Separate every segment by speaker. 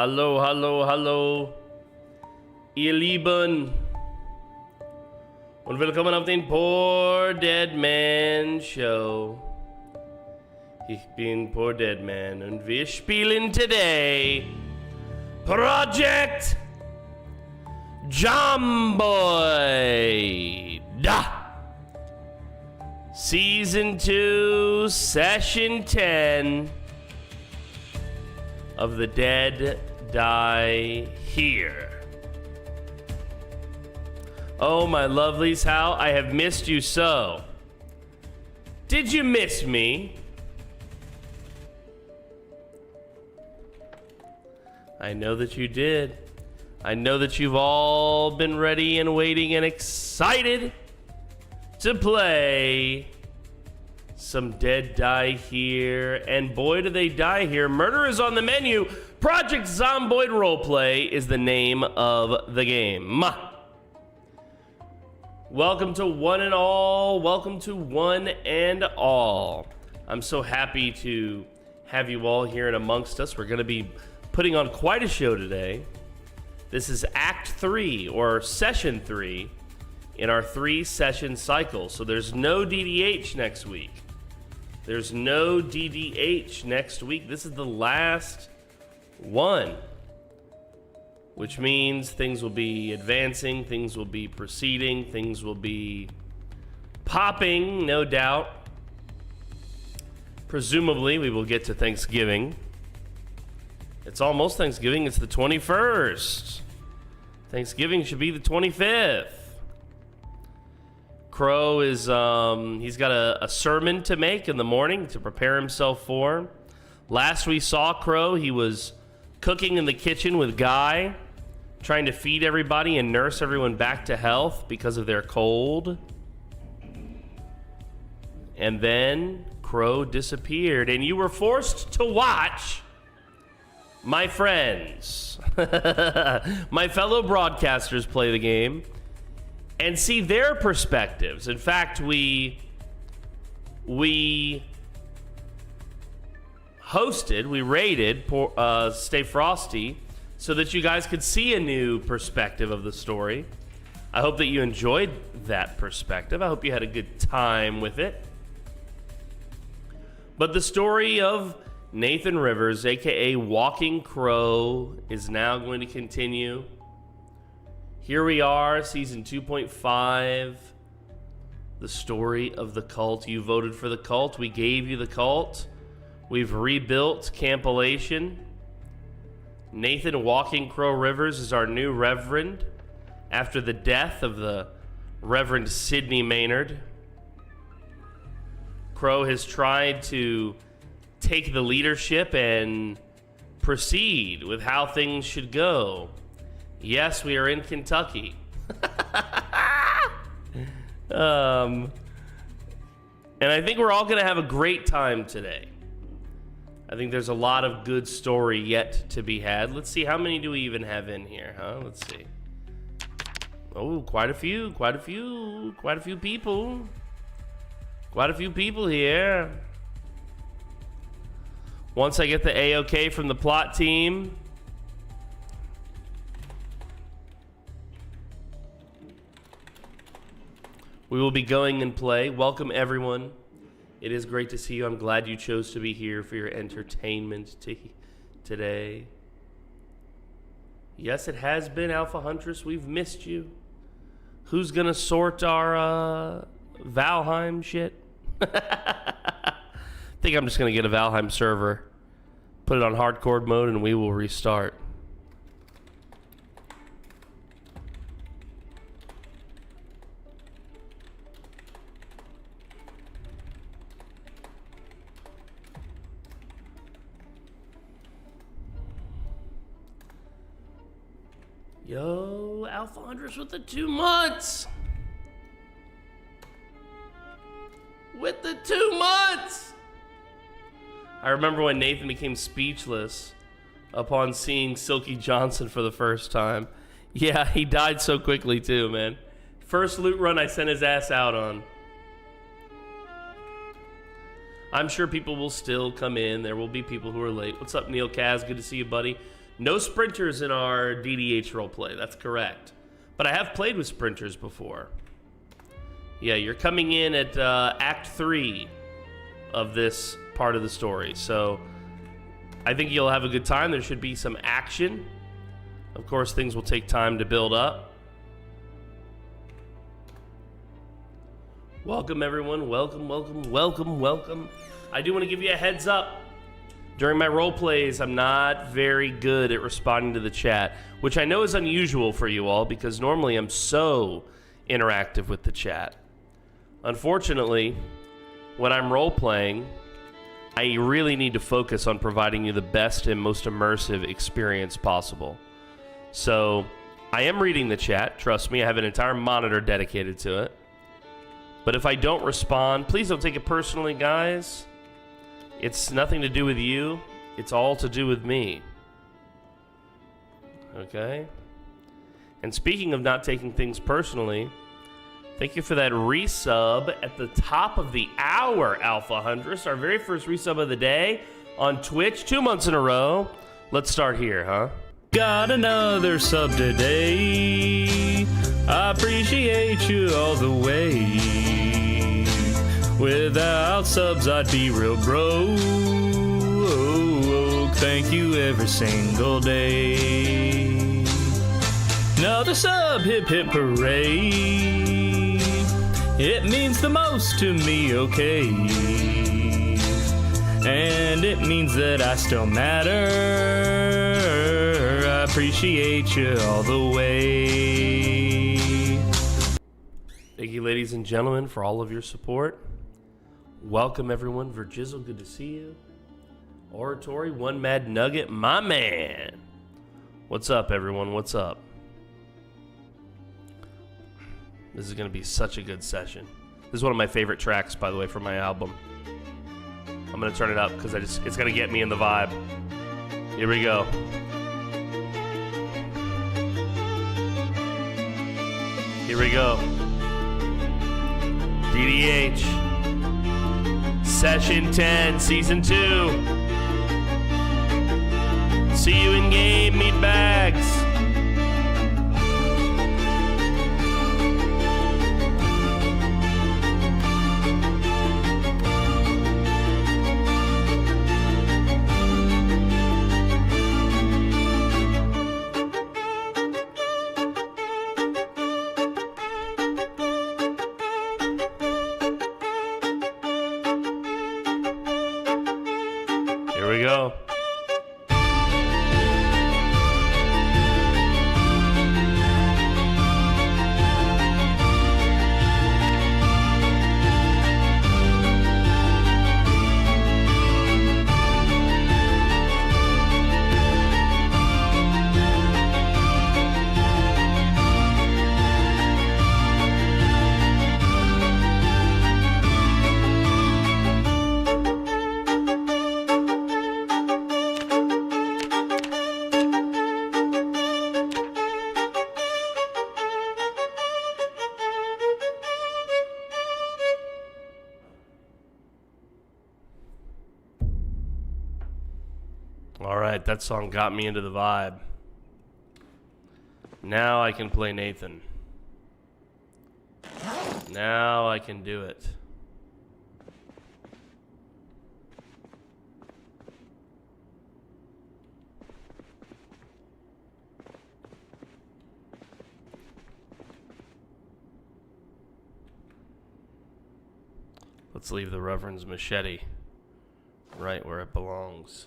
Speaker 1: Hallo, hallo, hallo, ihr Lieben. Und willkommen auf den PoorDeadMan Show. Ich bin PoorDeadMan und wir spielen today Project Zomboid. Season 2, Session 10 of The Dead Die Here. Oh, my lovelies, how I have missed you so. Did you miss me? I know that you did. I know that you've all been ready and waiting and excited to play some Dead Die Here, and boy do they die here. Murder is on the menu. Project Zomboid Roleplay is the name of the game. Welcome to one and all. Welcome to one and all. I'm so happy to have you all here and amongst us. We're going to be putting on quite a show today. This is Act 3, or Session 3, in our 3-session cycle. So there's no DDH next week. There's no DDH next week. This is the last one, which means things will be advancing, things will be proceeding, things will be popping, no doubt. Presumably, we will get to Thanksgiving. It's almost Thanksgiving. It's the 21st. Thanksgiving should be the 25th. Crow is, he's got a sermon to make in the morning to prepare himself for. Last we saw Crow, he was cooking in the kitchen with Guy, trying to feed everybody and nurse everyone back to health because of their cold. And then Crow disappeared, and you were forced to watch my friends, my fellow broadcasters play the game and see their perspectives. In fact, we rated Stay Frosty so that you guys could see a new perspective of the story. I hope that you enjoyed that perspective. I hope you had a good time with it. But the story of Nathan Rivers, aka Walking Crow, is now going to continue. Here we are, season 2.5, the story of the cult. You voted for the cult. We gave you the cult. We've rebuilt Campolation. Nathan Walking Crow Rivers is our new reverend after the death of the Reverend Sidney Maynard. Crow has tried to take the leadership and proceed with how things should go. Yes, we are in Kentucky. And I think we're all going to have a great time today. I think there's a lot of good story yet to be had. Let's see, how many do we even have in here, huh? Let's see. Oh, quite a few people. Quite a few people here. Once I get the A-OK from the plot team, we will be going and play. Welcome, everyone. It is great to see you. I'm glad you chose to be here for your entertainment today. Yes, it has been Alpha Huntress. We've missed you. Who's going to sort our Valheim shit? I think I'm just going to get a Valheim server, put it on hardcore mode, and we will restart. Yo, Alpha Huntress with the 2 months. With the 2 months. I remember when Nathan became speechless upon seeing Silky Johnson for the first time. Yeah, he died so quickly too, man. First loot run I sent his ass out on. I'm sure people will still come in. There will be people who are late. What's up, Neil Kaz? Good to see you, buddy. No sprinters in our DDH roleplay. That's correct. But I have played with sprinters before. Yeah, you're coming in at Act 3 of this part of the story. So I think you'll have a good time. There should be some action. Of course, things will take time to build up. Welcome, everyone. Welcome, welcome, welcome, welcome. I do want to give you a heads up. During my role plays, I'm not very good at responding to the chat, which I know is unusual for you all because normally I'm so interactive with the chat. Unfortunately, when I'm role playing, I really need to focus on providing you the best and most immersive experience possible. So I am reading the chat. Trust me, I have an entire monitor dedicated to it. But if I don't respond, please don't take it personally, guys. It's nothing to do with you. It's all to do with me. Okay? And speaking of not taking things personally, thank you for that resub at the top of the hour, Alpha Huntress. Our very first resub of the day on Twitch, 2 months in a row. Let's start here, huh?
Speaker 2: Got another sub today. I appreciate you all the way. Without subs, I'd be real broke. Thank you every single day. Another sub, hip hip hooray. It means the most to me, okay. And it means that I still matter. I appreciate you all the way.
Speaker 1: Thank you, ladies and gentlemen, for all of your support. Welcome, everyone. Virgizzle, good to see you. Oratory, One Mad Nugget, my man. What's up, everyone? What's up? This is going to be such a good session. This is one of my favorite tracks, by the way, from my album. I'm going to turn it up because it's going to get me in the vibe. Here we go. Here we go. DDH. Session 10, Season 2. See you in game, meat bags. Here we go. All right, that song got me into the vibe. Now I can play Nathan. Now I can do it. Let's leave the Reverend's machete right where it belongs.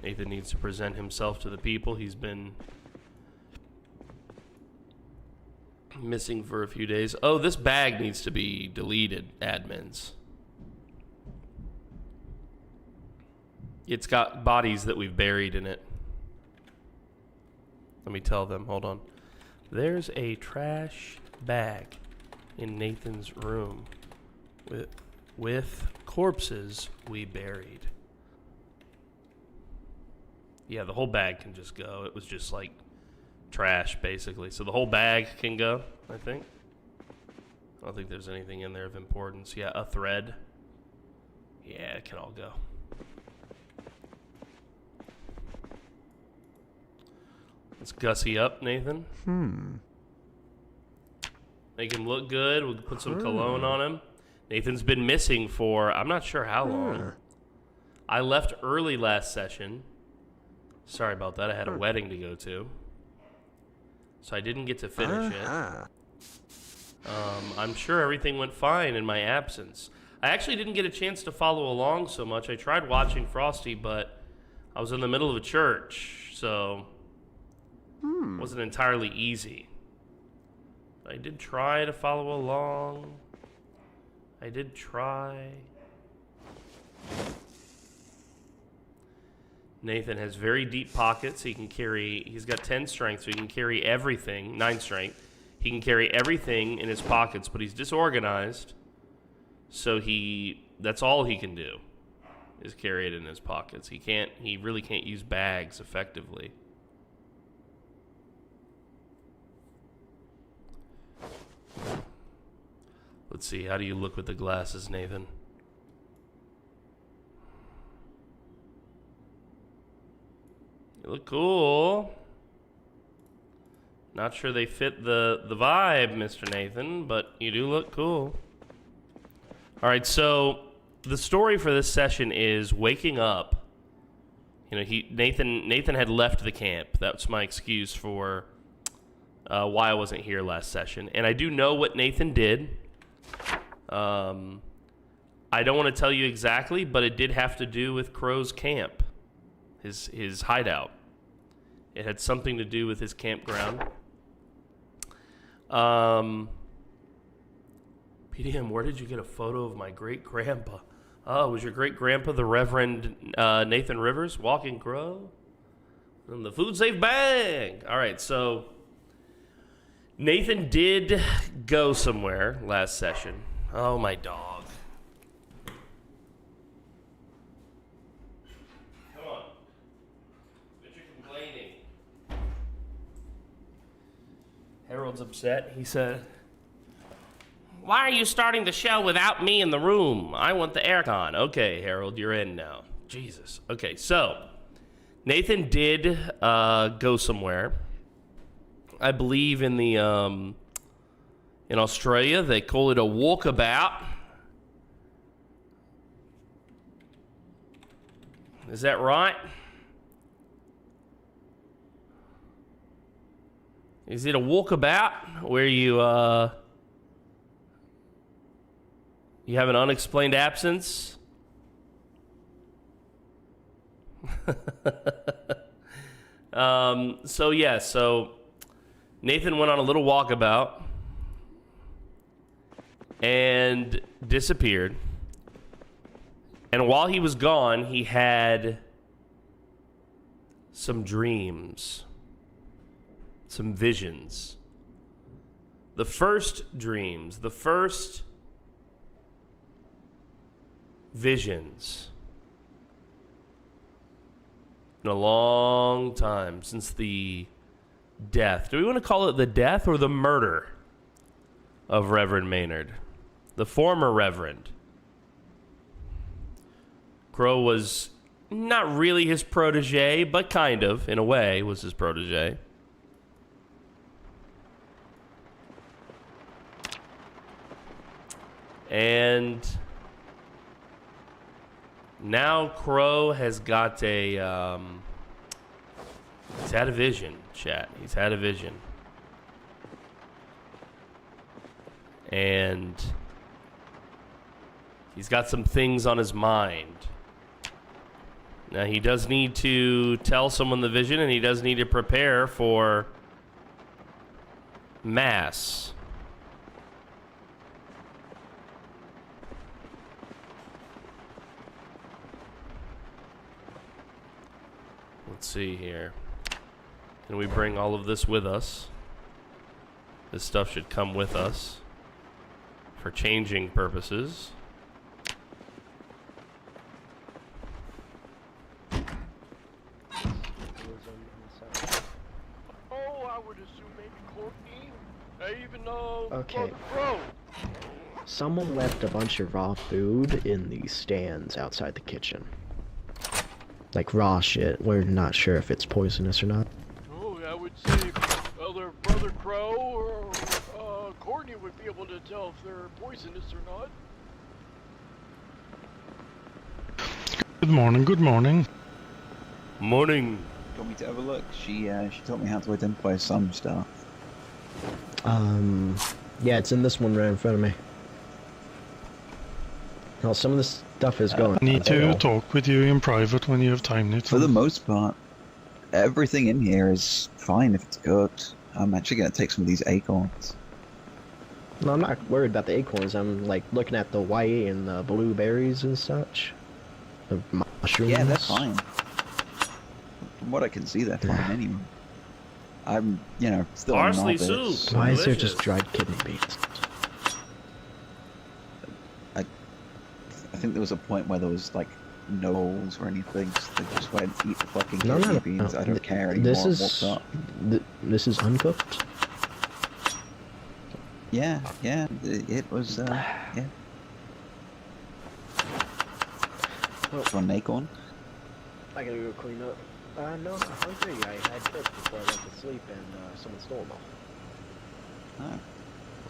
Speaker 1: Nathan needs to present himself to the people. He's been missing for a few days. Oh, this bag needs to be deleted, admins. It's got bodies that we've buried in it. Let me tell them. Hold on. There's a trash bag in Nathan's room with corpses we buried. Yeah, the whole bag can just go. It was just like trash, basically. So the whole bag can go, I think. I don't think there's anything in there of importance. Yeah, a thread. Yeah, it can all go. Let's gussy up, Nathan. Make him look good. We'll put some cologne on him. Nathan's been missing for, I'm not sure how long. I left early last session. Sorry about that. I had a wedding to go to. So I didn't get to finish it. I'm sure everything went fine in my absence. I actually didn't get a chance to follow along so much. I tried watching Frosty, but I was in the middle of a church, so it wasn't entirely easy. I did try to follow along. I did try. Nathan has very deep pockets. He can carry, he's got 10 strength, so he can carry everything, 9 strength. He can carry everything in his pockets, but he's disorganized. So that's all he can do is carry it in his pockets. He really can't use bags effectively. Let's see, how do you look with the glasses, Nathan? You look cool. Not sure they fit the vibe, Mr. Nathan, but you do look cool. All right, so the story for this session is waking up. You know, Nathan had left the camp. That's my excuse for why I wasn't here last session. And I do know what Nathan did. I don't want to tell you exactly, but it did have to do with Crow's camp, his hideout. It had something to do with his campground. PDM, where did you get a photo of my great-grandpa? Oh, was your great-grandpa the Reverend Nathan Rivers, Walking Crow? From the Food Safe Bag. All right, so Nathan did go somewhere last session. Oh, my dog. Come on. Quit your complaining. Harold's upset. He said, "Why are you starting the show without me in the room? I want the aircon." Okay, Harold, you're in now. Jesus. Okay, so Nathan did go somewhere. I believe in the in Australia they call it a walkabout. Is that right? Is it a walkabout where you you have an unexplained absence? So Nathan went on a little walkabout and disappeared. And while he was gone, he had some dreams, some visions. The first visions in a long time since the death. Do we want to call it the death or the murder of Reverend Maynard? The former Reverend. Crow was not really his protege, but kind of, in a way, was his protege. And now Crow has got a, he's had a vision, chat. He's had a vision. And he's got some things on his mind. Now, he does need to tell someone the vision, and he does need to prepare for Mass. Let's see here. Can we bring all of this with us? This stuff should come with us for changing purposes.
Speaker 3: Oh, I would assume maybe Courtney. I even know.
Speaker 4: Okay.
Speaker 3: Bro.
Speaker 4: Someone left a bunch of raw food in the stands outside the kitchen. Like raw shit. We're not sure if it's poisonous or not.
Speaker 3: Oh, I would say either Brother Crow or Courtney would be able to tell if they're poisonous or not.
Speaker 5: Good morning, good morning.
Speaker 1: Morning.
Speaker 6: Do you want me to have a look? She taught me how to identify some stuff.
Speaker 4: Yeah, it's in this one right in front of me. Well, some of this stuff is going.
Speaker 5: I need to talk with you in private when you have time, Nathan.
Speaker 6: For the most part, everything in here is fine if it's cooked. I'm actually going to take some of these acorns.
Speaker 4: No, I'm not worried about the acorns. I'm like looking at the white and the blueberries and such. The mushrooms.
Speaker 6: Yeah, they're fine. From what I can see, they're fine anyway. I'm, still a
Speaker 1: Parsley
Speaker 6: novice.
Speaker 1: soup.
Speaker 4: Why is there
Speaker 1: Delicious.
Speaker 4: just dried kidney beans?
Speaker 6: I think there was a point where there was, like, no holes or anything, so they just went and eat the fucking
Speaker 4: No,
Speaker 6: kidney
Speaker 4: no,
Speaker 6: beans.
Speaker 4: no.
Speaker 6: I don't care anymore.
Speaker 4: This
Speaker 6: What's
Speaker 4: is
Speaker 6: up?
Speaker 4: this is uncooked.
Speaker 6: Yeah, it was, yeah.
Speaker 4: Well,
Speaker 6: For an acorn?
Speaker 4: I gotta go clean up. No, I'm hungry. I had cooked before I went to sleep, and someone stole them all.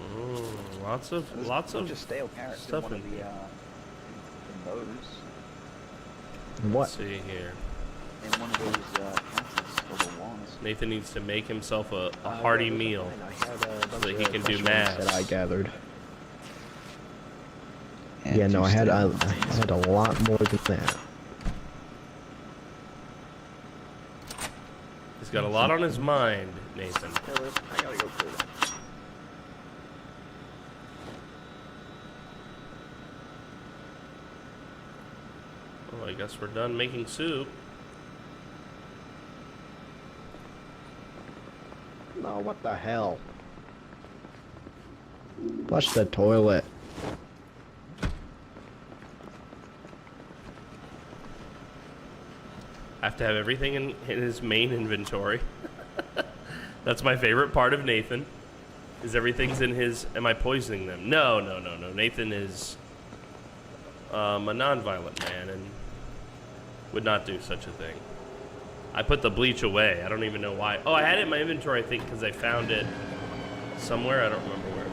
Speaker 6: Oh.
Speaker 1: Lots
Speaker 6: There's
Speaker 1: of lots
Speaker 6: a bunch
Speaker 1: of
Speaker 6: of stale carrots
Speaker 1: stuff
Speaker 6: in one
Speaker 1: in
Speaker 6: of the,
Speaker 1: here.
Speaker 6: in those.
Speaker 4: What?
Speaker 1: Let's see here.
Speaker 6: In one of those counters for the ones.
Speaker 1: Nathan needs to make himself a hearty
Speaker 4: Yeah, those are
Speaker 1: meal.
Speaker 4: fine. I had a bunch
Speaker 1: that he
Speaker 4: of
Speaker 1: can do
Speaker 4: mushrooms
Speaker 1: math.
Speaker 4: that I gathered.
Speaker 6: And
Speaker 4: Yeah, no,
Speaker 6: two
Speaker 4: I had
Speaker 6: stale
Speaker 4: I had a lot more than that.
Speaker 1: He's got a lot on his mind, Nathan.
Speaker 4: I gotta go clean up.
Speaker 1: Well, I guess we're done making soup.
Speaker 4: No, what the hell? Flush the toilet.
Speaker 1: I have to have everything in his main inventory. That's my favorite part of Nathan. Is everything's in his... Am I poisoning them? No. Nathan is a non-violent man and would not do such a thing. I put the bleach away. I don't even know why. Oh, I had it in my inventory, I think, because I found it somewhere. I don't remember where.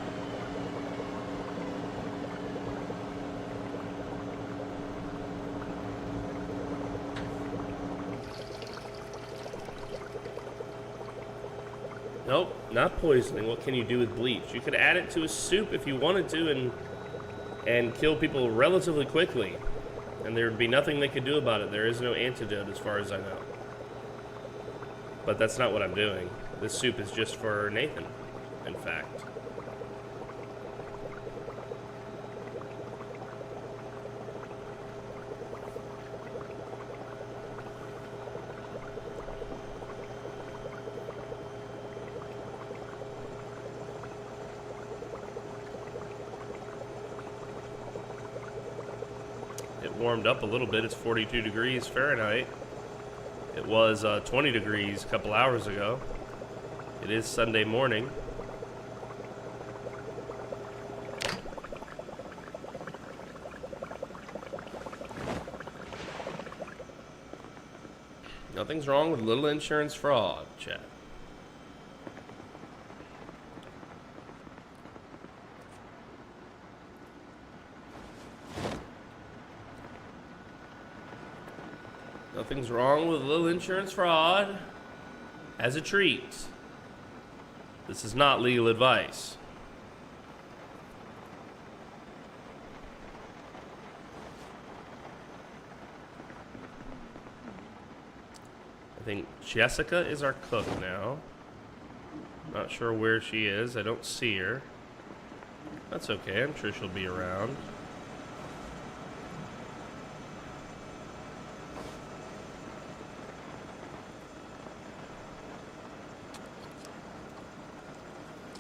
Speaker 1: Nope, not poisoning. What can you do with bleach? You could add it to a soup if you wanted to and kill people relatively quickly. And there would be nothing they could do about it. There is no antidote as far as I know. But that's not what I'm doing. This soup is just for Nathan, in fact. It warmed up a little bit. It's 42 degrees Fahrenheit. It was 20 degrees a couple hours ago. It is Sunday morning. Nothing's wrong with little insurance fraud, chat. Nothing's wrong with a little insurance fraud as a treat. This is not legal advice. I think Jessica is our cook now. Not sure where she is. I don't see her. That's okay. I'm sure she'll be around.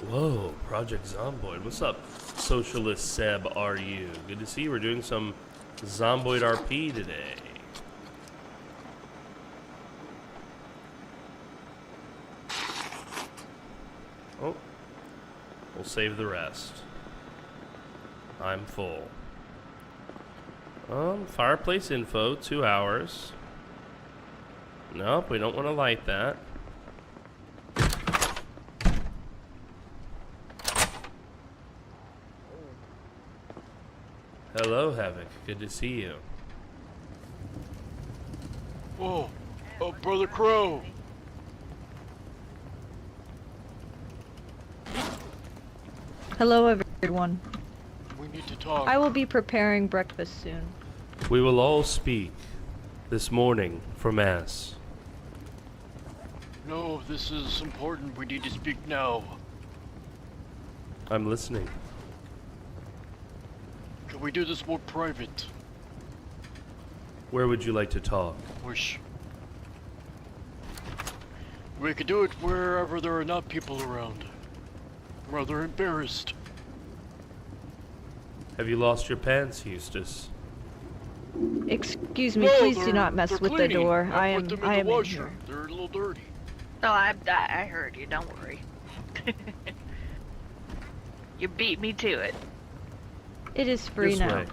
Speaker 1: Whoa, Project Zomboid. What's up, Socialist Seb? Are you? Good to see you. We're doing some Zomboid RP today. Oh, we'll save the rest. I'm full. Fireplace info, 2 hours. Nope, we don't want to light that. Hello, Havoc. Good to see you.
Speaker 3: Whoa, Brother Crow.
Speaker 7: Hello, everyone.
Speaker 3: We need to talk.
Speaker 7: I will be preparing breakfast soon.
Speaker 1: We will all speak this morning for Mass.
Speaker 3: No, this is important. We need to speak now.
Speaker 1: I'm listening.
Speaker 3: Can we do this more private?
Speaker 1: Where would you like to talk?
Speaker 3: Wish. We could do it wherever there are not people around. I'm rather embarrassed.
Speaker 1: Have you lost your pants, Eustace?
Speaker 7: Excuse me,
Speaker 3: No,
Speaker 7: please do
Speaker 3: they're-
Speaker 7: not mess
Speaker 3: they're
Speaker 7: with the
Speaker 3: cleaning.
Speaker 7: door.
Speaker 3: I
Speaker 7: I
Speaker 3: put them in
Speaker 7: am
Speaker 3: the
Speaker 7: in
Speaker 3: washer.
Speaker 7: here.
Speaker 3: They're a little dirty.
Speaker 8: No, I heard you. Don't worry. You beat me to it.
Speaker 7: It is free
Speaker 1: This
Speaker 7: now.
Speaker 1: way.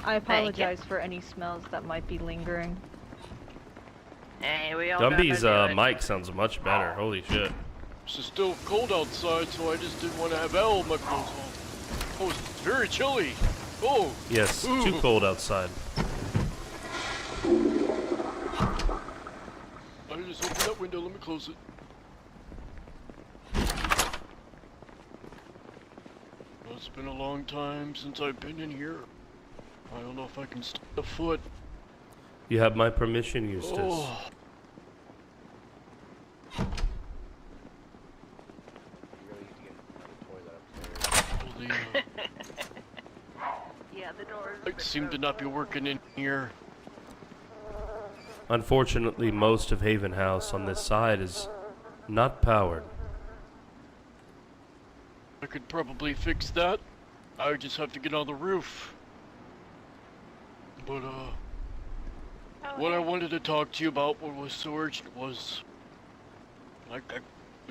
Speaker 7: I apologize for any smells that might be lingering.
Speaker 8: Hey, we all
Speaker 1: Gumby's
Speaker 8: gotta do it.
Speaker 1: mic sounds much better. Holy shit.
Speaker 3: It's still cold outside, so I just didn't want to have L in my clothes on. Oh, it's very chilly. Oh.
Speaker 1: Yes,
Speaker 3: Ooh.
Speaker 1: too cold outside.
Speaker 3: I just opened that window. Let me close it. Well, it's been a long time since I've been in here. I don't know if I can step a foot.
Speaker 1: You have my permission, Eustace.
Speaker 3: Oh. Well, the
Speaker 8: Yeah, the doors.
Speaker 3: lights seem to not be working in here.
Speaker 1: Unfortunately, most of Haven House on this side is not powered.
Speaker 3: I could probably fix that. I would just have to get on the roof. But, what I wanted to talk to you about, what was so urgent, was I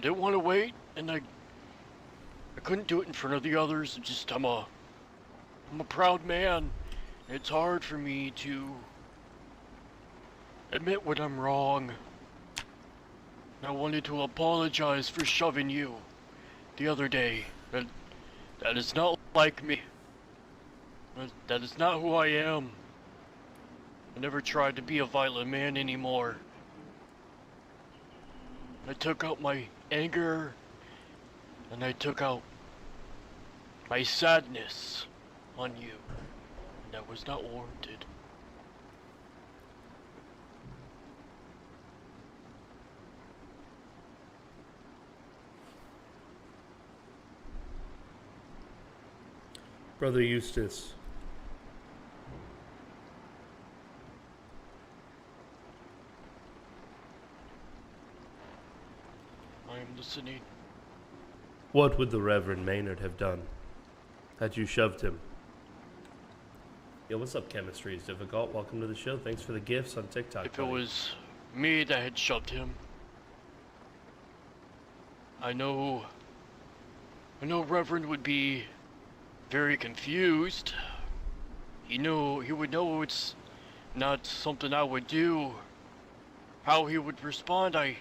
Speaker 3: didn't want to wait, and I couldn't do it in front of the others. I'm a proud man. It's hard for me to admit when I'm wrong. I wanted to apologize for shoving you the other day. That is not like me. That is not who I am. I never tried to be a violent man anymore. I took out my anger, and I took out my sadness on you. And that was not warranted.
Speaker 1: Brother Eustace,
Speaker 3: I am listening.
Speaker 1: what would the Reverend Maynard have done had you shoved him? Yo, what's up, Chemistry is Difficult? Welcome to the show. Thanks for the gifts on TikTok.
Speaker 3: If it
Speaker 1: buddy.
Speaker 3: was me that had shoved him, I know Reverend would be very confused. He would know it's not something I would do. How he would respond, I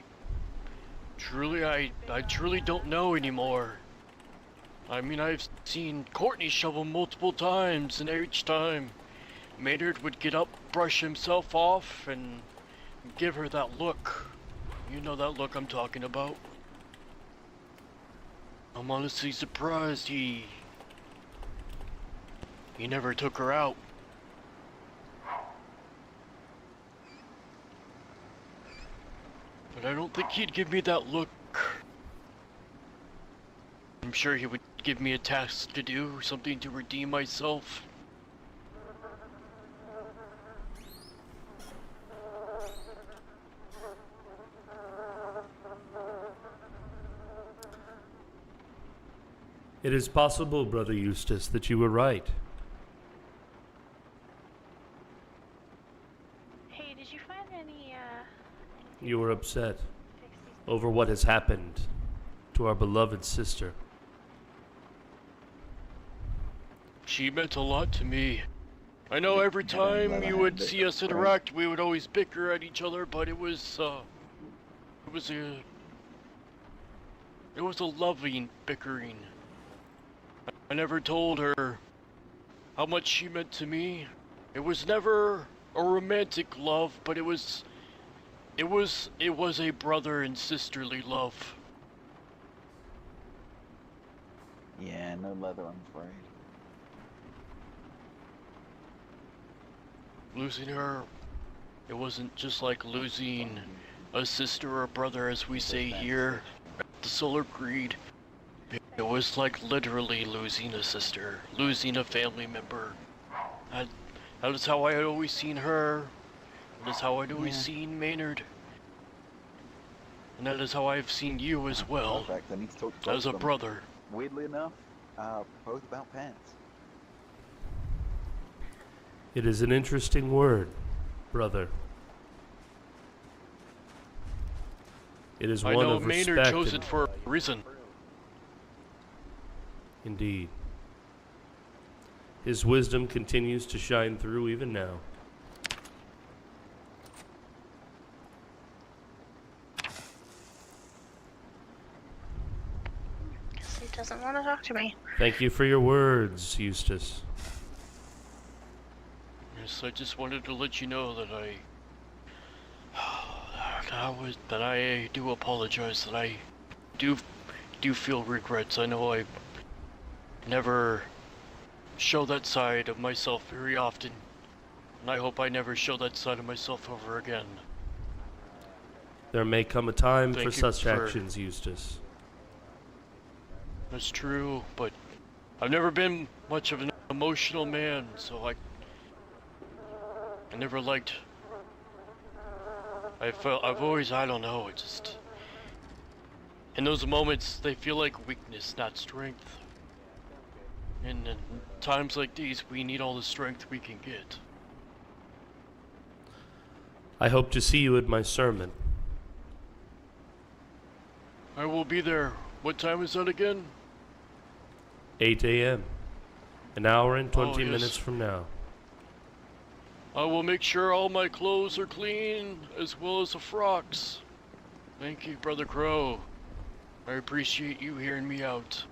Speaker 3: truly don't know anymore. I mean, I've seen Courtney shove him multiple times, and each time Maynard would get up, brush himself off, and give her that look. You know that look I'm talking about. I'm honestly surprised he never took her out. But I don't think he'd give me that look. I'm sure he would give me a task to do, something to redeem myself.
Speaker 1: It is possible, Brother Eustace, that you were right.
Speaker 9: Hey, did you find any,
Speaker 1: You were upset over what has happened to our beloved sister.
Speaker 3: She meant a lot to me. I know every time you would see us interact, we would always bicker at each other, but it was a loving bickering. I never told her how much she meant to me. It was never a romantic love, but it was a brother and sisterly love.
Speaker 6: Yeah, no leather, I'm afraid.
Speaker 3: Losing her, it wasn't just like losing a sister or a brother as we say here at the Solar Creed. It was like literally losing a sister, losing a family member. That is how I had always seen her. That is how I'd always seen Maynard. And that is how I've seen you as well,
Speaker 6: Perfect. I need to talk to both
Speaker 3: as a
Speaker 6: of them.
Speaker 3: brother.
Speaker 6: Weirdly enough, both about pants.
Speaker 1: It is an interesting word, brother. It is
Speaker 3: I
Speaker 1: one
Speaker 3: know
Speaker 1: of
Speaker 3: Maynard
Speaker 1: respect.
Speaker 3: chose it for a reason.
Speaker 1: Indeed. His wisdom continues to shine through even now.
Speaker 9: guess he doesn't want to talk to me.
Speaker 1: Thank you for your words, Eustace.
Speaker 3: Yes, I just wanted to let you know that I do apologize, that I do feel regrets. I know I never show that side of myself very often, and I hope I never show that side of myself ever again.
Speaker 1: There may come a time
Speaker 3: Thank
Speaker 1: for
Speaker 3: you
Speaker 1: such
Speaker 3: for-
Speaker 1: actions, Eustace.
Speaker 3: That's true, but I've never been much of an emotional man, so I never liked. I've always, I don't know, it just, in those moments they feel like weakness, not strength. And in times like these, we need all the strength we can get.
Speaker 1: I hope to see you at my sermon.
Speaker 3: I will be there. What time is that again?
Speaker 1: 8 a.m. An hour and 20
Speaker 3: Oh, yes.
Speaker 1: minutes from now.
Speaker 3: I will make sure all my clothes are clean, as well as the frocks. Thank you, Brother Crow. I appreciate you hearing me out.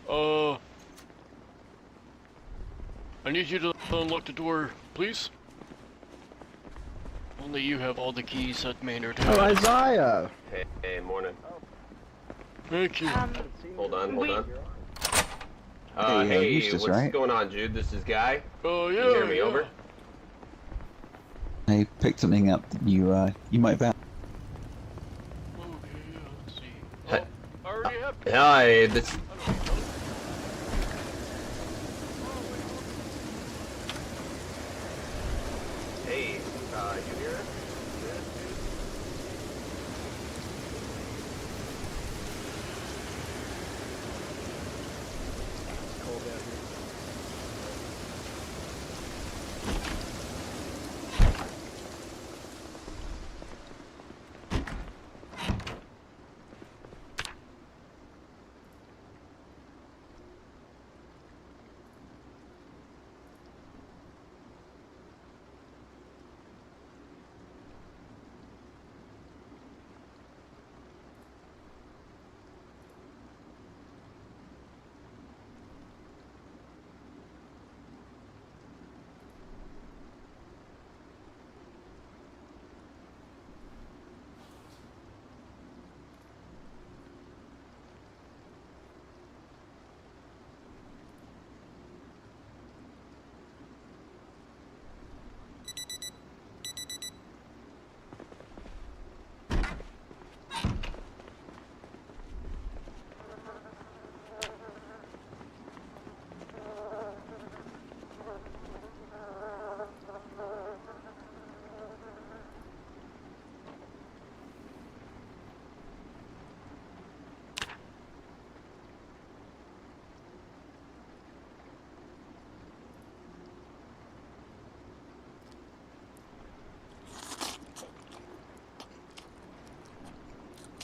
Speaker 3: Oh, I need you to unlock the door, please. Only you have all the keys at Maynard.
Speaker 4: Oh, Isaiah!
Speaker 10: Hey, morning.
Speaker 3: Thank you.
Speaker 10: Hold on.
Speaker 6: Hey,
Speaker 10: Hey,
Speaker 6: Eustace,
Speaker 10: what's
Speaker 6: right?
Speaker 10: going on, Jude? This is Guy.
Speaker 3: Oh, yeah.
Speaker 10: You hear me?
Speaker 3: yeah.
Speaker 10: Over.
Speaker 6: I picked something up that you might have.
Speaker 3: Okay, yeah, let's see. Oh, I already have.
Speaker 10: Hi, this. Hey, you hear us?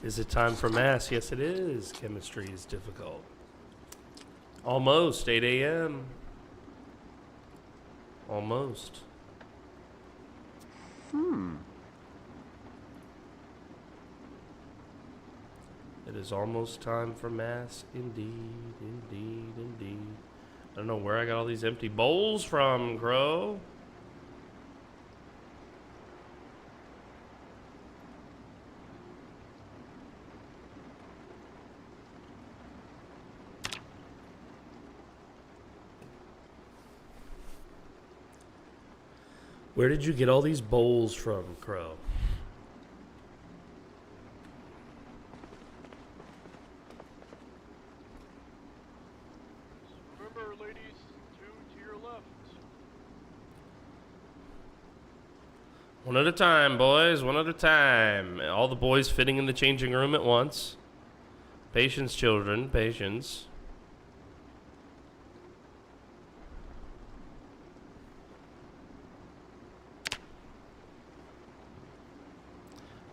Speaker 1: Is it time for mass? Yes, it is. Chemistry is difficult. Almost 8 a.m. Almost. It is almost time for mass. Indeed, indeed, indeed. I don't know where I got all these empty bowls from, Crow. Where did you get all these bowls from, Crow?
Speaker 3: Remember, ladies, 2 to your left.
Speaker 1: One at a time, boys. One at a time. All the boys fitting in the changing room at once. Patience, children. Patience.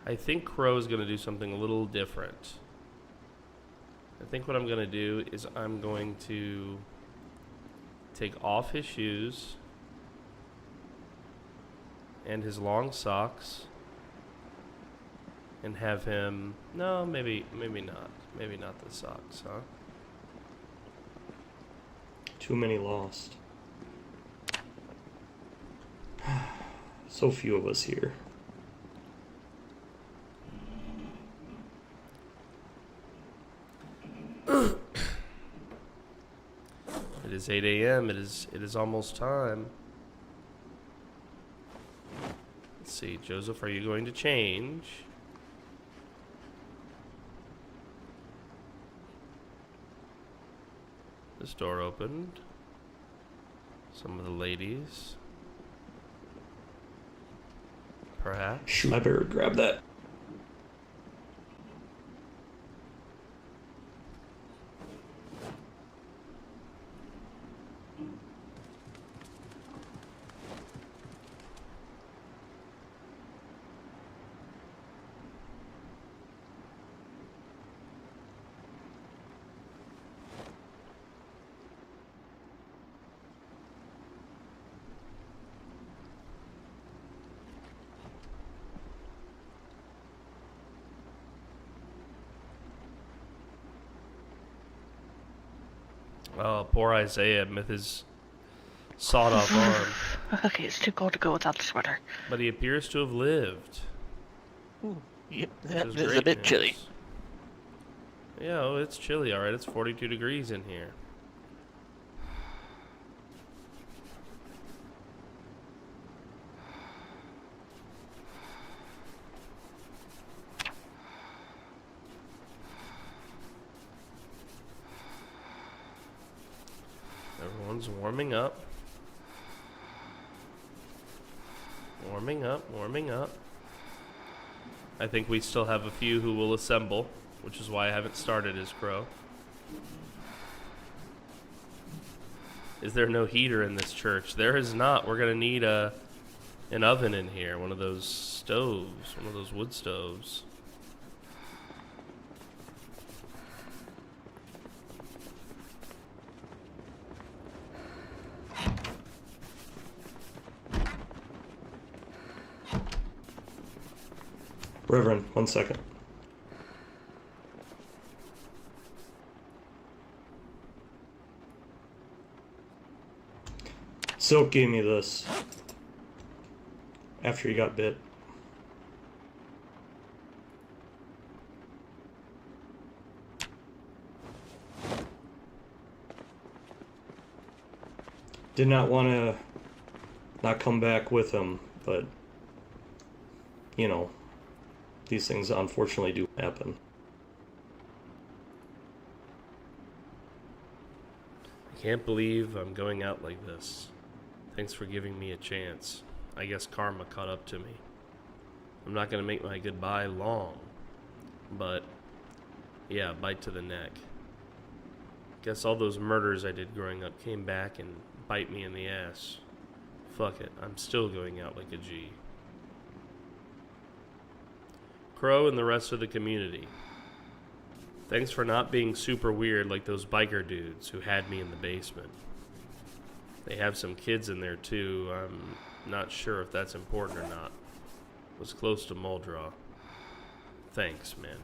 Speaker 1: I think Crow's going to do something a little different. I think what I'm going to do is I'm going to take off his shoes and his long socks and have him... No, maybe not. Maybe not the socks, huh?
Speaker 2: Too many lost. So few of us here.
Speaker 1: It is 8 a.m. It is almost time. Let's see, Joseph, are you going to change? This door opened. Some of the ladies. Perhaps.
Speaker 2: I better grab that.
Speaker 1: Oh, poor Isaiah with his sawed-off arm.
Speaker 8: Okay, it's too cold to go without the sweater.
Speaker 1: But he appears to have lived.
Speaker 8: Yep,
Speaker 1: which
Speaker 8: that
Speaker 1: is
Speaker 8: is a
Speaker 1: great
Speaker 8: bit chilly.
Speaker 1: news. Yeah, oh, it's chilly, alright. It's 42 degrees in here. Everyone's warming up. Warming up, warming up. I think we still have a few who will assemble, which is why I haven't started as Crow. Is there no heater in this church? There is not. We're going to need an oven in here, one of those stoves, one of those wood stoves.
Speaker 2: Reverend, 1 second. Silk gave me this after he got bit. Did not want to not come back with him, but you know, these things unfortunately do happen.
Speaker 1: I can't believe I'm going out like this. Thanks for giving me a chance. I guess karma caught up to me. I'm not going to make my goodbye long, but yeah, bite to the neck. Guess all those murders I did growing up came back and bite me in the ass. Fuck it, I'm still going out like a G. Crow and the rest of the community. Thanks for not being super weird like those biker dudes who had me in the basement. They have some kids in there too. I'm not sure if that's important or not. Was close to Muldraw. Thanks, man.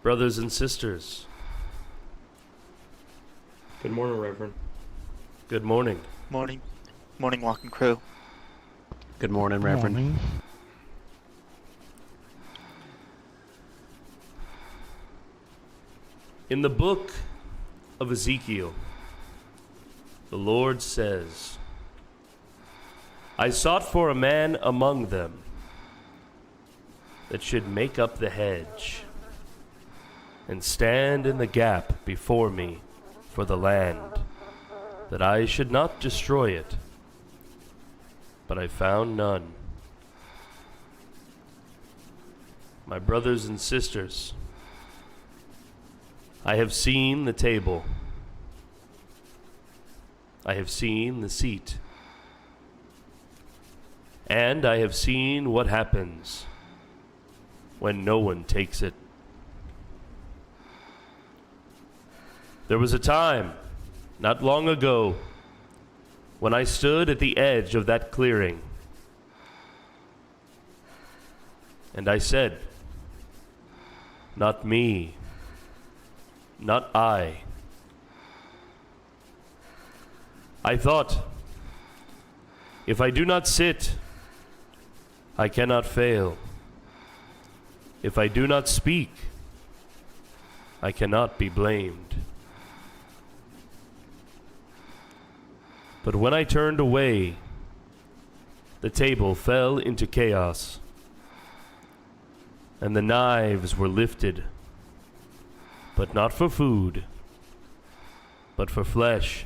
Speaker 1: Brothers and sisters.
Speaker 11: Good morning, Reverend.
Speaker 1: Good morning.
Speaker 12: Morning. Morning, walking crew.
Speaker 11: Good morning, Reverend.
Speaker 5: Morning.
Speaker 1: In the book of Ezekiel, the Lord says, I sought for a man among them that should make up the hedge and stand in the gap before me for the land, that I should not destroy it. But I found none. My brothers and sisters, I have seen the table. I have seen the seat. And I have seen what happens when no one takes it. There was a time, not long ago, when I stood at the edge of that clearing, and I said, not me, not I. I thought, if I do not sit, I cannot fail. If I do not speak, I cannot be blamed. But when I turned away, the table fell into chaos, and the knives were lifted, but not for food, but for flesh.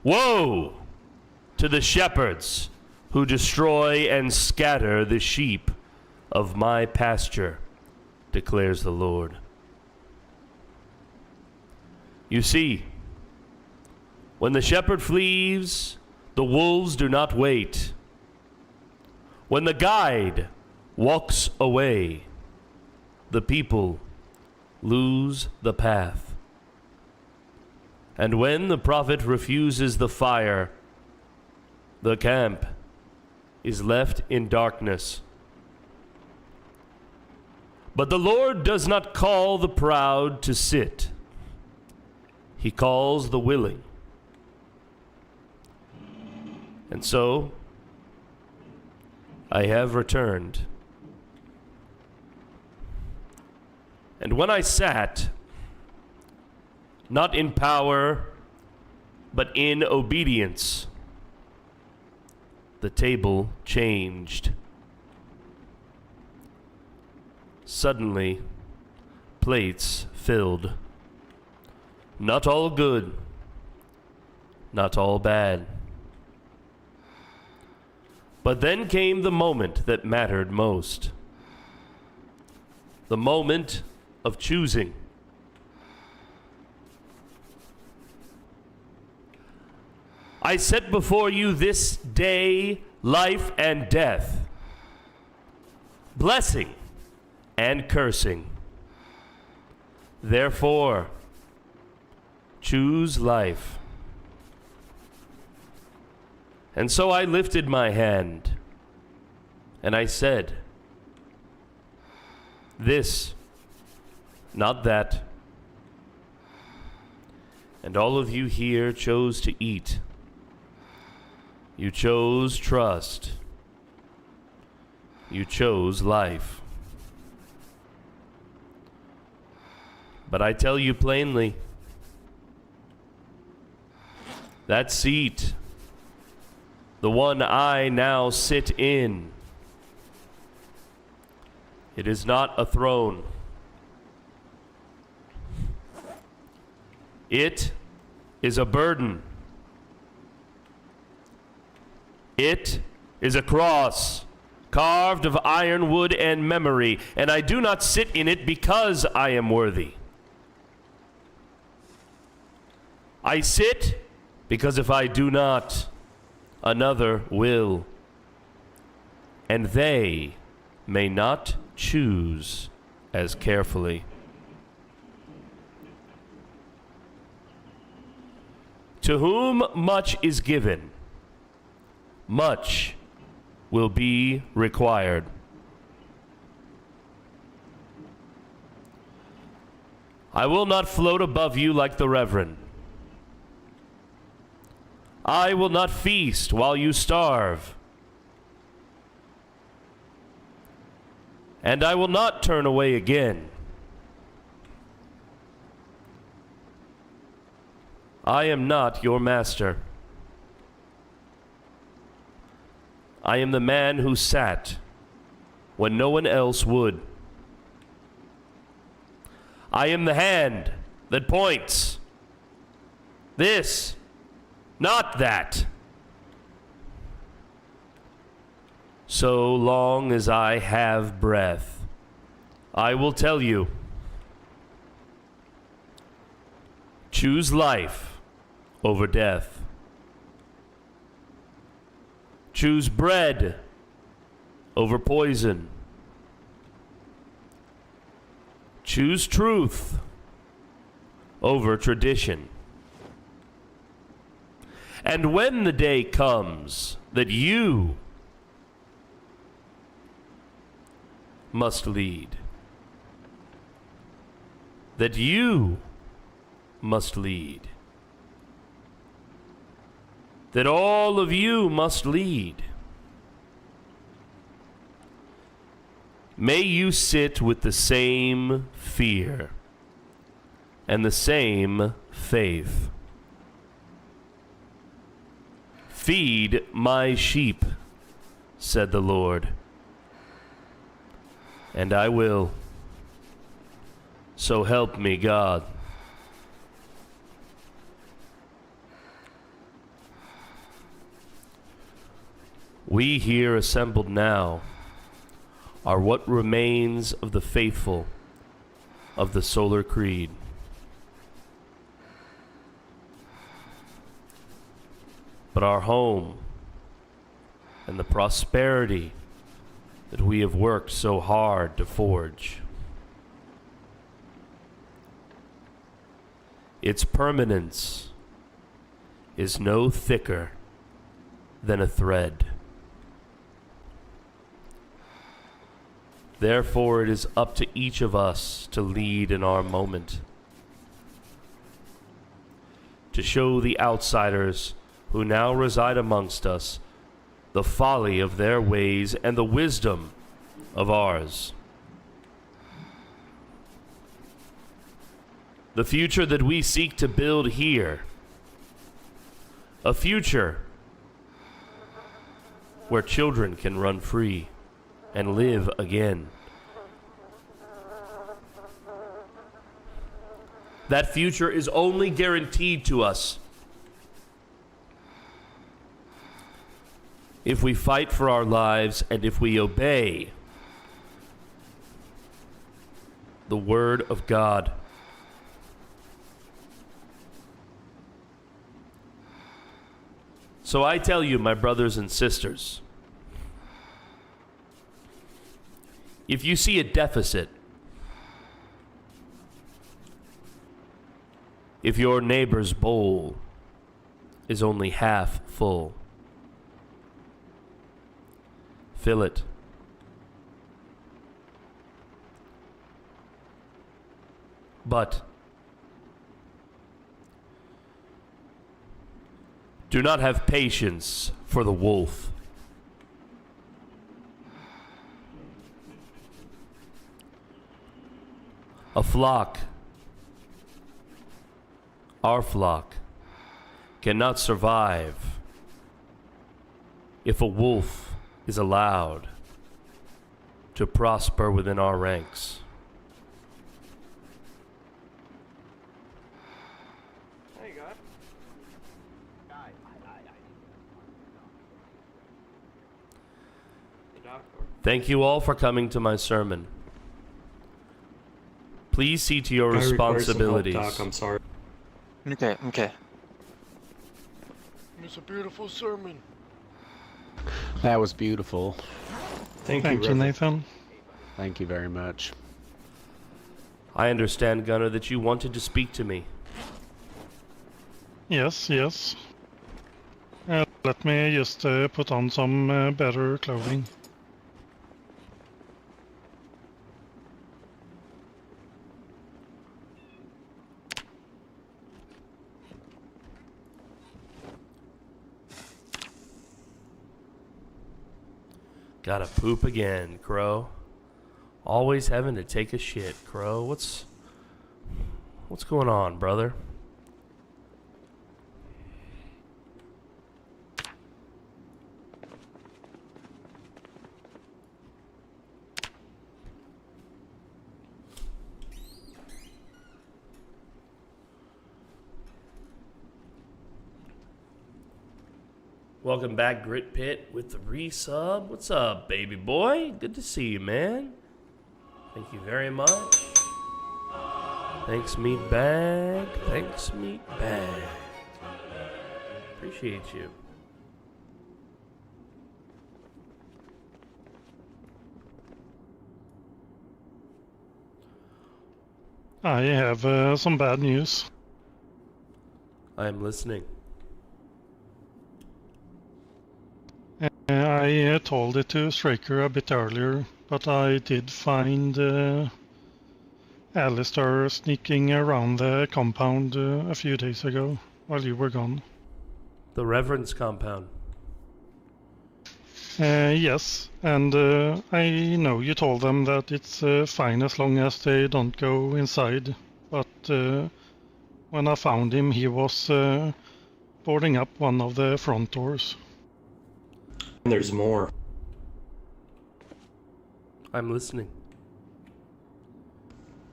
Speaker 1: Woe to the shepherds who destroy and scatter the sheep of my pasture, declares the Lord. You see, when the shepherd flees, the wolves do not wait. When the guide walks away, the people lose the path. And when the prophet refuses the fire, the camp is left in darkness. But the Lord does not call the proud to sit. He calls the willing. And so, I have returned. And when I sat, not in power, but in obedience, the table changed. Suddenly, plates filled. Not all good, not all bad. But then came the moment that mattered most. The moment of choosing. I set before you this day life and death, blessing and cursing. Therefore, choose life. And so I lifted my hand, and I said, this, not that. And all of you here chose to eat. You chose trust. You chose life. But I tell you plainly, that seat, the one I now sit in, it is not a throne. It is a burden. It is a cross carved of iron, wood, and memory, and I do not sit in it because I am worthy. I sit because if I do not, another will, and they may not choose as carefully. To whom much is given, much will be required. I will not float above you like the Reverend. I will not feast while you starve. And I will not turn away again. I am not your master. I am the man who sat when no one else would. I am the hand that points. This, not that. So long as I have breath, I will tell you. Choose life over death. Choose bread over poison. Choose truth over tradition. And when the day comes that you must lead, that you must lead, that all of you must lead, may you sit with the same fear and the same faith. Feed my sheep, said the Lord, and I will. So help me God. We here assembled now are what remains of the faithful of the Solar Creed. But our home and the prosperity that we have worked so hard to forge, its permanence is no thicker than a thread. Therefore, it is up to each of us to lead in our moment, to show the outsiders who now reside amongst us the folly of their ways and the wisdom of ours. The future that we seek to build here, a future where children can run free and live again. That future is only guaranteed to us if we fight for our lives and if we obey the word of God. So I tell you, my brothers and sisters, if you see a deficit, if your neighbor's bowl is only half full, fill it. But do not have patience for the wolf. A flock, our flock, cannot survive if a wolf is allowed to prosper within our ranks.
Speaker 10: There you go.
Speaker 1: Thank you all for coming to my sermon. Please see to your responsibilities.
Speaker 11: Doc, I'm sorry.
Speaker 12: Okay, okay.
Speaker 3: It's a beautiful sermon.
Speaker 13: That was beautiful.
Speaker 11: Thank
Speaker 5: you,
Speaker 11: Reverend.
Speaker 5: Nathan.
Speaker 13: Thank you very much.
Speaker 1: I understand, Gunnar, that you wanted to speak to me.
Speaker 5: Yes, yes. Let me just put on some better clothing.
Speaker 1: Gotta poop again, Crow. Always having to take a shit, Crow. What's going on, brother? Welcome back, Grit Pit, with the resub. What's up, baby boy? Good to see you, man. Thank you very much. Thanks, Meatbag. Thanks, Meatbag. Appreciate you.
Speaker 5: I have some bad news.
Speaker 1: I am listening.
Speaker 5: I told it to Straker a bit earlier, but I did find Alistair sneaking around the compound a few days ago while you were gone.
Speaker 1: The Reverend's compound.
Speaker 5: Yes, and I know you told them that it's fine as long as they don't go inside, but when I found him he was boarding up one of the front doors.
Speaker 11: And there's more.
Speaker 1: I'm listening.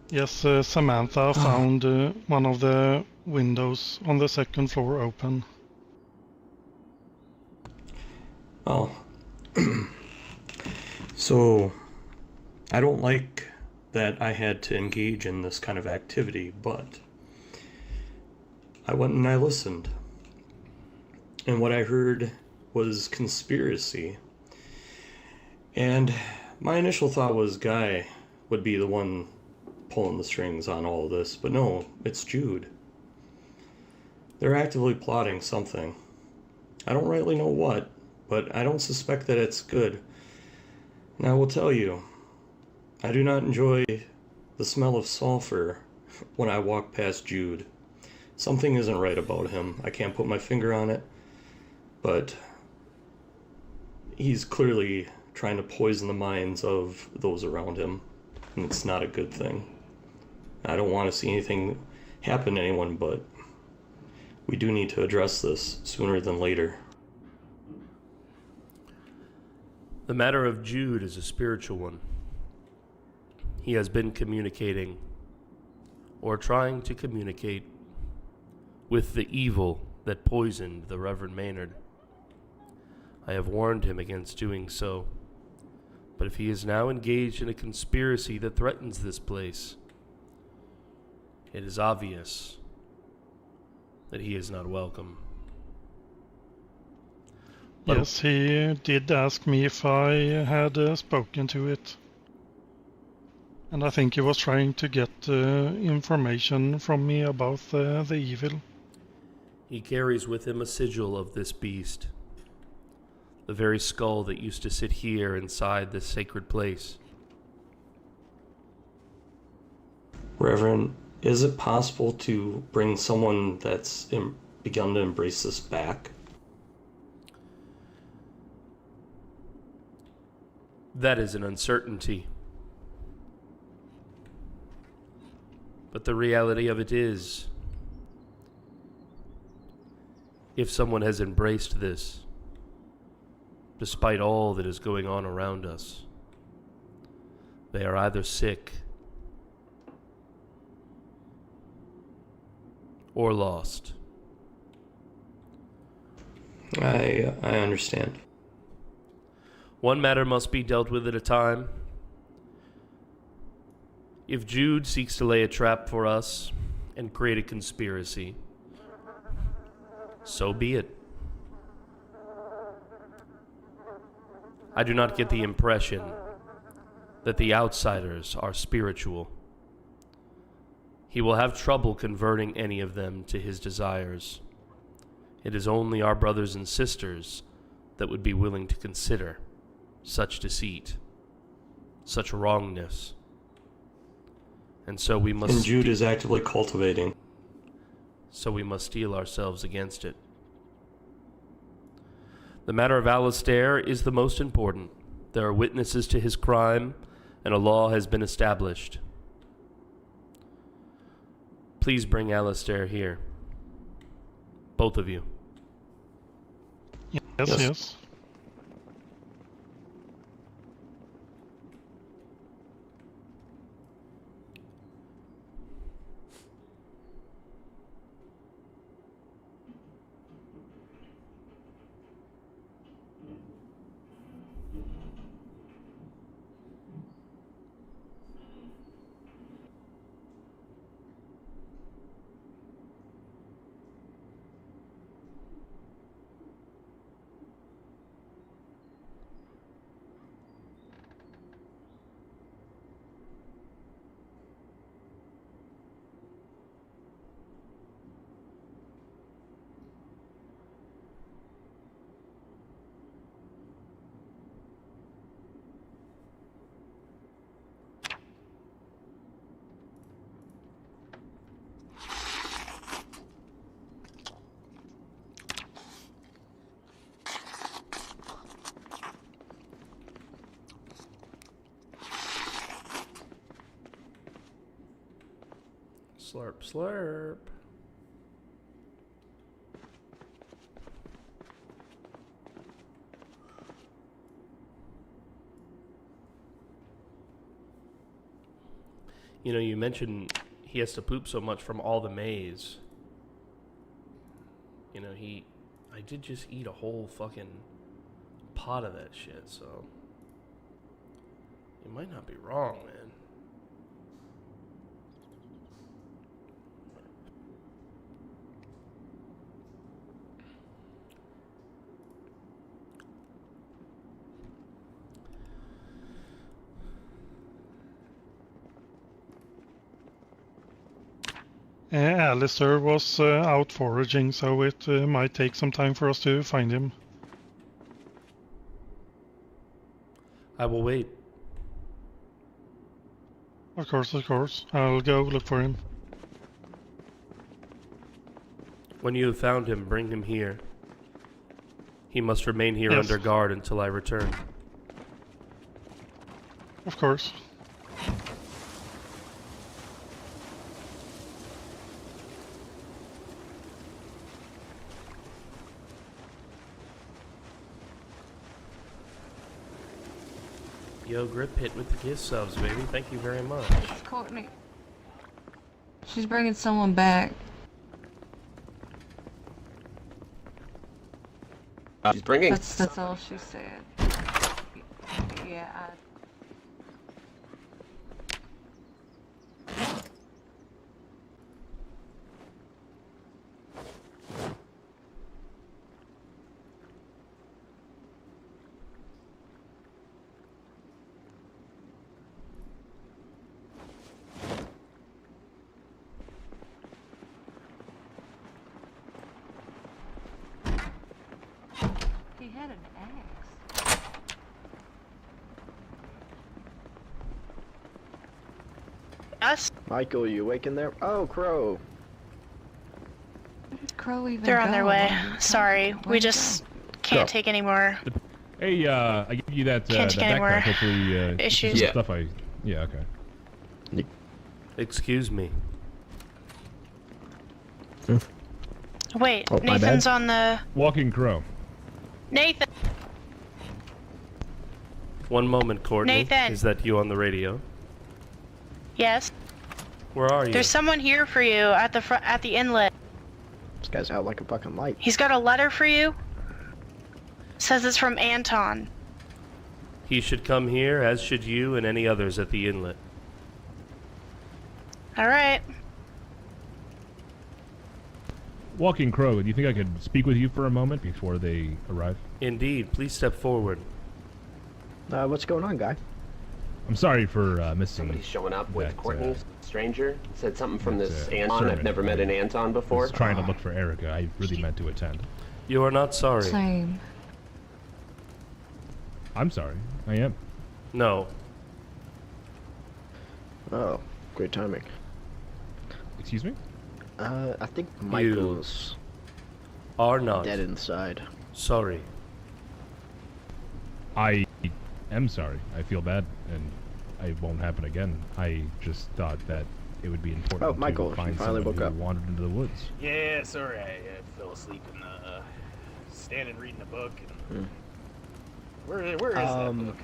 Speaker 5: Yes, Samantha found one of the windows on the second floor open.
Speaker 11: Oh. So, I don't like that I had to engage in this kind of activity, but I went and I listened. And what I heard was conspiracy. And my initial thought was Guy would be the one pulling the strings on all of this, but no, it's Jude. They're actively plotting something. I don't rightly know what, but I don't suspect that it's good. And I will tell you, I do not enjoy the smell of sulfur when I walk past Jude. Something isn't right about him. I can't put my finger on it, but he's clearly trying to poison the minds of those around him, and it's not a good thing. I don't want to see anything happen to anyone, but we do need to address this sooner than later.
Speaker 1: The matter of Jude is a spiritual one. He has been communicating, or trying to communicate, with the evil that poisoned the Reverend Maynard. I have warned him against doing so, but if he is now engaged in a conspiracy that threatens this place, it is obvious that he is not welcome. But
Speaker 5: yes, he did ask me if I had spoken to it. And I think he was trying to get information from me about the evil.
Speaker 1: he carries with him a sigil of this beast, the very skull that used to sit here inside this sacred place.
Speaker 11: Reverend, is it possible to bring someone that's begun to embrace this back?
Speaker 1: That is an uncertainty. But the reality of it is, if someone has embraced this, despite all that is going on around us, they are either sick or lost.
Speaker 11: I understand.
Speaker 1: One matter must be dealt with at a time. If Jude seeks to lay a trap for us and create a conspiracy, so be it. I do not get the impression that the outsiders are spiritual. He will have trouble converting any of them to his desires. It is only our brothers and sisters that would be willing to consider such deceit, such wrongness. And so we must...
Speaker 11: And Jude is actively cultivating.
Speaker 1: So we must steel ourselves against it. The matter of Alistair is the most important. There are witnesses to his crime, and a law has been established. Please bring Alistair here. Both of you.
Speaker 5: Yes.
Speaker 1: Slurp, slurp. You know, you mentioned he has to poop so much from all the maize. You know, I did just eat a whole fucking pot of that shit, so you might not be wrong, man.
Speaker 5: Alistair was out foraging, so it might take some time for us to find him.
Speaker 1: I will wait.
Speaker 5: Of course. I'll go look for him.
Speaker 1: When you have found him, bring him here. He must remain here
Speaker 5: Yes.
Speaker 1: under guard until I return.
Speaker 5: Of course.
Speaker 1: Yo, Grip hit with the gift subs, baby. Thank you very much.
Speaker 14: Courtney. She's bringing someone back.
Speaker 10: She's bringing.
Speaker 14: That's all she said. Yeah, he had an axe.
Speaker 9: Us?
Speaker 4: Michael, you awake in there? Oh, Crow.
Speaker 14: Crow even
Speaker 9: They're on their
Speaker 14: go?
Speaker 9: way.
Speaker 14: What are you
Speaker 9: Sorry,
Speaker 14: talking-
Speaker 9: we just can't
Speaker 4: Go.
Speaker 9: take any more.
Speaker 15: Hey, I gave you that,
Speaker 9: Can't
Speaker 15: that
Speaker 9: take any more
Speaker 15: backpack. Hopefully,
Speaker 9: issues.
Speaker 15: some stuff yeah, okay.
Speaker 1: Excuse me.
Speaker 9: Wait,
Speaker 4: Oh, my
Speaker 9: Nathan's
Speaker 4: bad.
Speaker 9: on the...
Speaker 15: Walking Crow.
Speaker 9: Nathan!
Speaker 1: One moment, Courtney.
Speaker 9: Nathan.
Speaker 1: Is that you on the radio?
Speaker 9: Yes?
Speaker 1: Where are you?
Speaker 9: There's someone here for you at the at the inlet.
Speaker 4: This guy's out like a fucking light.
Speaker 9: He's got a letter for you. Says it's from Anton.
Speaker 1: He should come here, as should you and any others at the inlet.
Speaker 9: Alright.
Speaker 15: Walking Crow, do you think I could speak with you for a moment before they arrive?
Speaker 1: Indeed. Please step forward.
Speaker 4: What's going on, guy?
Speaker 15: I'm sorry for missing.
Speaker 10: Somebody's showing up with
Speaker 15: that,
Speaker 10: Courtney, stranger. Said something from
Speaker 15: that,
Speaker 10: this Anton.
Speaker 15: sermon.
Speaker 10: I've never met an Anton before.
Speaker 15: I was trying to look for Erica. I really meant to attend.
Speaker 1: You are not sorry.
Speaker 14: Same.
Speaker 15: I'm sorry. I am.
Speaker 1: No.
Speaker 4: Oh, great timing.
Speaker 15: Excuse me?
Speaker 4: I think Michael's
Speaker 1: are not
Speaker 4: dead inside.
Speaker 1: Sorry.
Speaker 15: I am sorry. I feel bad, and it won't happen again. I just thought that it would be important
Speaker 4: Michael,
Speaker 15: to find
Speaker 4: you finally
Speaker 15: someone
Speaker 4: woke
Speaker 15: who
Speaker 4: up.
Speaker 15: wandered into the woods.
Speaker 16: Yeah, sorry, I fell asleep in the standing reading a book. And where is that book?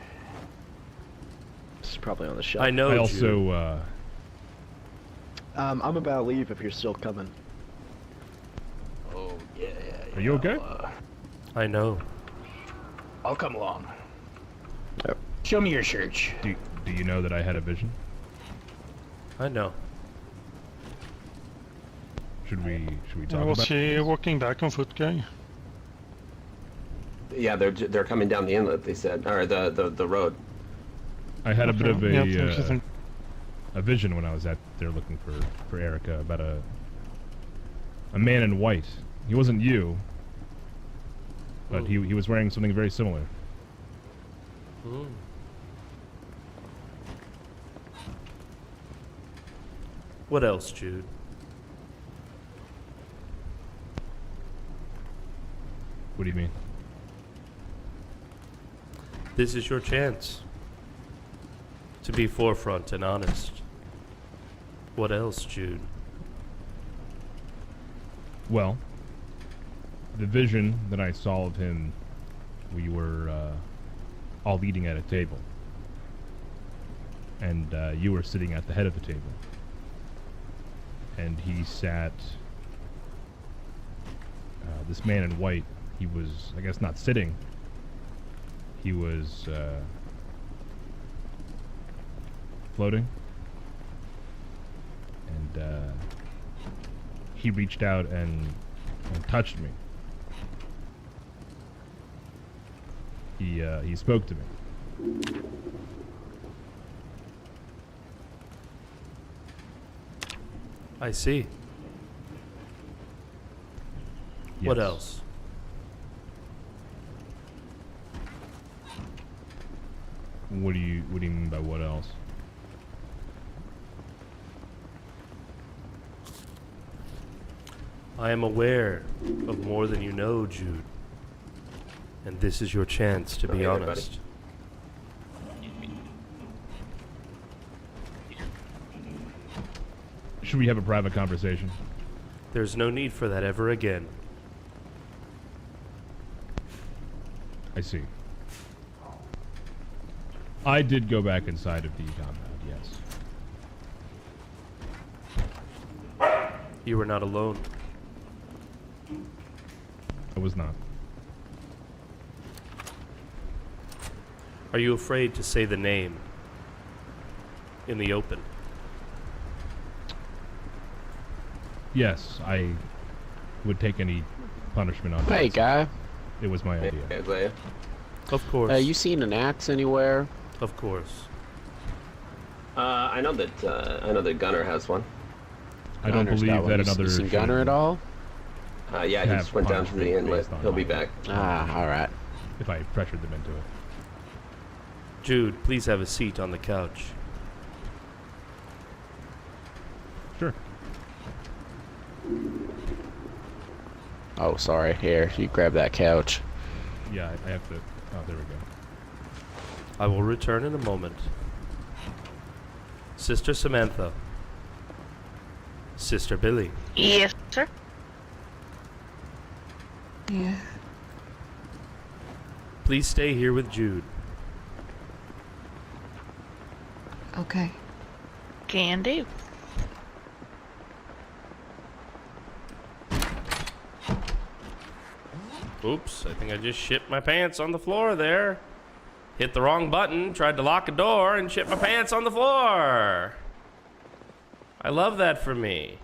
Speaker 4: It's probably on the shelf.
Speaker 1: I know.
Speaker 15: I also.
Speaker 4: I'm about to leave if you're still coming.
Speaker 16: Oh yeah.
Speaker 15: Are you okay?
Speaker 1: I know.
Speaker 16: I'll come along.
Speaker 4: Yep.
Speaker 16: Show me your church.
Speaker 15: Do you know that I had a vision?
Speaker 1: I know.
Speaker 15: Should we talk
Speaker 5: Was
Speaker 15: about
Speaker 5: she walking back on foot, guy?
Speaker 10: Yeah, they're coming down the inlet. They said, or the road.
Speaker 15: I had a bit of
Speaker 5: Yeah,
Speaker 15: a vision when I was out there looking for Erica about a man in white. He wasn't you, but he was wearing something very similar.
Speaker 1: What else, Jude?
Speaker 15: What do you mean?
Speaker 1: This is your chance to be forefront and honest. What else, Jude?
Speaker 15: Well, the vision that I saw of him, we were all eating at a table. And you were sitting at the head of the table. And he sat, this man in white, he was, I guess, not sitting. He was floating. And he reached out and touched me. He spoke to me.
Speaker 1: I see. What
Speaker 15: Yes.
Speaker 1: else?
Speaker 15: What do you mean by what else?
Speaker 1: I am aware of more than you know, Jude. And this is your chance to be
Speaker 10: Hey, everybody.
Speaker 1: honest.
Speaker 15: Should we have a private conversation?
Speaker 1: There's no need for that ever again.
Speaker 15: I see. I did go back inside of the compound, yes.
Speaker 1: You were not alone.
Speaker 15: I was not.
Speaker 1: Are you afraid to say the name in the open?
Speaker 15: Yes, I would take any punishment on
Speaker 13: Hey,
Speaker 15: that.
Speaker 13: guy.
Speaker 15: It was my idea.
Speaker 10: Isaiah.
Speaker 1: Of course.
Speaker 13: You seen an axe anywhere?
Speaker 1: Of course.
Speaker 10: I know that Gunner has one.
Speaker 15: I don't
Speaker 13: Gunner's
Speaker 15: believe
Speaker 13: got one.
Speaker 15: that
Speaker 13: You
Speaker 15: another
Speaker 13: seen Gunner at all?
Speaker 10: Yeah, he
Speaker 15: have
Speaker 10: just went down to the
Speaker 15: punishment
Speaker 10: inlet.
Speaker 15: based on
Speaker 10: He'll be
Speaker 15: my-
Speaker 10: back.
Speaker 13: Ah, alright.
Speaker 15: If I pressured them into it.
Speaker 1: Jude, please have a seat on the couch.
Speaker 15: Sure.
Speaker 13: Oh, sorry. Here, you grab that couch.
Speaker 15: Yeah, I have to. Oh, there we go.
Speaker 1: I will return in a moment. Sister Samantha. Sister Billy.
Speaker 9: Yes, sir.
Speaker 14: Yeah.
Speaker 1: Please stay here with Jude.
Speaker 14: Okay.
Speaker 9: Can do.
Speaker 1: Oops, I think I just shit my pants on the floor there. Hit the wrong button, tried to lock a door, and shit my pants on the floor. I love that for me.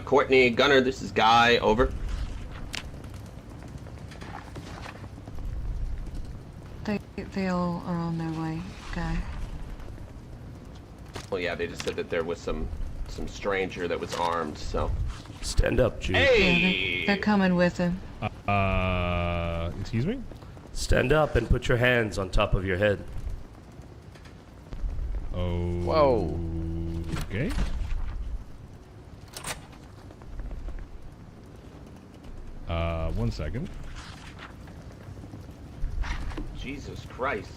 Speaker 10: Courtney, Gunner, this is Guy, over.
Speaker 14: They all are on their way, Guy.
Speaker 10: Well, yeah, they just said that there was some stranger that was armed, so.
Speaker 1: Stand up, Jude.
Speaker 10: Hey!
Speaker 14: Yeah, they're coming with him.
Speaker 15: Excuse me?
Speaker 1: Stand up and put your hands on top of your head.
Speaker 15: Oh.
Speaker 13: Whoa.
Speaker 15: Okay. One second.
Speaker 10: Jesus Christ.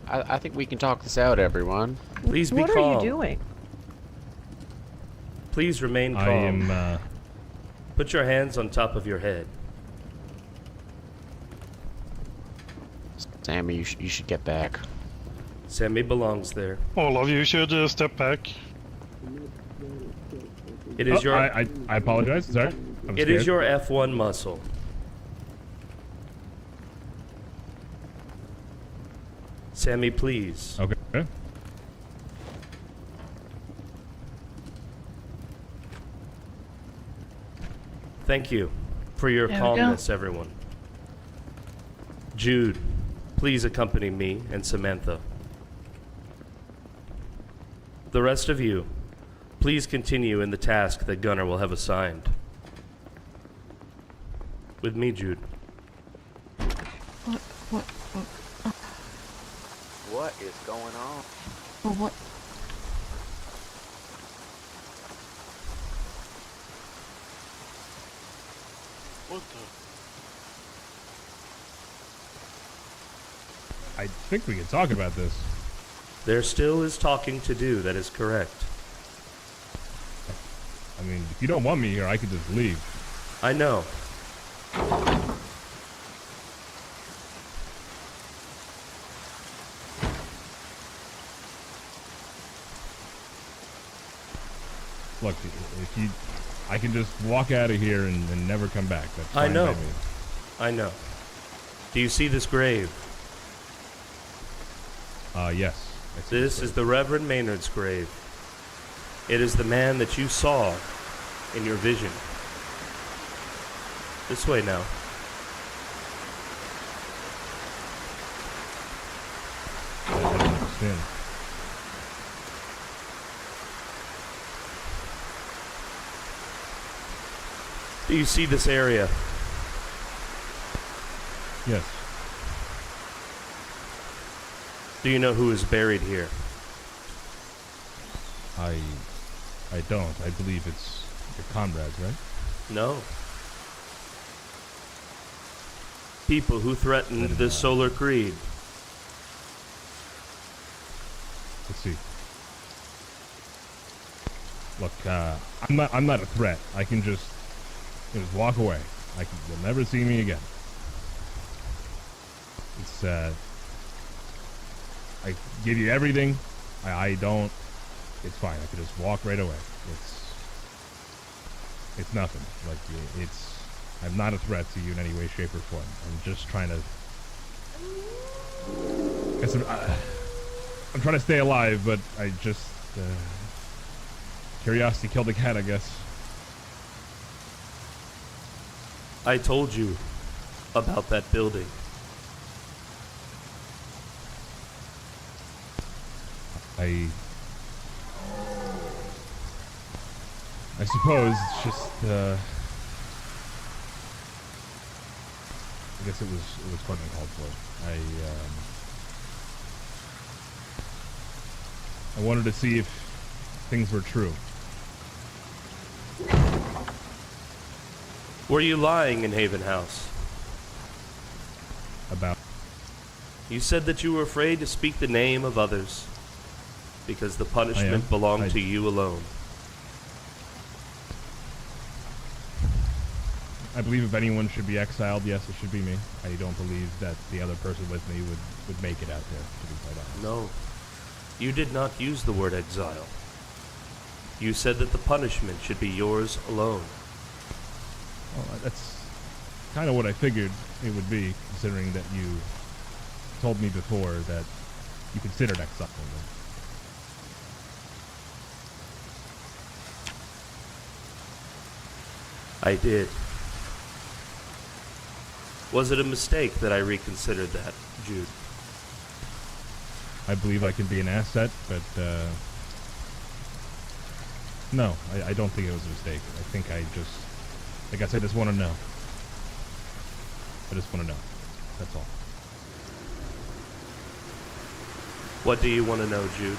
Speaker 13: I think we can talk this out, everyone.
Speaker 1: Please be
Speaker 7: What
Speaker 1: calm.
Speaker 7: are you doing?
Speaker 1: Please remain calm.
Speaker 15: I am,
Speaker 1: Put your hands on top of your head.
Speaker 13: Sammy, you should get back.
Speaker 1: Sammy belongs there.
Speaker 5: All of you should step back.
Speaker 1: It is your.
Speaker 15: I apologize. Sorry. I'm
Speaker 1: It
Speaker 15: scared.
Speaker 1: is your F1 muscle. Sammy, please.
Speaker 15: Okay.
Speaker 1: Thank you for your
Speaker 9: There we go.
Speaker 1: calmness, everyone. Jude, please accompany me and Samantha. The rest of you, please continue in the task that Gunner will have assigned. With me, Jude.
Speaker 13: What is going on?
Speaker 14: Well, what?
Speaker 3: What the?
Speaker 15: I think we can talk about this.
Speaker 1: There still is talking to do, that is correct.
Speaker 15: I mean, if you don't want me here, I could just leave.
Speaker 1: I know.
Speaker 15: Look, if you, I can just walk out of here and never come back. That's fine
Speaker 1: I know.
Speaker 15: by me.
Speaker 1: I know. Do you see this grave?
Speaker 15: Yes.
Speaker 1: This is the Reverend Maynard's grave. It is the man that you saw in your vision. This way now.
Speaker 15: I don't understand.
Speaker 1: Do you see this area?
Speaker 15: Yes.
Speaker 1: Do you know who is buried here?
Speaker 15: I don't. I believe it's your comrades, right?
Speaker 1: No. People who threatened the Solar Creed.
Speaker 15: Let's see. Look, I'm not a threat. I can just walk away. You'll never see me again. It's I give you everything. I don't. It's fine. I can just walk right away. It's nothing. Like I'm not a threat to you in any way, shape, or form. I'm just trying to. I'm trying to stay alive, but I just curiosity killed the cat, I guess.
Speaker 1: I told you about that building.
Speaker 15: I suppose it's just, I guess it was quite uncalled for. I wanted to see if things were true.
Speaker 1: Were you lying in Haven House?
Speaker 15: About?
Speaker 1: You said that you were afraid to speak the name of others because the punishment belonged to you alone.
Speaker 15: I believe if anyone should be exiled, yes, it should be me. I don't believe that the other person with me would make it out there, to be quite honest.
Speaker 1: No. You did not use the word exile. You said that the punishment should be yours alone.
Speaker 15: Well, that's kind of what I figured it would be, considering that you told me before that you considered exiling them.
Speaker 1: I did. Was it a mistake that I reconsidered that, Jude?
Speaker 15: I believe I can be an asset, but, no, I don't think it was a mistake. I think I guess I just want to know. I just want to know. That's all.
Speaker 1: What do you want to know, Jude?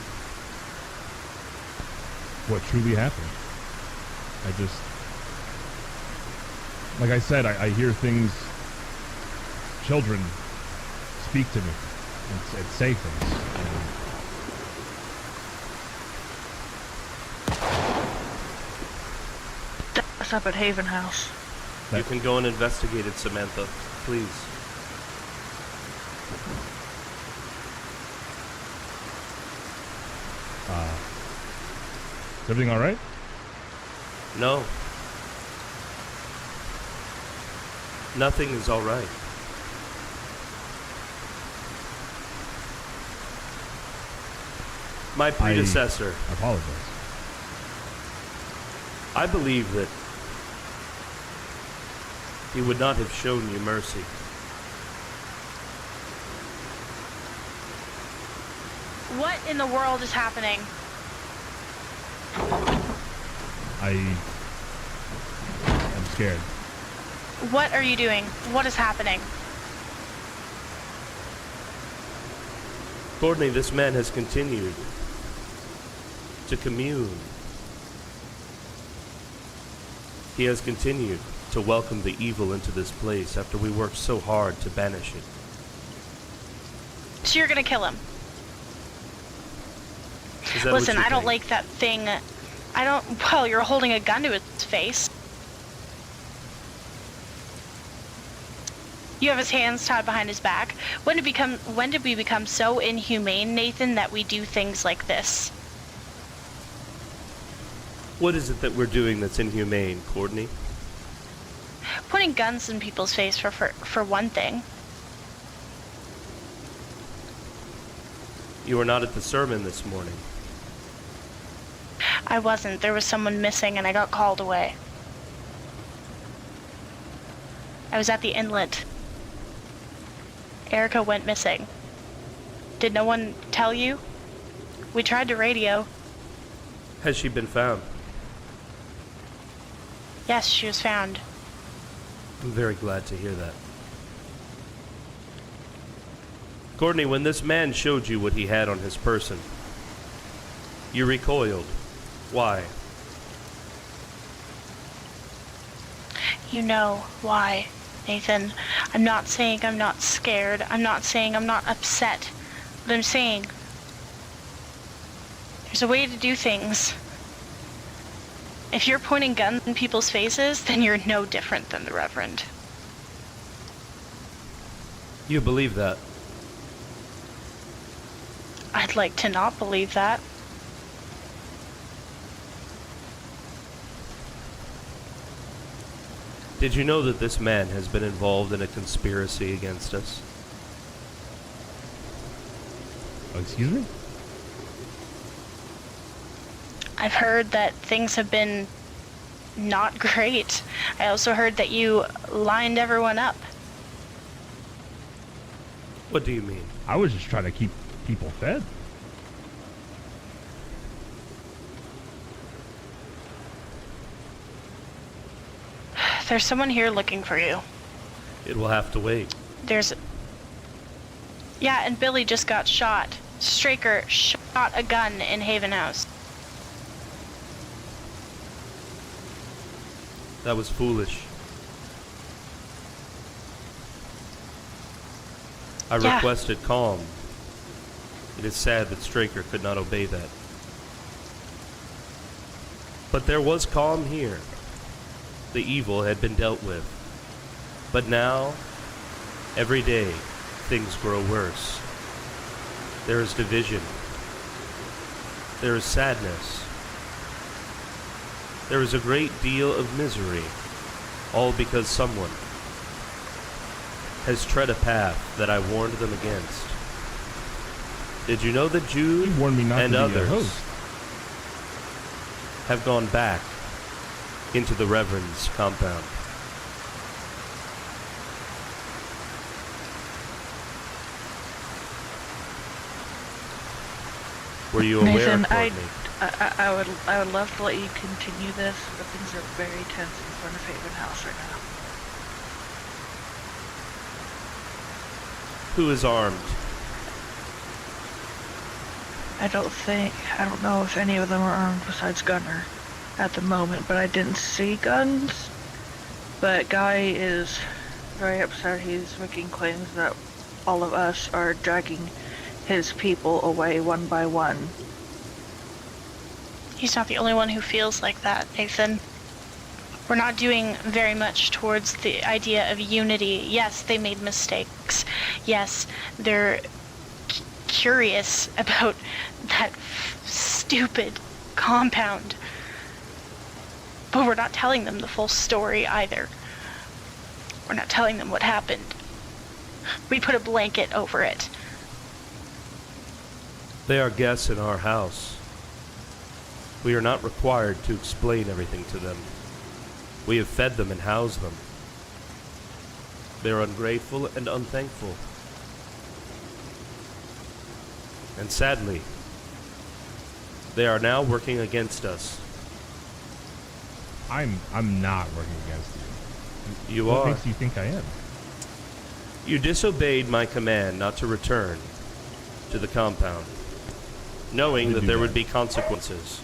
Speaker 15: What truly happened. Like I said, I hear things, children speak to me and say things.
Speaker 9: That's up at Haven House.
Speaker 1: You can go and investigate it, Samantha. Please.
Speaker 15: Is everything alright?
Speaker 1: No. Nothing is alright. My predecessor.
Speaker 15: I apologize.
Speaker 1: I believe that he would not have shown you mercy.
Speaker 9: What in the world is happening?
Speaker 15: I'm scared.
Speaker 9: What are you doing? What is happening?
Speaker 1: Courtney, this man has continued to commune. He has continued to welcome the evil into this place after we worked so hard to banish it.
Speaker 9: So you're gonna kill him?
Speaker 1: Is that
Speaker 9: Listen,
Speaker 1: what you
Speaker 9: I don't
Speaker 1: think?
Speaker 9: like that thing. Well, you're holding a gun to his face. You have his hands tied behind his back. When did we become so inhumane, Nathan, that we do things like this?
Speaker 1: What is it that we're doing that's inhumane, Courtney?
Speaker 9: Putting guns in people's face for one thing.
Speaker 1: You were not at the sermon this morning.
Speaker 9: I wasn't. There was someone missing and I got called away. I was at the inlet. Erica went missing. Did no one tell you? We tried to radio.
Speaker 1: Has she been found?
Speaker 9: Yes, she was found.
Speaker 1: I'm very glad to hear that. Courtney, when this man showed you what he had on his person, you recoiled. Why?
Speaker 9: You know why, Nathan. I'm not saying I'm not scared. I'm not saying I'm not upset. But I'm saying there's a way to do things. If you're pointing guns in people's faces, then you're no different than the Reverend.
Speaker 1: You believe that?
Speaker 9: I'd like to not believe that.
Speaker 1: Did you know that this man has been involved in a conspiracy against us?
Speaker 15: Oh, excuse me?
Speaker 9: I've heard that things have been not great. I also heard that you lined everyone up.
Speaker 1: What do you mean?
Speaker 15: I was just trying to keep people fed.
Speaker 9: There's someone here looking for you.
Speaker 1: It will have to wait.
Speaker 9: Yeah, and Billy just got shot. Straker shot a gun in Haven House.
Speaker 1: That was foolish. I requested calm. It is sad that Straker could not obey that. But there was calm here. The evil had been dealt with. But now, every day, things grow worse. There is division. There is sadness. There is a great deal of misery, all because someone has tread a path that I warned them against. Did you know that Jude
Speaker 15: warned me not
Speaker 1: and
Speaker 15: to be a
Speaker 1: others
Speaker 15: host.
Speaker 1: have gone back into the Reverend's compound? Were you aware,
Speaker 8: Nathan,
Speaker 1: Courtney?
Speaker 8: I would love to let you continue this, but things are very tense in front of Haven House right now.
Speaker 1: Who is armed?
Speaker 8: I don't know if any of them are armed besides Gunner at the moment, but I didn't see guns. But Guy is very upset. He's making claims that all of us are dragging his people away one by one.
Speaker 9: He's not the only one who feels like that, Nathan. We're not doing very much towards the idea of unity. Yes, they made mistakes. Yes, they're curious about that stupid compound. But we're not telling them the full story either. We're not telling them what happened. We put a blanket over it.
Speaker 1: They are guests in our house. We are not required to explain everything to them. We have fed them and housed them. They are ungrateful and unthankful. And sadly, they are now working against us.
Speaker 15: I'm not working against you.
Speaker 1: You
Speaker 15: what
Speaker 1: are.
Speaker 15: What makes you think I am?
Speaker 1: You disobeyed my command not to return to the compound, knowing that there would be consequences.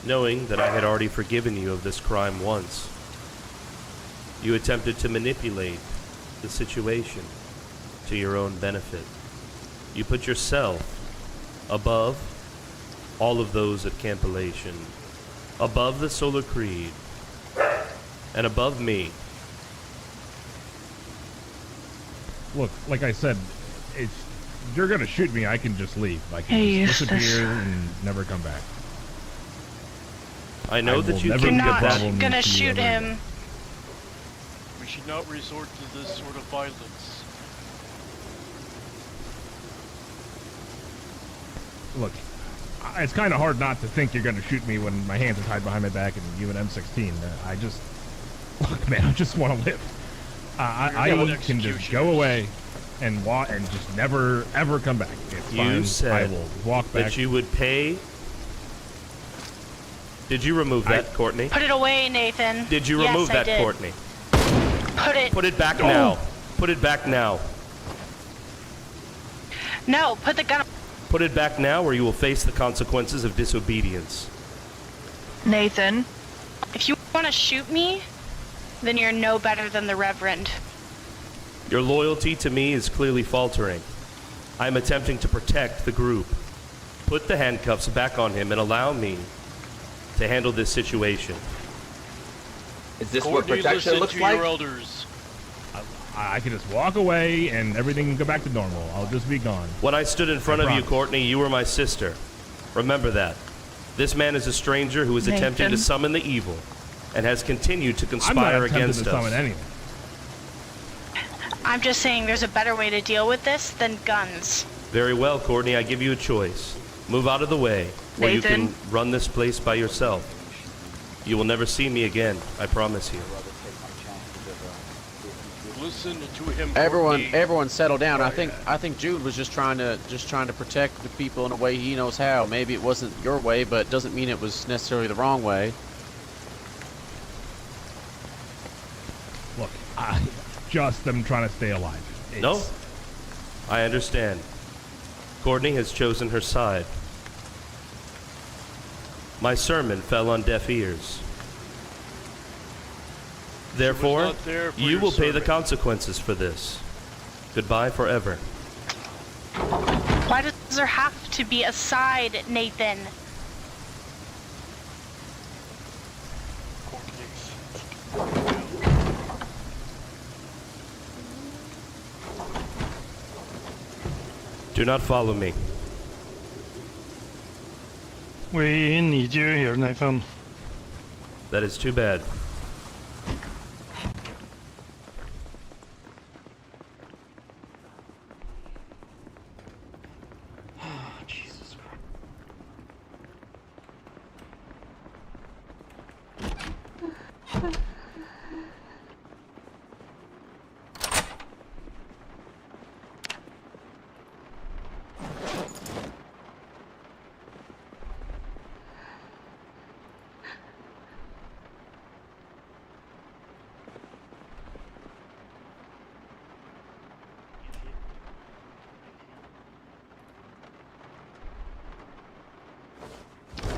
Speaker 1: Knowing that I had already forgiven you of this crime once. You attempted to manipulate the situation to your own benefit. You put yourself above all of those at Campilation, above the Solar Creed, and above me.
Speaker 15: Look, like I said, if you're gonna shoot me, I can just leave. I can just disappear and never come back.
Speaker 1: I know that you
Speaker 9: You're not gonna shoot him.
Speaker 3: We should not resort to this sort of violence.
Speaker 15: Look, it's kind of hard not to think you're gonna shoot me when my hands are tied behind my back and you an M16. Look, man, I just want to live. I can just go away and just never ever come back. It's
Speaker 1: You
Speaker 15: fine.
Speaker 1: said
Speaker 15: I will walk back.
Speaker 1: that you would pay. Did you remove that, Courtney?
Speaker 9: Put it away, Nathan.
Speaker 1: Did you remove that, Courtney?
Speaker 9: Put
Speaker 1: it back now. Put it back now.
Speaker 9: No, put the gun.
Speaker 1: Put it back now, or you will face the consequences of disobedience.
Speaker 8: Nathan.
Speaker 9: If you want to shoot me, then you're no better than the Reverend.
Speaker 1: Your loyalty to me is clearly faltering. I am attempting to protect the group. Put the handcuffs back on him and allow me to handle this situation.
Speaker 10: Is this what protection looks like?
Speaker 3: Your elders.
Speaker 15: I can just walk away and everything can go back to normal. I'll just be gone.
Speaker 1: When I stood in front of you, Courtney, you were my sister. Remember that. This man is a stranger who is attempting to summon the evil and has continued to conspire against us.
Speaker 15: I'm not attempting to summon anything.
Speaker 9: I'm just saying there's a better way to deal with this than guns.
Speaker 1: Very well, Courtney, I give you a choice. Move out of the way, where you can run this place by yourself. You will never see me again, I promise you.
Speaker 3: Listen to him.
Speaker 13: Everyone settle down. I think Jude was just trying to protect the people in a way he knows how. Maybe it wasn't your way, but it doesn't mean it was necessarily the wrong way.
Speaker 15: I just am trying to stay alive.
Speaker 1: No, I understand. Courtney has chosen her side. My sermon fell on deaf ears. Therefore,
Speaker 3: not there for
Speaker 1: you
Speaker 3: your
Speaker 1: will pay the
Speaker 3: sermon.
Speaker 1: consequences for this. Goodbye forever.
Speaker 9: Why does there have to be a side, Nathan?
Speaker 1: Do not follow me.
Speaker 5: We need you here, Nathan.
Speaker 1: That is too bad.
Speaker 11: Jesus Christ.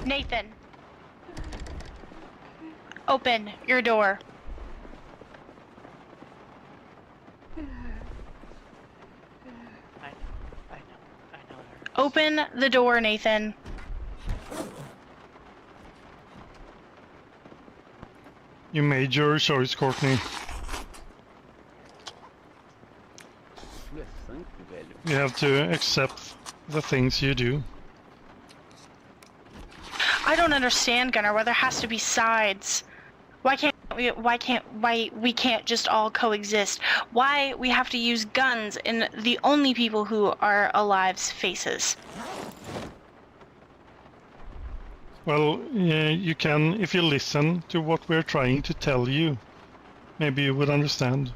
Speaker 9: Nathan. Open your door. Open the door, Nathan.
Speaker 5: You made your choice, Courtney. You have to accept the things you do.
Speaker 9: I don't understand, Gunnar, why there has to be sides. Why we can't just all coexist? Why we have to use guns in the only people who are alive's faces?
Speaker 5: Well, you can, if you listen to what we're trying to tell you, maybe you would understand.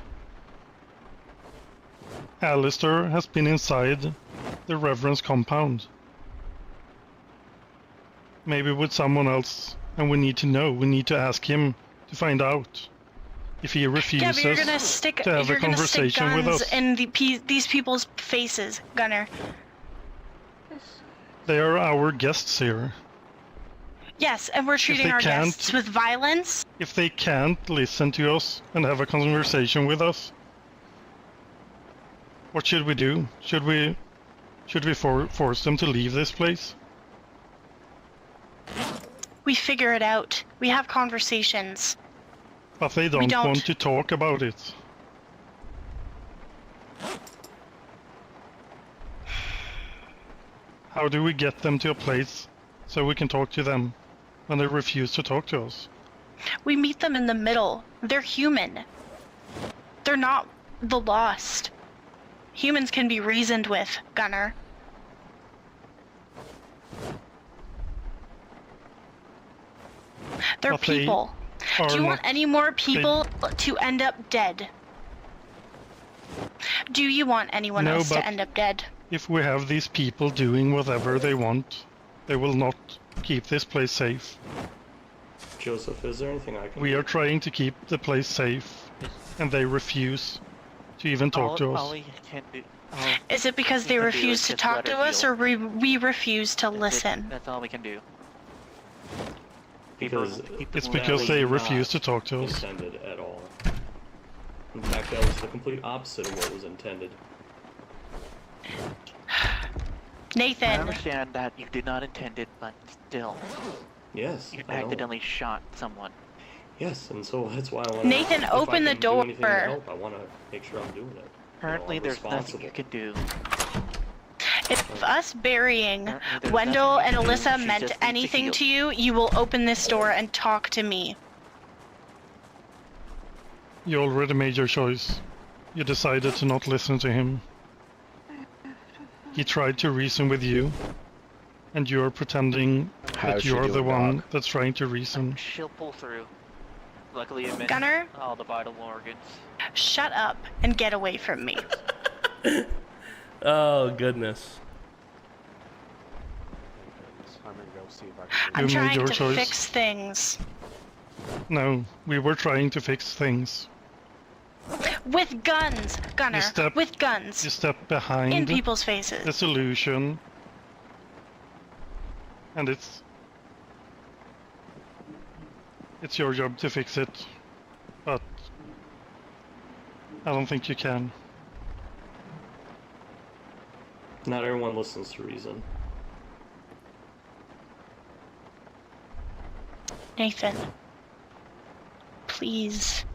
Speaker 5: Alistair has been inside the Reverend's compound. Maybe with someone else, and we need to know. We need to ask him to find out. If he refuses
Speaker 9: but you're gonna stick,
Speaker 5: to have a conversation with us.
Speaker 9: in these people's faces, Gunnar.
Speaker 5: They are our guests here.
Speaker 9: Yes, and we're treating
Speaker 5: they
Speaker 9: our
Speaker 5: can't-
Speaker 9: guests with violence.
Speaker 5: If they can't listen to us and have a conversation with us, what should we do? Should we force them to leave this place?
Speaker 9: We figure it out. We have conversations.
Speaker 5: But they don't want to talk about it. How do we get them to a place so we can talk to them when they refuse to talk to us?
Speaker 9: We meet them in the middle. They're human. They're not the lost. Humans can be reasoned with, Gunnar. They're
Speaker 5: But they
Speaker 9: people. Do you want
Speaker 5: not-
Speaker 9: any more people to end up dead? Do you want anyone
Speaker 5: No,
Speaker 9: else
Speaker 5: but-
Speaker 9: to end up dead?
Speaker 5: If we have these people doing whatever they want, they will not keep this place safe.
Speaker 11: Joseph, is there anything I can
Speaker 5: We
Speaker 11: do?
Speaker 5: are trying to keep the place safe, and they refuse to even talk to us.
Speaker 12: All we can do,
Speaker 9: Is it because
Speaker 12: we
Speaker 9: they
Speaker 12: can do
Speaker 9: refuse
Speaker 12: is
Speaker 9: to
Speaker 12: just
Speaker 9: talk
Speaker 12: let
Speaker 9: to
Speaker 12: her
Speaker 9: us,
Speaker 12: deal.
Speaker 9: or we refuse to listen?
Speaker 12: That's all we can do.
Speaker 11: Because
Speaker 5: It's because they refuse to talk to us.
Speaker 11: intended at all. In fact, that was the complete opposite of what was intended.
Speaker 12: I
Speaker 9: Nathan.
Speaker 12: understand that you did not intend it, but still.
Speaker 11: Yes,
Speaker 12: You
Speaker 11: I know.
Speaker 12: accidentally shot someone.
Speaker 11: Yes, and so that's why I want
Speaker 9: Nathan, open the door.
Speaker 11: I want to make sure I'm doing it.
Speaker 12: Currently,
Speaker 11: I'm
Speaker 12: there's nothing
Speaker 11: responsible.
Speaker 12: you can do.
Speaker 9: If us burying
Speaker 12: there's
Speaker 9: Wendell and
Speaker 12: nothing you can do.
Speaker 9: Alyssa
Speaker 12: She
Speaker 9: meant
Speaker 12: just needs to
Speaker 9: anything
Speaker 12: heal.
Speaker 9: to you, you will open this door and talk to me.
Speaker 5: You already made your choice. You decided to not listen to him. He tried to reason with you, and you're pretending
Speaker 13: How's
Speaker 5: that
Speaker 13: she
Speaker 5: you're the
Speaker 13: doing,
Speaker 5: one
Speaker 13: Doc?
Speaker 5: that's trying to reason.
Speaker 12: She'll pull through. Luckily, it missed
Speaker 9: Gunnar?
Speaker 12: all the vital organs.
Speaker 9: Shut up and get away from me.
Speaker 1: Oh, goodness.
Speaker 13: I'm gonna go see if I can.
Speaker 9: I'm
Speaker 5: You made
Speaker 9: trying
Speaker 5: your
Speaker 9: to
Speaker 5: choice.
Speaker 9: fix things.
Speaker 5: No, we were trying to fix things.
Speaker 9: With guns, Gunner. With guns.
Speaker 5: You step behind
Speaker 9: in people's faces.
Speaker 5: the solution, and it's your job to fix it, but I don't think you can.
Speaker 11: Not everyone listens to reason.
Speaker 9: Nathan, please.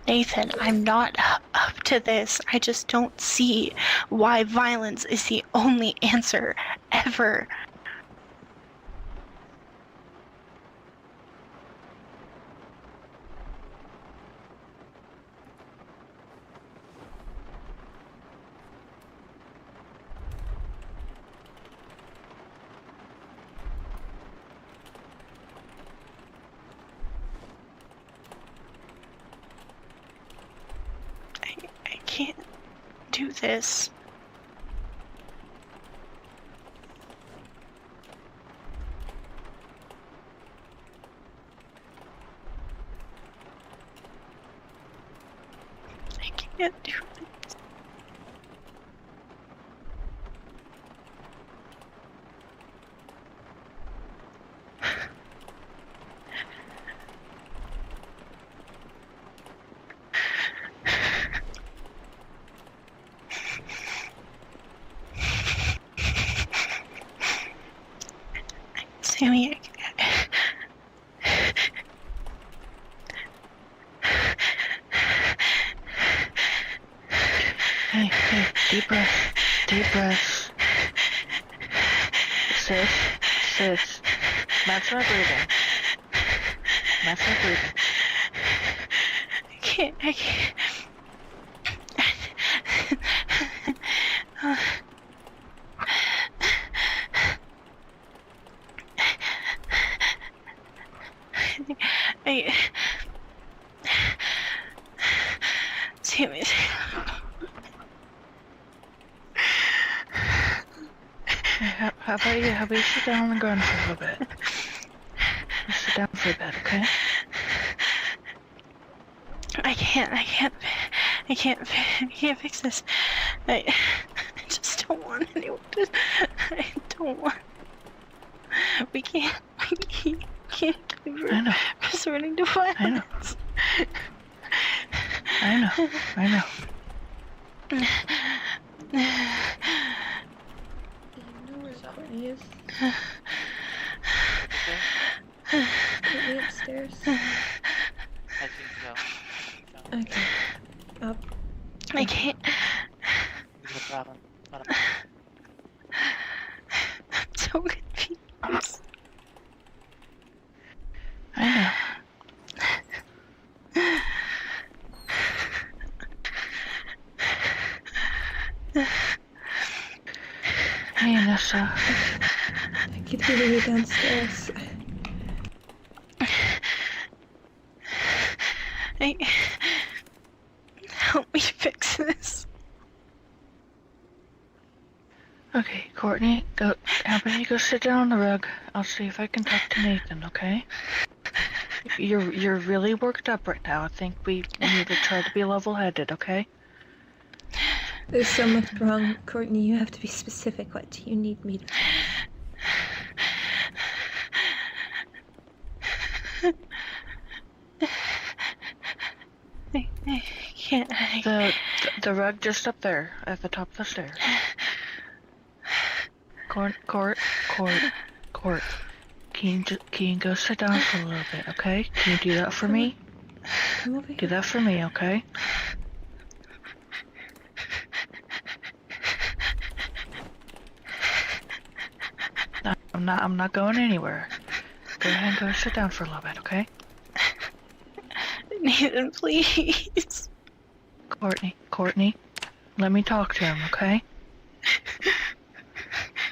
Speaker 9: Nathan, I'm not up to this. I just don't see why violence is the only answer ever. I can't do this. I can't do this. Sammy,
Speaker 8: Hey, deep breath, deep breath. Sis, Matt's not breathing. Matt's not breathing.
Speaker 9: I can't. Sammy.
Speaker 8: How about you sit down on the ground for a little bit? Just sit down for a bit, okay?
Speaker 9: I can't fix this. I just don't want anyone to. I don't want. We can't keep resorting to violence.
Speaker 8: I know.
Speaker 17: You know where Courtney is? Courtney upstairs?
Speaker 12: I think so.
Speaker 17: Okay. Up.
Speaker 9: I can't.
Speaker 12: No problem.
Speaker 9: I'm so confused.
Speaker 8: I know. Hey, Nessa.
Speaker 17: I can hear you downstairs.
Speaker 9: Help me fix this.
Speaker 8: Okay, Courtney, how about you go sit down on the rug? I'll see if I can talk to Nathan, okay? You're really worked up right now. I think we need to try to be level-headed, okay?
Speaker 17: There's so much wrong, Courtney. You have to be specific. What do you need me to
Speaker 9: I can't.
Speaker 8: The rug just up there at the top of the stairs. Court. Can you go sit down for a little bit, okay? Can you do that for me?
Speaker 17: Come over here.
Speaker 8: Do that for me, okay? No, I'm not going anywhere. Go ahead and go sit down for a little bit, okay?
Speaker 9: Nathan, please.
Speaker 8: Courtney, let me talk to him, okay?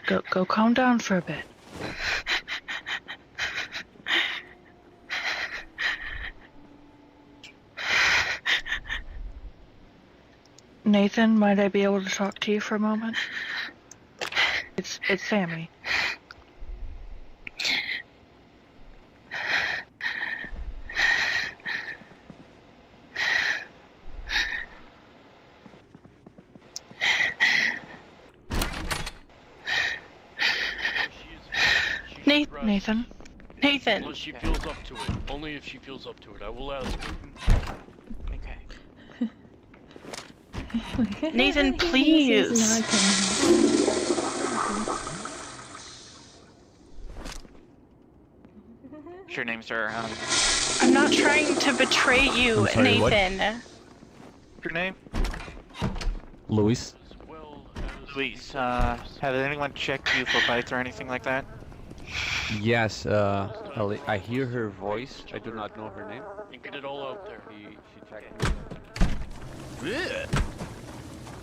Speaker 8: Go calm down for a bit. Nathan, might I be able to talk to you for a moment? It's Sammy. Nathan.
Speaker 3: Unless she feels up to it. Only if she feels up to it. I will ask her.
Speaker 12: Okay.
Speaker 9: Nathan, please.
Speaker 12: What's your name, sir?
Speaker 9: I'm not trying to betray you,
Speaker 13: I'm sorry, what?
Speaker 9: Nathan.
Speaker 12: Your name?
Speaker 13: Luis.
Speaker 12: Luis. Has anyone checked you for bites or anything like that?
Speaker 13: Yes, I hear her voice. I do not know her name.
Speaker 3: And get it all out there.
Speaker 13: She checked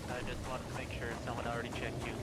Speaker 12: I just wanted to make sure someone already checked you.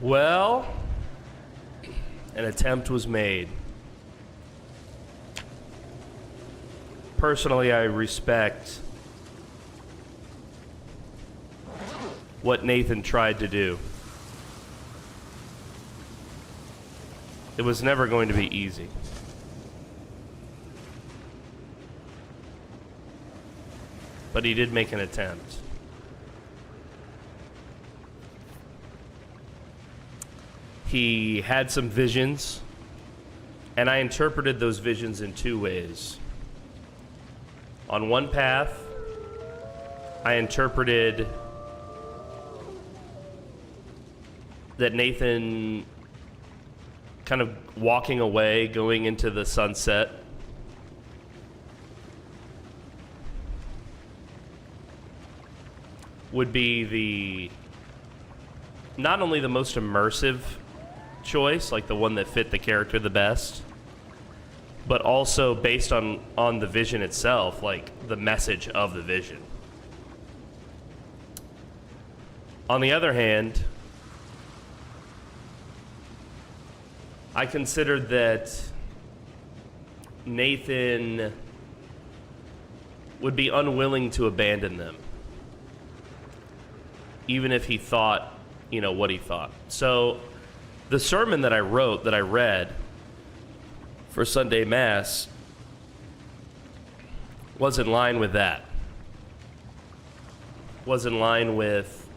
Speaker 1: Well, an attempt was made. Personally, I respect what Nathan tried to do. It was never going to be easy. But he did make an attempt. He had some visions, and I interpreted those visions in two ways. On one path, I interpreted that Nathan kind of walking away, going into the sunset, would be the not only the most immersive choice, like the one that fit the character the best, but also based on the vision itself, like the message of the vision. On the other hand, I considered that Nathan would be unwilling to abandon them, even if he thought, you know, what he thought. So the sermon that I wrote, that I read for Sunday Mass, was in line with that. Was in line with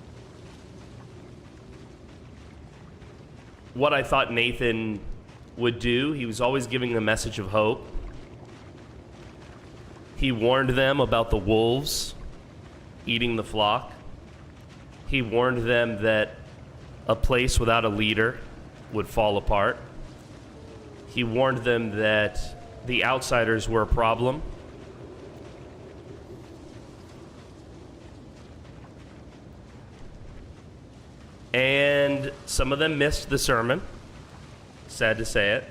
Speaker 1: what I thought Nathan would do. He was always giving a message of hope. He warned them about the wolves eating the flock. He warned them that a place without a leader would fall apart. He warned them that the outsiders were a problem. And some of them missed the sermon. Sad to say it.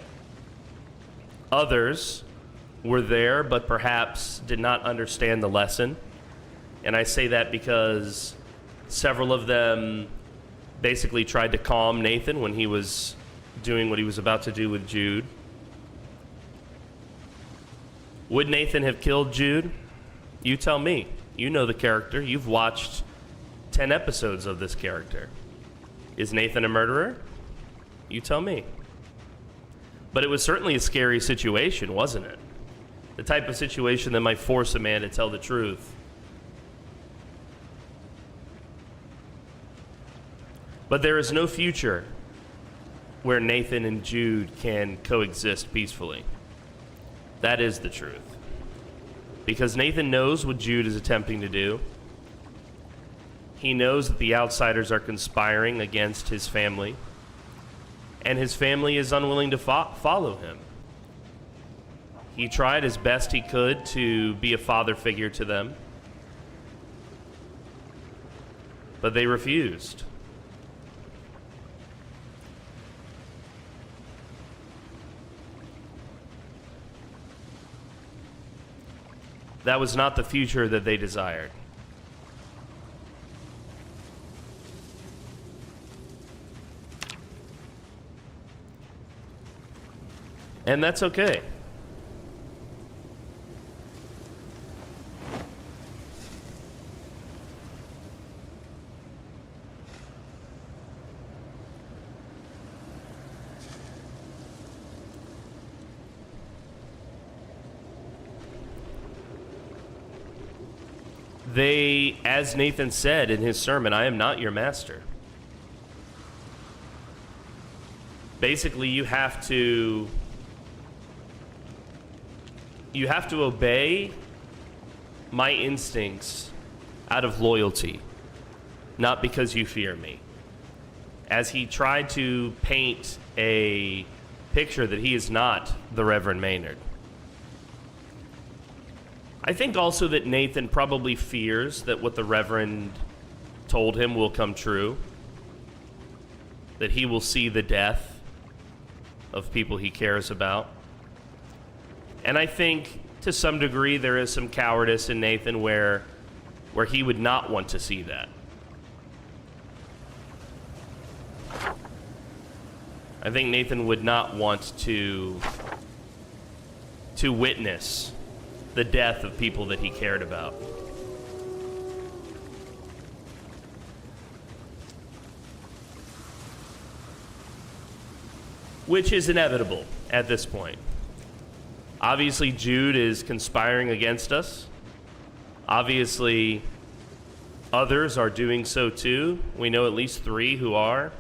Speaker 1: Others were there, but perhaps did not understand the lesson. And I say that because several of them basically tried to calm Nathan when he was doing what he was about to do with Jude. Would Nathan have killed Jude? You tell me. You know the character. You've watched 10 episodes of this character. Is Nathan a murderer? You tell me. But it was certainly a scary situation, wasn't it? The type of situation that might force a man to tell the truth. But there is no future where Nathan and Jude can coexist peacefully. That is the truth. Because Nathan knows what Jude is attempting to do. He knows that the outsiders are conspiring against his family. And his family is unwilling to follow him. He tried as best he could to be a father figure to them. But they refused. That was not the future that they desired. And that's okay. They, as Nathan said in his sermon, I am not your master. Basically, you have to obey my instincts out of loyalty, not because you fear me. As he tried to paint a picture that he is not the Reverend Maynard. I think also that Nathan probably fears that what the Reverend told him will come true. That he will see the death of people he cares about. And I think to some degree there is some cowardice in Nathan where he would not want to see that. I think Nathan would not want to witness the death of people that he cared about. Which is inevitable at this point. Obviously, Jude is conspiring against us. Obviously, others are doing so too. We know at least 3 who are.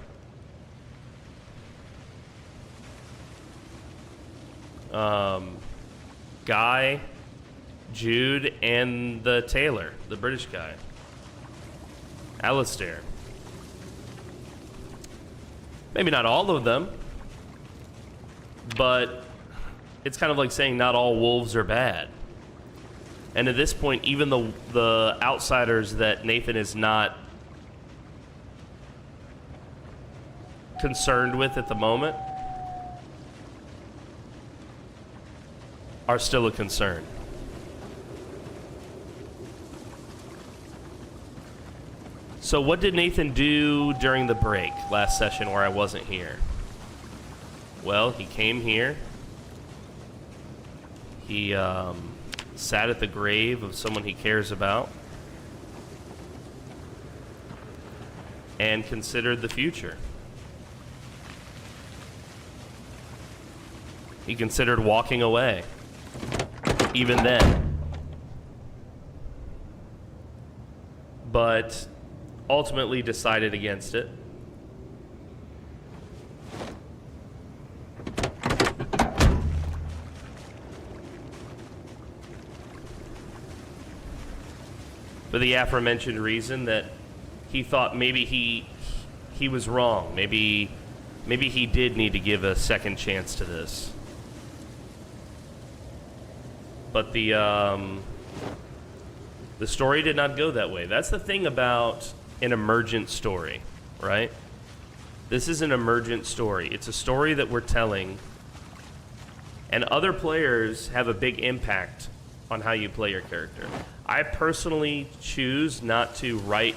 Speaker 1: Guy, Jude, and the tailor, the British guy. Alistair. Maybe not all of them, but it's kind of like saying not all wolves are bad. And at this point, even the outsiders that Nathan is not concerned with at the moment are still a concern. So what did Nathan do during the break last session where I wasn't here? Well, he came here. He sat at the grave of someone he cares about and considered the future. He considered walking away, even then. But ultimately decided against it. For the aforementioned reason that he thought maybe he was wrong. Maybe he did need to give a second chance to this. But the story did not go that way. That's the thing about an emergent story, right? This is an emergent story. It's a story that we're telling, and other players have a big impact on how you play your character. I personally choose not to write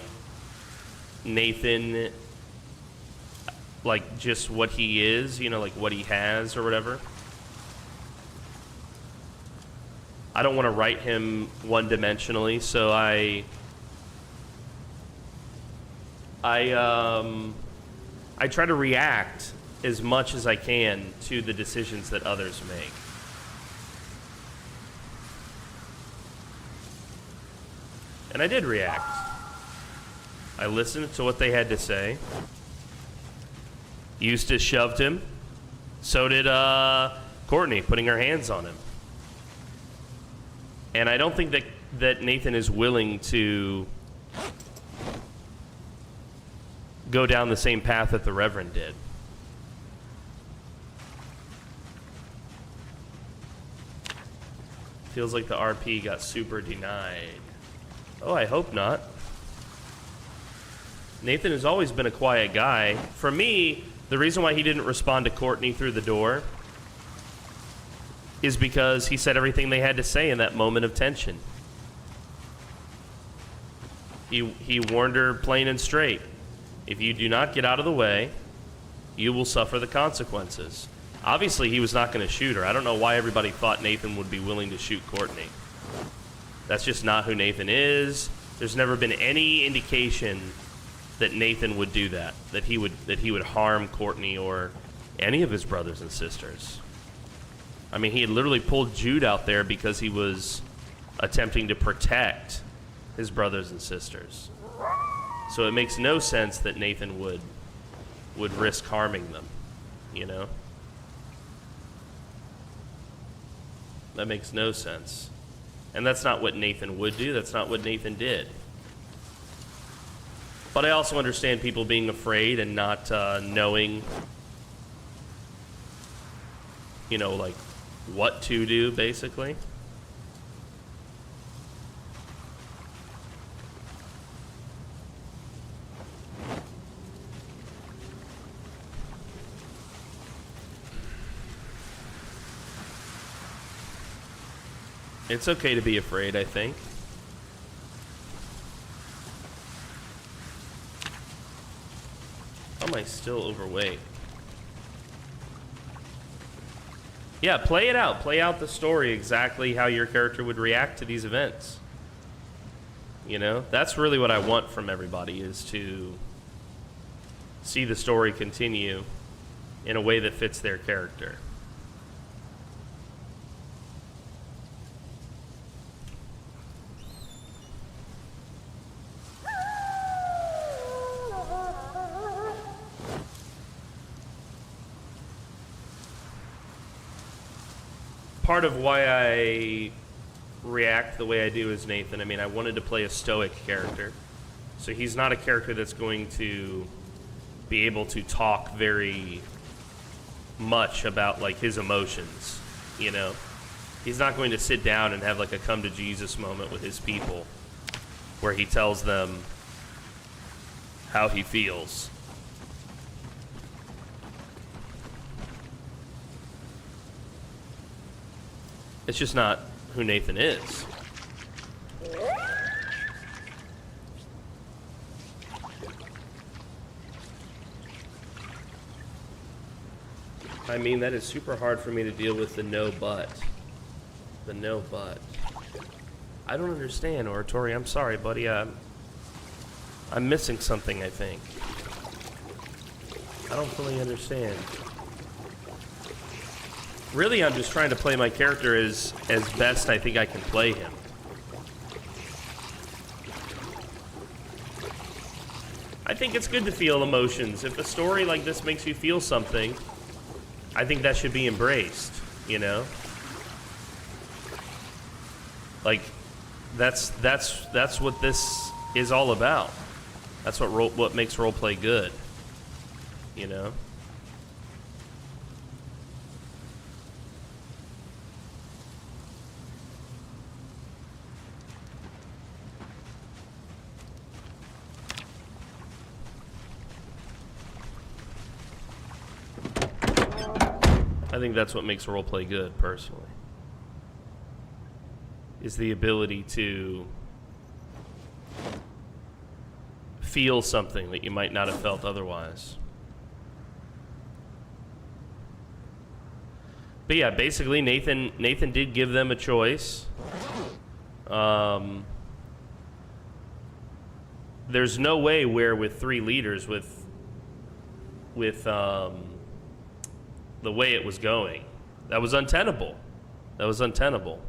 Speaker 1: Nathan like just what he is, you know, like what he has or whatever. I don't want to write him one-dimensionally, so I try to react as much as I can to the decisions that others make. And I did react. I listened to what they had to say. Eustace shoved him. So did Courtney, putting her hands on him. And I don't think that Nathan is willing to go down the same path that the Reverend did. Feels like the RP got super denied. Oh, I hope not. Nathan has always been a quiet guy. For me, the reason why he didn't respond to Courtney through the door is because he said everything they had to say in that moment of tension. He warned her plain and straight. If you do not get out of the way, you will suffer the consequences. Obviously, he was not going to shoot her. I don't know why everybody thought Nathan would be willing to shoot Courtney. That's just not who Nathan is. There's never been any indication that Nathan would do that, that he would harm Courtney or any of his brothers and sisters. I mean, he had literally pulled Jude out there because he was attempting to protect his brothers and sisters. So it makes no sense that Nathan would risk harming them, you know? That makes no sense. And that's not what Nathan would do. That's not what Nathan did. But I also understand people being afraid and not knowing, you know, like what to do, basically. It's okay to be afraid, I think. How am I still overweight? Yeah, play it out. Play out the story exactly how your character would react to these events. You know, that's really what I want from everybody, is to see the story continue in a way that fits their character. Part of why I react the way I do is Nathan. I mean, I wanted to play a stoic character. So he's not a character that's going to be able to talk very much about, like, his emotions, you know? He's not going to sit down and have, like, a come to Jesus moment with his people where he tells them how he feels. It's just not who Nathan is. I mean, that is super hard for me to deal with, the no but. The no but. I don't understand, Oratory. I'm sorry, buddy. I'm missing something, I think. I don't fully understand. Really, I'm just trying to play my character as best I think I can play him. I think it's good to feel emotions. If a story like this makes you feel something, I think that should be embraced, you know? Like, that's what this is all about. That's what makes roleplay good, you know? I think that's what makes roleplay good, personally. Is the ability to feel something that you might not have felt otherwise. But yeah, basically Nathan did give them a choice. There's no way where with 3 leaders with the way it was going. That was untenable. That was untenable.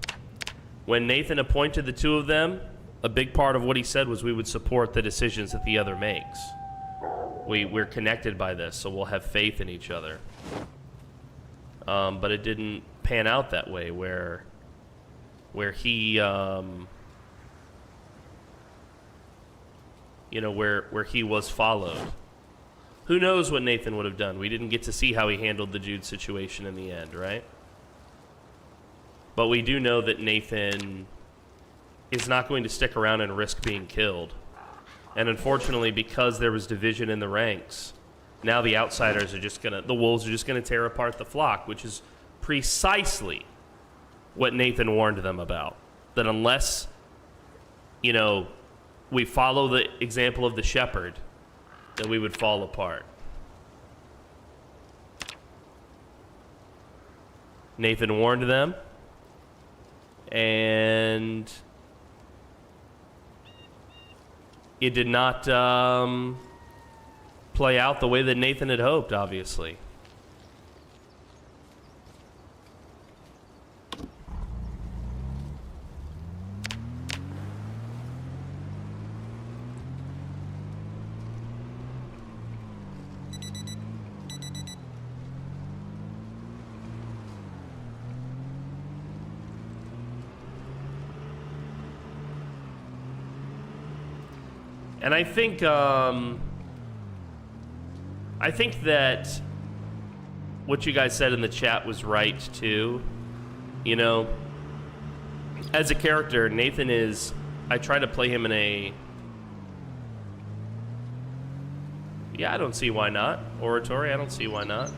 Speaker 1: When Nathan appointed the 2 of them, a big part of what he said was we would support the decisions that the other makes. We're connected by this, so we'll have faith in each other. But it didn't pan out that way, where he, you know, where he was followed. Who knows what Nathan would have done? We didn't get to see how he handled the Jude situation in the end, right? But we do know that Nathan is not going to stick around and risk being killed. And unfortunately, because there was division in the ranks, now the outsiders are just gonna, the wolves are just gonna tear apart the flock, which is precisely what Nathan warned them about. That unless, you know, we follow the example of the shepherd, that we would fall apart. Nathan warned them, and it did not play out the way that Nathan had hoped, obviously. And I think that what you guys said in the chat was right too. You know, as a character, Nathan is, I try to play him in a, yeah, I don't see why not. Oratory, I don't see why not.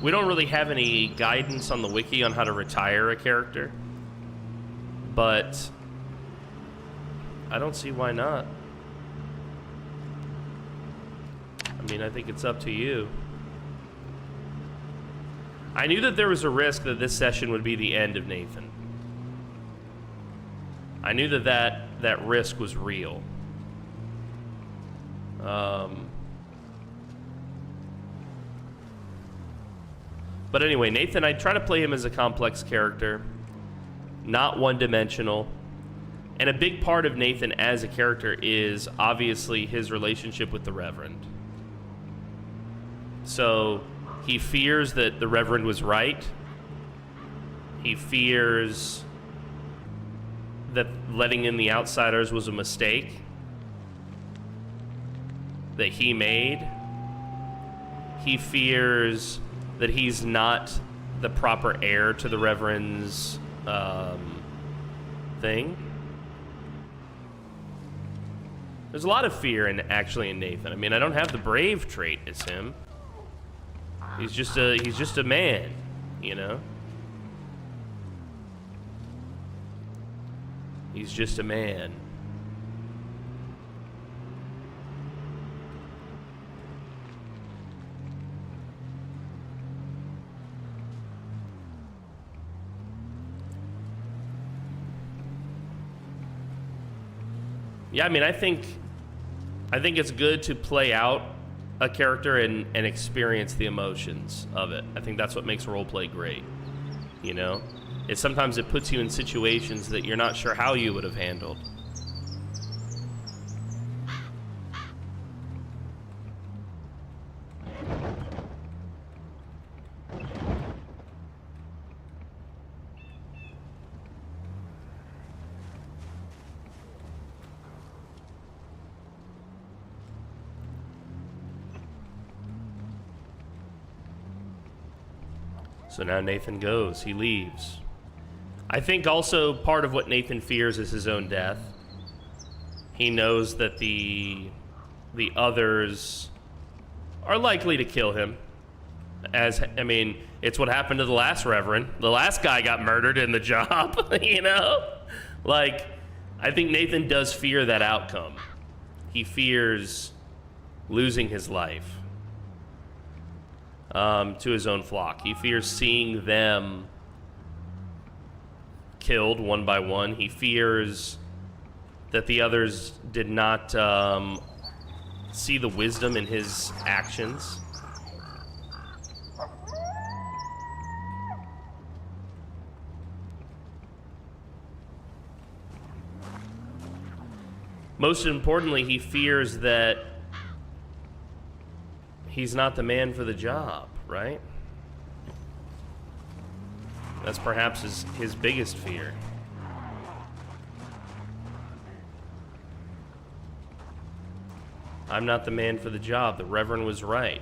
Speaker 1: We don't really have any guidance on the wiki on how to retire a character, but I don't see why not. I mean, I think it's up to you. I knew that there was a risk that this session would be the end of Nathan. I knew that risk was real. But anyway, Nathan, I try to play him as a complex character, not one-dimensional. And a big part of Nathan as a character is obviously his relationship with the Reverend. So he fears that the Reverend was right. He fears that letting in the outsiders was a mistake that he made. He fears that he's not the proper heir to the Reverend's thing. There's a lot of fear in Nathan. I mean, I don't have the brave trait as him. He's just a man, you know? He's just a man. Yeah, I mean, I think it's good to play out a character and experience the emotions of it. I think that's what makes roleplay great, you know? Sometimes it puts you in situations that you're not sure how you would have handled. So now Nathan goes, he leaves. I think also part of what Nathan fears is his own death. He knows that the others are likely to kill him. I mean, it's what happened to the last Reverend. The last guy got murdered in the job, you know? Like, I think Nathan does fear that outcome. He fears losing his life. to his own flock. He fears seeing them killed one by one. He fears that the others did not see the wisdom in his actions. Most importantly, he fears that he's not the man for the job, right? That's perhaps his biggest fear. I'm not the man for the job. The Reverend was right.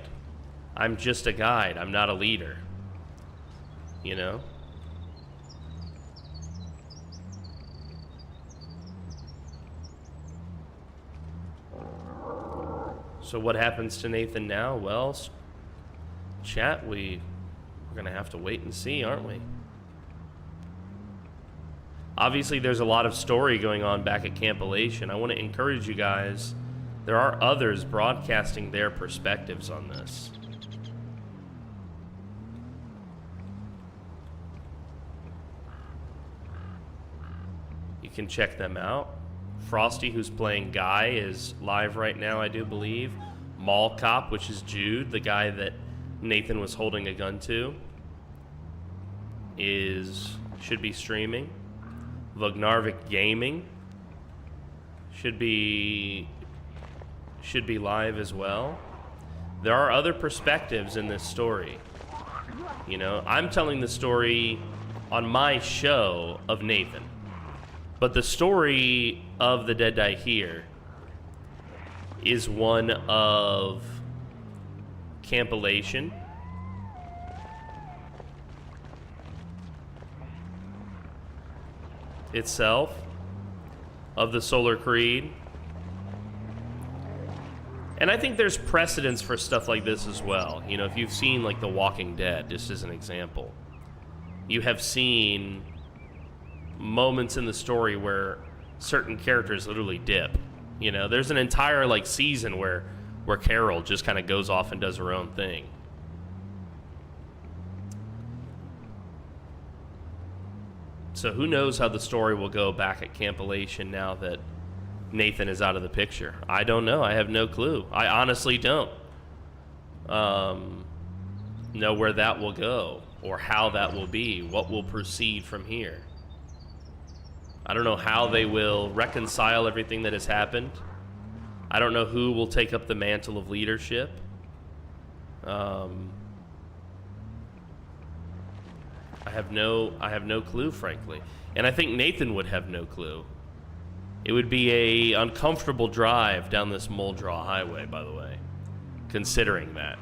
Speaker 1: I'm just a guide. I'm not a leader. You know? So what happens to Nathan now? Well, chat, we're gonna have to wait and see, aren't we? Obviously, there's a lot of story going on back at Camp Elation. I want to encourage you guys. There are others broadcasting their perspectives on this. You can check them out. Frosty, who's playing Guy, is live right now, I do believe. MaulCop, which is Jude, the guy that Nathan was holding a gun to, should be streaming. Vognarvik Gaming should be live as well. There are other perspectives in this story. You know, I'm telling the story on my show of Nathan. But the story of the Dead Die Here is one of Camp Elation, itself, of the Solar Creed. And I think there's precedence for stuff like this as well. You know, if you've seen like The Walking Dead, just as an example, you have seen moments in the story where certain characters literally dip. You know, there's an entire like season where Carol just kind of goes off and does her own thing. So who knows how the story will go back at Camp Elation now that Nathan is out of the picture. I don't know. I have no clue. I honestly don't know where that will go or how that will be, what will proceed from here. I don't know how they will reconcile everything that has happened. I don't know who will take up the mantle of leadership. I have no clue, frankly. And I think Nathan would have no clue. It would be a uncomfortable drive down this Muldraw highway, by the way. Considering that.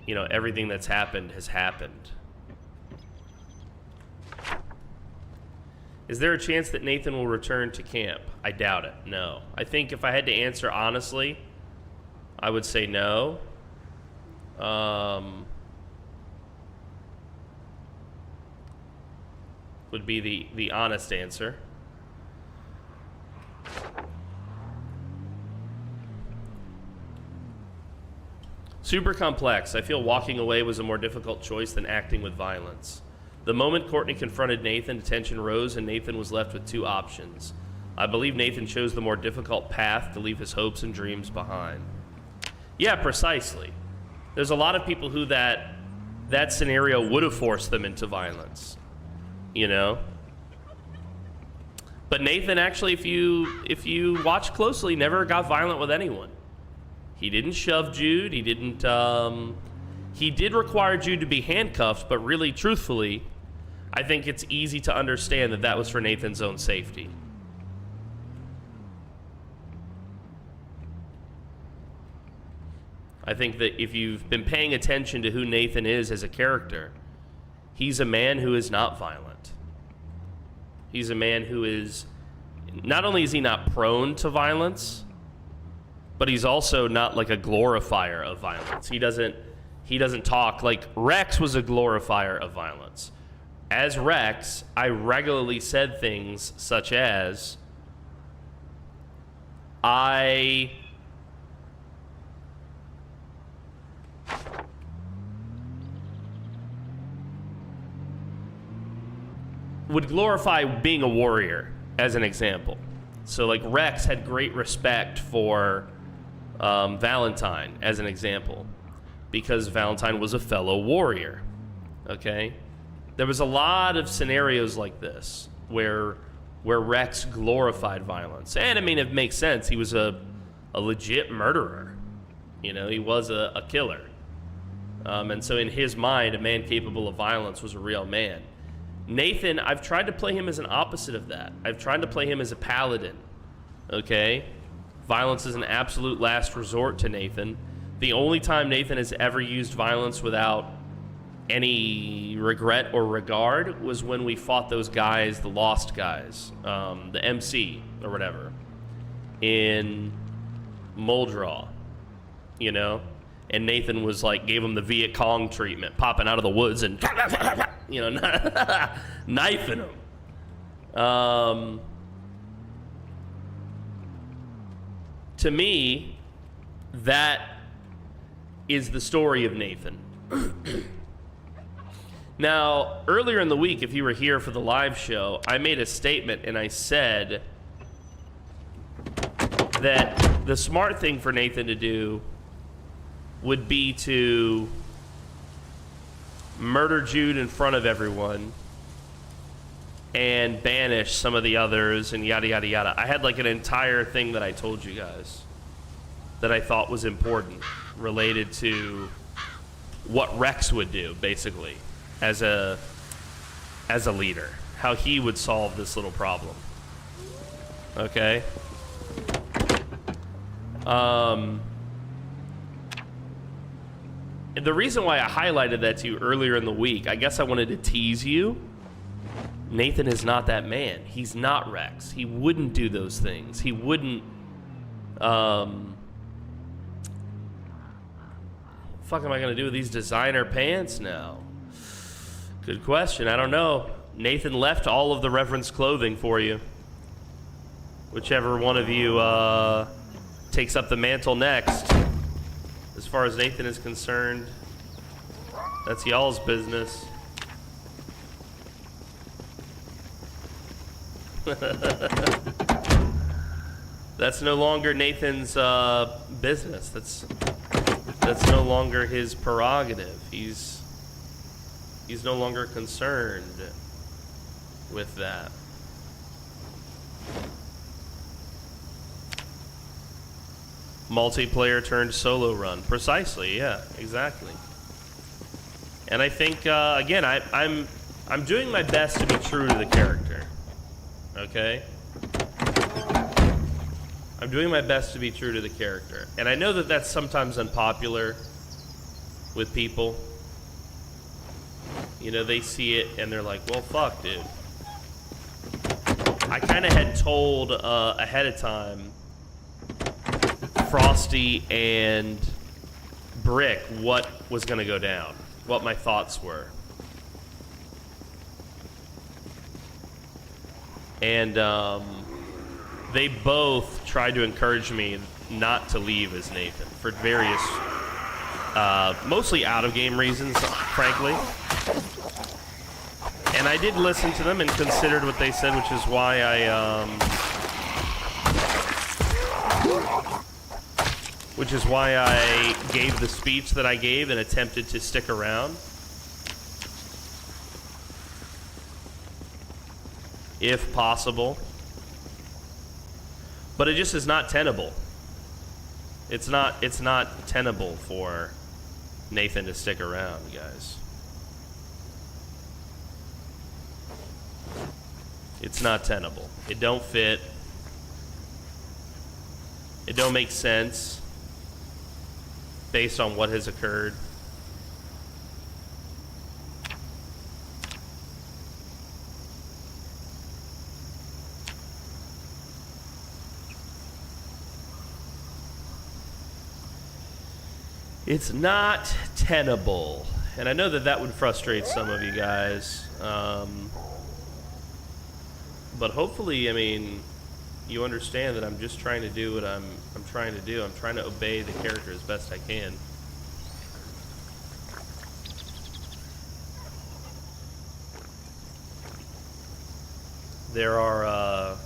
Speaker 1: You know, everything that's happened has happened. Is there a chance that Nathan will return to camp? I doubt it, no. I think if I had to answer honestly, I would say no. Would be the honest answer. Super complex. I feel walking away was a more difficult choice than acting with violence. The moment Courtney confronted Nathan, tension rose and Nathan was left with two options. I believe Nathan chose the more difficult path to leave his hopes and dreams behind. Yeah, precisely. There's a lot of people who that scenario would have forced them into violence, you know? But Nathan actually, if you watch closely, never got violent with anyone. He didn't shove Jude. He didn't. He did require Jude to be handcuffed, but really, truthfully, I think it's easy to understand that that was for Nathan's own safety. I think that if you've been paying attention to who Nathan is as a character, he's a man who is not violent. He's a man who is, not only is he not prone to violence, but he's also not like a glorifier of violence. He doesn't talk like Rex was a glorifier of violence. as Rex, I regularly said things such as, I would glorify being a warrior, as an example. So, like, Rex had great respect for Valentine, as an example, because Valentine was a fellow warrior, okay? There was a lot of scenarios like this where Rex glorified violence. And, I mean, it makes sense. He was a legit murderer. You know, he was a killer. And so in his mind, a man capable of violence was a real man. Nathan, I've tried to play him as an opposite of that. I've tried to play him as a paladin, okay? Violence is an absolute last resort to Nathan. The only time Nathan has ever used violence without any regret or regard was when we fought those guys, the Lost guys, the MC or whatever, in Moldraw, you know? And Nathan was like, gave him the Viet Cong treatment, popping out of the woods and, you know, knifing him. To me, that is the story of Nathan. Now, earlier in the week, if you were here for the live show, I made a statement and I said that the smart thing for Nathan to do would be to murder Jude in front of everyone and banish some of the others and yada yada yada. I had like an entire thing that I told you guys that I thought was important related to what Rex would do, basically, as a leader, how he would solve this little problem. Okay? And the reason why I highlighted that to you earlier in the week, I guess I wanted to tease you. Nathan is not that man. He's not Rex. He wouldn't do those things. He wouldn't, fuck am I gonna do with these designer pants now? Good question. I don't know. Nathan left all of the reference clothing for you. Whichever one of you takes up the mantle next. As far as Nathan is concerned, that's y'all's business. That's no longer Nathan's business. That's no longer his prerogative. He's no longer concerned with that. Multiplayer turned solo run. Precisely, yeah, exactly. And I think again, I'm doing my best to be true to the character. Okay? I'm doing my best to be true to the character. And I know that that's sometimes unpopular with people. You know, they see it and they're like, well, fuck, dude. I kind of had told ahead of time Frosty and Brick what was going to go down, what my thoughts were. And they both tried to encourage me not to leave as Nathan for various, mostly out-of-game reasons, frankly. And I did listen to them and considered what they said, which is why I gave the speech that I gave and attempted to stick around. If possible. But it just is not tenable. It's not tenable for Nathan to stick around, guys. It's not tenable. It don't fit. It don't make sense based on what has occurred. It's not tenable. And I know that that would frustrate some of you guys. But hopefully, I mean, you understand that I'm just trying to do what I'm trying to do. I'm trying to obey the character as best I can. There are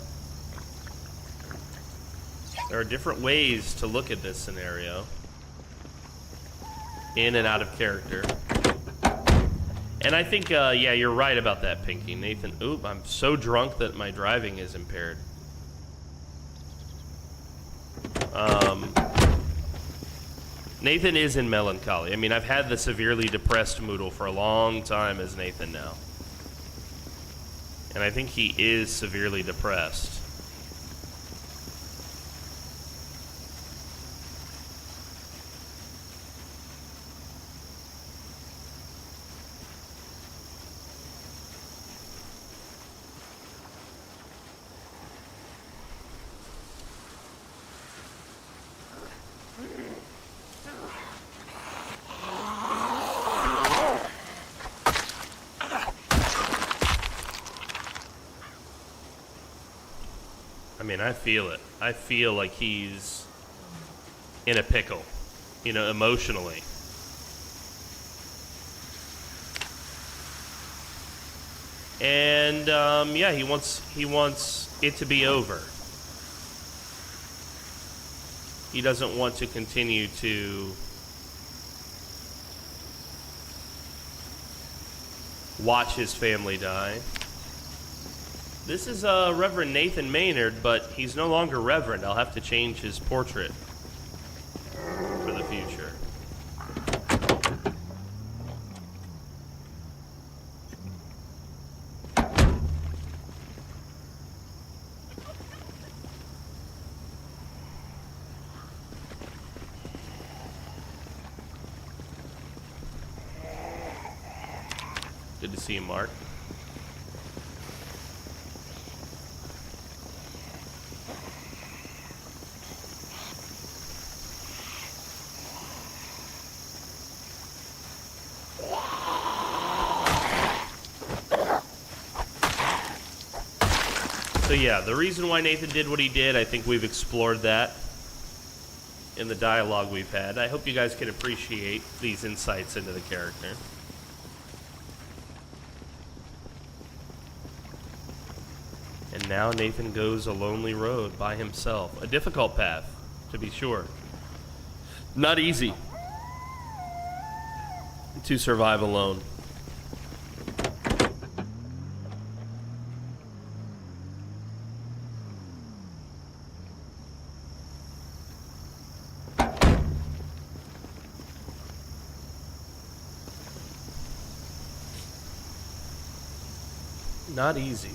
Speaker 1: different ways to look at this scenario, in and out of character. And I think, yeah, you're right about that, Pinky. Nathan, oop, I'm so drunk that my driving is impaired. Nathan is in melancholy. I mean, I've had the severely depressed Moodle for a long time as Nathan now. And I think he is severely depressed. I mean, I feel it. I feel like he's in a pickle, you know, emotionally. And yeah, he wants it to be over. He doesn't want to continue to watch his family die. This is Reverend Nathan Maynard, but he's no longer Reverend. I'll have to change his portrait for the future. Good to see you, Mark. So yeah, the reason why Nathan did what he did, I think we've explored that in the dialogue we've had. I hope you guys can appreciate these insights into the character. And now Nathan goes a lonely road by himself. A difficult path, to be sure. Not easy to survive alone. Not easy.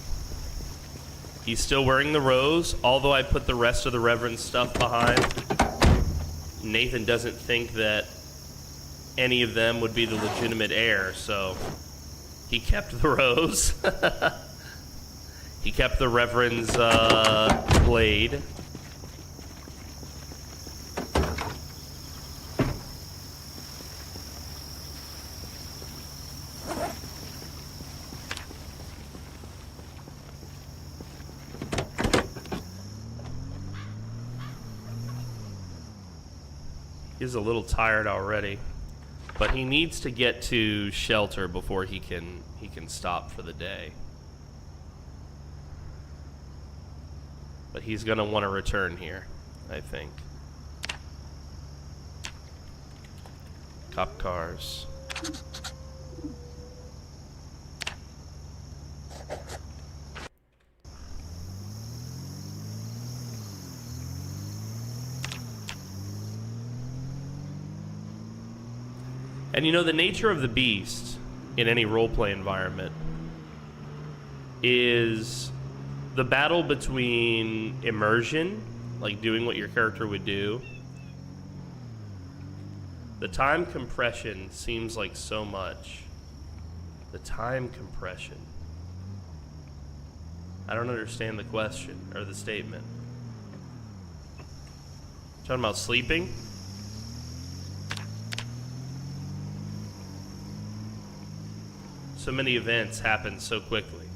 Speaker 1: He's still wearing the rose, although I put the rest of the Reverend stuff behind. Nathan doesn't think that any of them would be the legitimate heir, so he kept the rose. He kept the Reverend's blade. He's a little tired already, but he needs to get to shelter before he can stop for the day. But he's gonna want to return here, I think. Cop cars. And you know, the nature of the beast in any roleplay environment is the battle between immersion, like doing what your character would do. The time compression seems like so much. The time compression. I don't understand the question or the statement. Talking about sleeping? So many events happen so quickly.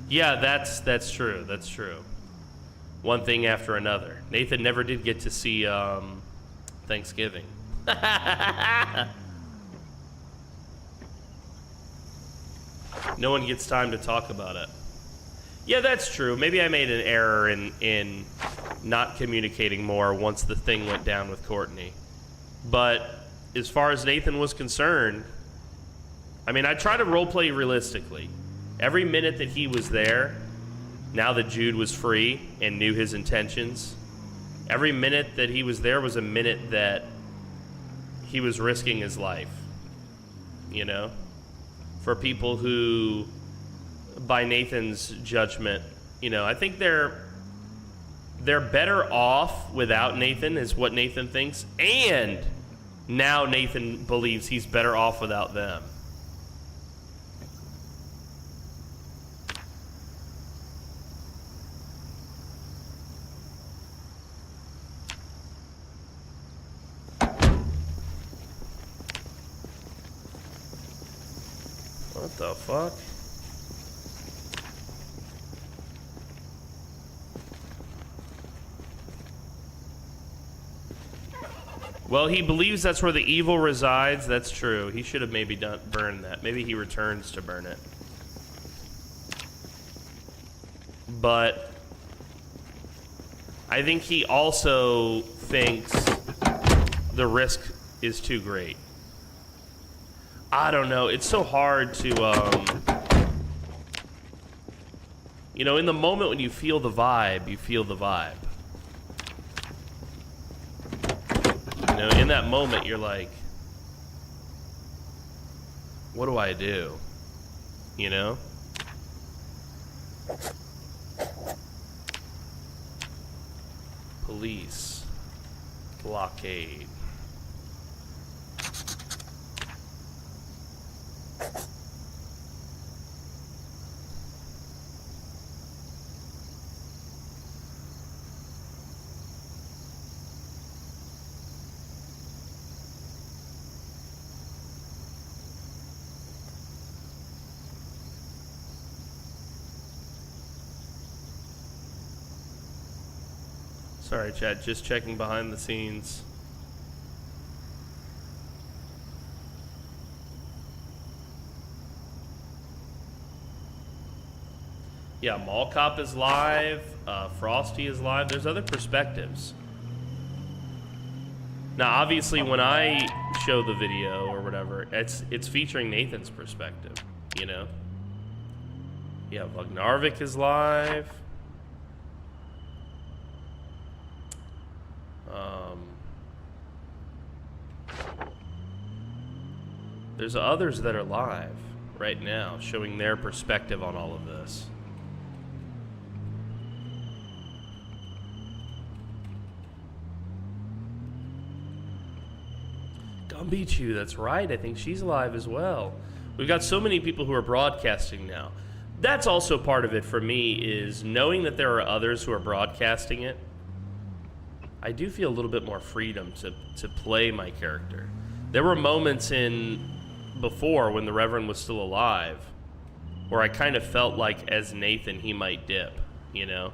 Speaker 1: Yeah, that's true. That's true. One thing after another. Nathan never did get to see Thanksgiving. No one gets time to talk about it. Yeah, that's true. Maybe I made an error in not communicating more once the thing went down with Courtney. But as far as Nathan was concerned, I mean, I try to roleplay realistically. Every minute that he was there, now that Jude was free and knew his intentions, every minute that he was there was a minute that he was risking his life, you know? For people who, by Nathan's judgment, you know, I think they're better off without Nathan, is what Nathan thinks, and now Nathan believes he's better off without them. What the fuck? Well, he believes that's where the evil resides. That's true. He should have maybe burned that. Maybe he returns to burn it. But I think he also thinks the risk is too great. I don't know. It's so hard to, you know, in the moment when you feel the vibe, you feel the vibe. You know, in that moment, you're like, what do I do? You know? Police. Blockade. Sorry, chat, just checking behind the scenes. Yeah, MaulCop is live, Frosty is live. There's other perspectives. Now, obviously, when I show the video or whatever, it's featuring Nathan's perspective, you know? Yeah, Vognarvik is live. There's others that are live right now, showing their perspective on all of this. Gumbychu, that's right. I think she's live as well. We've got so many people who are broadcasting now. That's also part of it for me, is knowing that there are others who are broadcasting it. I do feel a little bit more freedom to play my character. There were moments before when the Reverend was still alive where I kind of felt like as Nathan he might dip, you know?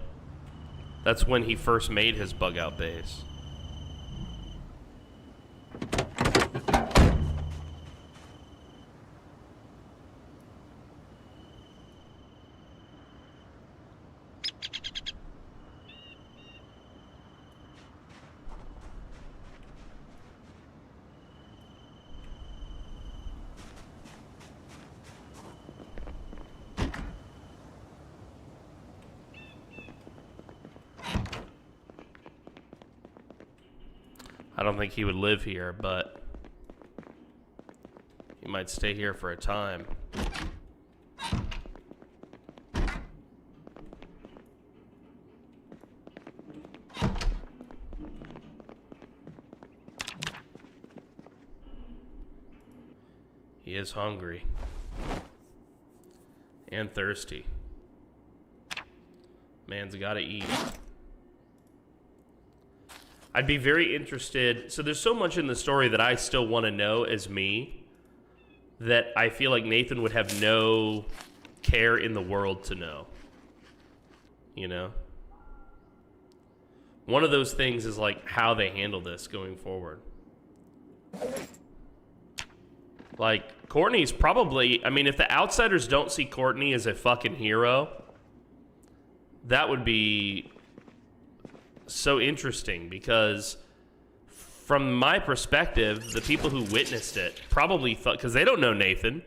Speaker 1: That's when he first made his bug out base. I don't think he would live here, but he might stay here for a time. He is hungry and thirsty. Man's gotta eat. I'd be very interested. So there's so much in the story that I still want to know as me that I feel like Nathan would have no care in the world to know. You know? One of those things is like how they handle this going forward. Like, Courtney's probably... I mean, if the outsiders don't see Courtney as a fucking hero, that would be so interesting, because from my perspective, the people who witnessed it probably thought... Because they don't know Nathan.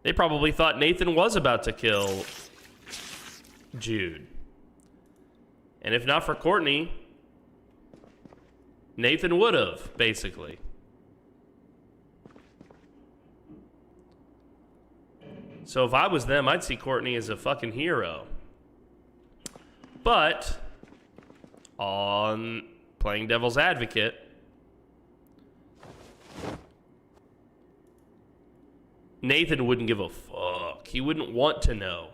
Speaker 1: They probably thought Nathan was about to kill Jude. And if not for Courtney, Nathan would have, basically. So if I was them, I'd see Courtney as a fucking hero. But, on playing devil's advocate, Nathan wouldn't give a fuck. He wouldn't want to know.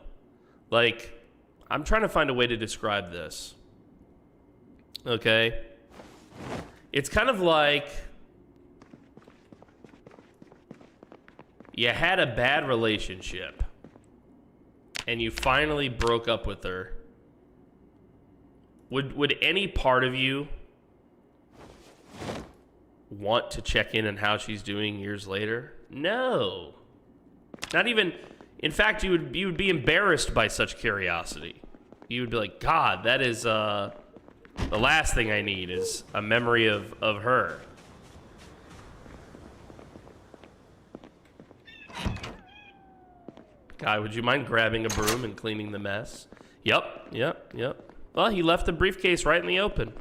Speaker 1: Like, I'm trying to find a way to describe this. Okay? It's kind of like you had a bad relationship and you finally broke up with her. Would any part of you want to check in on how she's doing years later? No. Not even... In fact, you would be embarrassed by such curiosity. You would be like, God, that is the last thing I need is a memory of her. Guy, would you mind grabbing a broom and cleaning the mess? Yep. Well, he left the briefcase right in the open.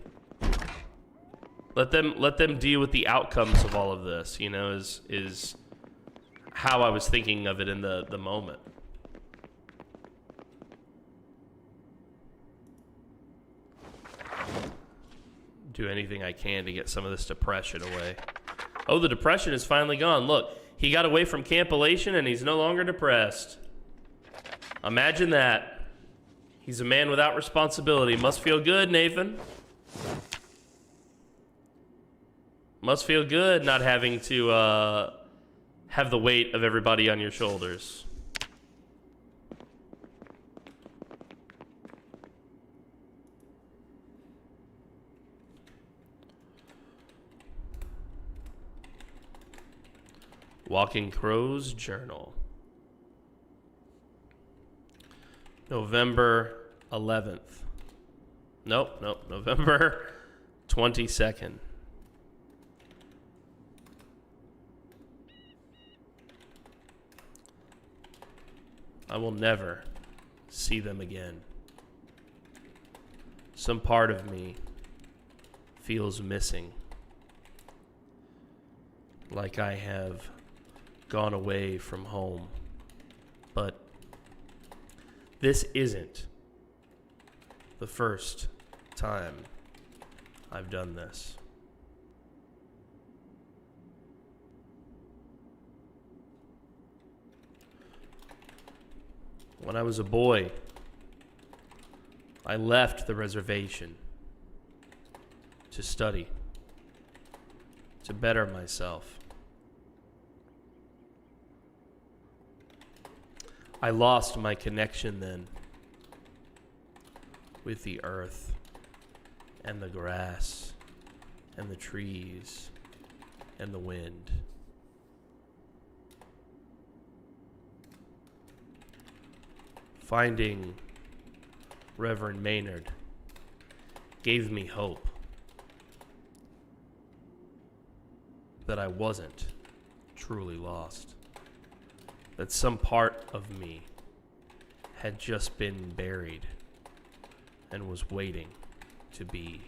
Speaker 1: Let them deal with the outcomes of all of this, you know, is how I was thinking of it in the moment. Do anything I can to get some of this depression away. Oh, the depression is finally gone. Look, he got away from Camp Elation and he's no longer depressed. Imagine that. He's a man without responsibility. Must feel good, Nathan. Must feel good not having to have the weight of everybody on your shoulders. Walking Crow's Journal. November 11th. Nope, November 22nd. I will never see them again. Some part of me feels missing. Like I have gone away from home. But this isn't the first time I've done this. When I was a boy, I left the reservation to study, to better myself. I lost my connection then with the earth and the grass and the trees and the wind. Finding Reverend Maynard gave me hope that I wasn't truly lost, that some part of me had just been buried and was waiting to be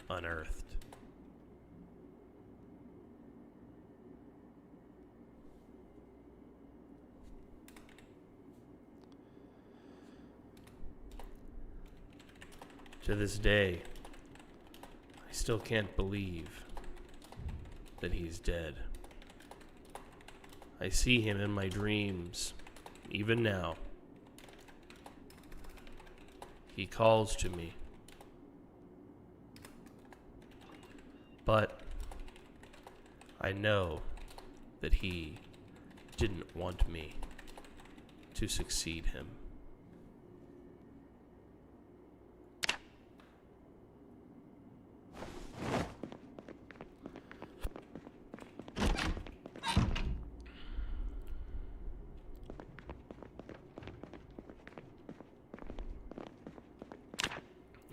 Speaker 1: unearthed. To this day, I still can't believe that he's dead. I see him in my dreams, even now. He calls to me. But I know that he didn't want me to succeed him.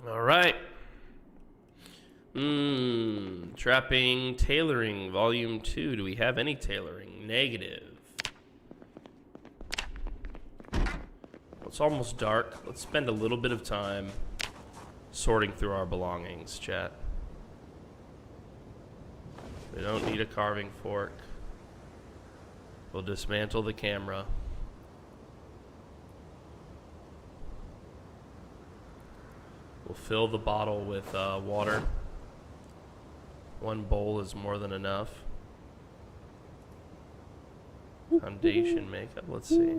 Speaker 1: All right. Trapping, tailoring, volume 2. Do we have any tailoring? Negative. It's almost dark. Let's spend a little bit of time sorting through our belongings, chat. We don't need a carving fork. We'll dismantle the camera. We'll fill the bottle with water. One bowl is more than enough. Foundation makeup, let's see.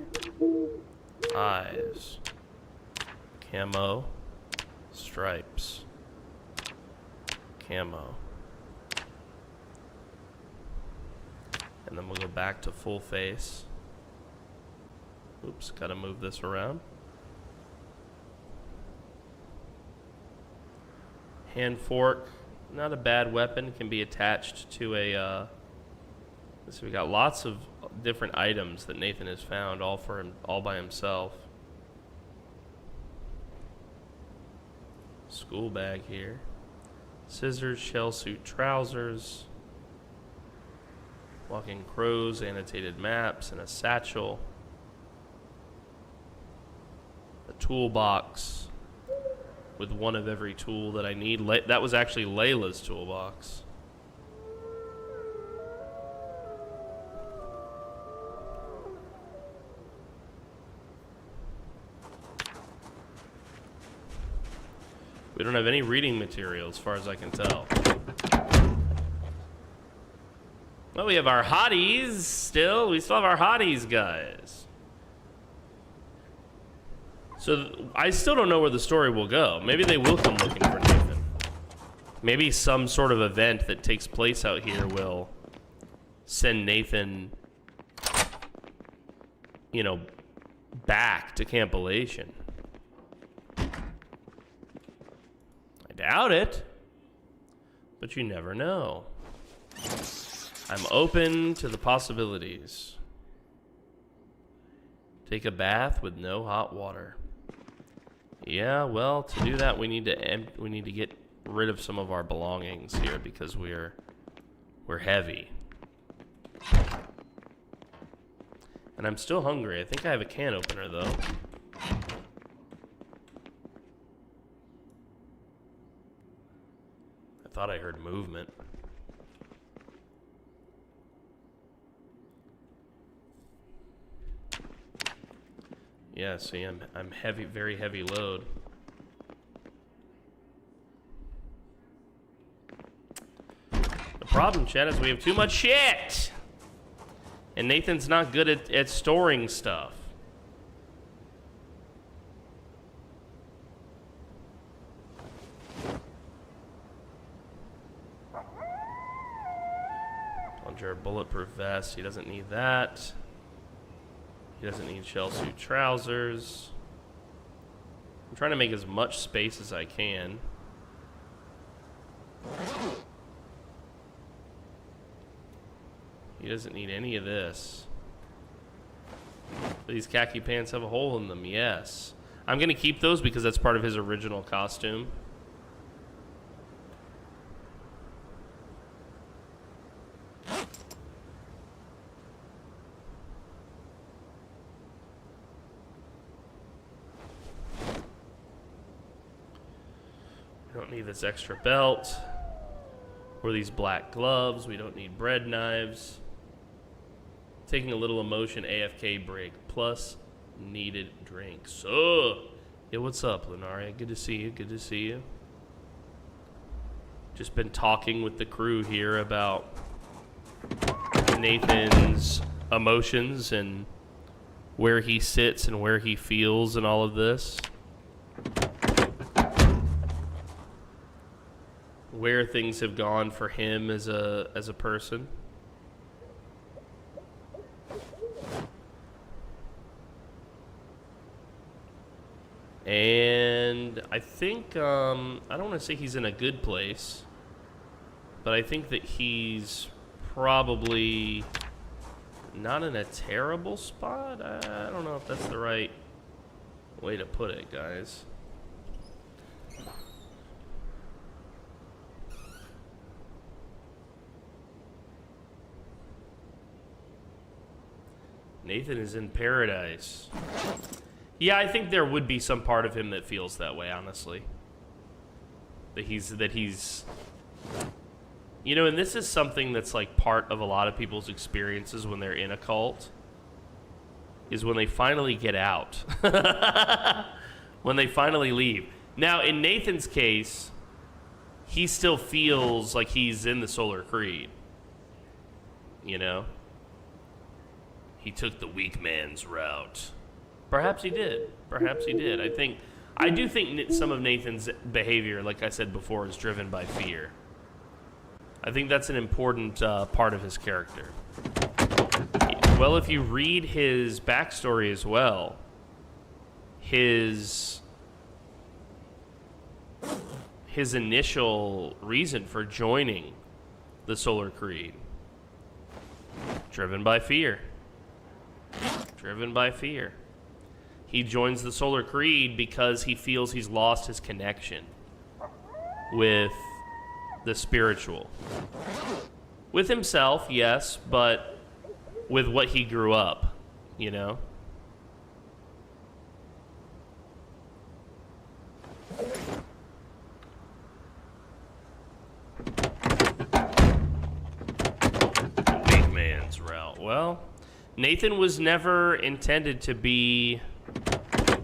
Speaker 1: Eyes. Camo. Stripes. Camo. And then we'll go back to full face. Oops, gotta move this around. Hand fork, not a bad weapon, can be attached to a, so we got lots of different items that Nathan has found, all for him, all by himself. School bag here. Scissors, shell suit, trousers. Walking crows, annotated maps, and a satchel. A toolbox with one of every tool that I need. That was actually Layla's toolbox. We don't have any reading material as far as I can tell. Well, we have our hotties still. We still have our hotties, guys. So I still don't know where the story will go. Maybe they will come looking for Nathan. Maybe some sort of event that takes place out here will send Nathan, you know, back to Camp Elation. I doubt it, but you never know. I'm open to the possibilities. Take a bath with no hot water. Yeah, well, to do that we need to get rid of some of our belongings here because we're heavy. And I'm still hungry. I think I have a can opener though. I thought I heard movement. Yeah, see, I'm heavy, very heavy load. The problem, chat, is we have too much shit! And Nathan's not good at storing stuff. Plunger, bulletproof vest, he doesn't need that. He doesn't need shell suit trousers. I'm trying to make as much space as I can. He doesn't need any of this. These khaki pants have a hole in them, yes. I'm going to keep those because that's part of his original costume. We don't need this extra belt or these black gloves. We don't need bread knives. Taking a little emotion AFK break plus needed drinks. Oh, yeah, what's up, Lunaria? Good to see you. Good to see you. Just been talking with the crew here about Nathan's emotions and where he sits and where he feels and all of this. Where things have gone for him as a person. And I think, I don't want to say he's in a good place, but I think that he's probably not in a terrible spot. I don't know if that's the right way to put it, guys. Nathan is in paradise. Yeah, I think there would be some part of him that feels that way, honestly. That he's you know, and this is something that's like part of a lot of people's experiences when they're in a cult, is when they finally get out. When they finally leave. Now, in Nathan's case, he still feels like he's in the Solar Creed. You know? He took the weak man's route. Perhaps he did. Perhaps he did. I do think some of Nathan's behavior, like I said before, is driven by fear. I think that's an important part of his character. Well, if you read his backstory as well, his initial reason for joining the Solar Creed, driven by fear. Driven by fear. He joins the Solar Creed because he feels he's lost his connection with the spiritual. With himself, yes, but with what he grew up, you know? Big man's route. Well, Nathan was never intended to be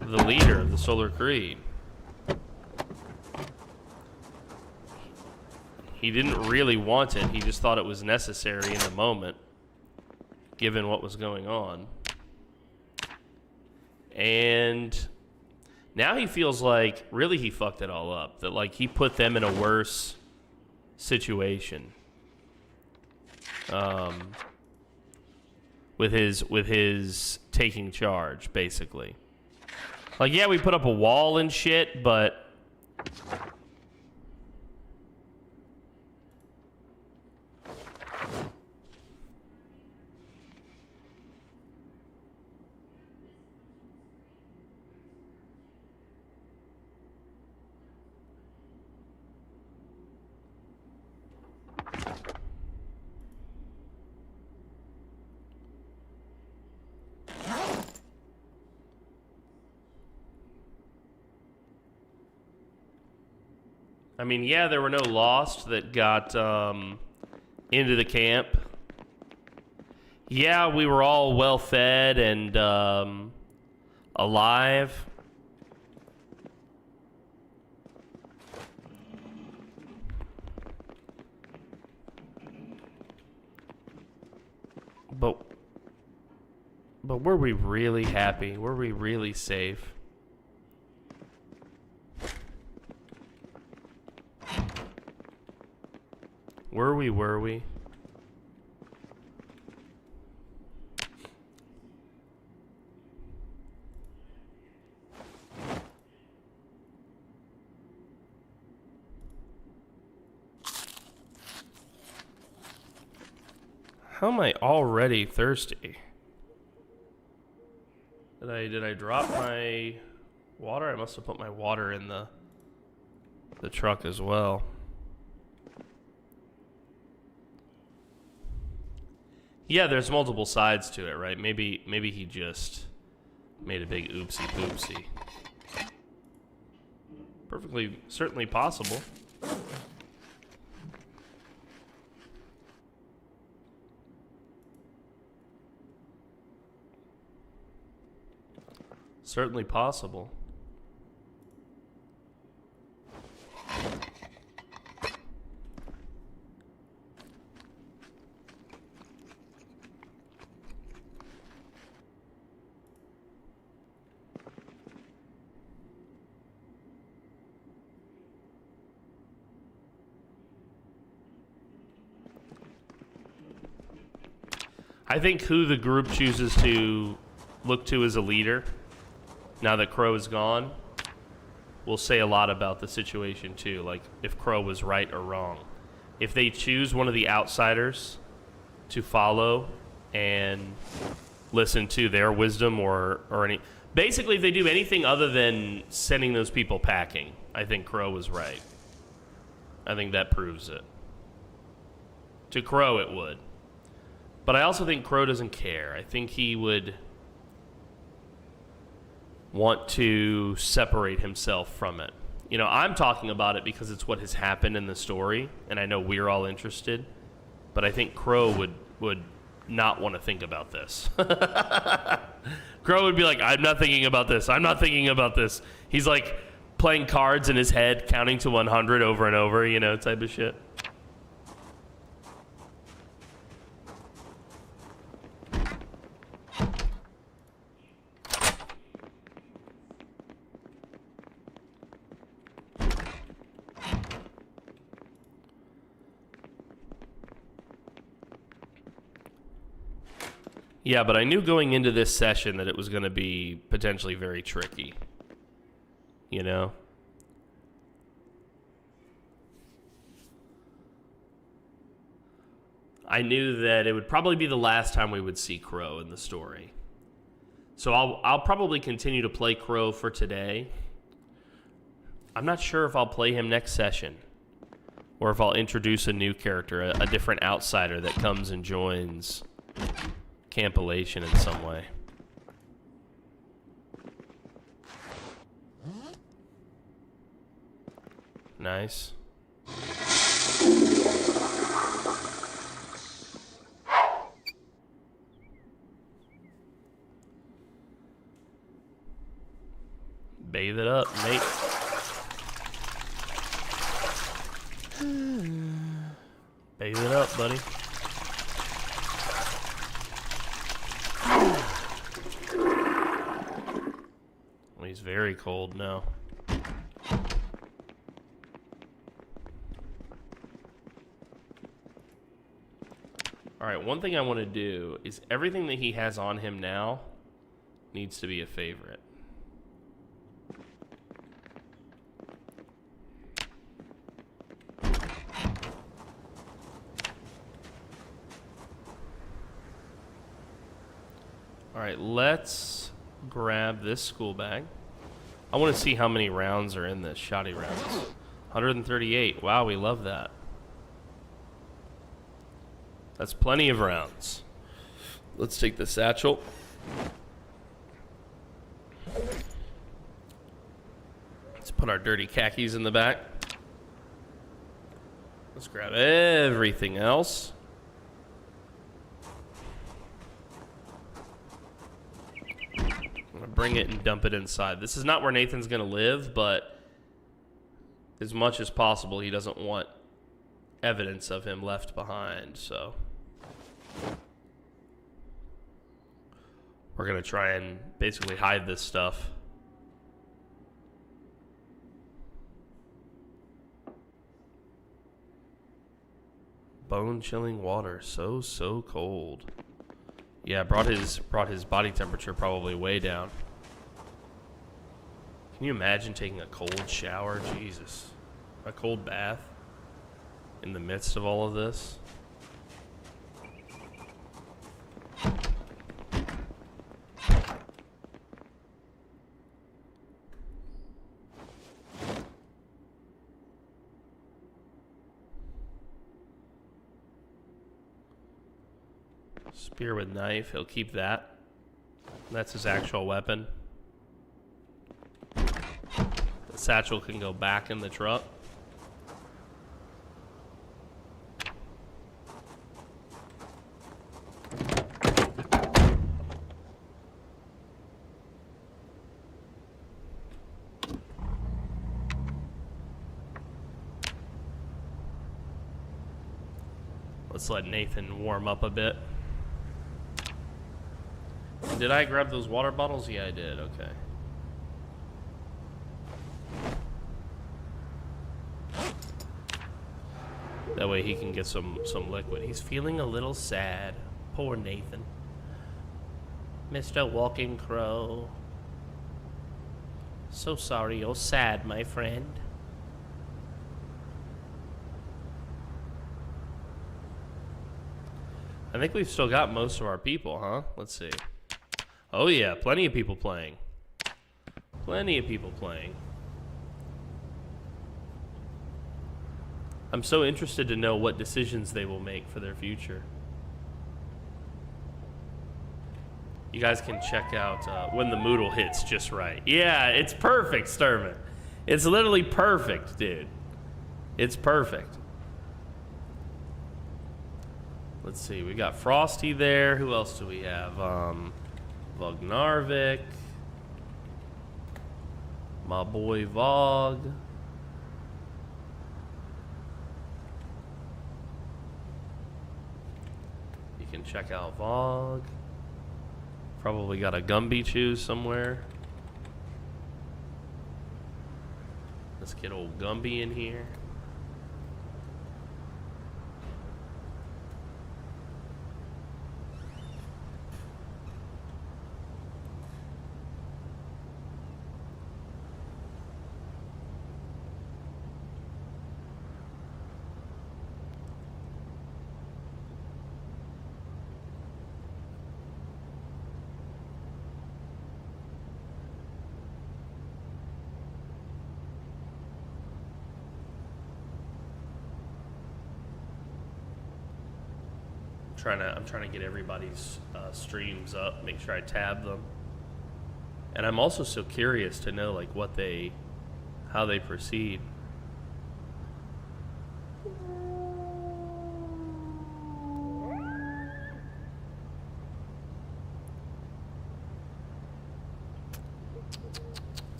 Speaker 1: the leader of the Solar Creed. He didn't really want it. He just thought it was necessary in the moment, given what was going on. And now he feels like really he fucked it all up. That like he put them in a worse situation. With his taking charge, basically. Like, yeah, we put up a wall and shit, but I mean, yeah, there were no Lost that got into the camp. Yeah, we were all well-fed and alive. But were we really happy? Were we really safe? Were we? How am I already thirsty? Did I drop my water? I must have put my water in the truck as well. Yeah, there's multiple sides to it, right? Maybe he just made a big oopsie poopsie. Certainly possible. Certainly possible. I think who the group chooses to look to as a leader, now that Crow is gone, will say a lot about the situation too, like if Crow was right or wrong. If they choose one of the outsiders to follow and listen to their wisdom or any... Basically, if they do anything other than sending those people packing, I think Crow was right. I think that proves it. To Crow, it would. But I also think Crow doesn't care. I think he would want to separate himself from it. You know, I'm talking about it because it's what has happened in the story, and I know we're all interested, but I think Crow would not want to think about this. Crow would be like, I'm not thinking about this. I'm not thinking about this. He's like playing cards in his head, counting to 100 over and over, you know, type of shit. Yeah, but I knew going into this session that it was going to be potentially very tricky. You know? I knew that it would probably be the last time we would see Crow in the story. So I'll probably continue to play Crow for today. I'm not sure if I'll play him next session, or if I'll introduce a new character, a different outsider that comes and joins Campylation in some way. Nice. Bathe it up, mate. Bathe it up, buddy. Well, he's very cold now. Alright, one thing I want to do is everything that he has on him now needs to be a favorite. Alright, let's grab this school bag. I want to see how many rounds are in this. Shoddy rounds. 138. Wow, we love that. That's plenty of rounds. Let's take the satchel. Let's put our dirty khakis in the back. Let's grab everything else. Bring it and dump it inside. This is not where Nathan's gonna live, but as much as possible, he doesn't want evidence of him left behind, so we're gonna try and basically hide this stuff. Bone-chilling water, so cold. Yeah, brought his body temperature probably way down. Can you imagine taking a cold shower? Jesus. A cold bath in the midst of all of this? Spear with knife, he'll keep that. That's his actual weapon. The satchel can go back in the truck. Let's let Nathan warm up a bit. Did I grab those water bottles? Yeah, I did. Okay. That way he can get some liquid. He's feeling a little sad. Poor Nathan. Mr. Walking Crow. So sorry you're sad, my friend. I think we've still got most of our people, huh? Let's see. Oh yeah, plenty of people playing. Plenty of people playing. I'm so interested to know what decisions they will make for their future. You guys can check out when the Moodle hits just right. Yeah, it's perfect, Sturman. It's literally perfect, dude. It's perfect. Let's see, we got Frosty there. Who else do we have? Vognarvik. My boy Vog. You can check out Vog. Probably got a Gumbychu somewhere. Let's get old Gumby in here. I'm trying to get everybody's streams up, make sure I tab them. And I'm also so curious to know like how they proceed.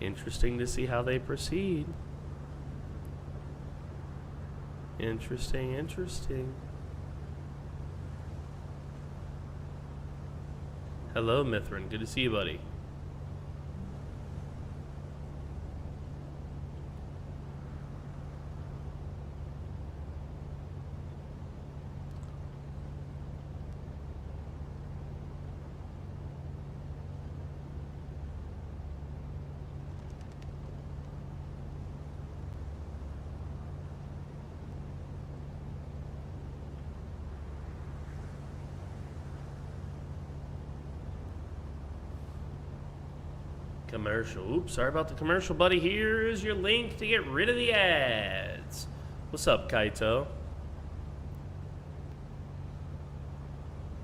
Speaker 1: Interesting to see how they proceed. Interesting, interesting. Hello, Mithrin. Good to see you, buddy. Commercial. Oops, sorry about the commercial, buddy. Here's your link to get rid of the ads. What's up, Kaito?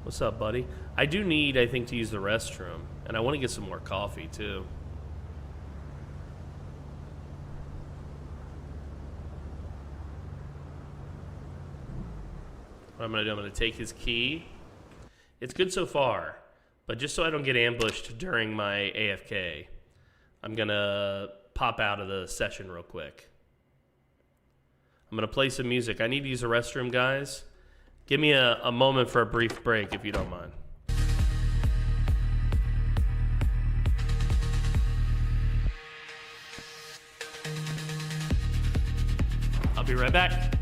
Speaker 1: What's up, buddy? I do need, I think, to use the restroom. And I want to get some more coffee, too. What I'm going to do, I'm going to take his key. It's good so far. But just so I don't get ambushed during my AFK, I'm going to pop out of the session real quick. I'm going to play some music. I need to use the restroom, guys. Give me a moment for a brief break, if you don't mind. I'll be right back.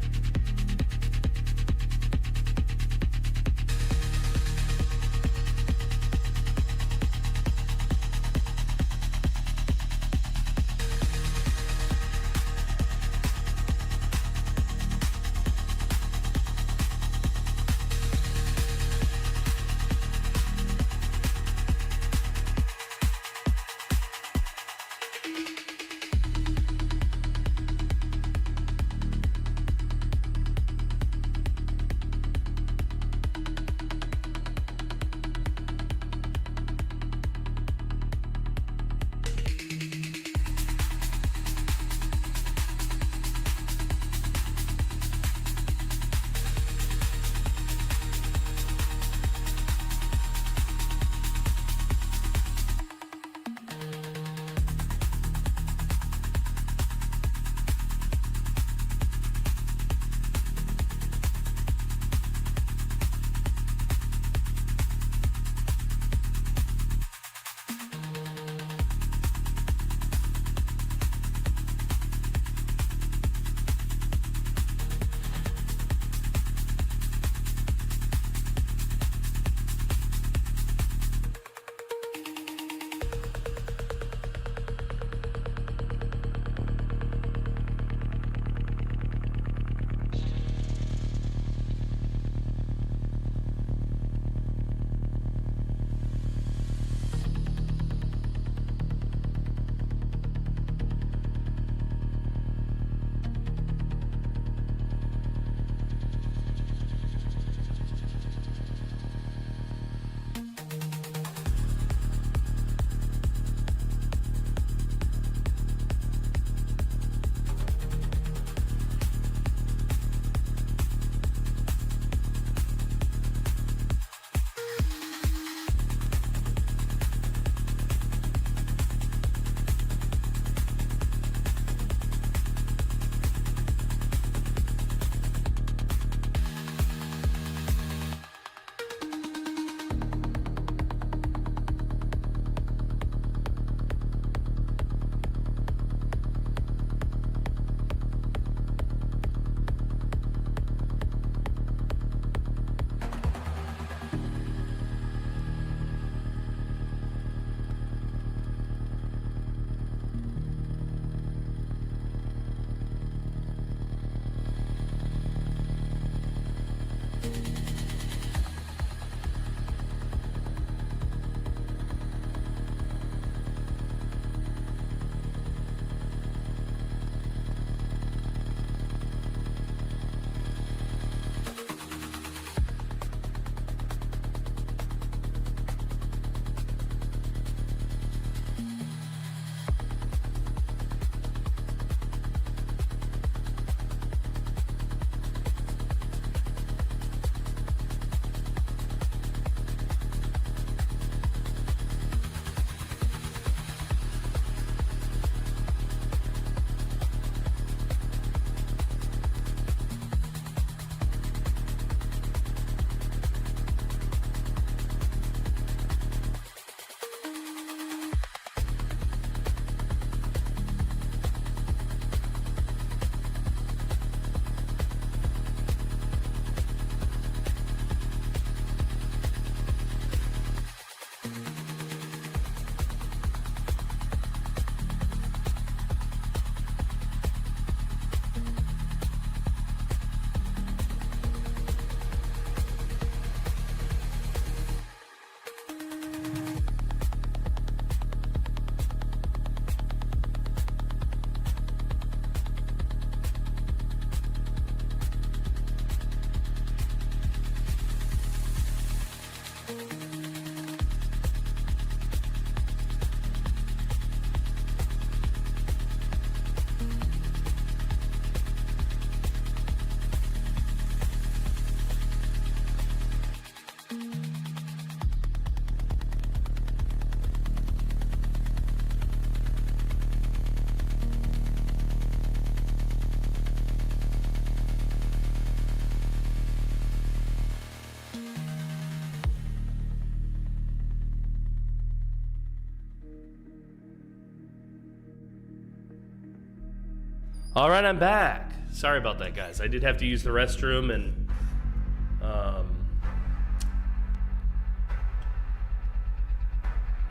Speaker 1: All right, I'm back. Sorry about that, guys. I did have to use the restroom, and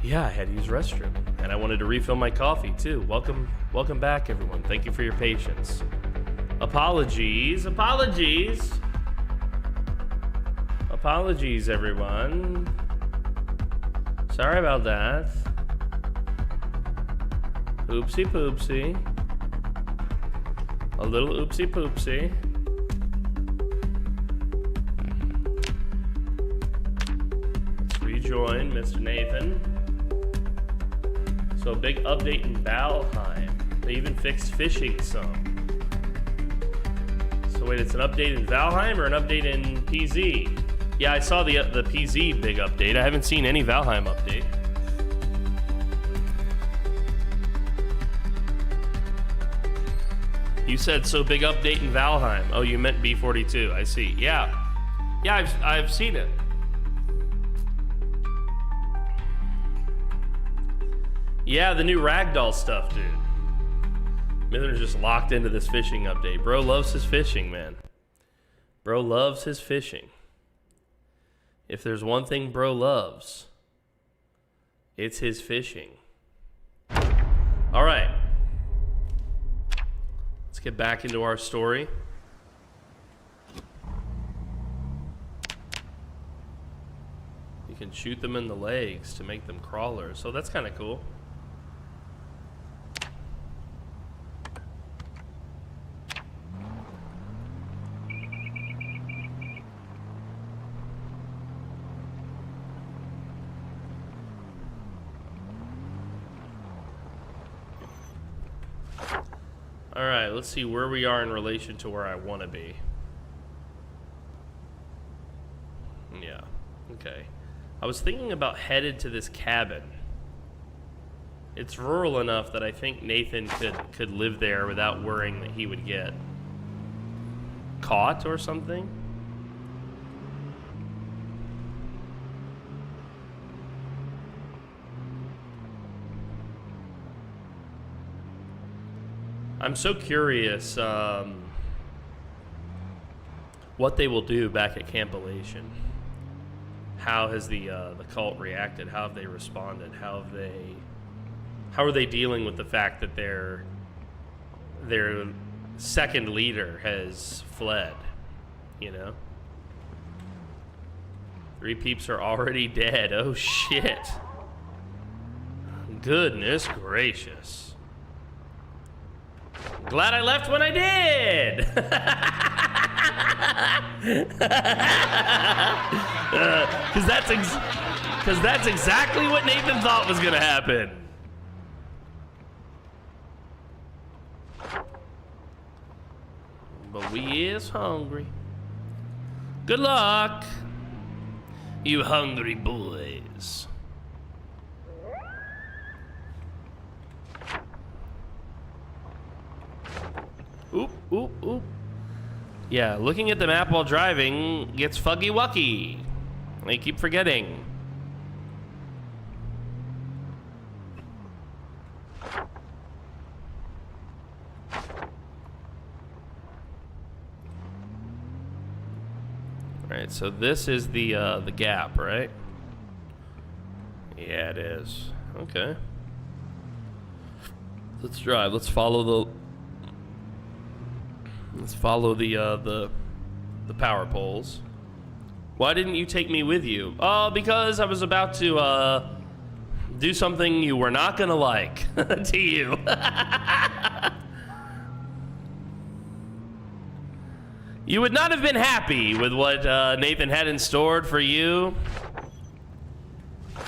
Speaker 1: yeah, I had to use the restroom, and I wanted to refill my coffee too. Welcome back, everyone. Thank you for your patience. Apologies, everyone. Sorry about that. Oopsie poopsie. A little oopsie poopsie. Let's rejoin Mr. Nathan. So, a big update in Valheim. They even fixed fishing some. So wait, it's an update in Valheim or an update in PZ? Yeah, I saw the PZ big update. I haven't seen any Valheim update. You said so big update in Valheim. Oh, you meant B42. I see. Yeah, I've seen it. Yeah, the new ragdoll stuff, dude. Mither's just locked into this fishing update. Bro loves his fishing, man. Bro loves his fishing. If there's one thing bro loves, it's his fishing. All right. Let's get back into our story. You can shoot them in the legs to make them crawlers. So that's kind of cool. Alright, let's see where we are in relation to where I want to be. Yeah, okay. I was thinking about headed to this cabin. It's rural enough that I think Nathan could live there without worrying that he would get caught or something. I'm so curious what they will do back at Camp Elation. How has the cult reacted? How have they responded? How are they dealing with the fact that their second leader has fled? You know, 3 peeps are already dead. Oh shit! Goodness gracious! Glad I left when I did. Because that's exactly what Nathan thought was gonna happen. But we is hungry. Good luck, you hungry boys. Oop, oop, oop. Yeah, looking at the map while driving gets fuggy wucky. I keep forgetting. Alright, so this is the gap, right? Yeah, it is. Okay. Let's drive. Let's follow the power poles. Why didn't you take me with you? Oh, because I was about to do something you were not gonna like to you. You would not have been happy with what Nathan had in store for you,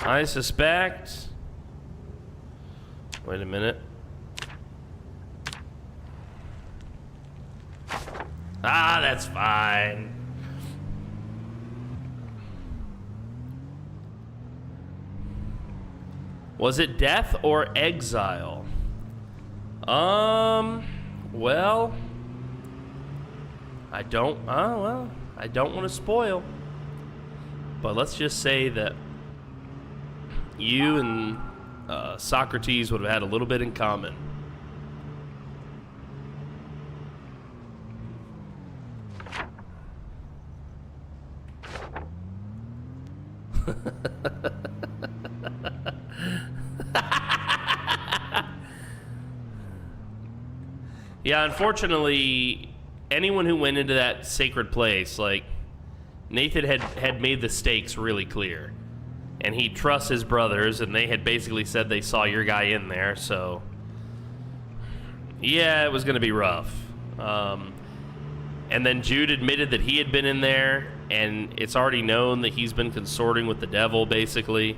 Speaker 1: I suspect. Wait a minute. Ah, that's fine. Was it death or exile? Well, I don't want to spoil. But let's just say that you and Socrates would have had a little bit in common. Yeah, unfortunately, anyone who went into that sacred place, like, Nathan had made the stakes really clear. And he trusts his brothers, and they had basically said they saw your guy in there, so... Yeah, it was going to be rough. And then Jude admitted that he had been in there, and it's already known that he's been consorting with the devil, basically.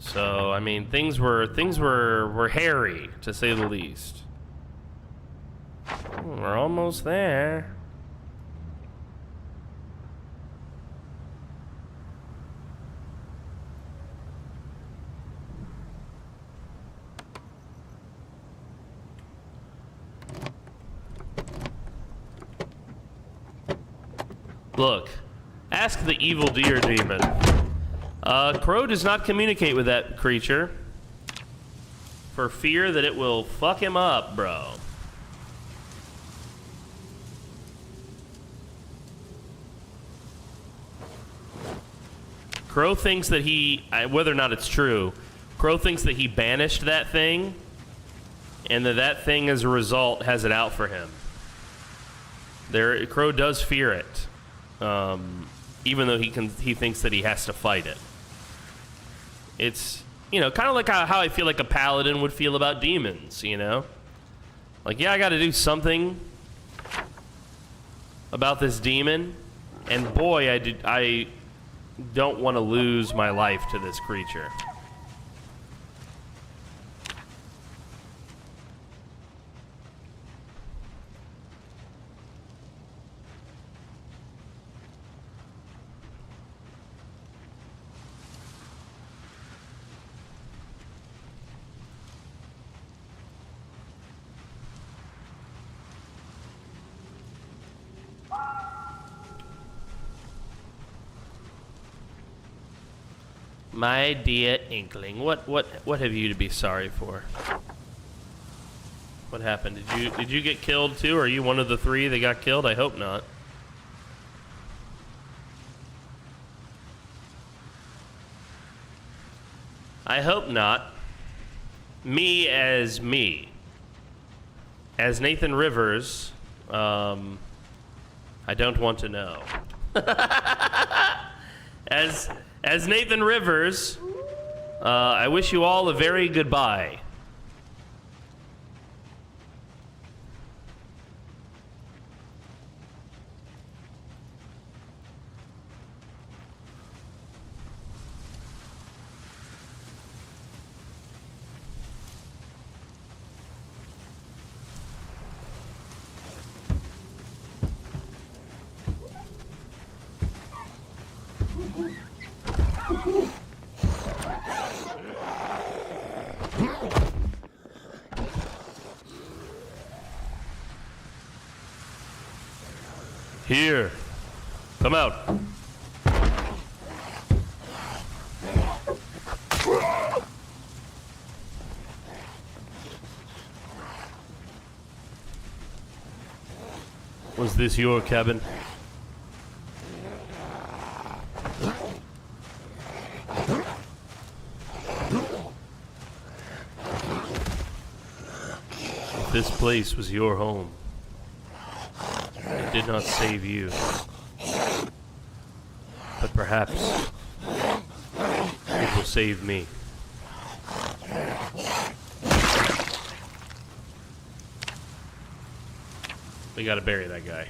Speaker 1: So, I mean, things were hairy, to say the least. We're almost there. Look, ask the evil deer demon. Crow does not communicate with that creature for fear that it will fuck him up, bro. Crow thinks that whether or not it's true, Crow thinks that he banished that thing, and that thing, as a result, has it out for him. Crow does fear it, even though he thinks that he has to fight it. It's, you know, kind of like how I feel like a paladin would feel about demons, you know? Like, yeah, I got to do something about this demon, and boy, I don't want to lose my life to this creature. My dear Inkling, what have you to be sorry for? What happened? Did you get killed too? Are you one of the three that got killed? I hope not. I hope not. Me. As Nathan Rivers, I don't want to know. As Nathan Rivers, I wish you all a very goodbye. Here, come out. Was this your cabin? If this place was your home, it did not save you, but perhaps it will save me. We gotta bury that guy.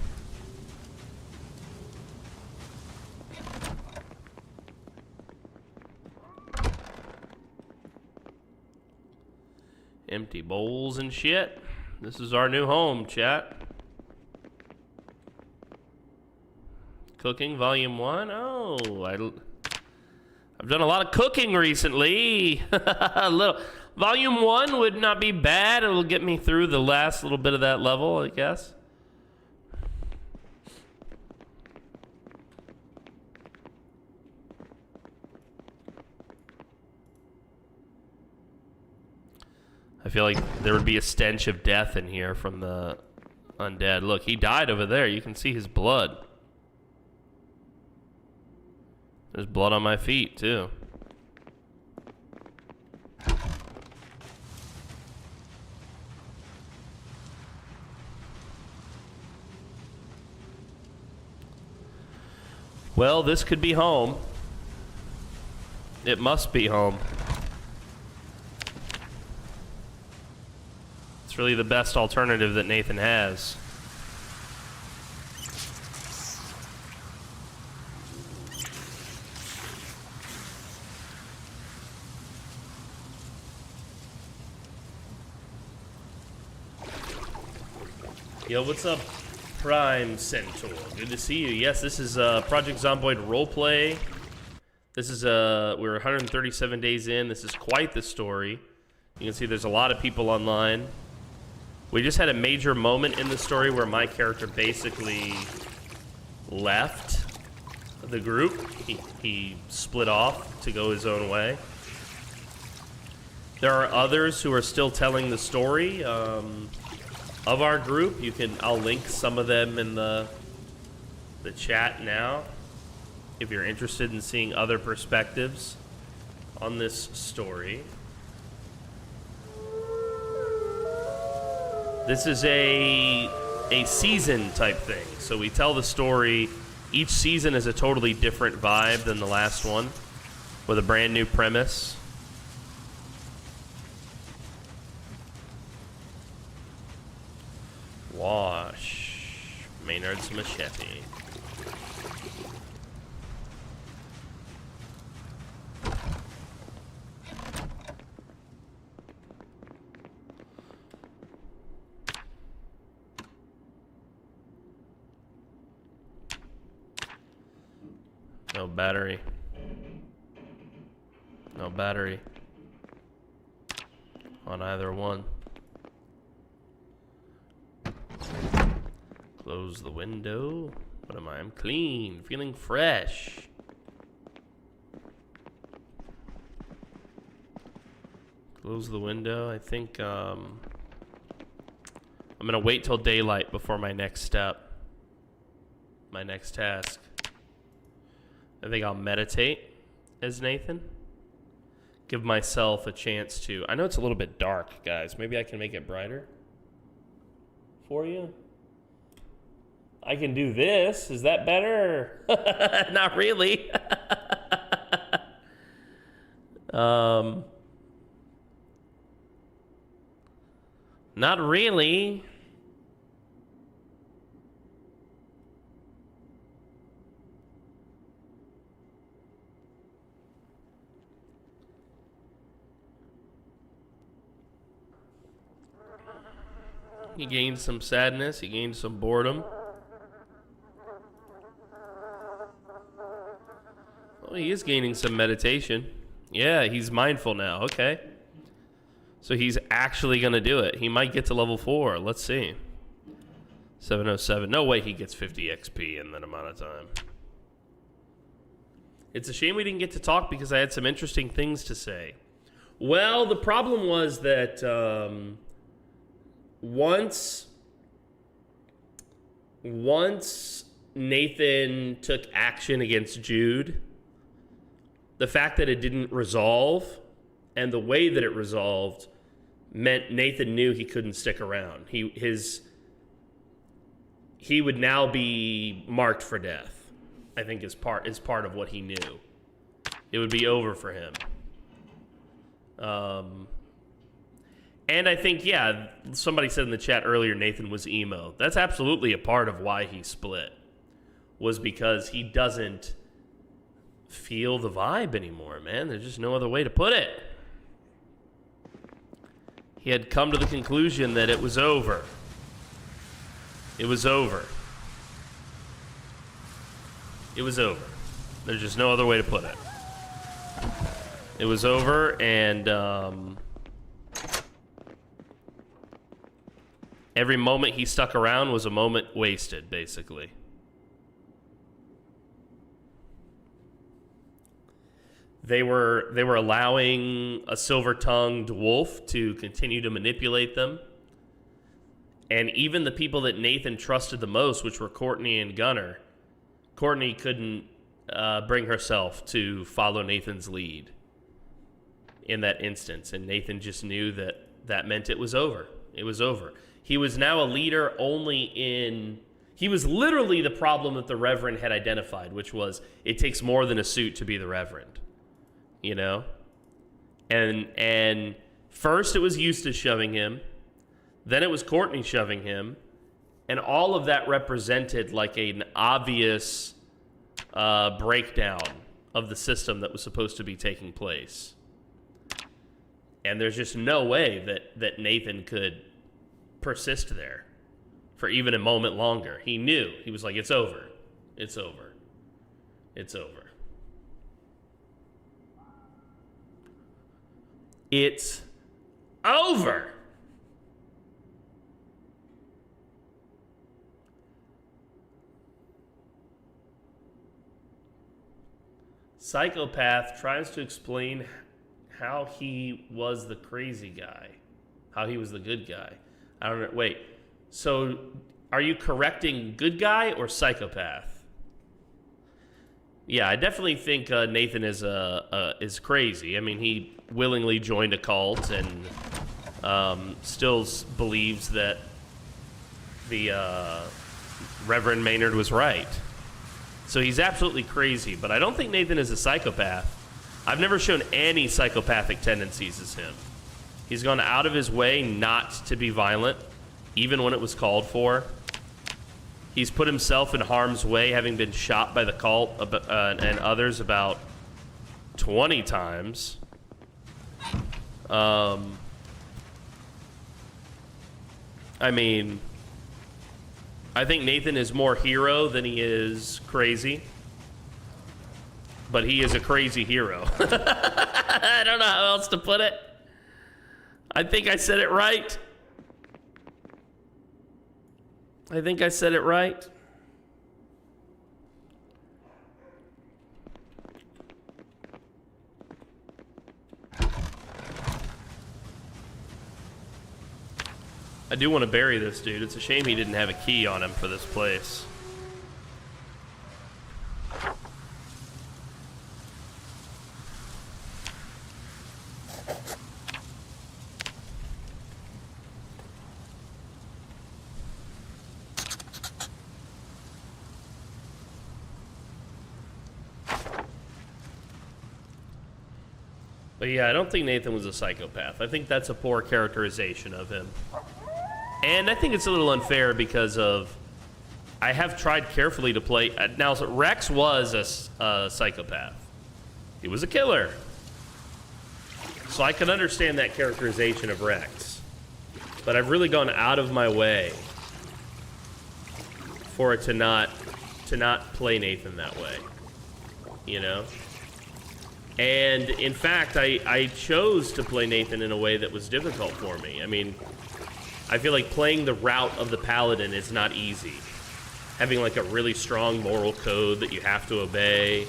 Speaker 1: Empty bowls and shit. This is our new home, chat. Cooking Volume 1? Oh, I've done a lot of cooking recently. Volume 1 would not be bad. It'll get me through the last little bit of that level, I guess. I feel like there would be a stench of death in here from the undead. Look, he died over there. You can see his blood. There's blood on my feet, too. Well, this could be home. It must be home. It's really the best alternative that Nathan has. Yo, what's up, Prime Centaur? Good to see you. Yes, this is Project Zomboid Roleplay. This is we're 137 days in. This is quite the story. You can see there's a lot of people online. We just had a major moment in the story where my character basically left the group. He split off to go his own way. There are others who are still telling the story of our group. I'll link some of them in the chat now if you're interested in seeing other perspectives on this story. This is a season type thing. So we tell the story. Each season is a totally different vibe than the last one, with a brand new premise. Wash Maynard's machete. No battery. No battery on either one. Close the window. What am I? I'm clean, feeling fresh. Close the window. I think I'm gonna wait till daylight before my next step. My next task. I think I'll meditate as Nathan. Give myself a chance to... I know it's a little bit dark, guys. Maybe I can make it brighter for you. I can do this. Is that better? Not really. Not really. He gained some sadness. He gained some boredom. Oh, he is gaining some meditation. Yeah, he's mindful now. Okay. So he's actually going to do it. He might get to level 4. Let's see. 707. No way he gets 50 XP in that amount of time. It's a shame we didn't get to talk because I had some interesting things to say. Well, the problem was that once Nathan took action against Jude, the fact that it didn't resolve and the way that it resolved meant Nathan knew he couldn't stick around. He would now be marked for death, I think is part of what he knew. It would be over for him. And I think, yeah, somebody said in the chat earlier Nathan was emo. That's absolutely a part of why he split, was because he doesn't feel the vibe anymore, man. There's just no other way to put it. He had come to the conclusion that it was over. It was over. It was over. There's just no other way to put it. It was over, and every moment he stuck around was a moment wasted, basically. They were allowing a silver-tongued wolf to continue to manipulate them. And even the people that Nathan trusted the most, which were Courtney and Gunner, Courtney couldn't bring herself to follow Nathan's lead in that instance. And Nathan just knew that that meant it was over. It was over. He was now a leader only in... He was literally the problem that the Reverend had identified, which was it takes more than a suit to be the Reverend. You know? And first it was Eustace shoving him. Then it was Courtney shoving him. And all of that represented like an obvious breakdown of the system that was supposed to be taking place. And there's just no way that Nathan could persist there for even a moment longer. He knew. He was like, it's over. It's over. It's over. It's over. Psychopath tries to explain how he was the crazy guy, how he was the good guy. I don't know. Wait. So, are you correcting good guy or psychopath? Yeah, I definitely think Nathan is crazy. I mean, he willingly joined a cult and still believes that the Reverend Maynard was right. So he's absolutely crazy, but I don't think Nathan is a psychopath. I've never shown any psychopathic tendencies as him. He's gone out of his way not to be violent, even when it was called for. He's put himself in harm's way, having been shot by the cult and others about 20 times. I mean, I think Nathan is more hero than he is crazy. But he is a crazy hero. I don't know how else to put it. I think I said it right. I think I said it right. I do want to bury this dude. It's a shame he didn't have a key on him for this place. But yeah, I don't think Nathan was a psychopath. I think that's a poor characterization of him. And I think it's a little unfair because of... I have tried carefully to play... Now, Rex was a psychopath. He was a killer. So I can understand that characterization of Rex. But I've really gone out of my way for it to not play Nathan that way. You know? And in fact, I chose to play Nathan in a way that was difficult for me. I mean, I feel like playing the route of the Paladin is not easy. Having like a really strong moral code that you have to obey.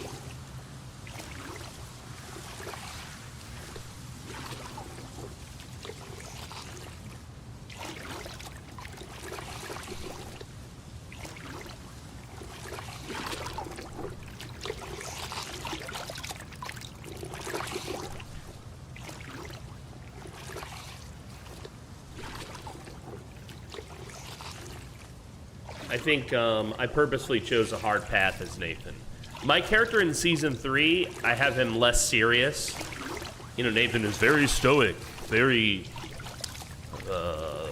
Speaker 1: I think I purposely chose a hard path as Nathan. My character in Season 3, I have him less serious. You know, Nathan is very stoic, very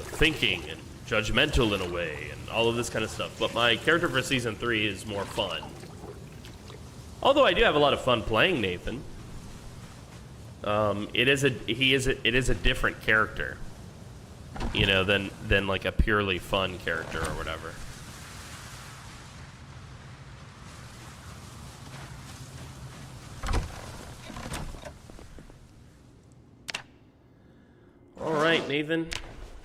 Speaker 1: thinking and judgmental in a way, and all of this kind of stuff. But my character for Season 3 is more fun. Although I do have a lot of fun playing Nathan. It is a different character, you know, than like a purely fun character or whatever. All right, Nathan,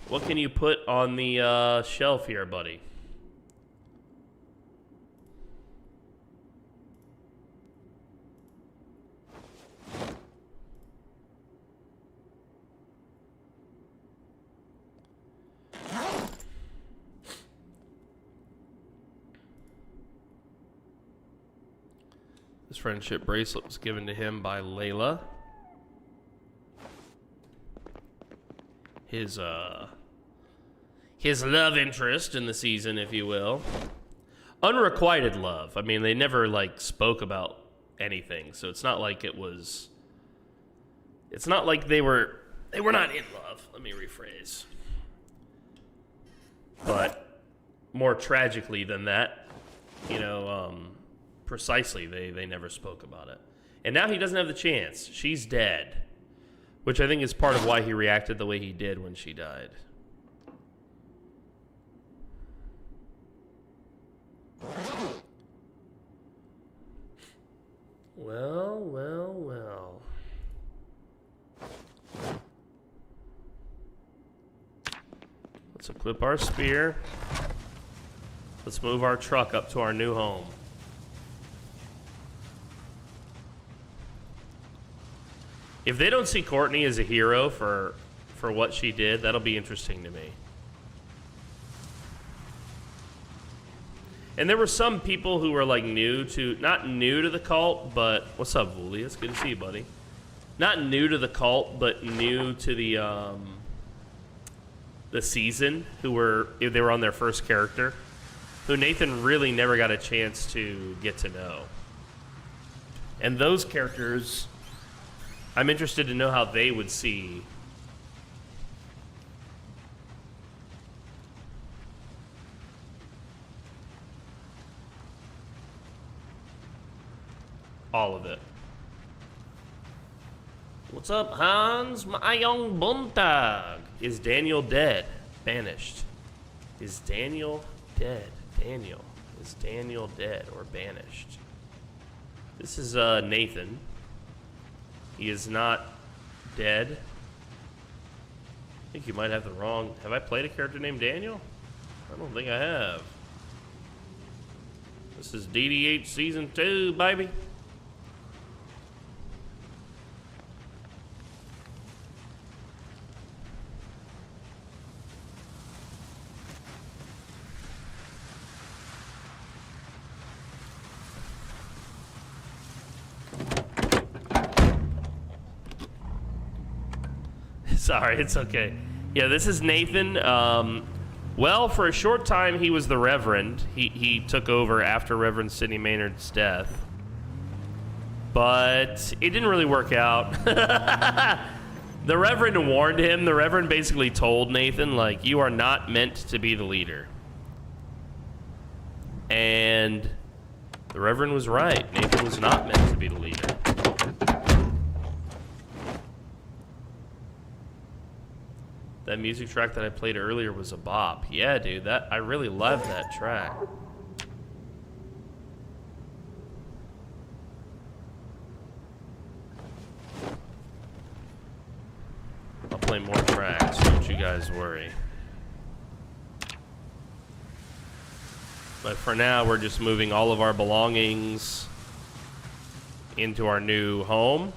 Speaker 1: what can you put on the shelf here, buddy? This friendship bracelet was given to him by Layla. His love interest in the season, if you will. Unrequited love. I mean, they never, like, spoke about anything, so it's not like it was... It's not like they were not in love. Let me rephrase. But more tragically than that, you know, precisely, they never spoke about it. And now he doesn't have the chance. She's dead. Which I think is part of why he reacted the way he did when she died. Well, well, well. Let's equip our spear. Let's move our truck up to our new home. If they don't see Courtney as a hero for what she did, that'll be interesting to me. And there were some people who were like not new to the cult, but what's up, Vuli? It's good to see you, buddy. Not new to the cult, but new to the season, they were on their first character, who Nathan really never got a chance to get to know. And those characters, I'm interested to know how they would see all of it. What's up, Hans? My young Buntag. Is Daniel dead? Banished. Is Daniel dead? Daniel. Is Daniel dead or banished? This is Nathan. He is not dead. I think you might have the wrong... Have I played a character named Daniel? I don't think I have. This is DDH Season 2, baby. Sorry, it's okay. Yeah, this is Nathan. Well, for a short time, he was the Reverend. He took over after Reverend Sidney Maynard's death. But it didn't really work out. The Reverend warned him. The Reverend basically told Nathan, like, you are not meant to be the leader. And the Reverend was right. Nathan was not meant to be the leader. That music track that I played earlier was a bop. Yeah, dude, I really loved that track. I'll play more tracks, don't you guys worry. But for now, we're just moving all of our belongings into our new home.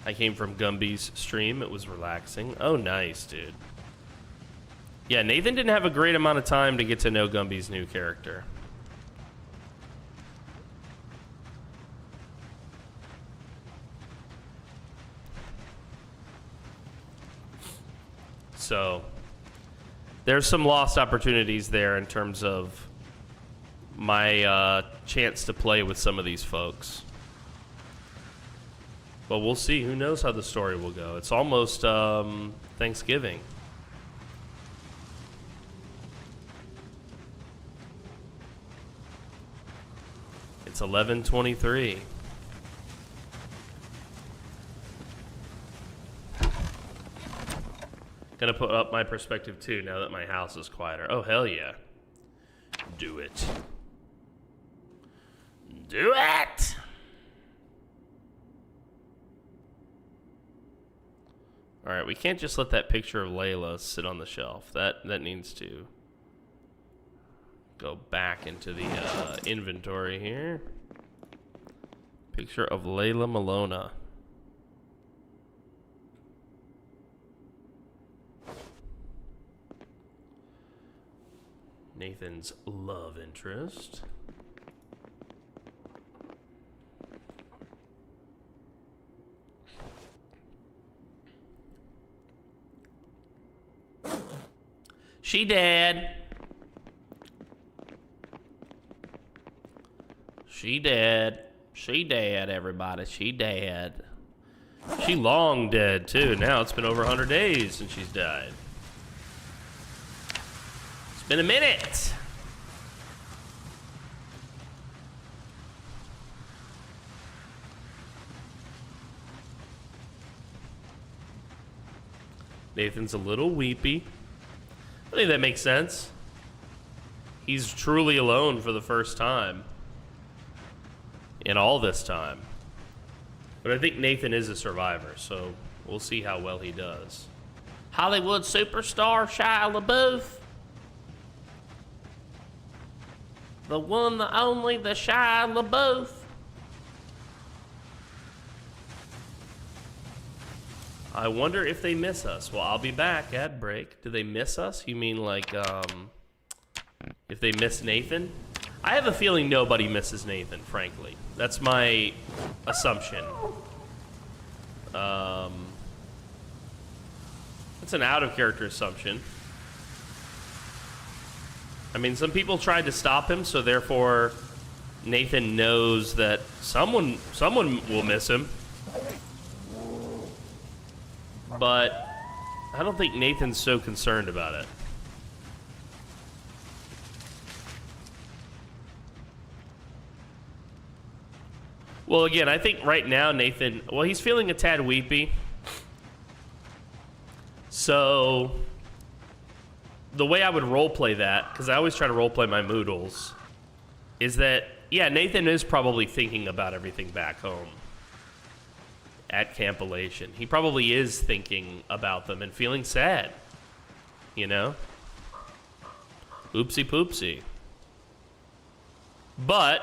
Speaker 1: I came from Gumby's stream. It was relaxing. Oh, nice, dude. Yeah, Nathan didn't have a great amount of time to get to know Gumby's new character. So, there's some lost opportunities there in terms of my chance to play with some of these folks. But we'll see. Who knows how the story will go. It's almost Thanksgiving. It's 11:23. Gonna put up my perspective too now that my house is quieter. Oh, hell yeah. Do it. Do it! Alright, we can't just let that picture of Layla sit on the shelf. That needs to go back into the inventory here. Picture of Layla Malona. Nathan's love interest. She dead. She dead. She dead, everybody. She dead. She long dead, too. Now it's been over 100 days since she's died. It's been a minute. Nathan's a little weepy. I think that makes sense. He's truly alone for the first time in all this time. But I think Nathan is a survivor, so we'll see how well he does. Hollywood superstar Shia LaBeouf. The one, the only, the Shia LaBeouf. I wonder if they miss us. Well, I'll be back. Ad break. Do they miss us? You mean like, if they miss Nathan? I have a feeling nobody misses Nathan, frankly. That's my assumption. It's an out-of-character assumption. I mean, some people tried to stop him, so therefore Nathan knows that someone will miss him. But I don't think Nathan's so concerned about it. Well, again, I think right now Nathan, well, he's feeling a tad weepy. So the way I would roleplay that, because I always try to roleplay my moodles, is that, yeah, Nathan is probably thinking about everything back home at Camp Elation. He probably is thinking about them and feeling sad, you know? Oopsie poopsie. But,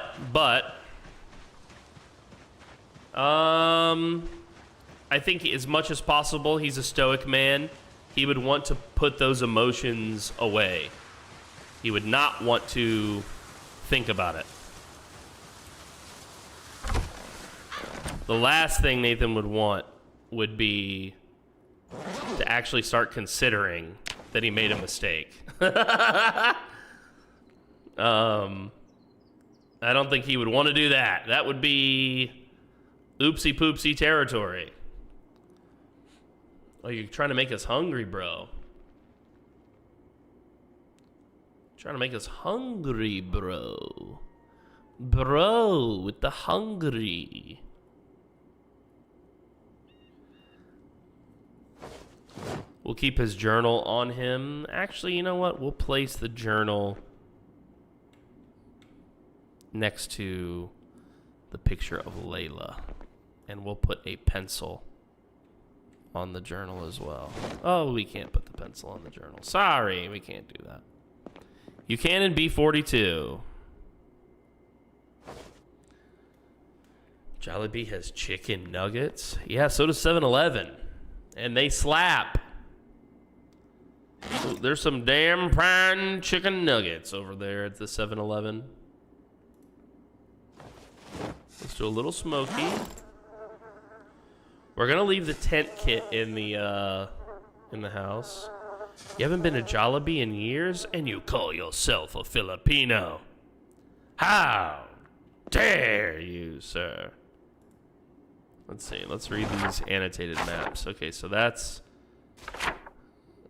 Speaker 1: I think as much as possible, he's a stoic man. He would want to put those emotions away. He would not want to think about it. The last thing Nathan would want would be to actually start considering that he made a mistake. I don't think he would want to do that. That would be oopsie poopsie territory. Oh, you're trying to make us hungry, bro. Trying to make us hungry, bro. Bro, with the hungry. We'll keep his journal on him. Actually, you know what? We'll place the journal next to the picture of Layla. And we'll put a pencil on the journal as well. Oh, we can't put the pencil on the journal. Sorry, we can't do that. You can in B42. Jollibee has chicken nuggets. Yeah, so does 7-Eleven. And they slap. Ooh, there's some damn prime chicken nuggets over there at the 7-Eleven. Let's do a little smoky. We're gonna leave the tent kit in the house. You haven't been to Jollibee in years, and you call yourself a Filipino? How dare you, sir? Let's see. Let's read these annotated maps. Okay, so that's...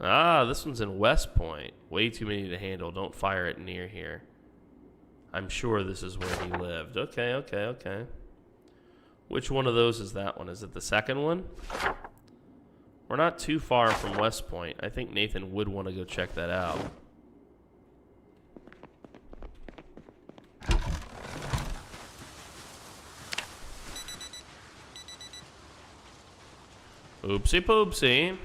Speaker 1: Ah, this one's in West Point. Way too many to handle. Don't fire it near here. I'm sure this is where he lived. Okay. Which one of those is that one? Is it the second one? We're not too far from West Point. I think Nathan would want to go check that out. Oopsie poopsie.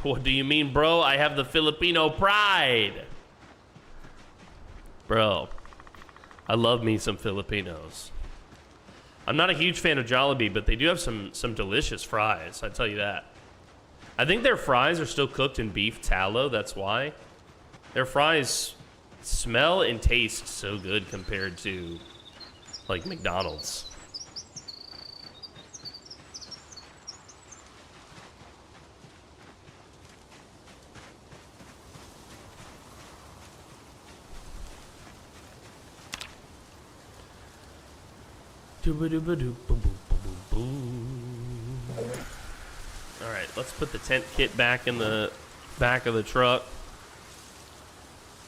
Speaker 1: What do you mean, bro? I have the Filipino pride. Bro, I love me some Filipinos. I'm not a huge fan of Jollibee, but they do have some delicious fries, I tell you that. I think their fries are still cooked in beef tallow, that's why. Their fries smell and taste so good compared to, like, McDonald's. Alright, let's put the tent kit back in the back of the truck.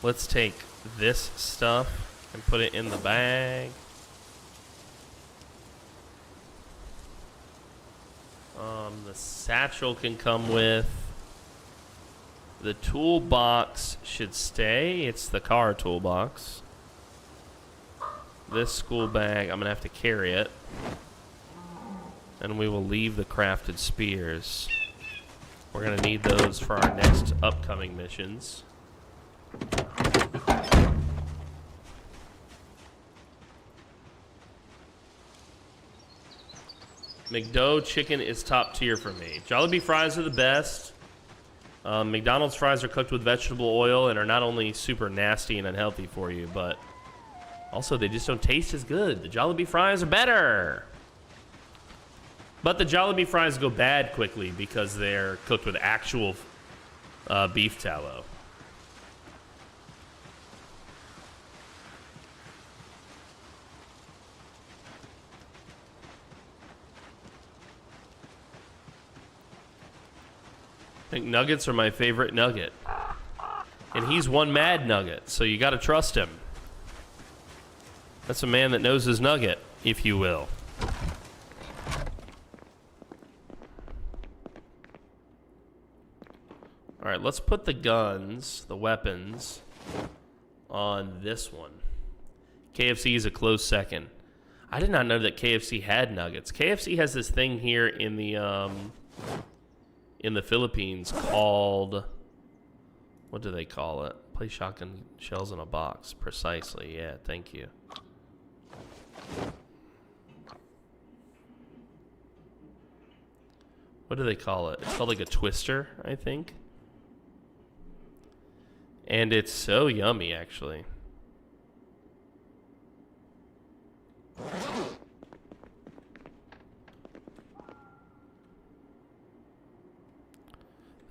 Speaker 1: Let's take this stuff and put it in the bag. The satchel can come with. The toolbox should stay. It's the car toolbox. This school bag, I'm gonna have to carry it. And we will leave the crafted spears. We're gonna need those for our next upcoming missions. McDo chicken is top tier for me. Jollibee fries are the best. McDonald's fries are cooked with vegetable oil and are not only super nasty and unhealthy for you, but also they just don't taste as good. The Jollibee fries are better. But the Jollibee fries go bad quickly because they're cooked with actual beef tallow. I think nuggets are my favorite nugget. And he's one mad nugget, so you gotta trust him. That's a man that knows his nugget, if you will. Alright, let's put the guns, the weapons, on this one. KFC is a close second. I did not know that KFC had nuggets. KFC has this thing here in the Philippines called, what do they call it? Play shotgun shells in a box. Precisely, yeah, thank you. What do they call it? It's called like a twister, I think. And it's so yummy, actually.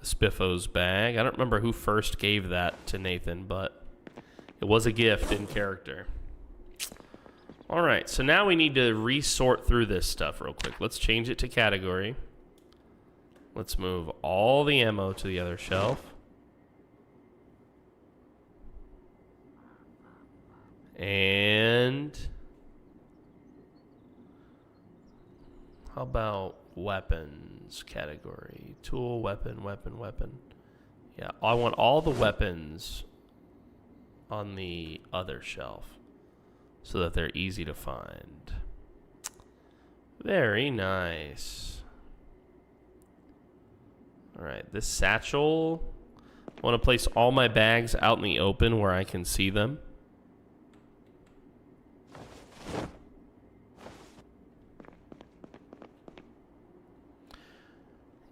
Speaker 1: Spiffo's bag. I don't remember who first gave that to Nathan, but it was a gift in character. Alright, so now we need to resort through this stuff real quick. Let's change it to category. Let's move all the ammo to the other shelf. And how about weapons category? Tool, weapon, weapon, weapon. Yeah, I want all the weapons on the other shelf so that they're easy to find. Very nice. Alright, this satchel, I want to place all my bags out in the open where I can see them.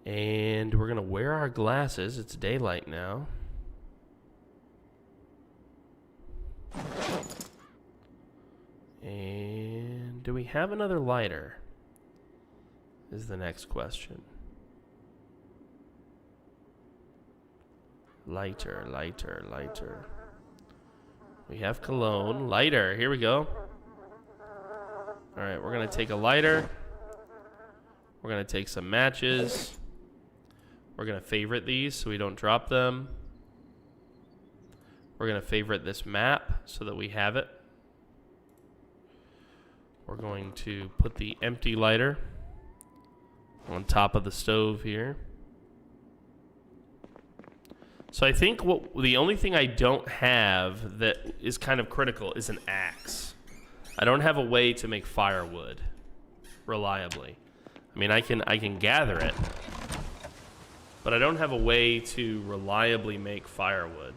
Speaker 1: And we're going to wear our glasses. It's daylight now. And do we have another lighter? Is the next question. Lighter, lighter, lighter. We have cologne. Lighter. Here we go. Alright, we're going to take a lighter. We're going to take some matches. We're going to favorite these so we don't drop them. We're going to favorite this map so that we have it. We're going to put the empty lighter on top of the stove here. So I think the only thing I don't have that is kind of critical is an axe. I don't have a way to make firewood reliably. I mean, I can gather it, but I don't have a way to reliably make firewood.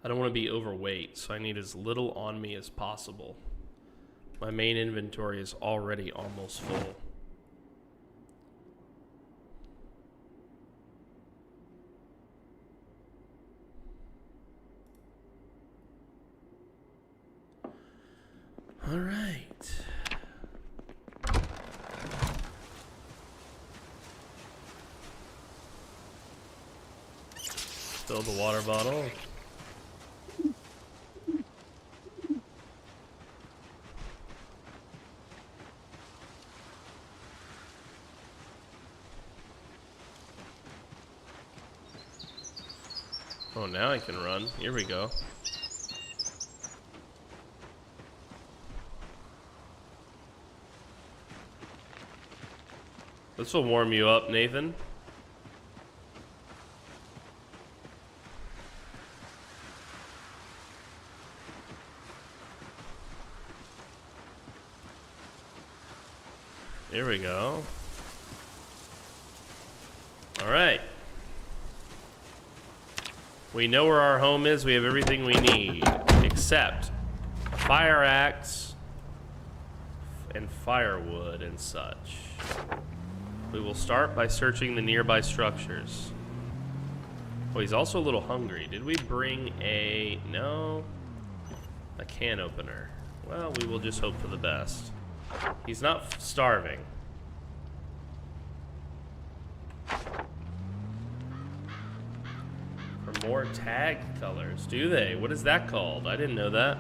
Speaker 1: I don't want to be overweight, so I need as little on me as possible. My main inventory is already almost full. All right. Fill the water bottle. Oh, now I can run. Here we go. This will warm you up, Nathan. Here we go. All right. We know where our home is. We have everything we need, except a fire axe and firewood and such. We will start by searching the nearby structures. Oh, he's also a little hungry. Did we bring a... No. A can opener. Well, we will just hope for the best. He's not starving. For more tag colors. Do they? What is that called? I didn't know that.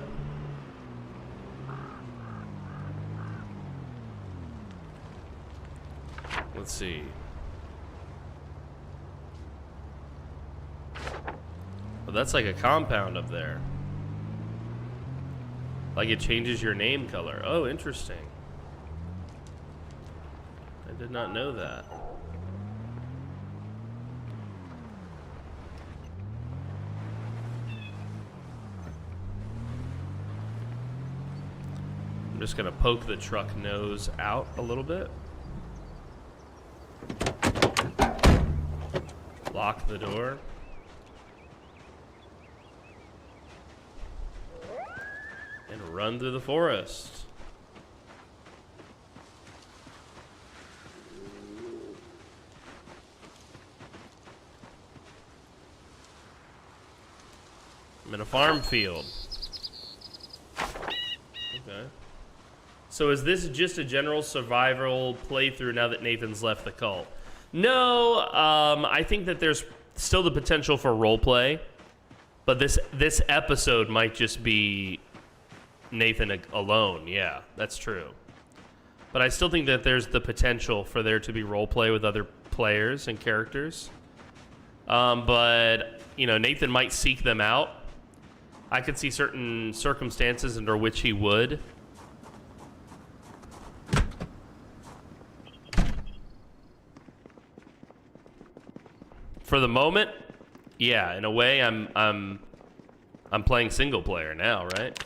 Speaker 1: Let's see. Well, that's like a compound up there. Like it changes your name color. Oh, interesting. I did not know that. I'm just gonna poke the truck nose out a little bit. Lock the door. And run through the forest. I'm in a farm field. Okay. So is this just a general survival playthrough now that Nathan's left the cult? No, I think that there's still the potential for roleplay, but this episode might just be Nathan alone. Yeah, that's true. But I still think that there's the potential for there to be roleplay with other players and characters. But, you know, Nathan might seek them out. I could see certain circumstances under which he would. For the moment, yeah, in a way I'm playing single player now, right?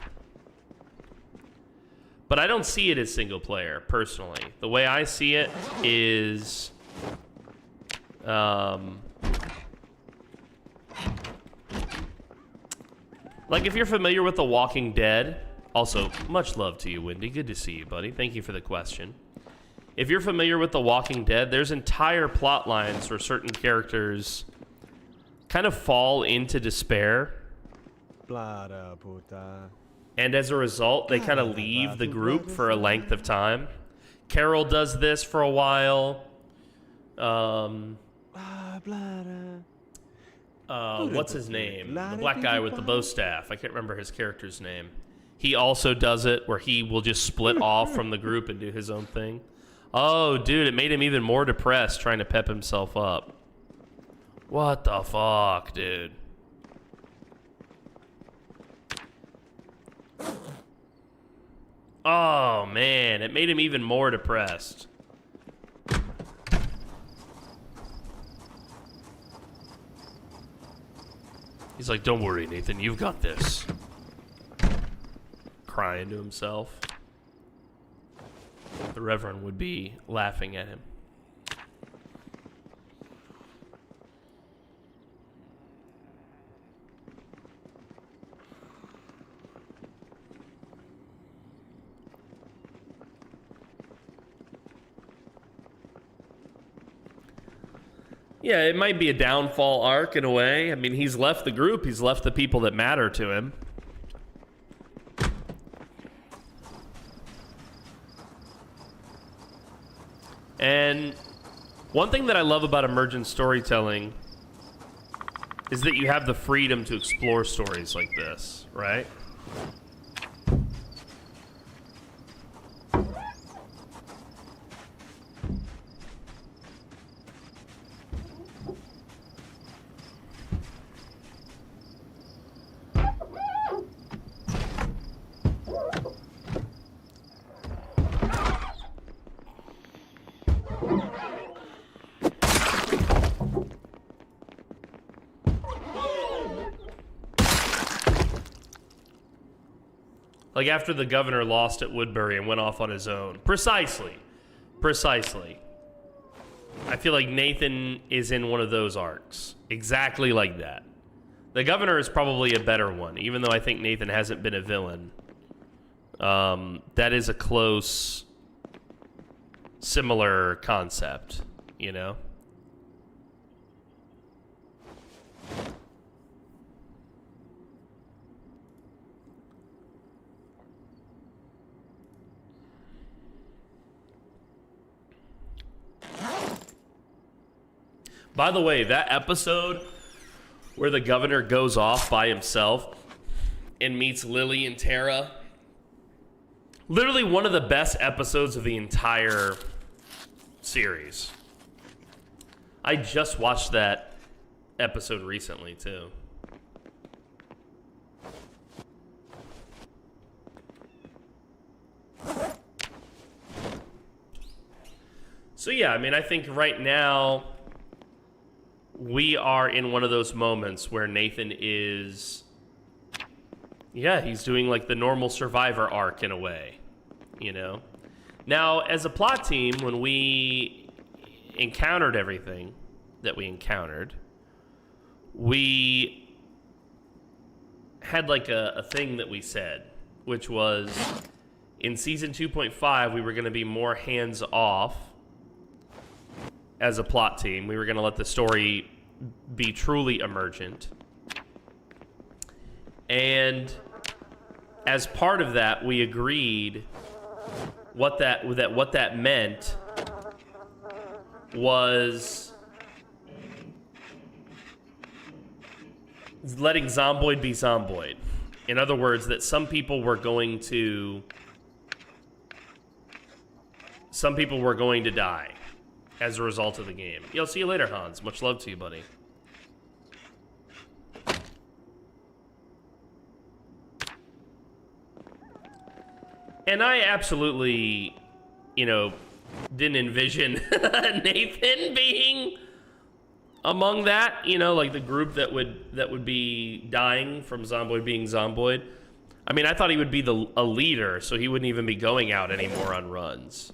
Speaker 1: But I don't see it as single player, personally. The way I see it is... like, if you're familiar with The Walking Dead... Also, much love to you, Wendy. Good to see you, buddy. Thank you for the question. If you're familiar with The Walking Dead, there's entire plot lines where certain characters kind of fall into despair. And as a result, they kind of leave the group for a length of time. Carol does this for a while. What's his name? The black guy with the bow staff. I can't remember his character's name. He also does it where he will just split off from the group and do his own thing. Oh, dude, it made him even more depressed trying to pep himself up. What the fuck, dude? Oh, man, it made him even more depressed. He's like, don't worry, Nathan, you've got this. Crying to himself. The Reverend would be laughing at him. Yeah, it might be a downfall arc in a way. I mean, he's left the group. He's left the people that matter to him. And one thing that I love about emergent storytelling is that you have the freedom to explore stories like this, right? Like after the governor lost at Woodbury and went off on his own. Precisely. Precisely. I feel like Nathan is in one of those arcs. Exactly like that. The governor is probably a better one, even though I think Nathan hasn't been a villain. That is a close, similar concept, you know? By the way, that episode where the governor goes off by himself and meets Lily and Tara, literally one of the best episodes of the entire series. I just watched that episode recently, too. So yeah, I mean, I think right now we are in one of those moments where Nathan is, yeah, he's doing like the normal Survivor arc in a way, you know? Now, as a plot team, when we encountered everything that we encountered, we had like a thing that we said, which was in season 2.5, we were going to be more hands-off as a plot team. We were going to let the story be truly emergent. And as part of that, we agreed what that meant was letting Zomboid be Zomboid. In other words, that some people were going to die as a result of the game. Yo, see you later, Hans. Much love to you, buddy. And I absolutely, you know, didn't envision Nathan being among that, you know, like the group that would be dying from Zomboid being Zomboid. I mean, I thought he would be a leader, so he wouldn't even be going out anymore on runs.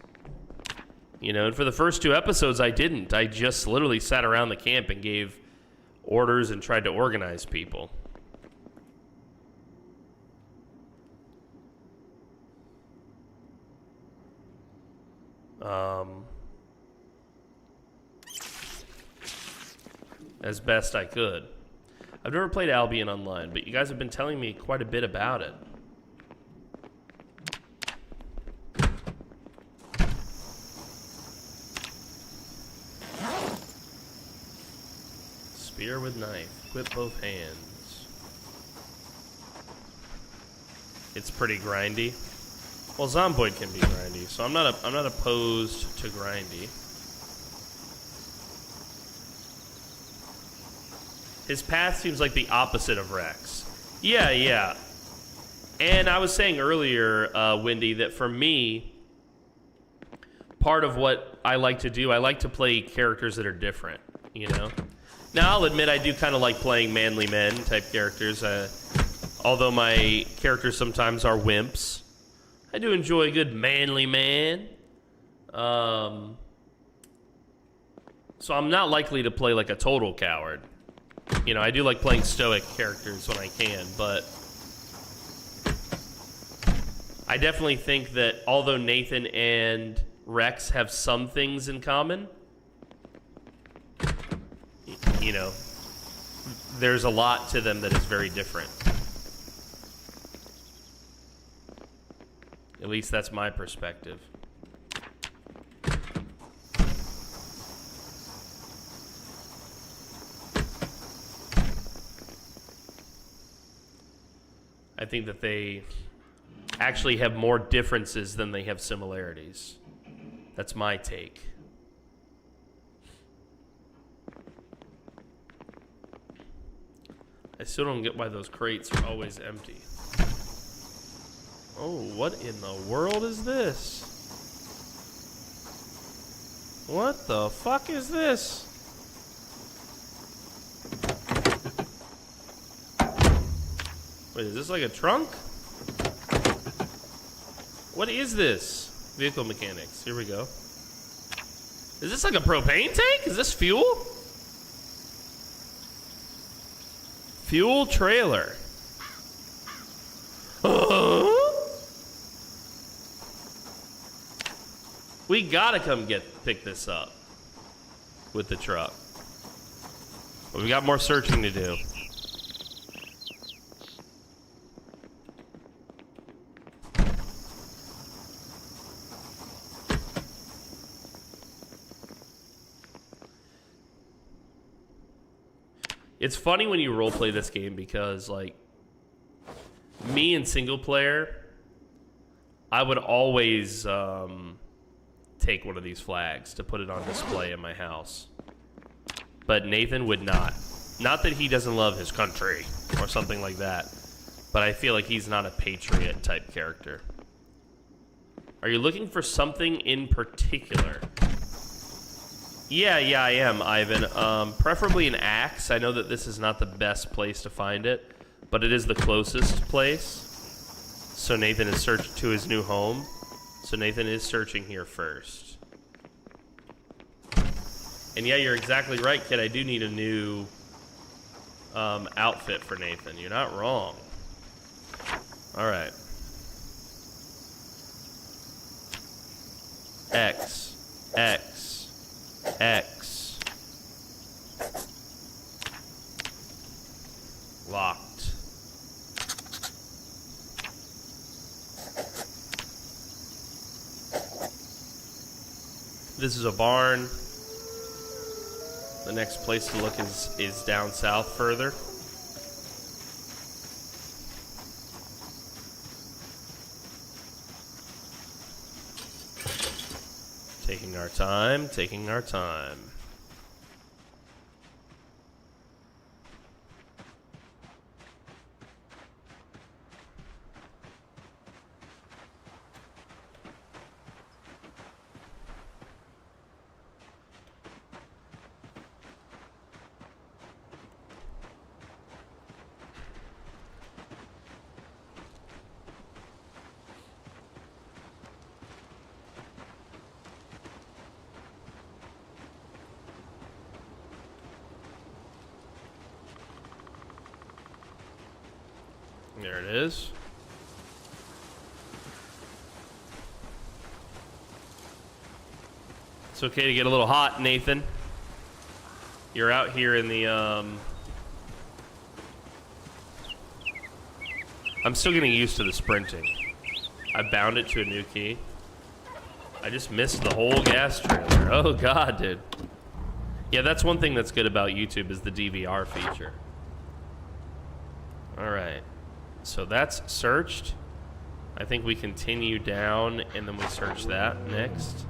Speaker 1: You know, and for the first 2 episodes, I didn't. I just literally sat around the camp and gave orders and tried to organize people. As best I could. I've never played Albion Online, but you guys have been telling me quite a bit about it. Spear with knife. Equip both hands. It's pretty grindy. Well, Zomboid can be grindy, so I'm not opposed to grindy. His path seems like the opposite of Rex. Yeah, yeah. And I was saying earlier, Wendy, that for me, part of what I like to do, I like to play characters that are different, you know? Now, I'll admit I do kind of like playing manly men type characters, although my characters sometimes are wimps. I do enjoy a good manly man. So I'm not likely to play like a total coward. You know, I do like playing stoic characters when I can, but I definitely think that although Nathan and Rex have some things in common, you know, there's a lot to them that is very different. At least that's my perspective. I think that they actually have more differences than they have similarities. That's my take. I still don't get why those crates are always empty. Oh, what in the world is this? What the fuck is this? Wait, is this like a trunk? What is this? Vehicle mechanics. Here we go. Is this like a propane tank? Is this fuel? Fuel trailer. We gotta come pick this up with the truck. But we got more searching to do. It's funny when you roleplay this game because, like, me in single player, I would always take one of these flags to put it on display in my house. But Nathan would not. Not that he doesn't love his country or something like that, but I feel like he's not a patriot type character. Are you looking for something in particular? Yeah, I am, Ivan. Preferably an axe. I know that this is not the best place to find it, but it is the closest place. So Nathan is searching to his new home. So Nathan is searching here first. And yeah, you're exactly right, kid. I do need a new outfit for Nathan. You're not wrong. All right. X. Locked. This is a barn. The next place to look is down south further. Taking our time, taking our time. There it is. It's okay to get a little hot, Nathan. You're out here in the, I'm still getting used to the sprinting. I bound it to a new key. I just missed the whole gas trailer. Oh, God, dude. Yeah, that's one thing that's good about YouTube is the DVR feature. All right. So that's searched. I think we continue down and then we search that next.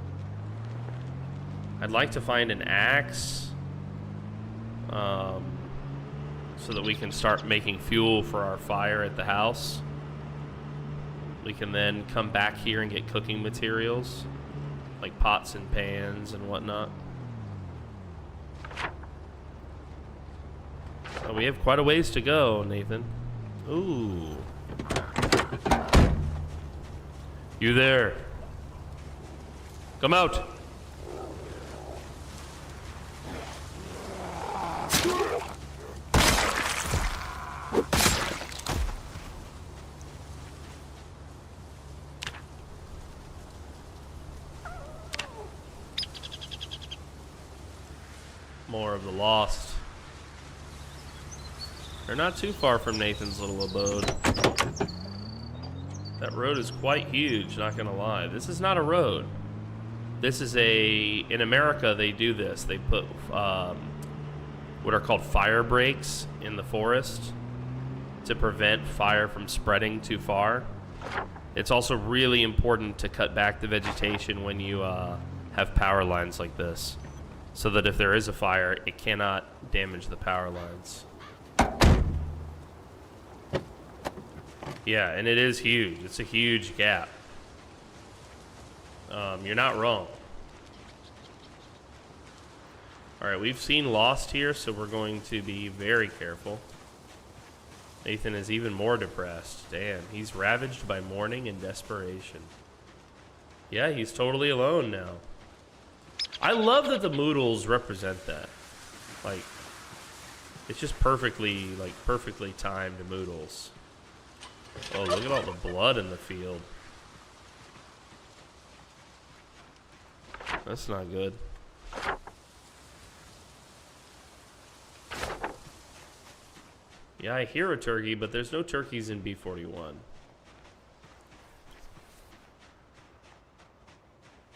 Speaker 1: I'd like to find an axe so that we can start making fuel for our fire at the house. We can then come back here and get cooking materials like pots and pans and whatnot. Oh, we have quite a ways to go, Nathan. Ooh. You there? Come out. More of the lost. They're not too far from Nathan's little abode. That road is quite huge, not gonna lie. This is not a road. This is in America they do this. They put what are called fire breaks in the forest to prevent fire from spreading too far. It's also really important to cut back the vegetation when you have power lines like this, so that if there is a fire, it cannot damage the power lines. Yeah, and it is huge. It's a huge gap. You're not wrong. Alright, we've seen Lost here, so we're going to be very careful. Nathan is even more depressed. Damn, he's ravaged by mourning and desperation. Yeah, he's totally alone now. I love that the Moodles represent that. Like, it's just perfectly timed Moodles. Oh, look at all the blood in the field. That's not good. Yeah, I hear a turkey, but there's no turkeys in B41.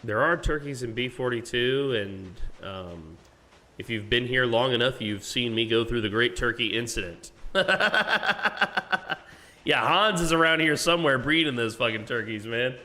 Speaker 1: There are turkeys in B42, and if you've been here long enough, you've seen me go through the Great Turkey Incident. Yeah, Hans is around here somewhere breeding those fucking turkeys, man.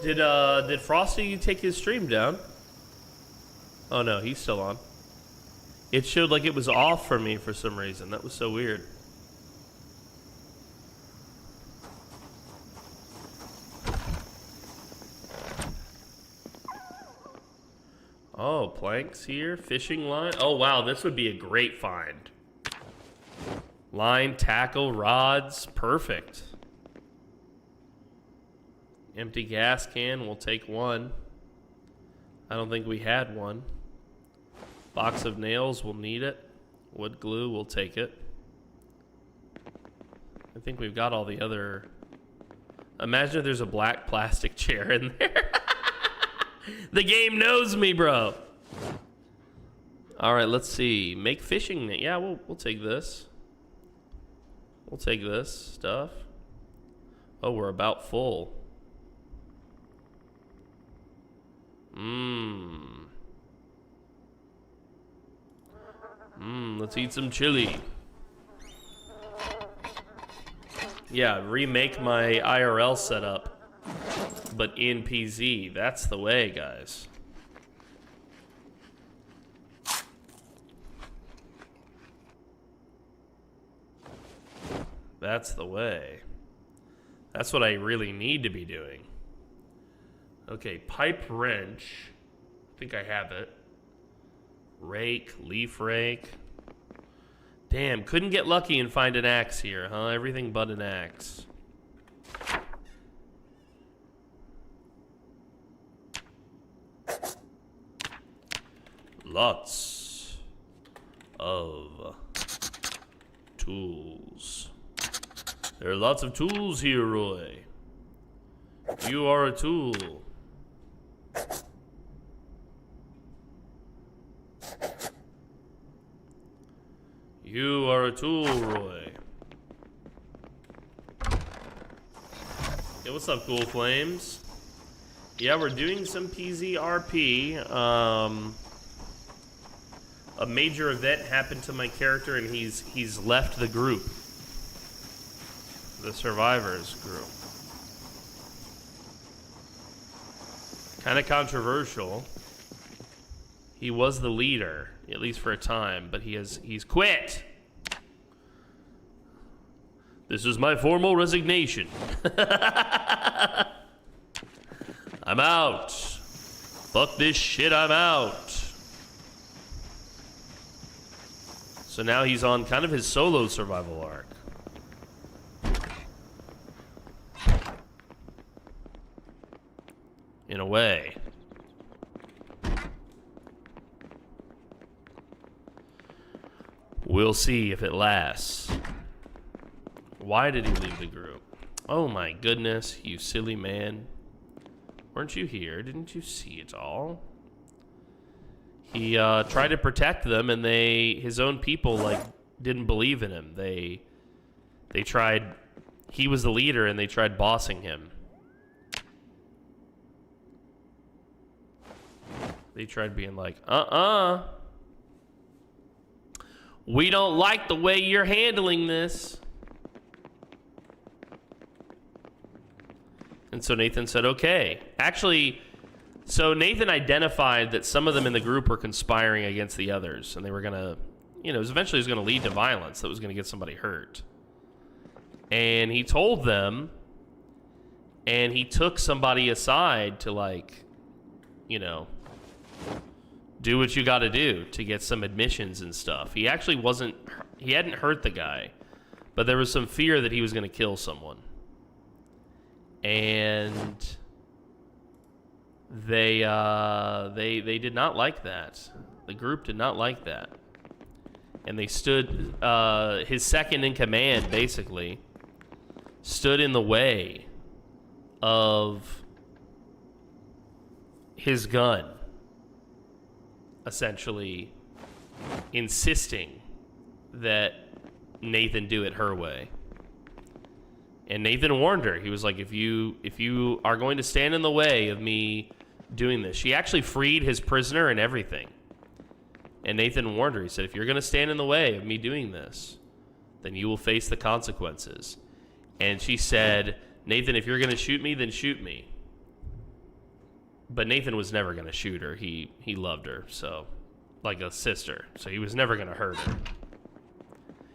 Speaker 1: Did Frosty take his stream down? Oh no, he's still on. It showed like it was off for me for some reason. That was so weird. Oh, planks here, fishing line. Oh wow, this would be a great find. Line, tackle, rods, perfect. Empty gas can, we'll take one. I don't think we had one. Box of nails, we'll need it. Wood glue, we'll take it. I think we've got all the other... Imagine if there's a black plastic chair in there. The game knows me, bro. Alright, let's see. Make fishing net. Yeah, we'll take this. We'll take this stuff. Oh, we're about full. Let's eat some chili. Yeah, remake my IRL setup, but in PZ. That's the way, guys. That's the way. That's what I really need to be doing. Okay, pipe wrench. I think I have it. Rake, leaf rake. Damn, couldn't get lucky and find an axe here, huh? Everything but an axe. Lots of tools. There are lots of tools here, Roy. You are a tool. You are a tool, Roy. Yeah, what's up, Cool Flames? Yeah, we're doing some PZRP. A major event happened to my character, and he's left the group. The survivors group. Kind of controversial. He was the leader, at least for a time, but he's quit. This is my formal resignation. I'm out. Fuck this shit, I'm out. So now he's on kind of his solo survival arc. In a way. We'll see if it lasts. Why did he leave the group? Oh my goodness, you silly man. Weren't you here? Didn't you see it all? He tried to protect them, and his own people, like, didn't believe in him. They tried, he was the leader, and they tried bossing him. They tried being like, we don't like the way you're handling this. And so Nathan said, okay. Actually, so Nathan identified that some of them in the group were conspiring against the others, and they were going to, you know, eventually it was going to lead to violence that was going to get somebody hurt. And he told them, and he took somebody aside to, like, you know, do what you got to do to get some admissions and stuff. He actually he hadn't hurt the guy, but there was some fear that he was going to kill someone. And they did not like that. The group did not like that. And they stood, his second in command, basically, stood in the way of his gun, essentially insisting that Nathan do it her way. And Nathan warned her. He was like, if you are going to stand in the way of me doing this. She actually freed his prisoner and everything. And Nathan warned her. He said, if you're going to stand in the way of me doing this, then you will face the consequences. And she said, Nathan, if you're going to shoot me, then shoot me. But Nathan was never going to shoot her. He loved her, so, like a sister. So he was never going to hurt her.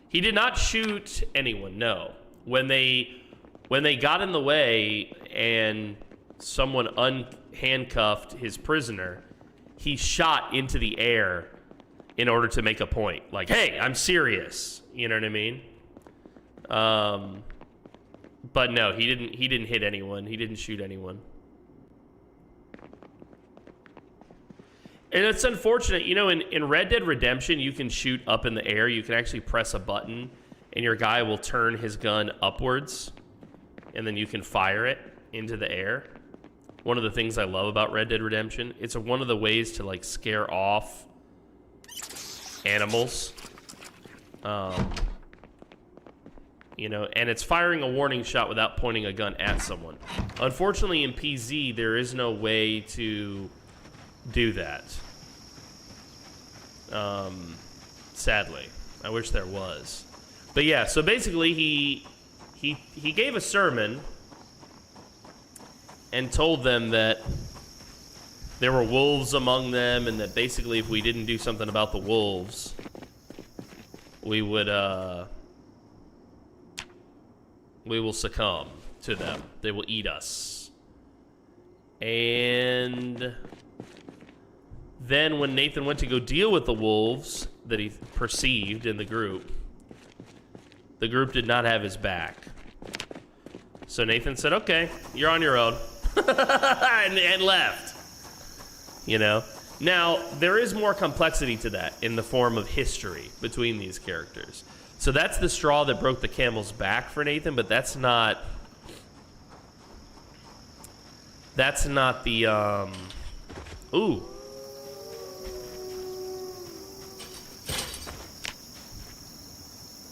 Speaker 1: He did not shoot anyone, no. When they got in the way and someone unhandcuffed his prisoner, he shot into the air in order to make a point. Like, hey, I'm serious. You know what I mean? But no, he didn't hit anyone. He didn't shoot anyone. And it's unfortunate, you know, in Red Dead Redemption, you can shoot up in the air. You can actually press a button, and your guy will turn his gun upwards, and then you can fire it into the air. One of the things I love about Red Dead Redemption, it's one of the ways to, like, scare off animals. You know, and it's firing a warning shot without pointing a gun at someone. Unfortunately, in PZ, there is no way to do that. Sadly. I wish there was. But yeah, so basically he gave a sermon and told them that there were wolves among them, and that basically if we didn't do something about the wolves, we will succumb to them. They will eat us. And then when Nathan went to go deal with the wolves that he perceived in the group did not have his back. So Nathan said, okay, you're on your own. and left. You know? Now, there is more complexity to that in the form of history between these characters. So that's the straw that broke the camel's back for Nathan, but that's not the, ooh.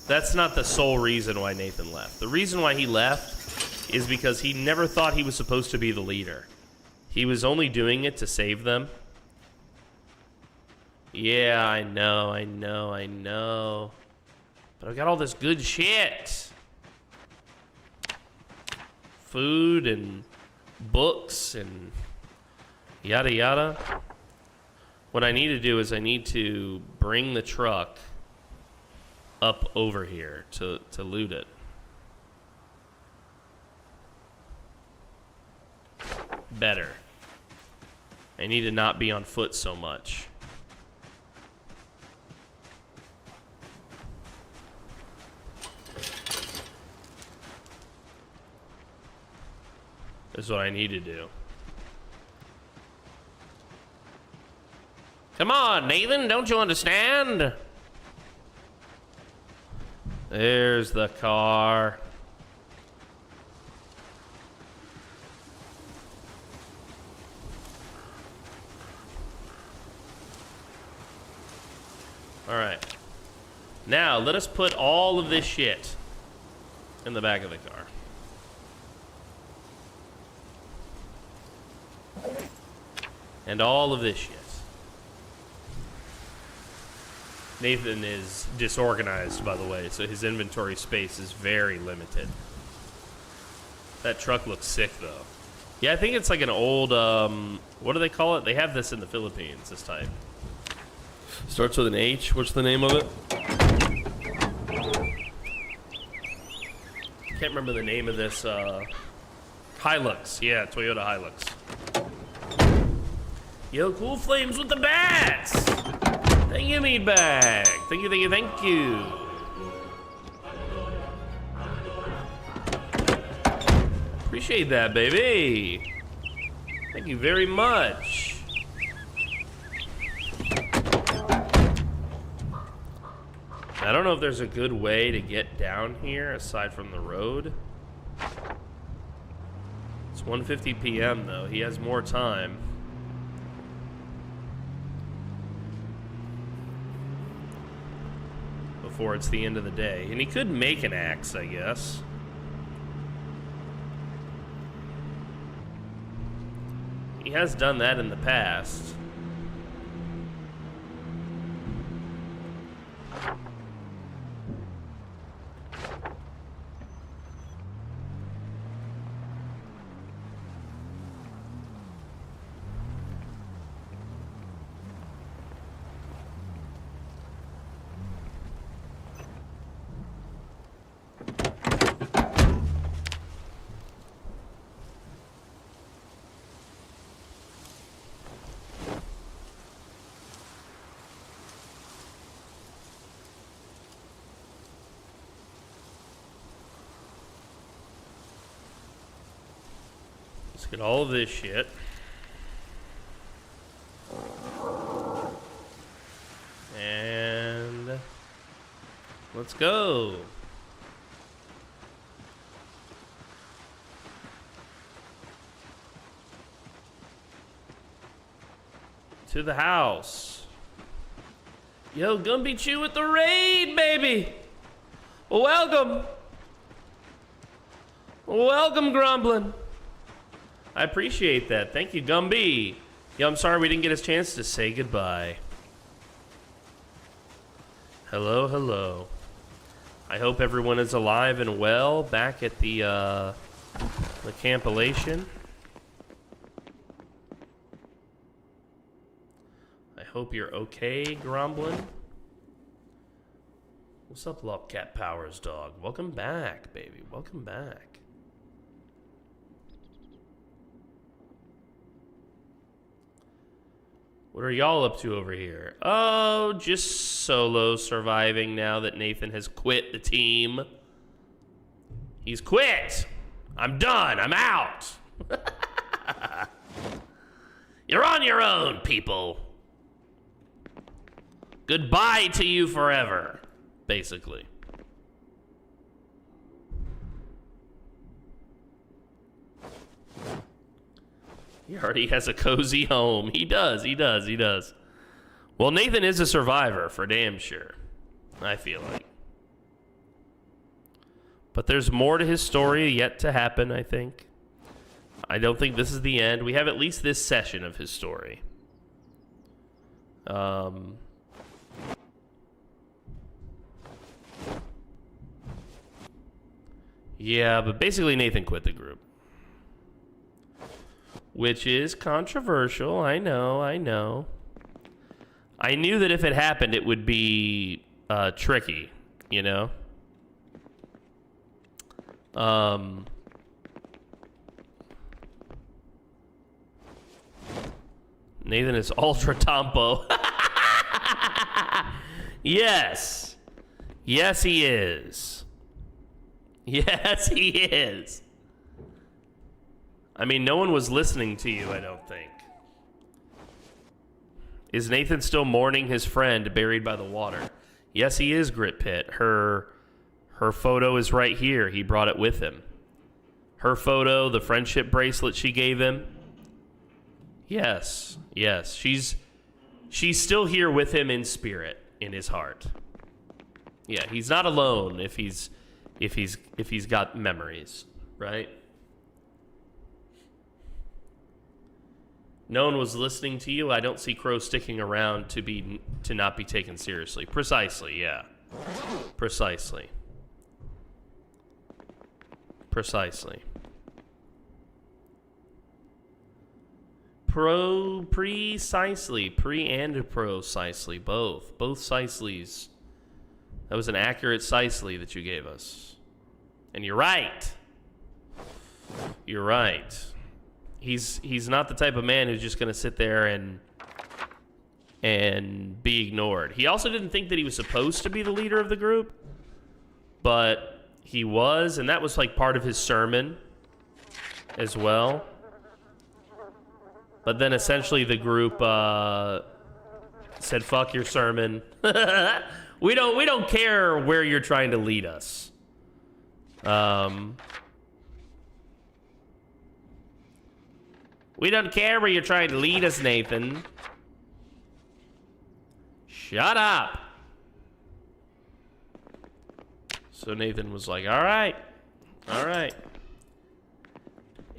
Speaker 1: That's not the sole reason why Nathan left. The reason why he left is because he never thought he was supposed to be the leader. He was only doing it to save them. Yeah, I know. But I've got all this good shit. Food and books and yada yada. What I need to do is I need to bring the truck up over here to loot it. Better. I need to not be on foot so much. is what I need to do. Come on, Nathan, don't you understand? There's the car. All right. Now, let us put all of this shit in the back of the car. And all of this shit. Nathan is disorganized, by the way, so his inventory space is very limited. That truck looks sick, though. Yeah, I think it's like an old, what do they call it? They have this in the Philippines, this type. Starts with an H. What's the name of it? Can't remember the name of this, Hilux. Yeah, Toyota Hilux. Yo, Cool Flames with the bats! Thank you, Meatbag. Thank you, thank you, thank you. Appreciate that, baby. Thank you very much. I don't know if there's a good way to get down here aside from the road. It's 1:50 p.m. though. He has more time. Before it's the end of the day. And he could make an axe, I guess. He has done that in the past. Let's get all of this shit. And let's go. To the house. Yo, Gumbychu with the raid, baby. Welcome. Welcome, Grumblin'. I appreciate that. Thank you, Gumby. Yo, I'm sorry we didn't get a chance to say goodbye. Hello, hello. I hope everyone is alive and well back at the campilation. I hope you're okay, Gromblin. What's up, Lopcat Powers, dog? Welcome back, baby. Welcome back. What are y'all up to over here? Oh, just solo surviving now that Nathan has quit the team. He's quit. I'm done. I'm out. You're on your own, people. Goodbye to you forever, basically. He already has a cozy home. He does, he does, he does. Well, Nathan is a survivor, for damn sure. I feel like. But there's more to his story yet to happen, I think. I don't think this is the end. We have at least this session of his story. Yeah, but basically Nathan quit the group. Which is controversial, I know, I know. I knew that if it happened, it would be tricky, you know? Nathan is ultra tompo. Yes. Yes, he is. Yes, he is. I mean, no one was listening to you, I don't think. Is Nathan still mourning his friend buried by the water? Yes, he is, Grit Pit. Her photo is right here. He brought it with him. Her photo, the friendship bracelet she gave him. Yes, yes. She's still here with him in spirit, in his heart. Yeah, he's not alone if he's got memories, right? No one was listening to you. I don't see Crow sticking around to not be taken seriously. Precisely, yeah. Precisely. Precisely. Precisely. Pre and precisely. Both. Both Siceleys. That was an accurate Sicely that you gave us. And you're right. You're right. He's not the type of man who's just going to sit there and be ignored. He also didn't think that he was supposed to be the leader of the group, but he was, and that was like part of his sermon as well. But then essentially the group said, "Fuck your sermon. We don't care where you're trying to lead us." We don't care where you're trying to lead us, Nathan. Shut up. So Nathan was like, all right.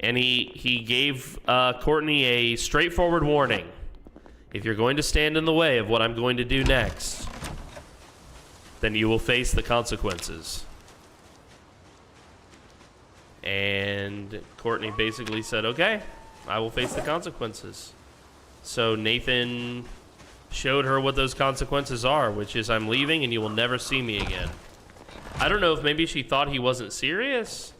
Speaker 1: And he gave Courtney a straightforward warning. If you're going to stand in the way of what I'm going to do next, then you will face the consequences. And Courtney basically said, okay, I will face the consequences. So Nathan showed her what those consequences are, which is I'm leaving and you will never see me again. I don't know if maybe she thought he wasn't serious,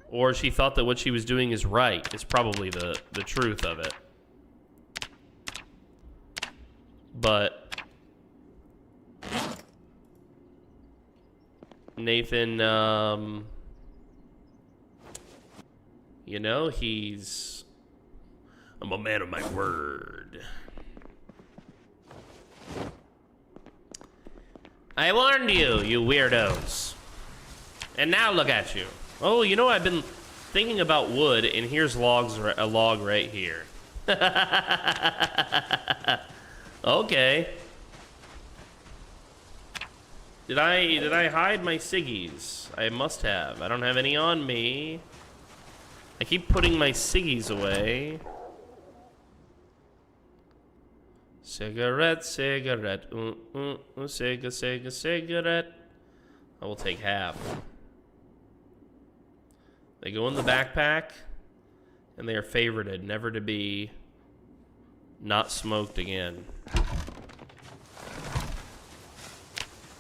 Speaker 1: or she thought that what she was doing is right. It's probably the truth of it. But Nathan, you know, I'm a man of my word. I warned you, you weirdos. And now look at you. Oh, you know, I've been thinking about wood, and here's a log right here. Okay. Did I hide my ciggies? I must have. I don't have any on me. I keep putting my ciggies away. Cigarette, cigarette, cigarette. I will take half. They go in the backpack, and they are favorited, never to be not smoked again.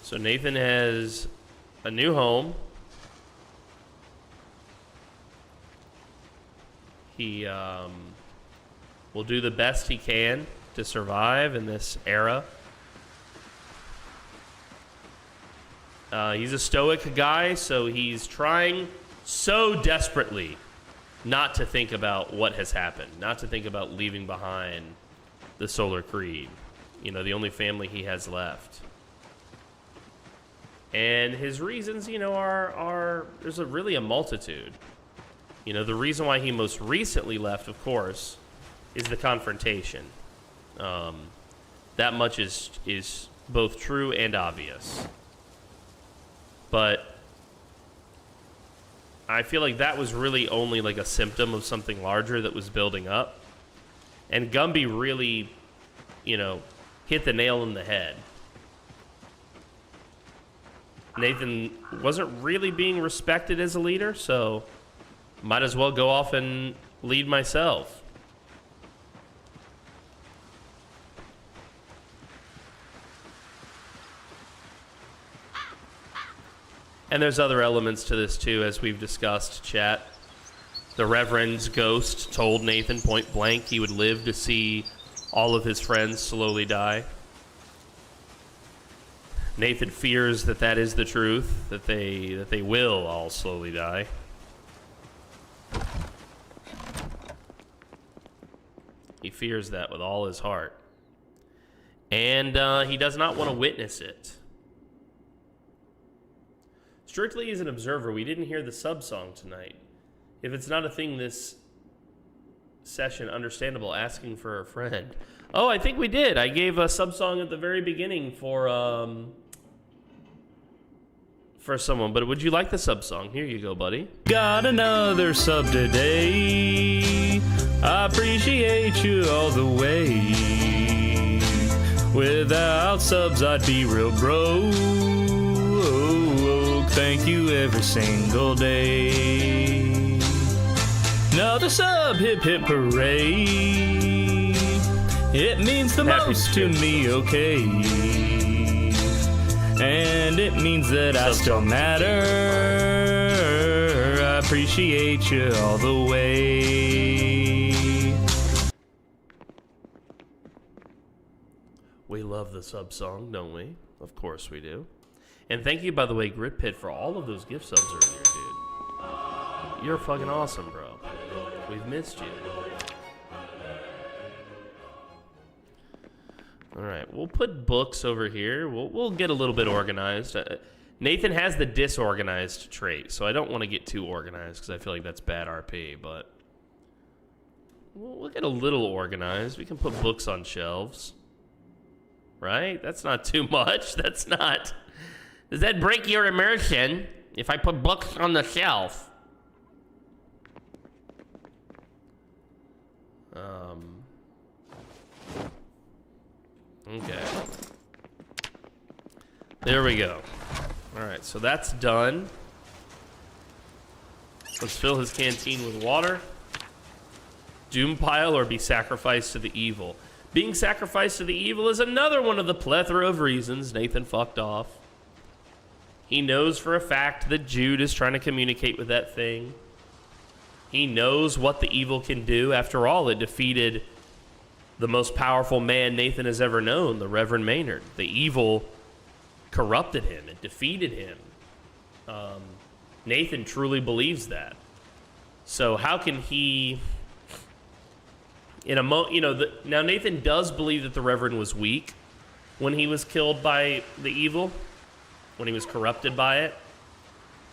Speaker 1: So Nathan has a new home. He will do the best he can to survive in this era. He's a stoic guy, so he's trying so desperately not to think about what has happened, not to think about leaving behind the Solar Creed, you know, the only family he has left. And his reasons, you know, are there's really a multitude. You know, the reason why he most recently left, of course, is the confrontation. That much is both true and obvious. But I feel like that was really only like a symptom of something larger that was building up. And Gumby really, you know, hit the nail on the head. Nathan wasn't really being respected as a leader, so might as well go off and lead myself. And there's other elements to this too, as we've discussed, chat. The Reverend's ghost told Nathan point blank he would live to see all of his friends slowly die. Nathan fears that that is the truth, that they will all slowly die. fears that with all his heart. And he does not want to witness it. Strictly as an observer, we didn't hear the sub song tonight. If it's not a thing this session, understandable, asking for a friend. Oh, I think we did. I gave a sub song at the very beginning for someone. But would you like the sub song? Here you go, buddy.
Speaker 2: Got another sub today. I appreciate you all the way. Without subs, I'd be real broke. Thank you every single day. Another sub, hip hip hooray. It means the most to me, okay. And it means that I still matter. I appreciate you all the way.
Speaker 1: We love the sub song, don't we? Of course we do. And thank you, by the way, Grit Pit, for all of those gift subs earlier, dude. You're fucking awesome, bro. We've missed you. All right, we'll put books over here. We'll get a little bit organized. Nathan has the disorganized trait, so I don't want to get too organized because I feel like that's bad RP, but we'll get a little organized. We can put books on shelves, right? That's not too much. That's not... Does that break your immersion if I put books on the shelf? Okay. There we go. Alright, so that's done. Let's fill his canteen with water. Doom pile or be sacrificed to the evil. Being sacrificed to the evil is another one of the plethora of reasons Nathan fucked off. He knows for a fact that Jude is trying to communicate with that thing. He knows what the evil can do. After all, it defeated the most powerful man Nathan has ever known, the Reverend Maynard. The evil corrupted him. It defeated him. Nathan truly believes that. So how can he... now Nathan does believe that the Reverend was weak when he was killed by the evil, when he was corrupted by it.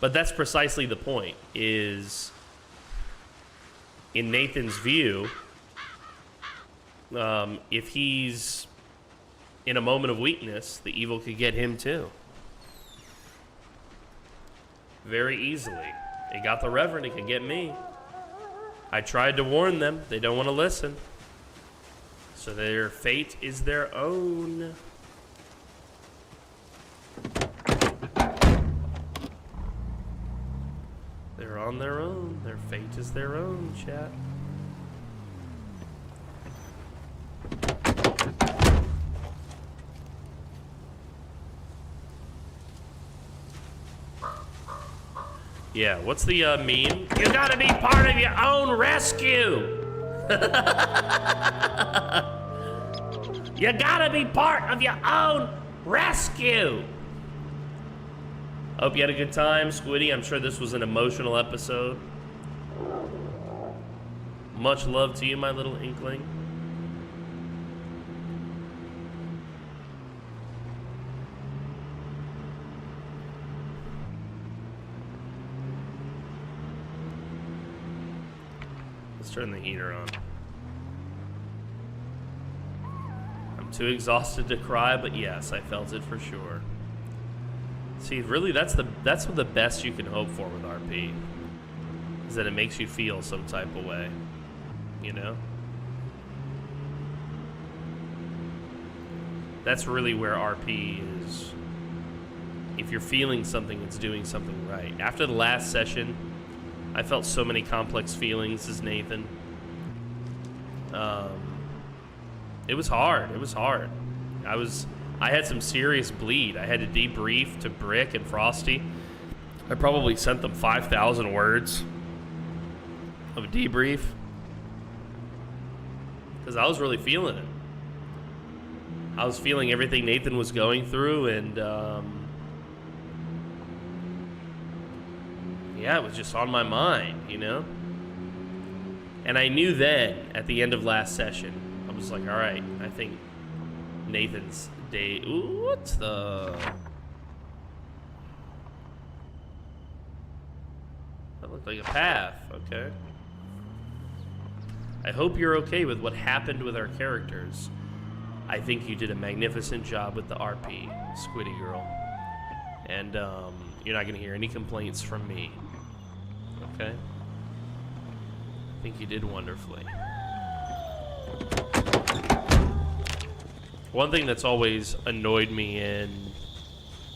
Speaker 1: But that's precisely the point, is in Nathan's view, if he's in a moment of weakness, the evil could get him too. Very easily. It got the Reverend, it could get me. I tried to warn them, they don't want to listen. So their fate is their own. They're on their own. Their fate is their own, chat. Yeah, what's the meme? You gotta be part of your own rescue! You gotta be part of your own rescue! Hope you had a good time, Squiddy. I'm sure this was an emotional episode. Much love to you, my little inkling. Let's turn the heater on. I'm too exhausted to cry, but yes, I felt it for sure. See, really, that's what the best you can hope for with RP, is that it makes you feel some type of way, you know? That's really where RP is. If you're feeling something, it's doing something right. After the last session, I felt so many complex feelings as Nathan. It was hard. It was hard. I had some serious bleed. I had to debrief to Brick and Frosty. I probably sent them 5,000 words of a debrief because I was really feeling it. I was feeling everything Nathan was going through, and yeah, it was just on my mind, you know? And I knew then, at the end of last session, was like, all right, I think Nathan's day. Ooh, what's the? That looked like a path. Okay. I hope you're okay with what happened with our characters. I think you did a magnificent job with the RP, Squiddy Girl. And you're not going to hear any complaints from me. Okay? I think you did wonderfully. One thing that's always annoyed me in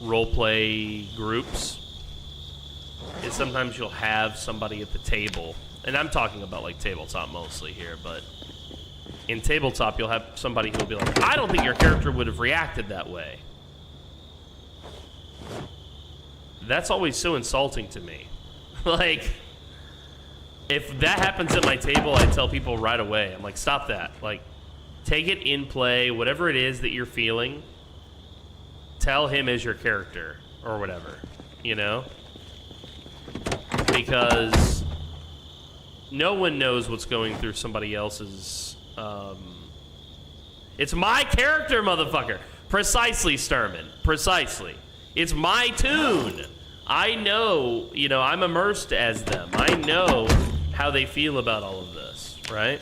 Speaker 1: roleplay groups is sometimes you'll have somebody at the table, and I'm talking about like tabletop mostly here, but in tabletop you'll have somebody who'll be like, I don't think your character would have reacted that way. That's always so insulting to me. Like, if that happens at my table, I tell people right away, I'm like, stop that. Like, take it in play, whatever it is that you're feeling, tell him as your character, or whatever, you know? Because no one knows what's going through somebody else's, it's my character, motherfucker! Precisely, Sturman. Precisely. It's my tune! I know, you know, I'm immersed as them. I know how they feel about all of this, right?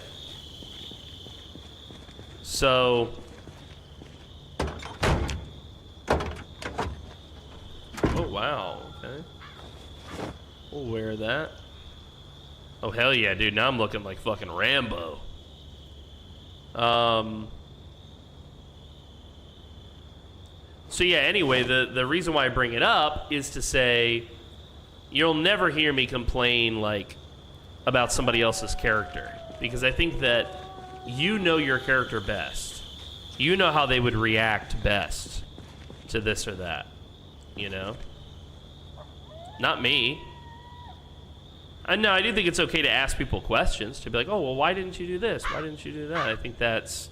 Speaker 1: So, oh wow, okay. We'll wear that. Oh hell yeah, dude, now I'm looking like fucking Rambo. So yeah, anyway, the reason why I bring it up is to say you'll never hear me complain like about somebody else's character, because I think that you know your character best. You know how they would react best to this or that, you know? Not me. I know, I do think it's okay to ask people questions, to be like, oh, well, why didn't you do this? Why didn't you do that? I think that's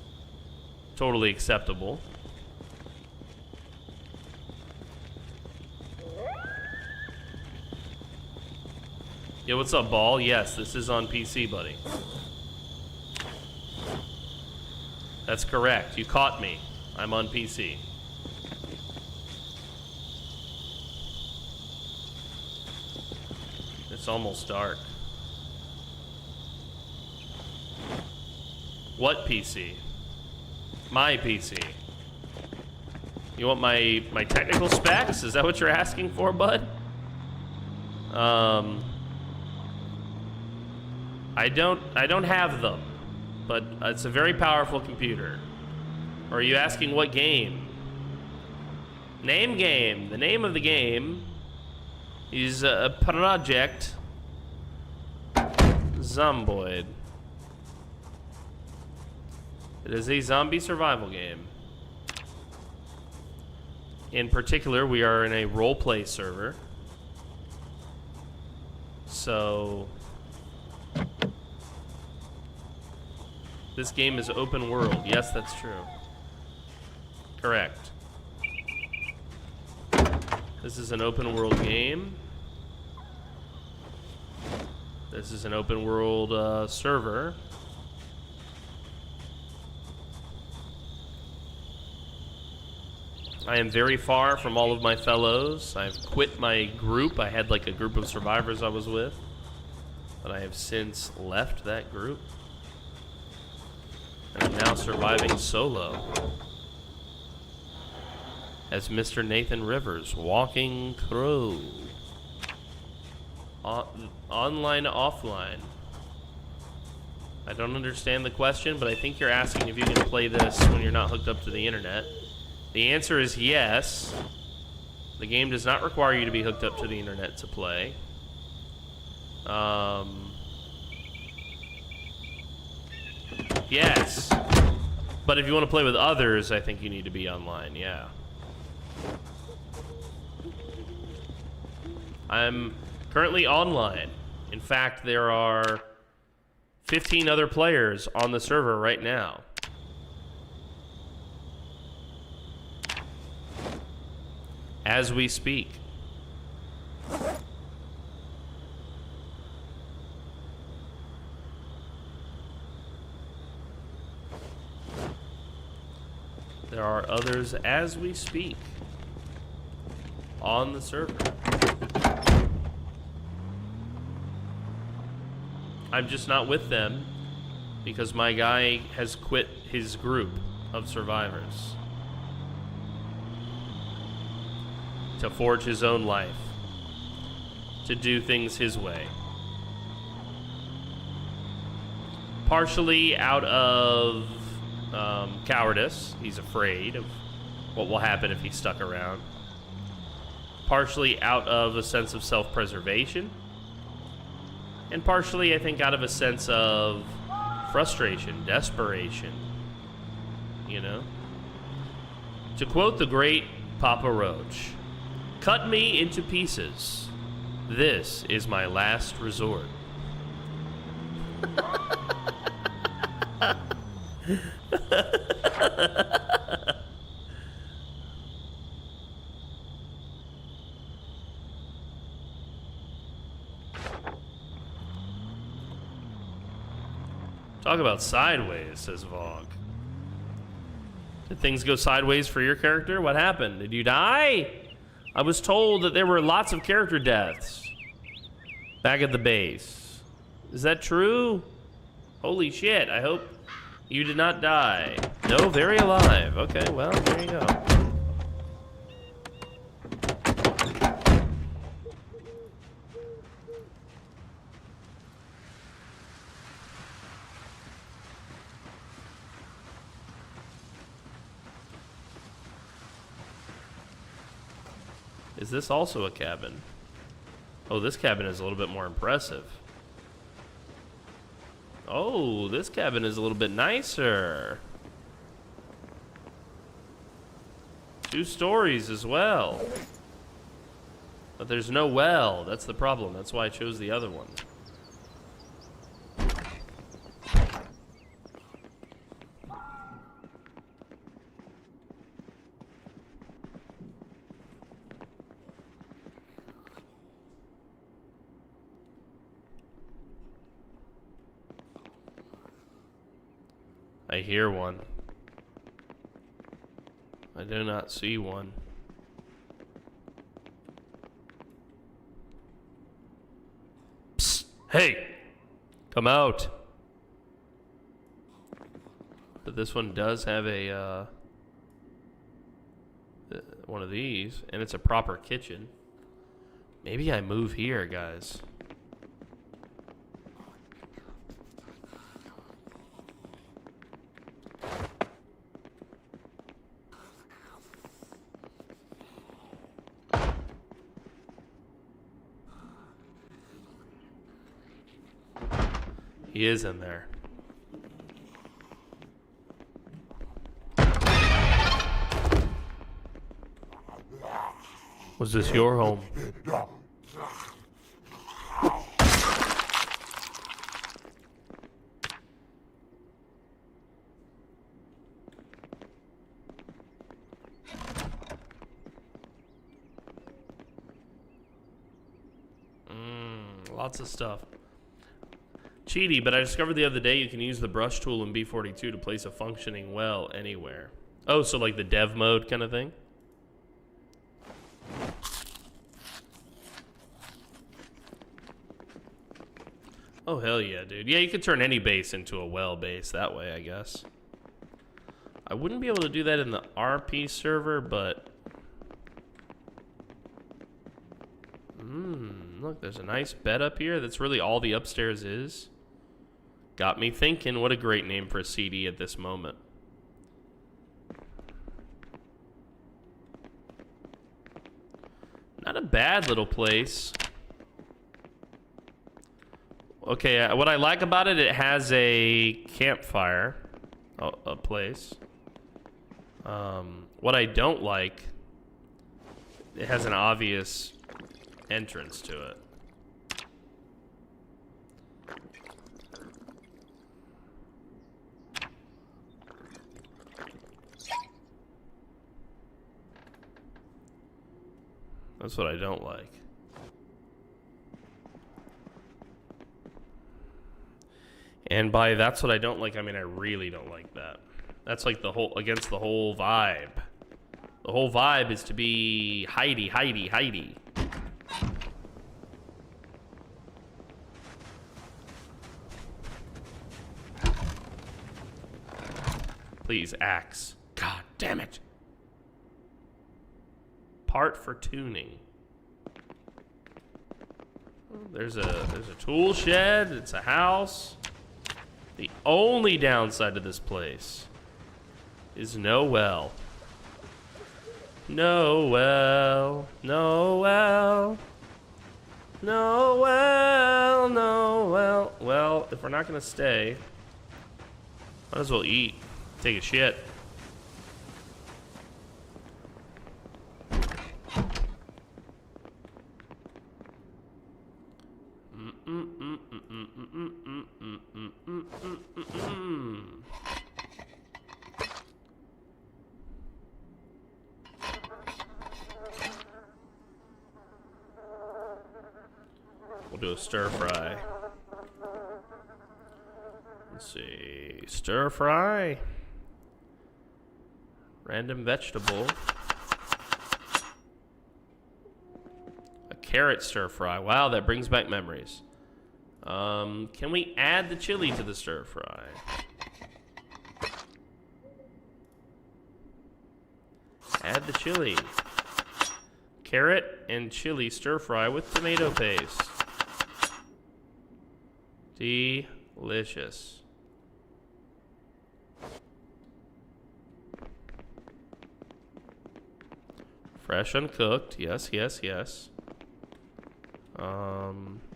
Speaker 1: totally acceptable. Yeah, what's up, Ball? Yes, this is on PC, buddy. That's correct. You caught me. I'm on PC. It's almost dark. What PC? My PC. You want my technical specs? Is that what you're asking for, bud? I don't have them, but it's a very powerful computer. Or are you asking what game? Name game. The name of the game is Project Zomboid. It is a zombie survival game. In particular, we are in a roleplay server. So this game is open world. Yes, that's true. Correct. This is an open world game. This is an open world server. I am very far from all of my fellows. I've quit my group. I had like a group of survivors I was with, but I have since left that group. And I'm now surviving solo as Mr. Nathan Rivers, Walking Crow. Online, offline. I don't understand the question, but I think you're asking if you can play this when you're not hooked up to the internet. The answer is yes. The game does not require you to be hooked up to the internet to play. Yes. But if you want to play with others, I think you need to be online, yeah. I'm currently online. In fact, there are 15 other players on the server right now. As we speak. others as we speak on the server. I'm just not with them because my guy has quit his group of survivors to forge his own life, to do things his way. Partially out of cowardice. He's afraid of what will happen if he's stuck around. Partially out of a sense of self-preservation. And partially, I think, out of a sense of frustration, desperation. You know? To quote the great Papa Roach, "Cut me into pieces. This is my last resort." Talk about sideways, says Vog. Did things go sideways for your character? What happened? Did you die? I was told that there were lots of character deaths back at the base. Is that true? Holy shit, I hope you did not die. No, very alive. Okay, well, there you go. Is this also a cabin? Oh, this cabin is a little bit more impressive. Oh, this cabin is a little bit nicer. 2 stories as well. But there's no well. That's the problem. That's why I chose the other one. I hear one. I do not see one. Psst! Hey! Come out! But this one does have a, one of these, and it's a proper kitchen. Maybe I move here, guys. He is in there. Was this your home? Lots of stuff. Cheaty, but I discovered the other day you can use the brush tool in B42 to place a functioning well anywhere. Oh, so like the dev mode kind of thing? Oh, hell yeah, dude. Yeah, you could turn any base into a well base that way, I guess. I wouldn't be able to do that in the RP server, but... look, there's a nice bed up here. That's really all the upstairs is. Got me thinking, what a great name for a CD at this moment. Not a bad little place. Okay, what I like about it, it has a campfire, a place. What I don't like, it has an obvious entrance to it. That's what I don't like. And by that's what I don't like, I mean I really don't like that. That's like the whole, against the whole vibe. The whole vibe is to be hidey, hidey, hidey. Please, axe. God damn it. Part for tuning. There's a tool shed. It's a house. The only downside to this place is no well. No well. No well. No well. No well. Well, if we're not gonna stay, might as well eat. Take a shit. We'll do a stir fry. Let's see. Stir fry. Random vegetable. A carrot stir fry. Wow, that brings back memories. Can we add the chili to the stir fry? Add the chili. Carrot and chili stir fry with tomato paste. Delicious. Fresh uncooked. Yes, yes, yes.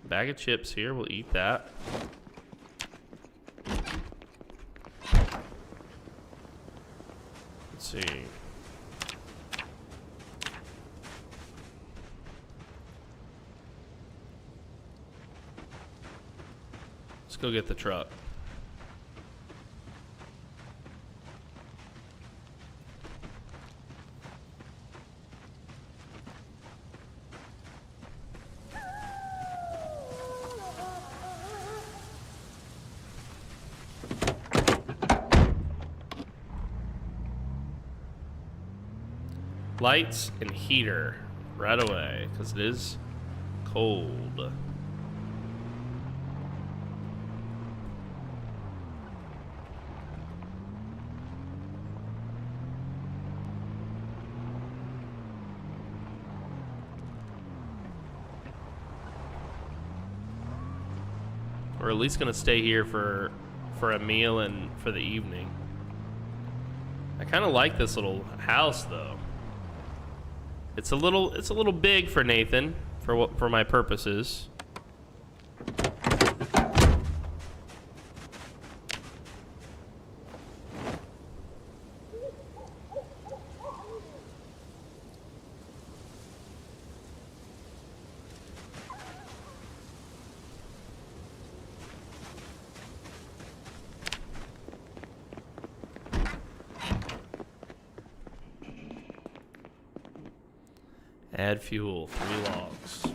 Speaker 1: Bag of chips here. We'll eat that. Let's see. Let's go get the truck. Lights and heater right away, because it is cold. We're at least gonna stay here for a meal and for the evening. I kind of like this little house though. It's a little big for Nathan, for my purposes. Add fuel, 3 logs.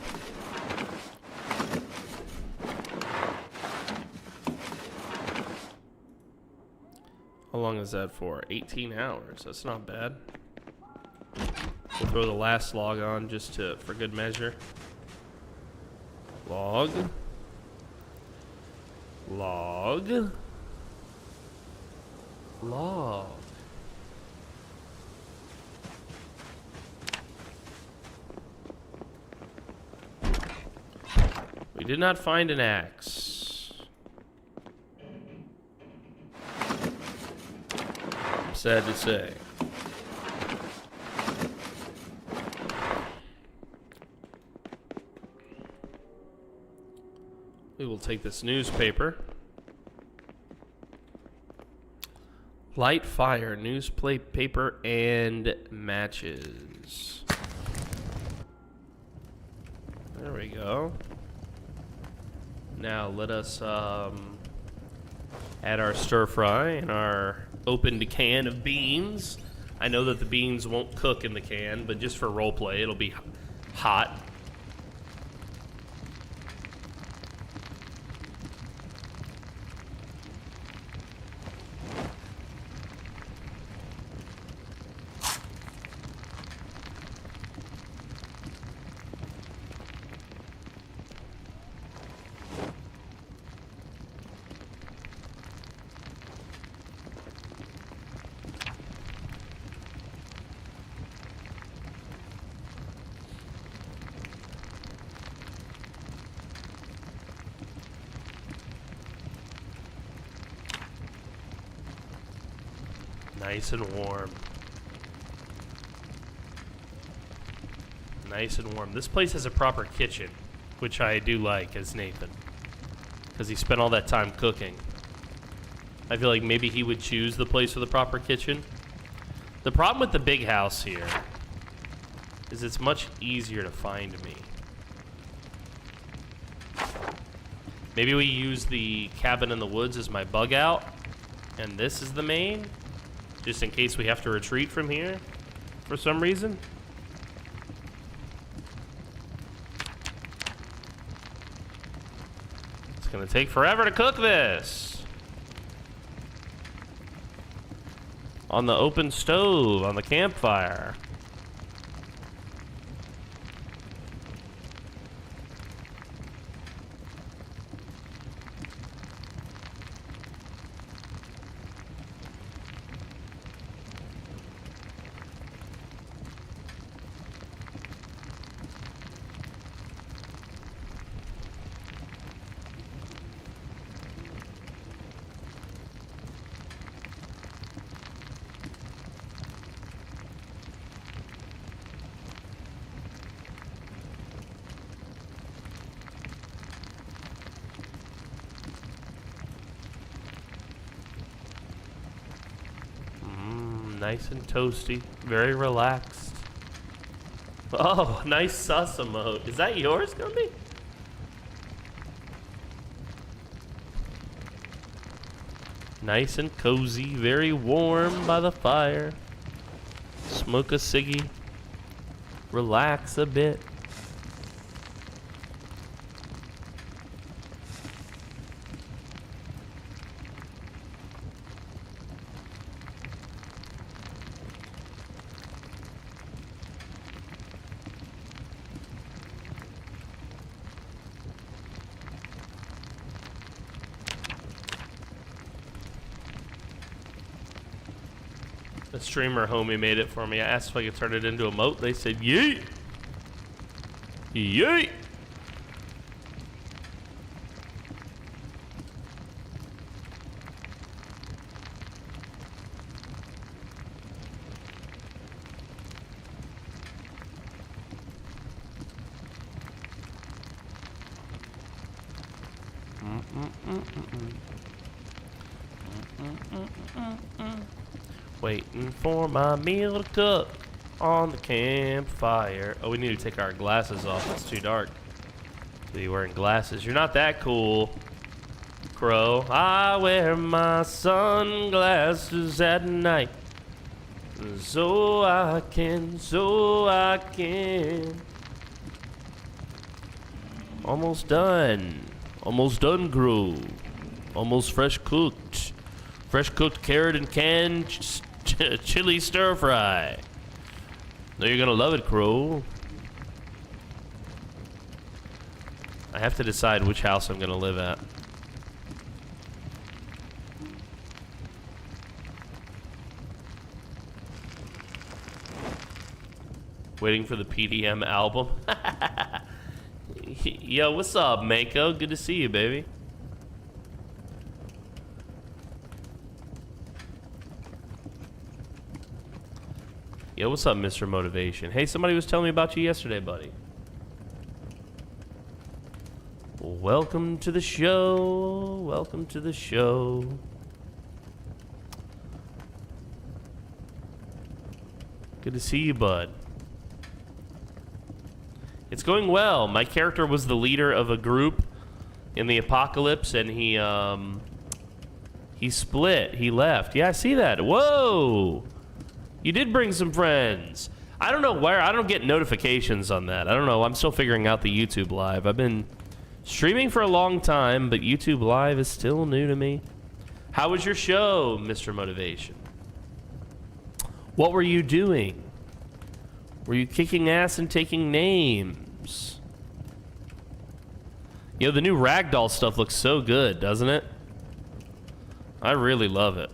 Speaker 1: How long is that for? 18 hours. That's not bad. We'll throw the last log on just for good measure. Log. Log. Log. We did not find an axe. I'm sad to say. We will take this newspaper. Light fire, newspaper, and matches. There we go. Now let us add our stir fry and our opened can of beans. I know that the beans won't cook in the can, but just for roleplay, it'll be hot. Nice and warm. Nice and warm. This place has a proper kitchen, which I do like as Nathan, because he spent all that time cooking. I feel like maybe he would choose the place with a proper kitchen. The problem with the big house here is it's much easier to find me. Maybe we use the cabin in the woods as my bug out, and this is the main, just in case we have to retreat from here for some reason. It's gonna take forever to cook this. On the open stove, on the campfire. Nice and toasty, very relaxed. Oh, nice sus emote. Is that yours, Gumby? Nice and cozy, very warm by the fire. Smoke a ciggy. Relax a bit. The streamer homie made it for me. I asked if I could turn it into a moat. They said, yeet! Yeet! Waiting for my meal to cook on the campfire. Oh, we need to take our glasses off. It's too dark to be wearing glasses. You're not that cool, Crow. I wear my sunglasses at night so I can. Almost done. Almost done, Crow. Almost fresh cooked. Fresh cooked carrot and canned chili stir fry. No, you're gonna love it, Crow. I have to decide which house I'm gonna live at. Waiting for the PDM album. Yo, what's up, Mako? Good to see you, baby. Yo, what's up, Mr. Motivation? Hey, somebody was telling me about you yesterday, buddy. Welcome to the show. Welcome to the show. Good to see you, bud. It's going well. My character was the leader of a group in the apocalypse, and he split. He left. Yeah, I see that. Whoa! You did bring some friends. I don't know where. I don't get notifications on that. I don't know. I'm still figuring out the YouTube Live. I've been streaming for a long time, but YouTube Live is still new to me. How was your show, Mr. Motivation? What were you doing? Were you kicking ass and taking names? Yo, the new Ragdoll stuff looks so good, doesn't it? I really love it.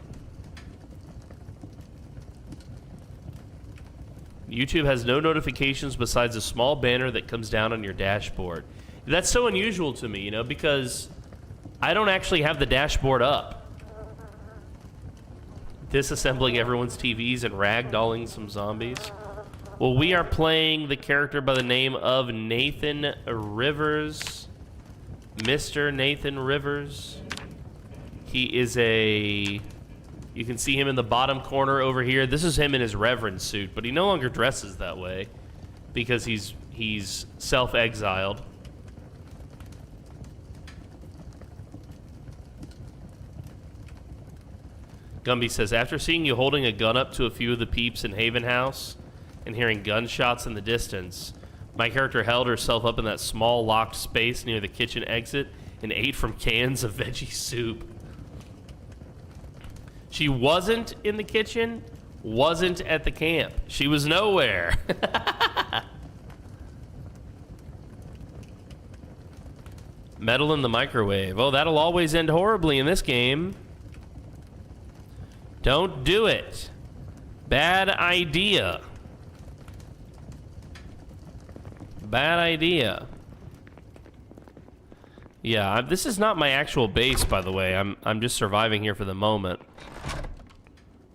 Speaker 1: YouTube has no notifications besides a small banner that comes down on your dashboard. That's so unusual to me, you know, because I don't actually have the dashboard up. Disassembling everyone's TVs and ragdolling some zombies. Well, we are playing the character by the name of Nathan Rivers. Mr. Nathan Rivers. He is a... You can see him in the bottom corner over here. This is him in his Reverend suit, but he no longer dresses that way because he's self-exiled. Gumby says, after seeing you holding a gun up to a few of the peeps in Haven House and hearing gunshots in the distance, my character held herself up in that small locked space near the kitchen exit and ate from cans of veggie soup. She wasn't in the kitchen, wasn't at the camp. She was nowhere. Metal in the microwave. Oh, that'll always end horribly in this game. Don't do it. Bad idea. Bad idea. Yeah, this is not my actual base, by the way. I'm just surviving here for the moment.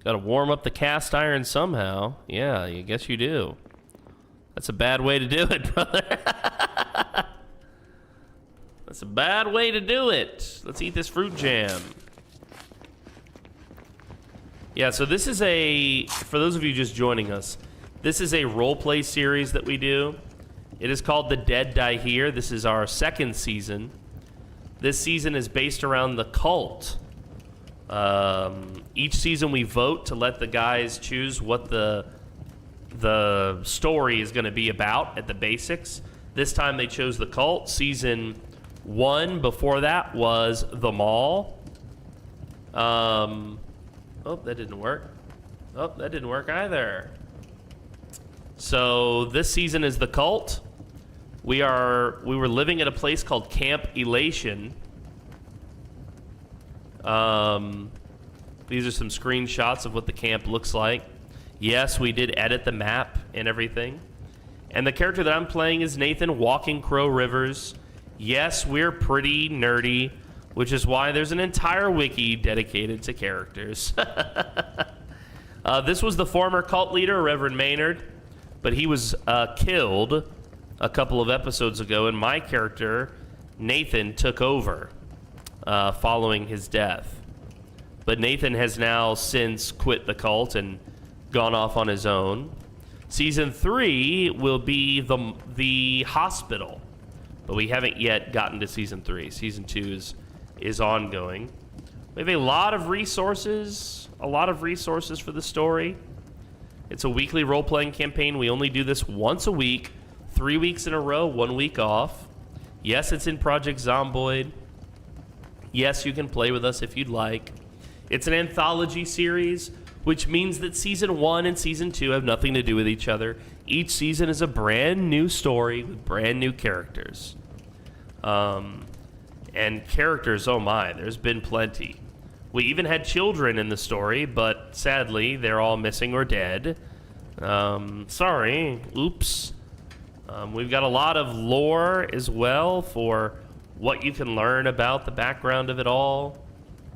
Speaker 1: Gotta warm up the cast iron somehow. Yeah, I guess you do. That's a bad way to do it, brother. That's a bad way to do it. Let's eat this fruit jam. Yeah, so this is for those of you just joining us, this is a roleplay series that we do. It is called The Dead Die Here. This is our second season. This season is based around the cult. Each season we vote to let the guys choose what the story is going to be about at the basics. This time they chose the cult. Season 1 before that was the mall. Oh, that didn't work. Oh, that didn't work either. So this season is the cult. We were living at a place called Camp Elation. These are some screenshots of what the camp looks like. Yes, we did edit the map and everything. And the character that I'm playing is Nathan Walking Crow Rivers. Yes, we're pretty nerdy, which is why there's an entire wiki dedicated to characters. This was the former cult leader, Reverend Maynard, but he was killed a couple of episodes ago, and my character, Nathan, took over following his death. But Nathan has now since quit the cult and gone off on his own. Season 3 will be the hospital, but we haven't yet gotten to Season 3. Season 2 is ongoing. We have a lot of resources for the story. It's a weekly role-playing campaign. We only do this once a week, 3 weeks in a row, 1 week off. Yes, it's in Project Zomboid. Yes, you can play with us if you'd like. It's an anthology series, which means that Season 1 and Season 2 have nothing to do with each other. Each season is a brand new story with brand new characters. And characters, oh my, there's been plenty. We even had children in the story, but sadly, they're all missing or dead. Sorry, oops. We've got a lot of lore as well for what you can learn about the background of it all.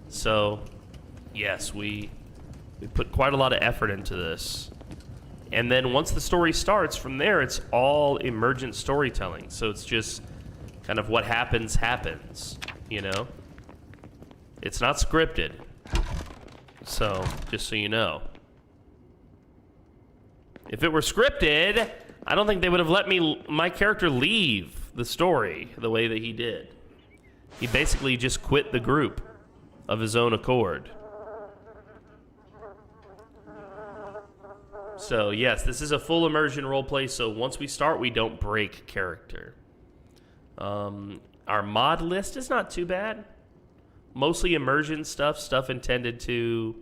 Speaker 1: So, yes, we put quite a lot of effort into this. And then once the story starts, from there, it's all emergent storytelling. So it's just kind of what happens, you know? It's not scripted. So, just so you know. If it were scripted, I don't think they would have let my character leave the story the way that he did. He basically just quit the group of his own accord. So, yes, this is a full immersion roleplay, so once we start, we don't break character. Our mod list is not too bad. Mostly immersion stuff intended to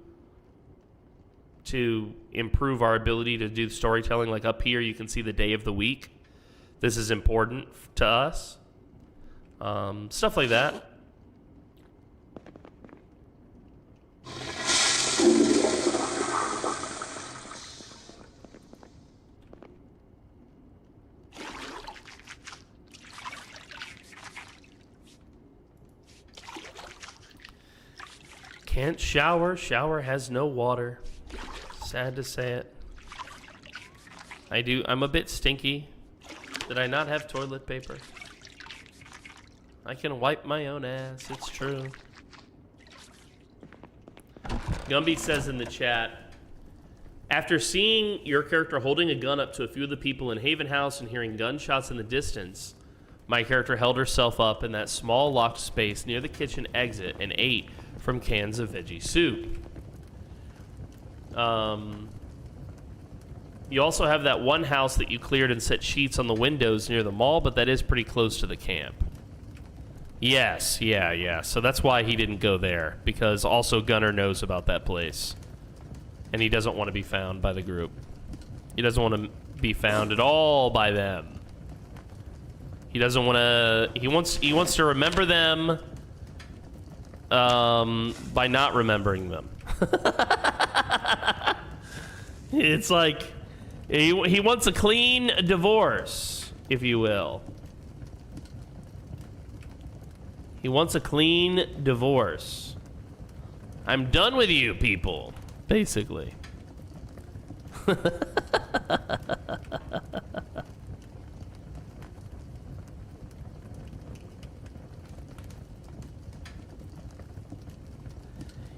Speaker 1: improve our ability to do storytelling. Like up here, you can see the day of the week. This is important to us. Stuff like that. Can't shower. Shower has no water. Sad to say it. I'm a bit stinky. Did I not have toilet paper? I can wipe my own ass. It's true. Gumby says in the chat, after seeing your character holding a gun up to a few of the people in Haven House and hearing gunshots in the distance, my character held herself up in that small locked space near the kitchen exit and ate from cans of veggie soup. You also have that one house that you cleared and set sheets on the windows near the mall, but that is pretty close to the camp. Yes, yeah. So that's why he didn't go there, because also Gunner knows about that place. And he doesn't want to be found by the group. He doesn't want to be found at all by them. He doesn't want to... He wants to remember them by not remembering them. It's like... He wants a clean divorce, if you will. He wants a clean divorce. I'm done with you people, basically.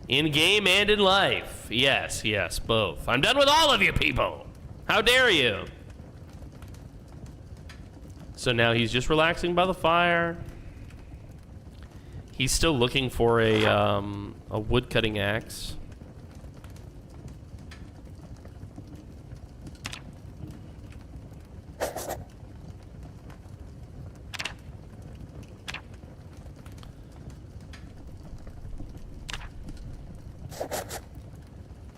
Speaker 1: In game and in life. Yes, both. I'm done with all of you people. How dare you? So now he's just relaxing by the fire. He's still looking for a wood cutting axe.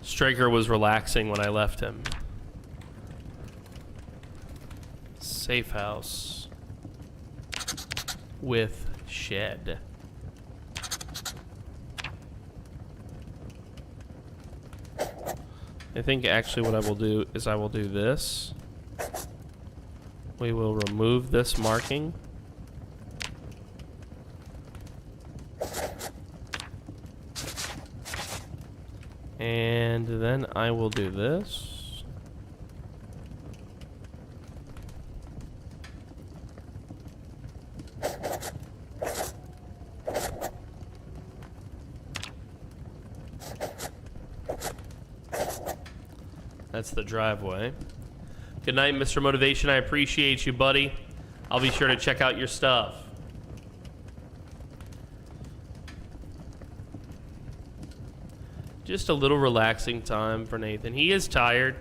Speaker 1: Straker was relaxing when I left him. Safe house with shed. I think actually what I will do is I will do this. We will remove this marking. And then I will do this. That's the driveway. Good night, Mr. Motivation. I appreciate you, buddy. I'll be sure to check out your stuff. Just a little relaxing time for Nathan. He is tired,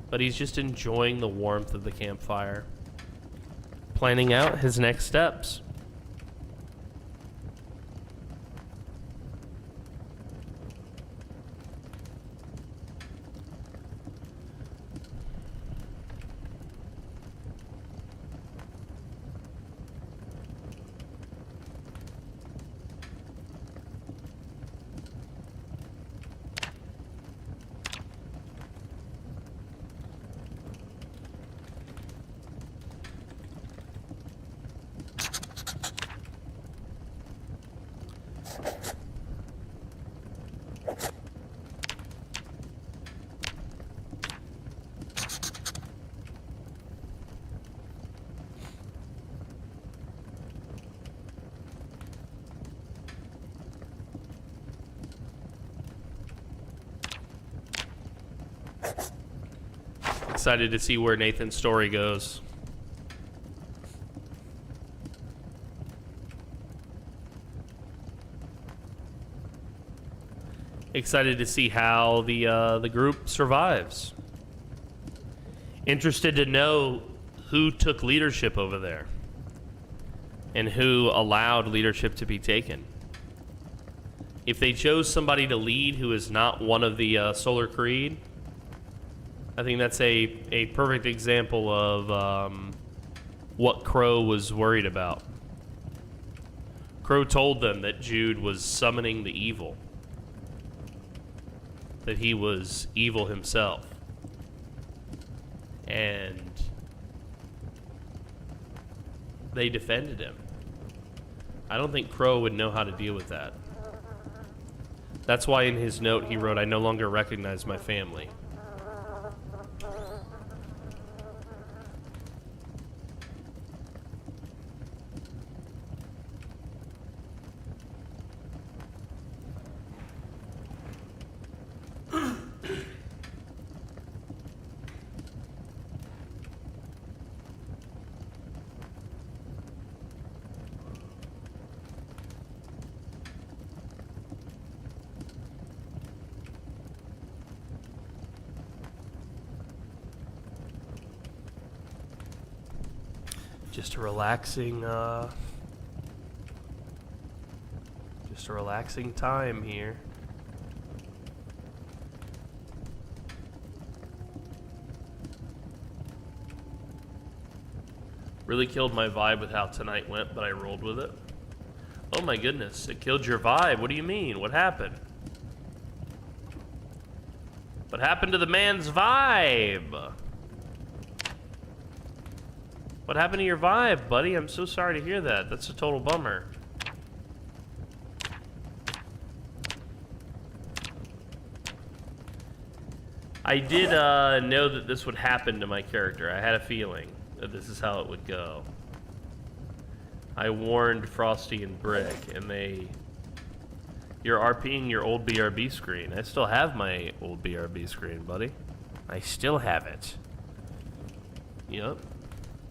Speaker 1: but he's just enjoying the warmth of the campfire. Planning out his next steps. Excited to see where Nathan's story goes. Excited to see how the group survives. Interested to know who took leadership over there and who allowed leadership to be taken. If they chose somebody to lead who is not one of the Solar Creed, I think that's a perfect example of what Crow was worried about. Crow told them that Jude was summoning the evil, that he was evil himself, and they defended him. I don't think Crow would know how to deal with that. That's why in his note he wrote, "I no longer recognize my family." Just a relaxing time here. Really killed my vibe with how tonight went, but I rolled with it. Oh my goodness, it killed your vibe. What do you mean? What happened? What happened to the man's vibe? What happened to your vibe, buddy? I'm so sorry to hear that. That's a total bummer. I did know that this would happen to my character. I had a feeling that this is how it would go. I warned Frosty and Brick, and you're RPing your old BRB screen. I still have my old BRB screen, buddy. I still have it. Yep.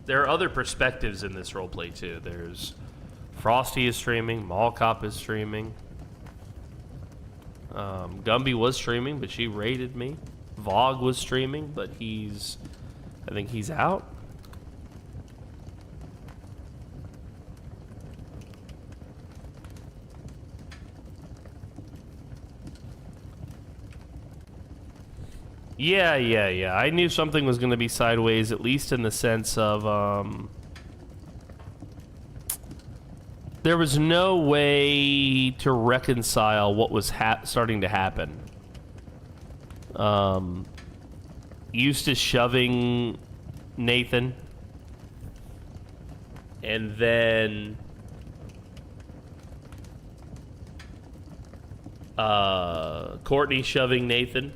Speaker 1: There are other perspectives in this roleplay too. There's Frosty is streaming, MaulCop is streaming. Gumby was streaming, but she raided me. Vog was streaming, but I think he's out. Yeah. I knew something was going to be sideways, at least in the sense of, there was no way to reconcile what was starting to happen. Eustace shoving Nathan, and then Courtney shoving Nathan.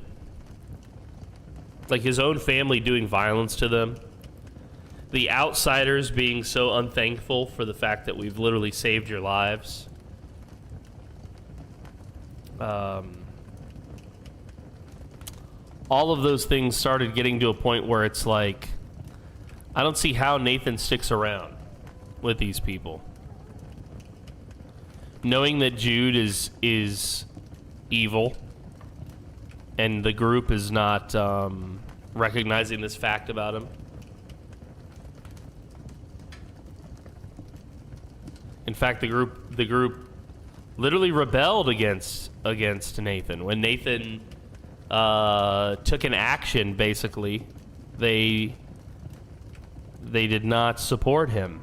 Speaker 1: Like his own family doing violence to them. The outsiders being so unthankful for the fact that we've literally saved your lives. All of those things started getting to a point where it's like, I don't see how Nathan sticks around with these people. Knowing that Jude is evil, and the group is not recognizing this fact about him. In fact, the group literally rebelled against Nathan. When Nathan took an action, basically, they did not support him.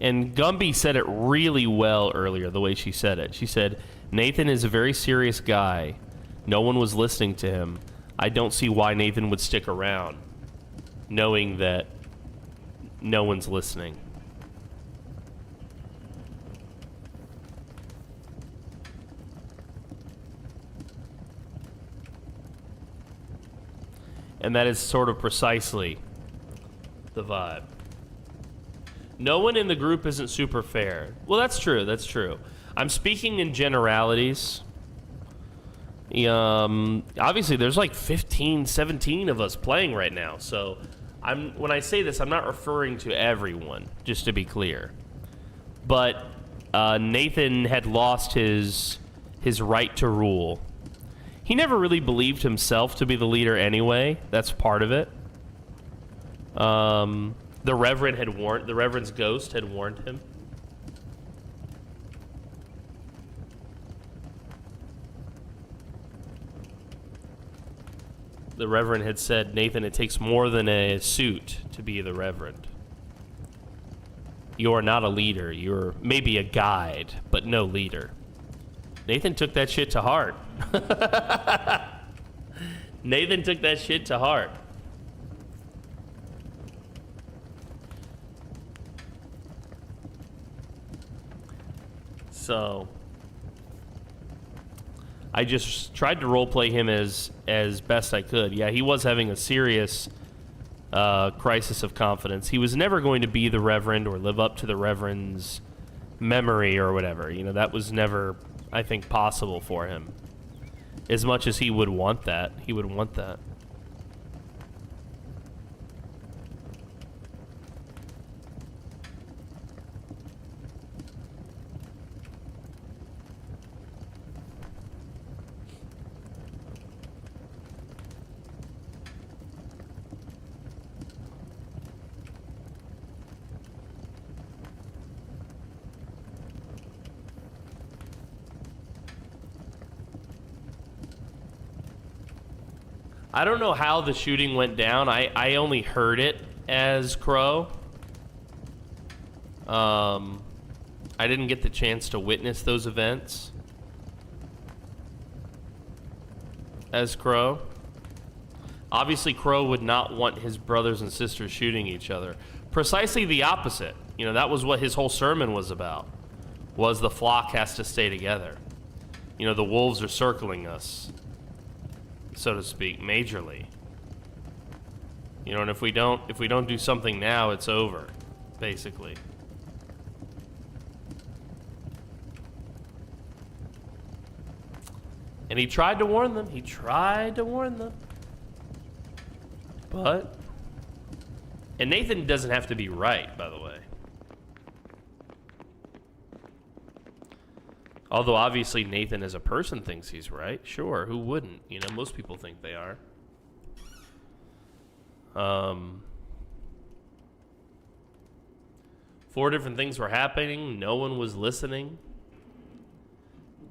Speaker 1: And Gumby said it really well earlier, the way she said it. She said, Nathan is a very serious guy. No one was listening to him. I don't see why Nathan would stick around, knowing that no one's listening. And that is sort of precisely the vibe. No one in the group isn't super fair. Well, that's true. That's true. I'm speaking in generalities. Obviously, there's like 15, 17 of us playing right now. So, when I say this, I'm not referring to everyone, just to be clear. But Nathan had lost his right to rule. He never really believed himself to be the leader anyway. That's part of it. The Reverend's ghost had warned him. The Reverend had said, Nathan, it takes more than a suit to be the Reverend. You're not a leader. You're maybe a guide, but no leader. Nathan took that shit to heart. Nathan took that shit to heart. So I just tried to roleplay him as best I could. Yeah, he was having a serious crisis of confidence. He was never going to be the Reverend or live up to the Reverend's memory or whatever. You know, that was never, I think, possible for him. As much as he would want that, he would want that. I don't know how the shooting went down. I only heard it as Crow. I didn't get the chance to witness those events as Crow. Obviously, Crow would not want his brothers and sisters shooting each other. Precisely the opposite. You know, that was what his whole sermon was about, was the flock has to stay together. You know, the wolves are circling us, so to speak, majorly. You know, and if we don't do something now, it's over, basically. And he tried to warn them. He tried to warn them. But... And Nathan doesn't have to be right, by the way. Although, obviously, Nathan as a person thinks he's right. Sure, who wouldn't? You know, most people think they are. 4 different things were happening. No one was listening.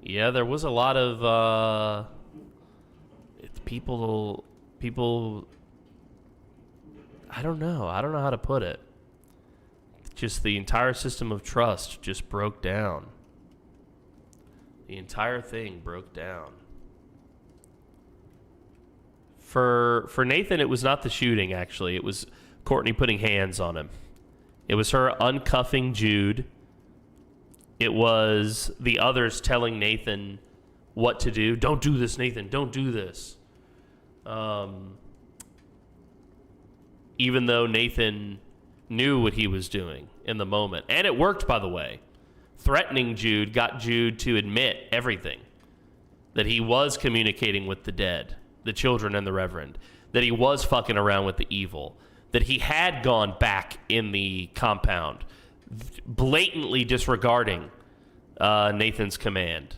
Speaker 1: Yeah, there was a lot of, people, I don't know how to put it. Just the entire system of trust just broke down. The entire thing broke down. For Nathan, it was not the shooting, actually. It was Courtney putting hands on him. It was her uncuffing Jude. It was the others telling Nathan what to do. Don't do this, Nathan. Don't do this. Even though Nathan knew what he was doing in the moment. And it worked, by the way. Threatening Jude got Jude to admit everything. That he was communicating with the dead, the children and the Reverend. That he was fucking around with the evil. That he had gone back in the compound, blatantly disregarding Nathan's command.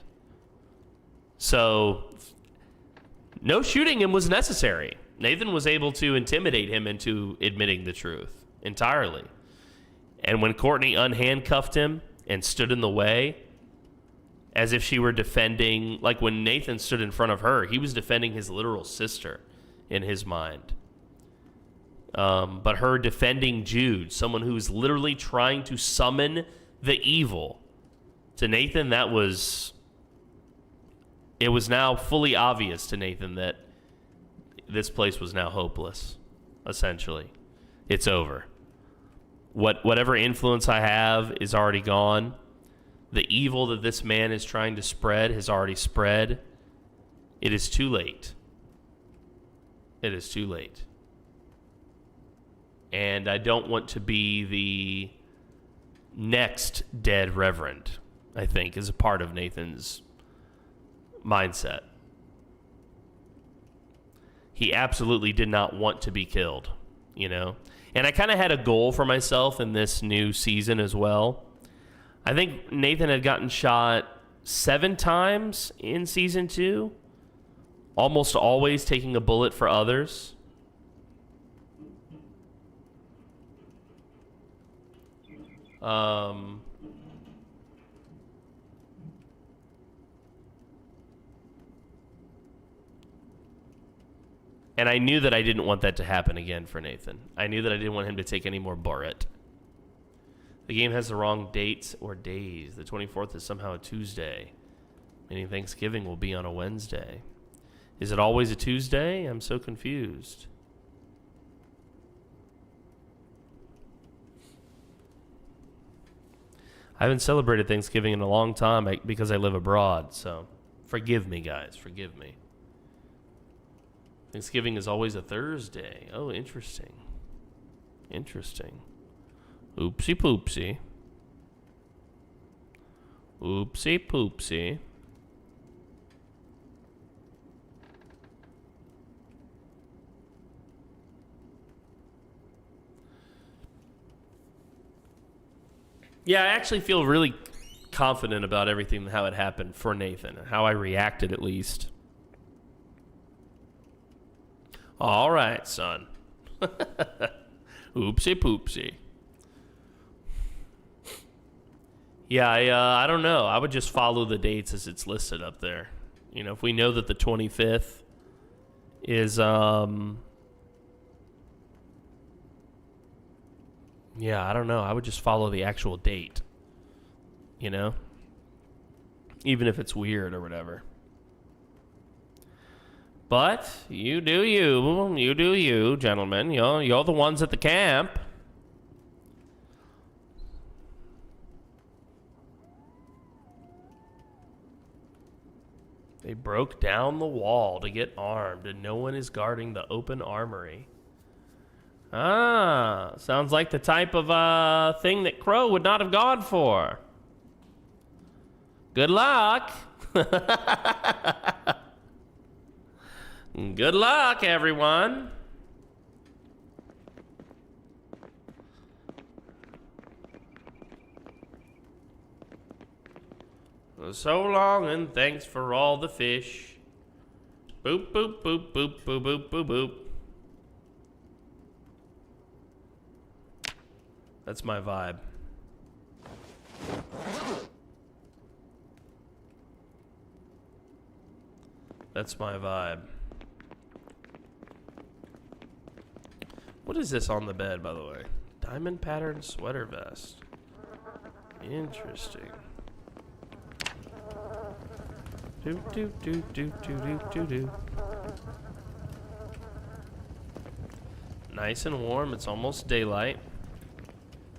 Speaker 1: So, no shooting him was necessary. Nathan was able to intimidate him into admitting the truth entirely. And when Courtney unhandcuffed him and stood in the way, as if she were defending, like when Nathan stood in front of her, he was defending his literal sister in his mind. But her defending Jude, someone who was literally trying to summon the evil, to Nathan, it was now fully obvious to Nathan that this place was now hopeless, essentially. It's over. Whatever influence I have is already gone. The evil that this man is trying to spread has already spread. It is too late. It is too late. And I don't want to be the next dead Reverend, I think, is a part of Nathan's mindset. He absolutely did not want to be killed, you know? And I kind of had a goal for myself in this new season as well. I think Nathan had gotten shot 7 times in season 2, almost always taking a bullet for others. And I knew that I didn't want that to happen again for Nathan. I knew that I didn't want him to take any more Barrett. The game has the wrong dates or days. The 24th is somehow a Tuesday, meaning Thanksgiving will be on a Wednesday. Is it always a Tuesday? I'm so confused. I haven't celebrated Thanksgiving in a long time because I live abroad, so forgive me, guys. Forgive me. Thanksgiving is always a Thursday. Oh, interesting. Interesting. Oopsie poopsie. Oopsie poopsie. Yeah, I actually feel really confident about everything, how it happened for Nathan, how I reacted at least. All right, son. Oopsie poopsie. Yeah, I don't know. I would just follow the dates as it's listed up there. You know, if we know that the 25th is, yeah, I don't know. I would just follow the actual date. You know? Even if it's weird or whatever. But you do you. You do you, gentlemen. You're the ones at the camp. They broke down the wall to get armed, and no one is guarding the open armory. Ah, sounds like the type of thing that Crow would not have gone for. Good luck. Good luck, everyone. So long and thanks for all the fish. Boop, boop, boop, boop, boop, boop, boop, boop. That's my vibe. That's my vibe. What is this on the bed, by the way? Diamond pattern sweater vest. Interesting. Do do do do do do do do. Nice and warm. It's almost daylight.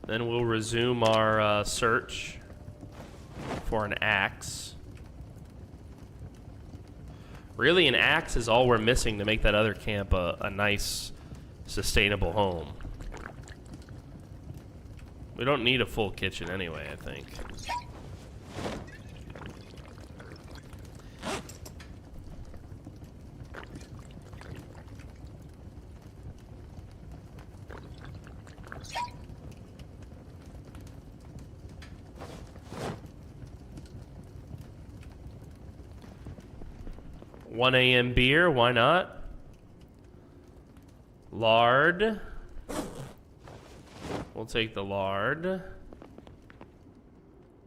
Speaker 1: Then we'll resume our search for an axe. Really, an axe is all we're missing to make that other camp a nice, sustainable home. We don't need a full kitchen anyway, I think. $1 a.m. beer, why not? Lard. We'll take the lard.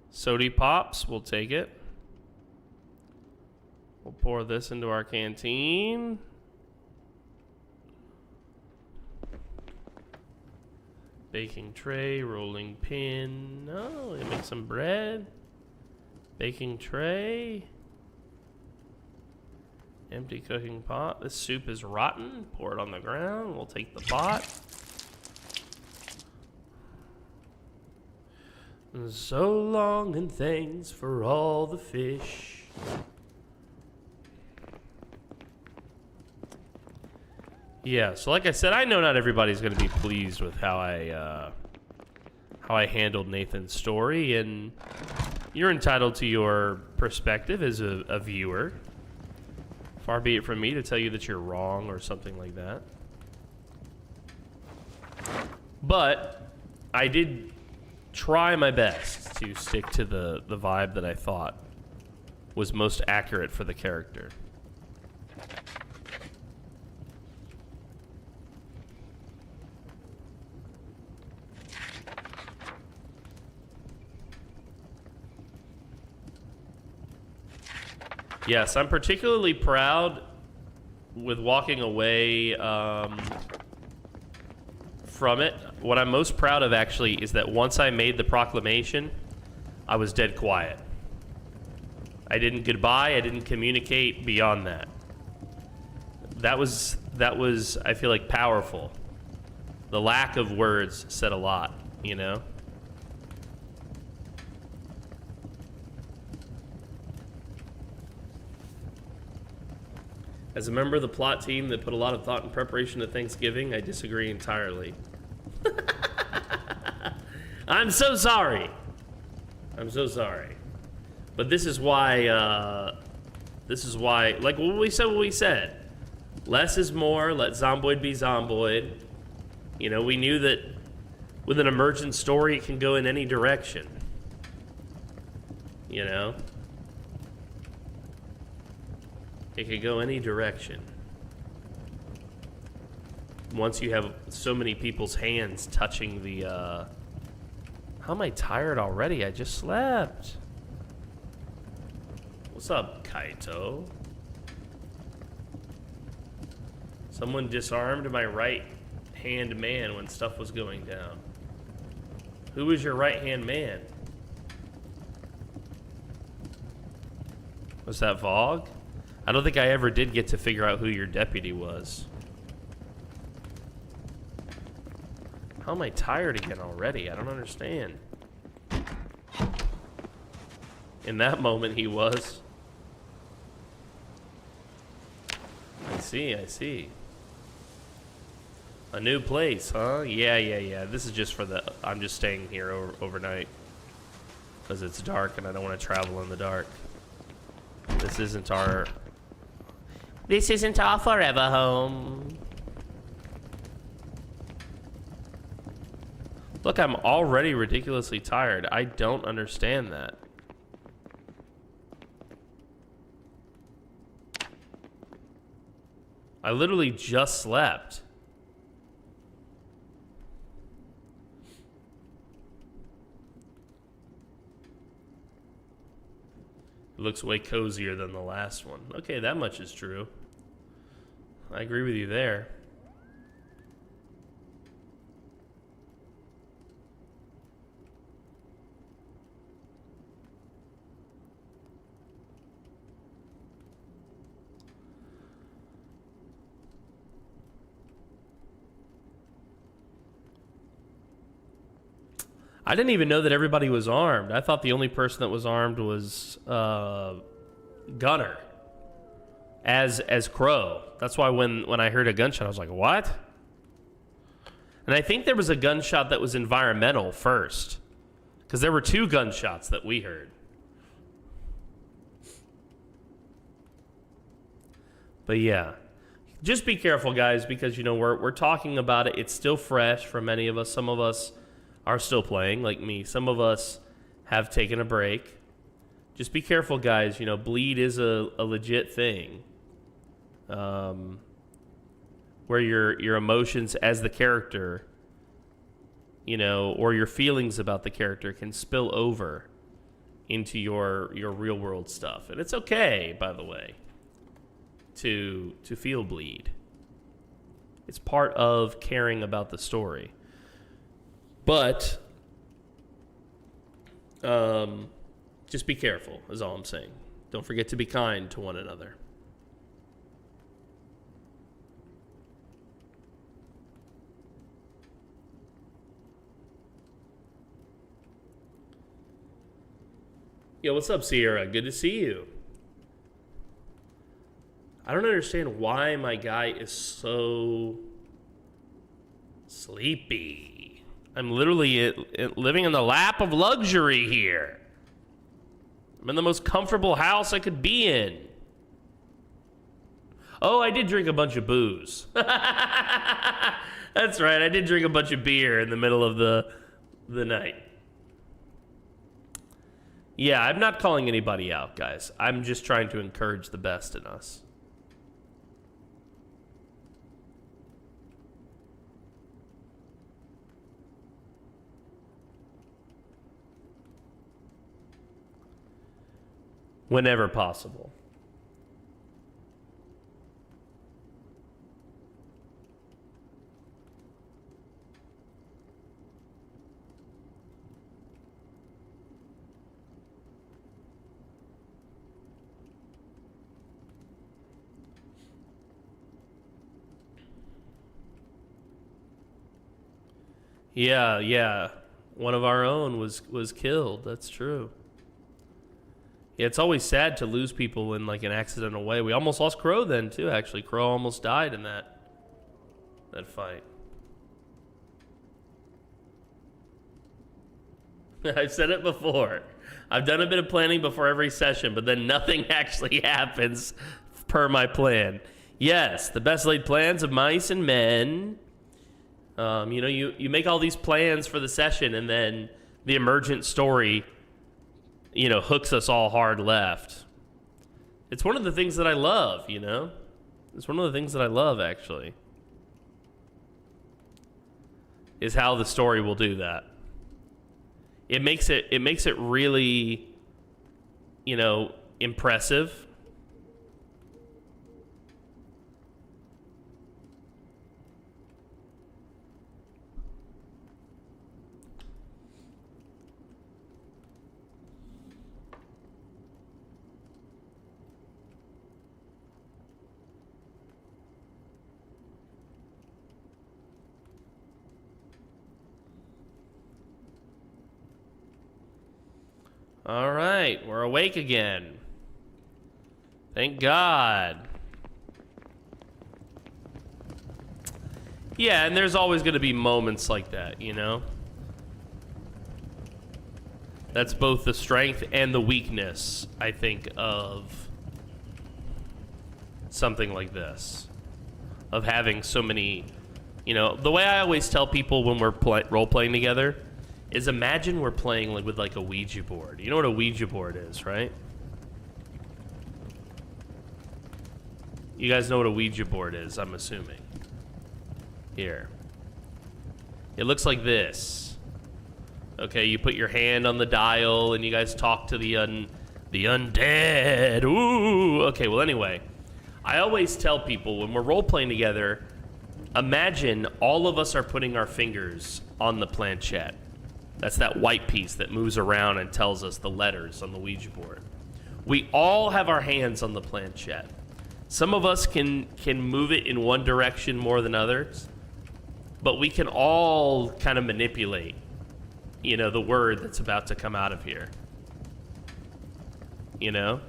Speaker 1: Sody pops, we'll take it. We'll pour this into our canteen. Baking tray, rolling pin. Oh, we make some bread. Baking tray. Empty cooking pot. This soup is rotten. Pour it on the ground. We'll take the pot. So long and thanks for all the fish. Yeah, so like I said, I know not everybody's going to be pleased with how I handled Nathan's story, and you're entitled to your perspective as a viewer. Far be it from me to tell you that you're wrong or something like that. But I did try my best to stick to the vibe that I thought was most accurate for the character. Yes, I'm particularly proud with walking away from it. What I'm most proud of, actually, is that once I made the proclamation, I was dead quiet. I didn't goodbye, I didn't communicate beyond that. That was, I feel like, powerful. The lack of words said a lot, you know? As a member of the plot team that put a lot of thought and preparation to Thanksgiving, I disagree entirely. I'm so sorry. I'm so sorry. But this is why, like what we said. Less is more, let Zomboid be Zomboid. You know, we knew that with an emergent story, it can go in any direction. You know? It could go any direction. Once you have so many people's hands touching the, How am I tired already? I just slept. What's up, Kaito? Someone disarmed my right-hand man when stuff was going down. Who was your right-hand man? Was that Vogue? I don't think I ever did get to figure out who your deputy was. How am I tired again already? I don't understand. In that moment, he was. I see, I see. A new place, huh? Yeah. This is just for the... I'm just staying here overnight. Because it's dark and I don't want to travel in the dark. This isn't our... This isn't our forever home. Look, I'm already ridiculously tired. I don't understand that. I literally just slept. It looks way cozier than the last one. Okay, that much is true. I agree with you there. I didn't even know that everybody was armed. I thought the only person that was armed was Gunner as Crow. That's why when I heard a gunshot, I was like, what? And I think there was a gunshot that was environmental first, because there were 2 gunshots that we heard. But yeah, just be careful, guys, because you know we're talking about it. It's still fresh for many of us. Some of us are still playing, like me. Some of us have taken a break. Just be careful, guys. You know, bleed is a legit thing. Where your emotions as the character, you know, or your feelings about the character can spill over into your real world stuff. And it's okay, by the way, to feel bleed. It's part of caring about the story. But just be careful, is all I'm saying. Don't forget to be kind to one another. Yo, what's up, Sierra? Good to see you. I don't understand why my guy is so sleepy. I'm literally living in the lap of luxury here. I'm in the most comfortable house I could be in. Oh, I did drink a bunch of booze. That's right, I did drink a bunch of beer in the middle of the night. Yeah, I'm not calling anybody out, guys. I'm just trying to encourage the best in us. Whenever possible. Yeah. One of our own was killed. That's true. Yeah, it's always sad to lose people in like an accidental way. We almost lost Crow then too, actually. Crow almost died in that fight. I've said it before. I've done a bit of planning before every session, but then nothing actually happens per my plan. Yes, the best laid plans of mice and men. You know, you make all these plans for the session, and then the emergent story, you know, hooks us all hard left. It's one of the things that I love, you know? It's one of the things that I love, actually. Is how the story will do that. It makes it really, you know, impressive. All right, we're awake again. Thank God. Yeah, and there's always going to be moments like that, you know? That's both the strength and the weakness, I think, of something like this. Of having so many, you know, the way I always tell people when we're role-playing together is imagine we're playing with like a Ouija board. You know what a Ouija board is, right? You guys know what a Ouija board is, I'm assuming. Here. It looks like this. Okay, you put your hand on the dial and you guys talk to the undead. Ooh. Okay, well anyway. I always tell people when we're role-playing together, imagine all of us are putting our fingers on the planchette. That's that white piece that moves around and tells us the letters on the Ouija board. We all have our hands on the planchette. Some of us can move it in one direction more than others, but we can all kind of manipulate, you know, the word that's about to come out of here. You know?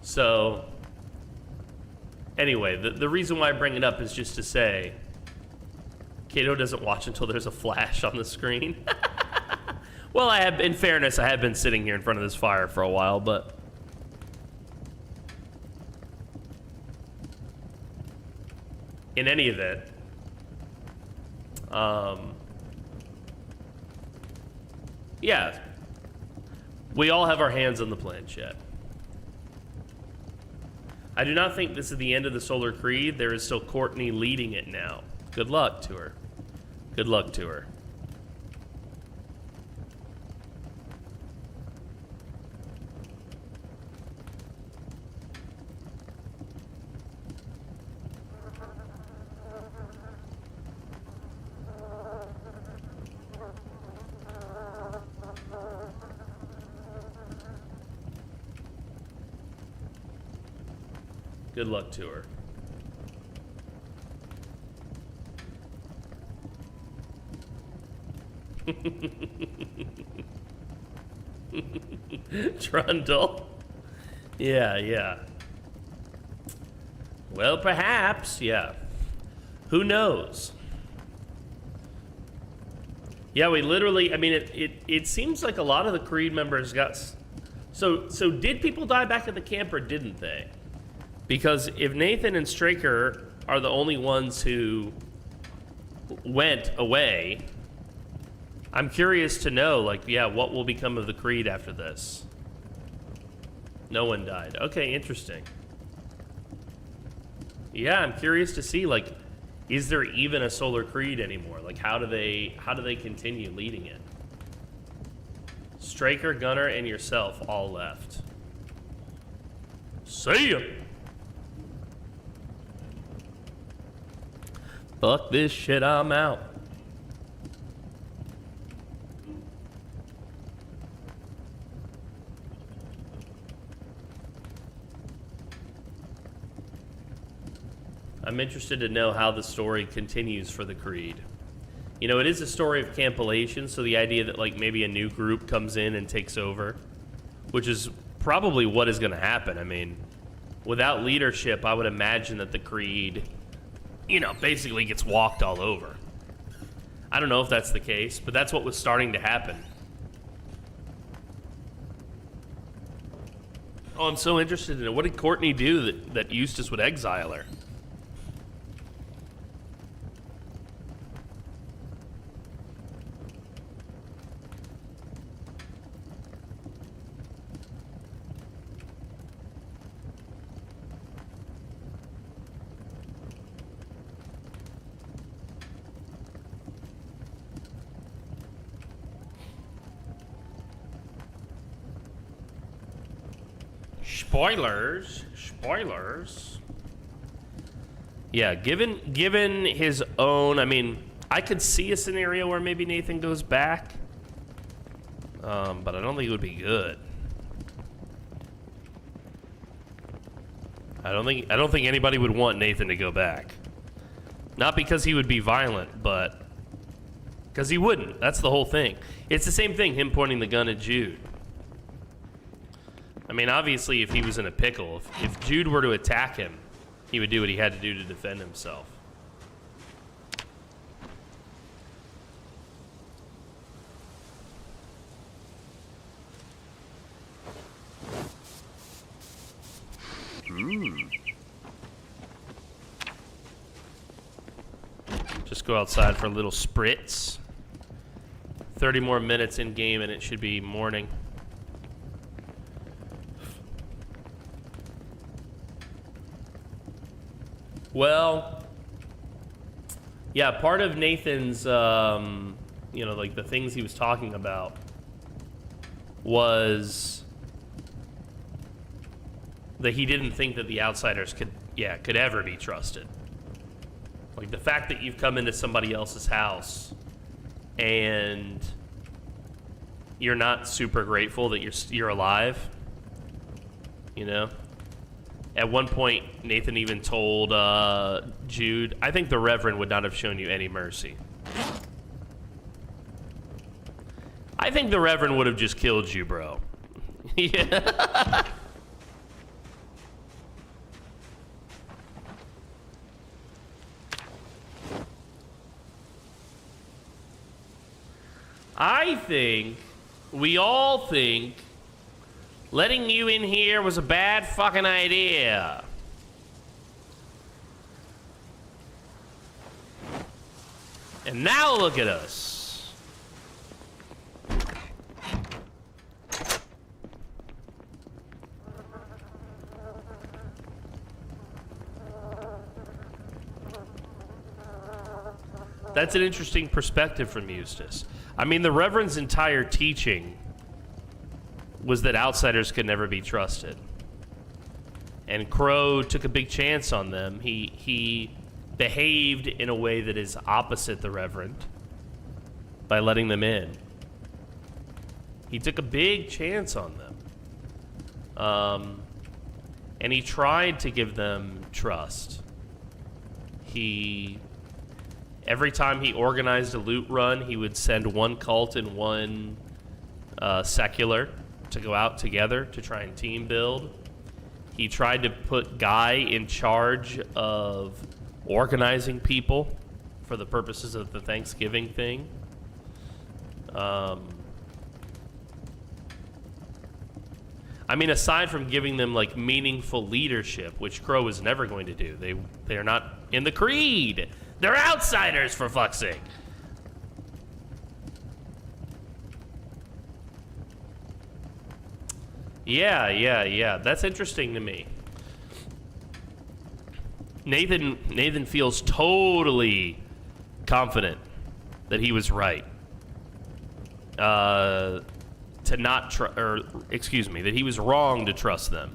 Speaker 1: So, anyway, the reason why I bring it up is just to say, Kato doesn't watch until there's a flash on the screen. Well, in fairness, I have been sitting here in front of this fire for a while, but in any event, yeah, we all have our hands on the planchette. I do not think this is the end of the Solar Creed. There is still Courtney leading it now. Good luck to her. Good luck to her. Good luck to her. Trundle. Yeah. Well, perhaps, yeah. Who knows? Yeah, we literally, I mean, it seems like a lot of the Creed members got... So did people die back at the camp or didn't they? Because if Nathan and Straker are the only ones who went away, I'm curious to know, like, yeah, what will become of the Creed after this? No one died. Okay, interesting. Yeah, I'm curious to see, like, is there even a Solar Creed anymore? Like, how do they continue leading it? Straker, Gunner, and yourself all left. See ya! Fuck this shit, I'm out. I'm interested to know how the story continues for the Creed. You know, it is a story of campylation, so the idea that, like, maybe a new group comes in and takes over, which is probably what is going to happen. I mean, without leadership, I would imagine that the Creed, you know, basically gets walked all over. I don't know if that's the case, but that's what was starting to happen. Oh, I'm so interested in it. What did Courtney do that Eustace would exile her? Spoilers. Yeah, given his own, I mean, I could see a scenario where maybe Nathan goes back, but I don't think it would be good. I don't think anybody would want Nathan to go back. Not because he would be violent, but because he wouldn't. That's the whole thing. It's the same thing, him pointing the gun at Jude. I mean, obviously, if he was in a pickle, if Jude were to attack him, he would do what he had to do to defend himself. Just go outside for a little spritz. 30 more minutes in game and it should be morning. Well, yeah, part of Nathan's, you know, like the things he was talking about was that he didn't think that the outsiders could ever be trusted. Like the fact that you've come into somebody else's house and you're not super grateful that you're alive, you know? At one point, Nathan even told Jude, I think the Reverend would not have shown you any mercy. I think the Reverend would have just killed you, bro. Yeah. I think, we all think, letting you in here was a bad fucking idea. And now look at us. That's an interesting perspective from Eustace. I mean, the Reverend's entire teaching was that outsiders could never be trusted. And Crow took a big chance on them. He behaved in a way that is opposite the Reverend by letting them in. He took a big chance on them. And he tried to give them trust. Every time he organized a loot run, he would send one cult and one secular to go out together to try and team build. He tried to put Guy in charge of organizing people for the purposes of the Thanksgiving thing. I mean, aside from giving them like meaningful leadership, which Crow is never going to do. They are not in the Creed. They're outsiders, for fuck's sake. Yeah. That's interesting to me. Nathan feels totally confident that he was right. That he was wrong to trust them.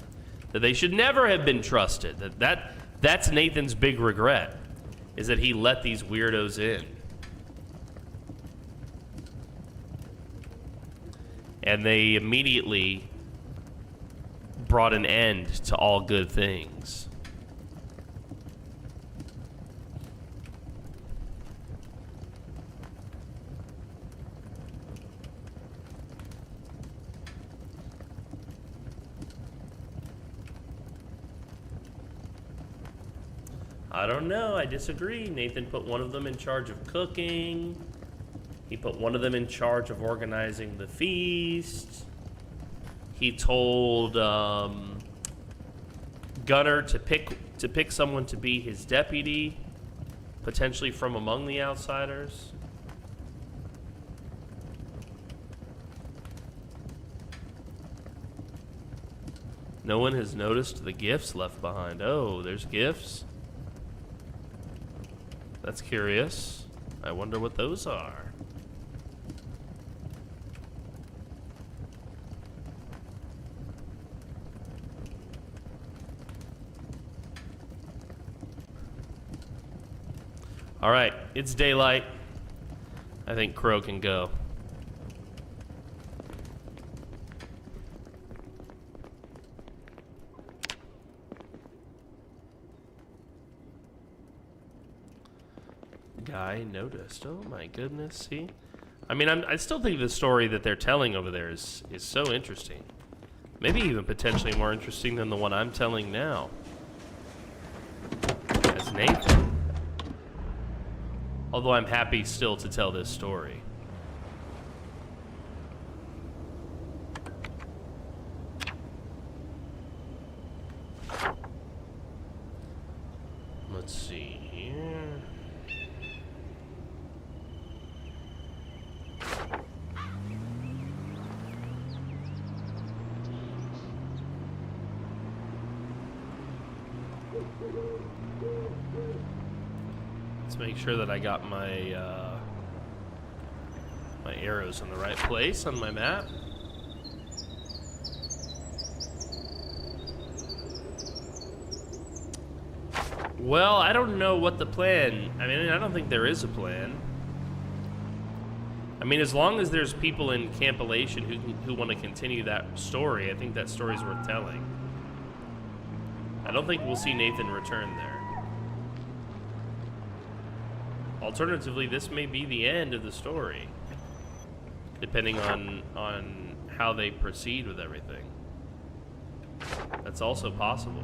Speaker 1: That they should never have been trusted. That's Nathan's big regret, is that he let these weirdos in. And they immediately brought an end to all good things. I don't know. I disagree. Nathan put one of them in charge of cooking. He put one of them in charge of organizing the feast. He told Gunner to pick someone to be his deputy, potentially from among the outsiders. No one has noticed the gifts left behind. Oh, there's gifts. That's curious. I wonder what those are. All right, it's daylight. I think Crow can go. Guy noticed. Oh my goodness, see? I mean, I still think the story that they're telling over there is so interesting. Maybe even potentially more interesting than the one I'm telling now. As Nathan. Although I'm happy still to tell this story. Let's see here. Let's make sure that I got my my arrows in the right place on my map. Well, I don't know what the plan. I mean, I don't think there is a plan. I mean, as long as there's people in Camp Elation who want to continue that story, I think that story's worth telling. I don't think we'll see Nathan return there. Alternatively, this may be the end of the story, depending on how they proceed with everything. That's also possible.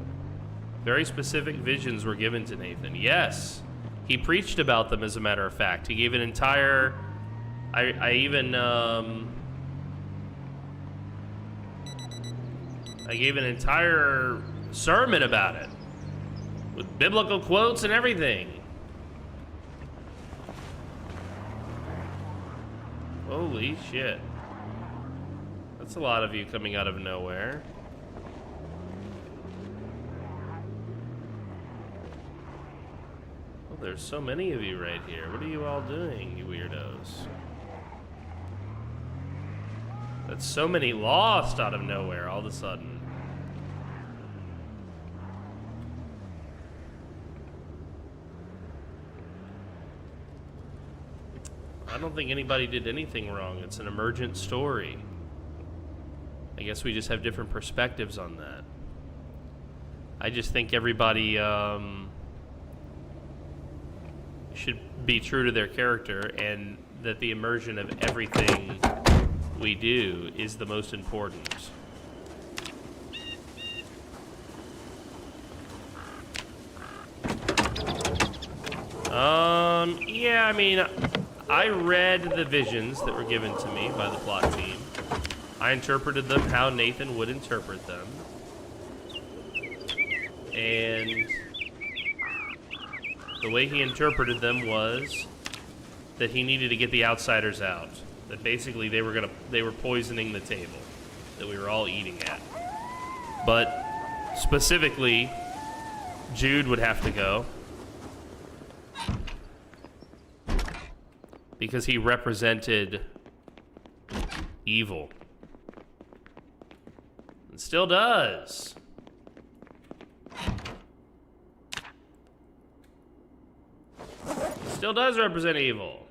Speaker 1: Very specific visions were given to Nathan. Yes, he preached about them, as a matter of fact. He gave an entire... I gave an entire sermon about it, with biblical quotes and everything. Holy shit. That's a lot of you coming out of nowhere. Oh, there's so many of you right here. What are you all doing, you weirdos? That's so many lost out of nowhere all of a sudden. I don't think anybody did anything wrong. It's an emergent story. I guess we just have different perspectives on that. I just think everybody should be true to their character, and that the immersion of everything we do is the most important. Yeah, I mean, I read the visions that were given to me by the plot team. I interpreted them how Nathan would interpret them. And the way he interpreted them was that he needed to get the outsiders out. That basically they were poisoning the table that we were all eating at. But specifically, Jude would have to go, because he represented evil. And still does. Still does represent evil.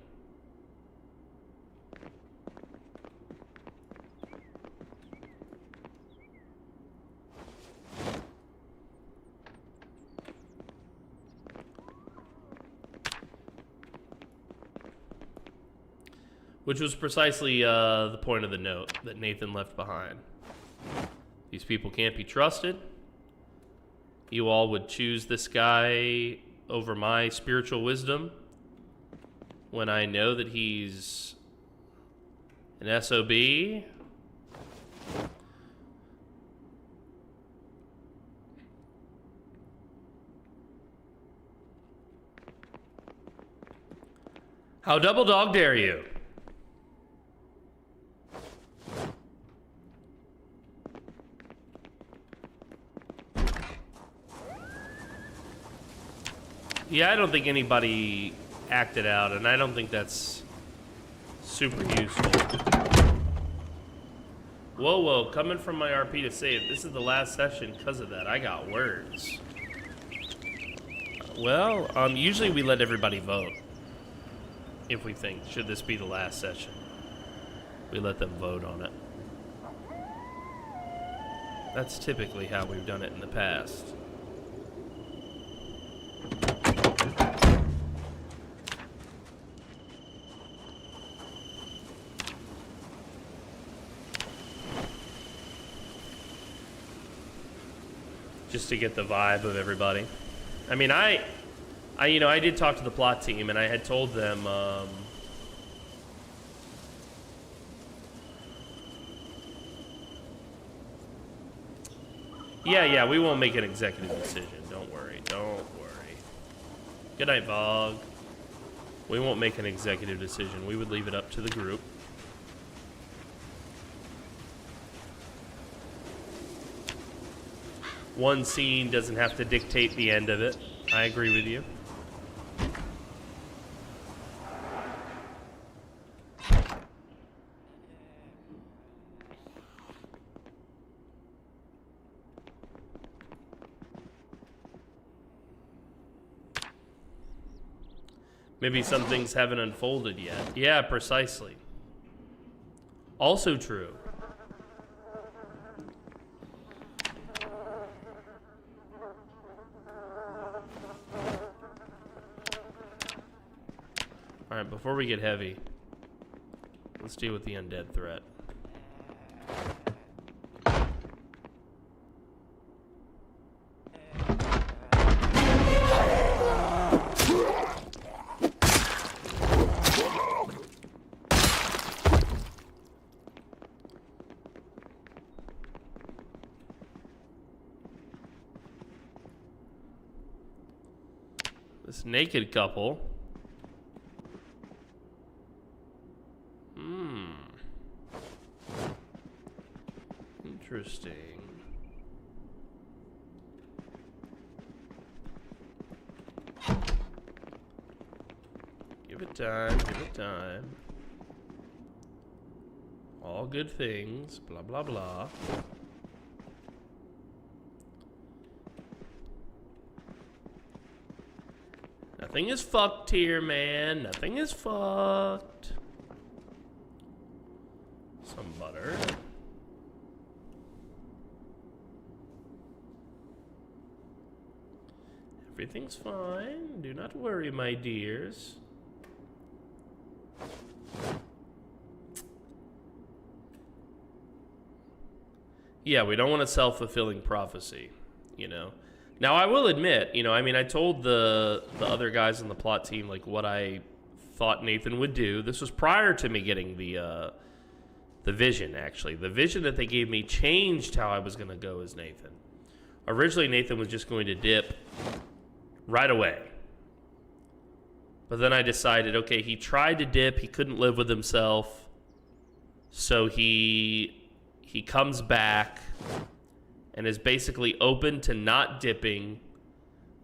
Speaker 1: Which was precisely the point of the note that Nathan left behind. These people can't be trusted. You all would choose this guy over my spiritual wisdom when I know that he's an SOB. How double dog dare you? Yeah, I don't think anybody acted out, and I don't think that's super useful. Whoa, whoa, coming from my RP to say it, this is the last session because of that. I got words. Well, usually we let everybody vote. If we think, should this be the last session? We let them vote on it. That's typically how we've done it in the past. Just to get the vibe of everybody. I mean, I did talk to the plot team, and I had told them, yeah, we won't make an executive decision. Don't worry, don't worry. Good night, Vog. We won't make an executive decision. We would leave it up to the group. One scene doesn't have to dictate the end of it. I agree with you. Maybe some things haven't unfolded yet. Yeah, precisely. Also true. Alright, before we get heavy, let's deal with the undead threat. This naked couple. Interesting. Give it time, give it time. All good things, blah, blah, blah. Nothing is fucked here, man. Nothing is fucked. Some butter. Everything's fine. Do not worry, my dears. Yeah, we don't want a self-fulfilling prophecy, you know. Now, I will admit, you know, I mean, I told the other guys on the plot team, like, what I thought Nathan would do. This was prior to me getting the vision, actually. The vision that they gave me changed how I was going to go as Nathan. Originally, Nathan was just going to dip right away. But then I decided, okay, he tried to dip. He couldn't live with himself. So he comes back and is basically open to not dipping,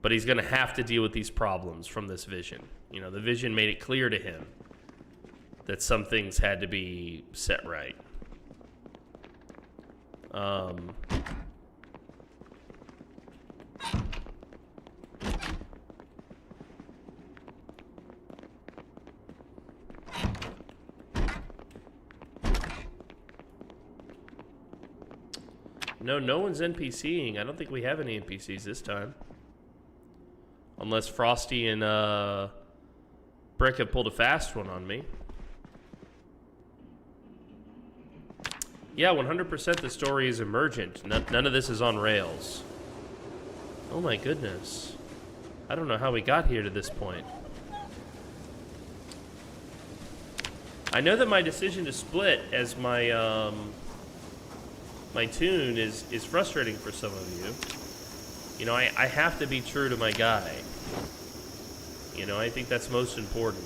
Speaker 1: but he's going to have to deal with these problems from this vision. You know, the vision made it clear to him that some things had to be set right. No one's NPCing. I don't think we have any NPCs this time. Unless Frosty and Brick have pulled a fast one on me. Yeah, 100% the story is emergent. None of this is on rails. Oh my goodness. I don't know how we got here to this point. I know that my decision to split as my my tune is frustrating for some of you. You know, I have to be true to my guy. You know, I think that's most important.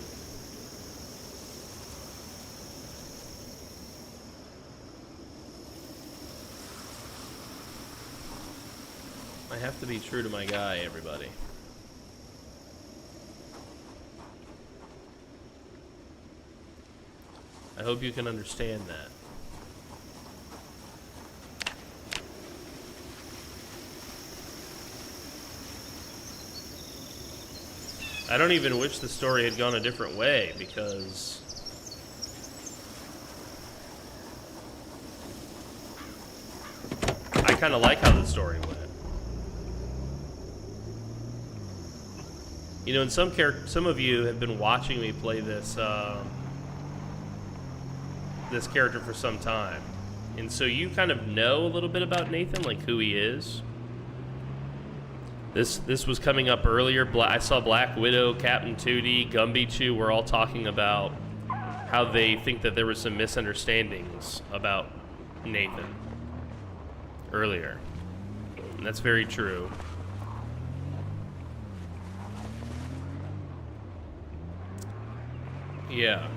Speaker 1: I have to be true to my guy, everybody. I hope you can understand that. I don't even wish the story had gone a different way, because I kind of like how the story went. You know, and some of you have been watching me play this this character for some time, and so you kind of know a little bit about Nathan, like who he is. This was coming up earlier. I saw Black Widow, Captain Tootie, Gumbychu were all talking about how they think that there were some misunderstandings about Nathan earlier, and that's very true. Yeah.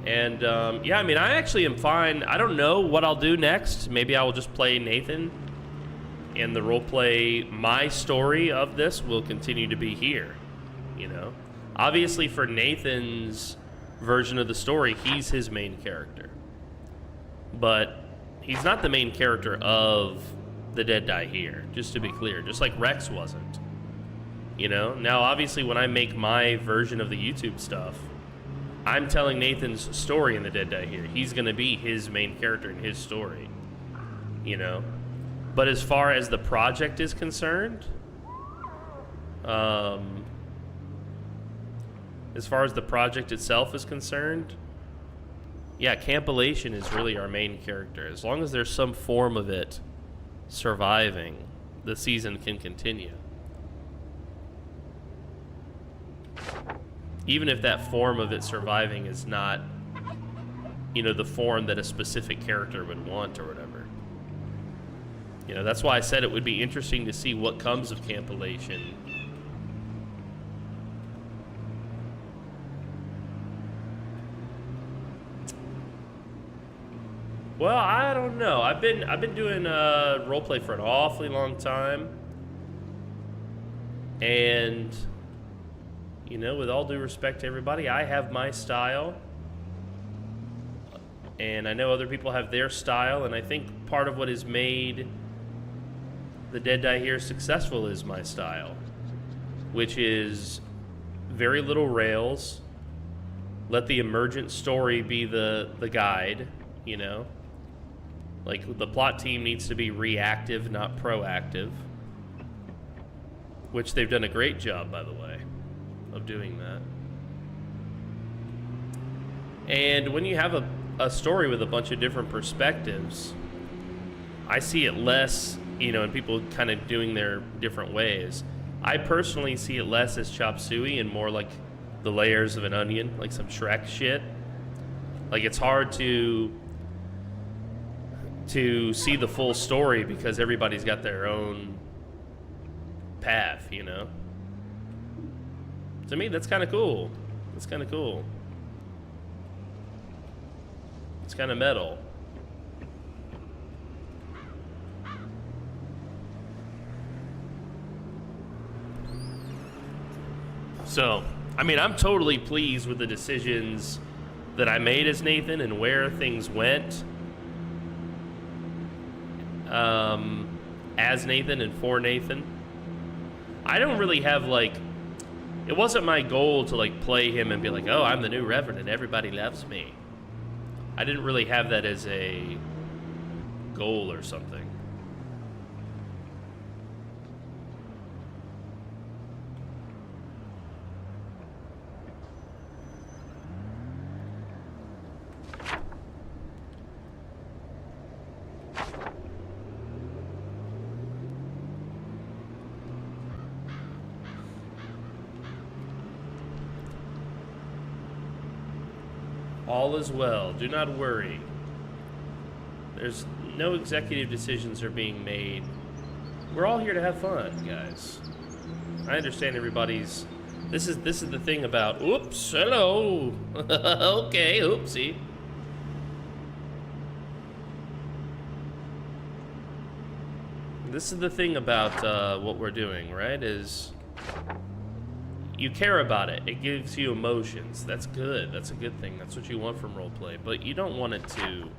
Speaker 1: And, yeah, I mean, I actually am fine. I don't know what I'll do next. Maybe I will just play Nathan, and the roleplay, my story of this will continue to be here, you know? Obviously, for Nathan's version of the story, he's his main character. But he's not the main character of The Dead Die Here, just to be clear. Just like Rex wasn't. You know? Now, obviously, when I make my version of the YouTube stuff, I'm telling Nathan's story in The Dead Die Here. He's going to be his main character in his story. You know? But as far as the project is concerned, as far as the project itself is concerned, yeah, Campylation is really our main character. As long as there's some form of it surviving, the season can continue. Even if that form of it surviving is not, you know, the form that a specific character would want or whatever. You know, that's why I said it would be interesting to see what comes of Campylation. Well, I don't know. I've been doing roleplay for an awfully long time. And you know, with all due respect to everybody, I have my style. And I know other people have their style, and I think part of what has made The Dead Die Here successful is my style, which is very little rails. Let the emergent story be the guide, you know? Like, the plot team needs to be reactive, not proactive. Which they've done a great job, by the way, of doing that. And when you have a story with a bunch of different perspectives, I see it less, you know, and people kind of doing their different ways. I personally see it less as chop suey and more like the layers of an onion, like some Shrek shit. Like, it's hard to see the full story because everybody's got their own path, you know? To me, that's kind of cool. That's kind of cool. It's kind of metal. So, I mean, I'm totally pleased with the decisions that I made as Nathan and where things went as Nathan and for Nathan. I don't really have, like, it wasn't my goal to, like, play him and be like, oh, I'm the new Reverend and everybody loves me. I didn't really have that as a goal or something. All is well. Do not worry. There's no executive decisions are being made. We're all here to have fun, guys. I understand everybody's... This is the thing about... Oops, hello. Okay, oopsie. This is the thing about what we're doing, right? Is you care about it. It gives you emotions. That's good. That's a good thing. That's what you want from roleplay. But you don't want it to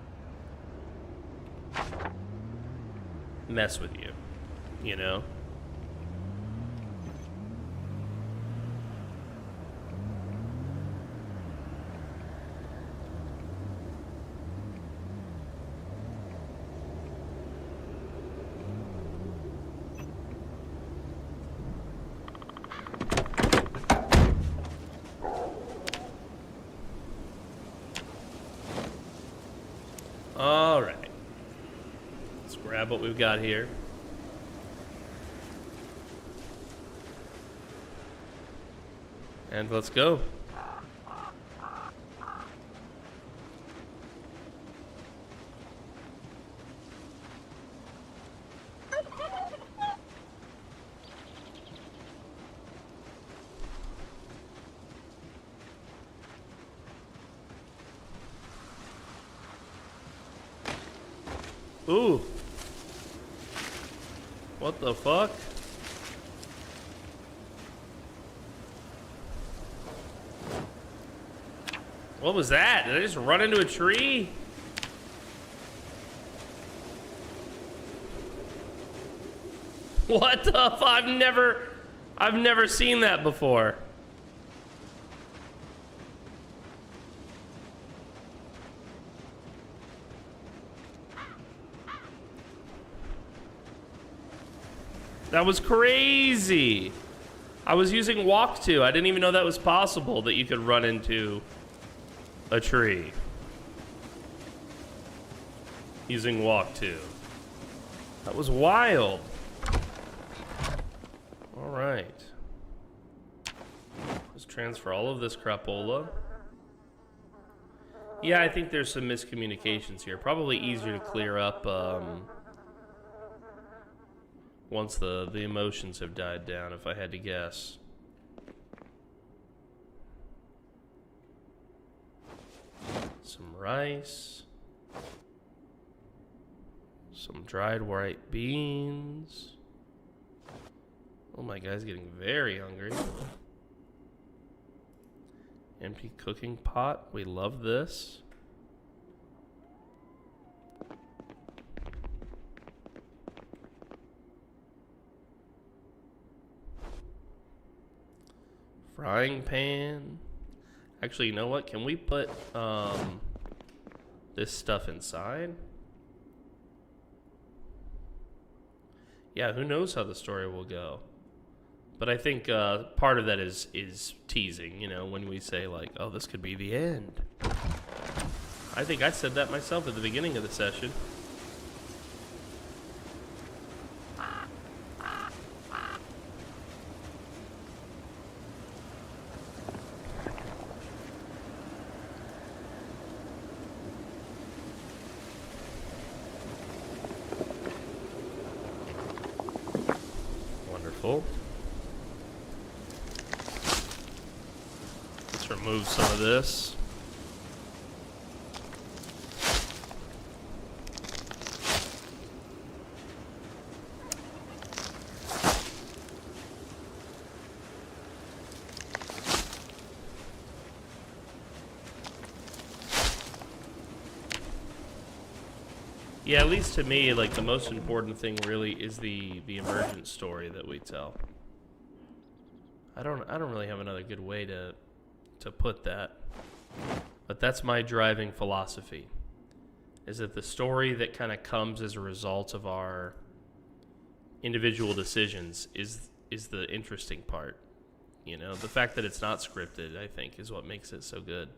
Speaker 1: mess with you, you know? All right. Let's grab what we've got here. And let's go. Ooh. What the fuck? What was that? Did I just run into a tree? What the fuck? I've never seen that before. That was crazy. I was using walk to. I didn't even know that was possible, that you could run into a tree using walk to. That was wild. All right. Let's transfer all of this crapola. Yeah, I think there's some miscommunications here. Probably easier to clear up once the emotions have died down, if I had to guess. Some rice. Some dried white beans. Oh, my guy's getting very hungry. Empty cooking pot. We love this. Frying pan. Actually, you know what? Can we put this stuff inside? Yeah, who knows how the story will go. But I think part of that is teasing, you know, when we say like, oh, this could be the end. I think I said that myself at the beginning of the session. Let's remove some of this. Yeah, at least to me, like, the most important thing really is the emergent story that we tell. I don't really have another good way to put that. But that's my driving philosophy. Is that the story that kind of comes as a result of our individual decisions is the interesting part. You know, the fact that it's not scripted, I think, is what makes it so good.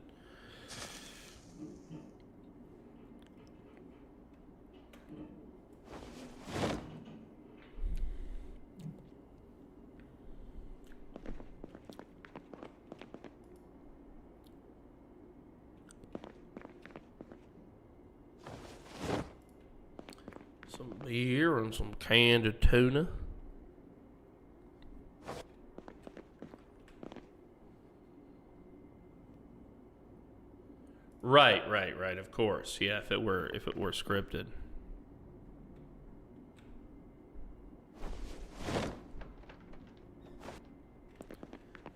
Speaker 1: Some beer and some canned tuna. Right, of course. Yeah, if it were scripted.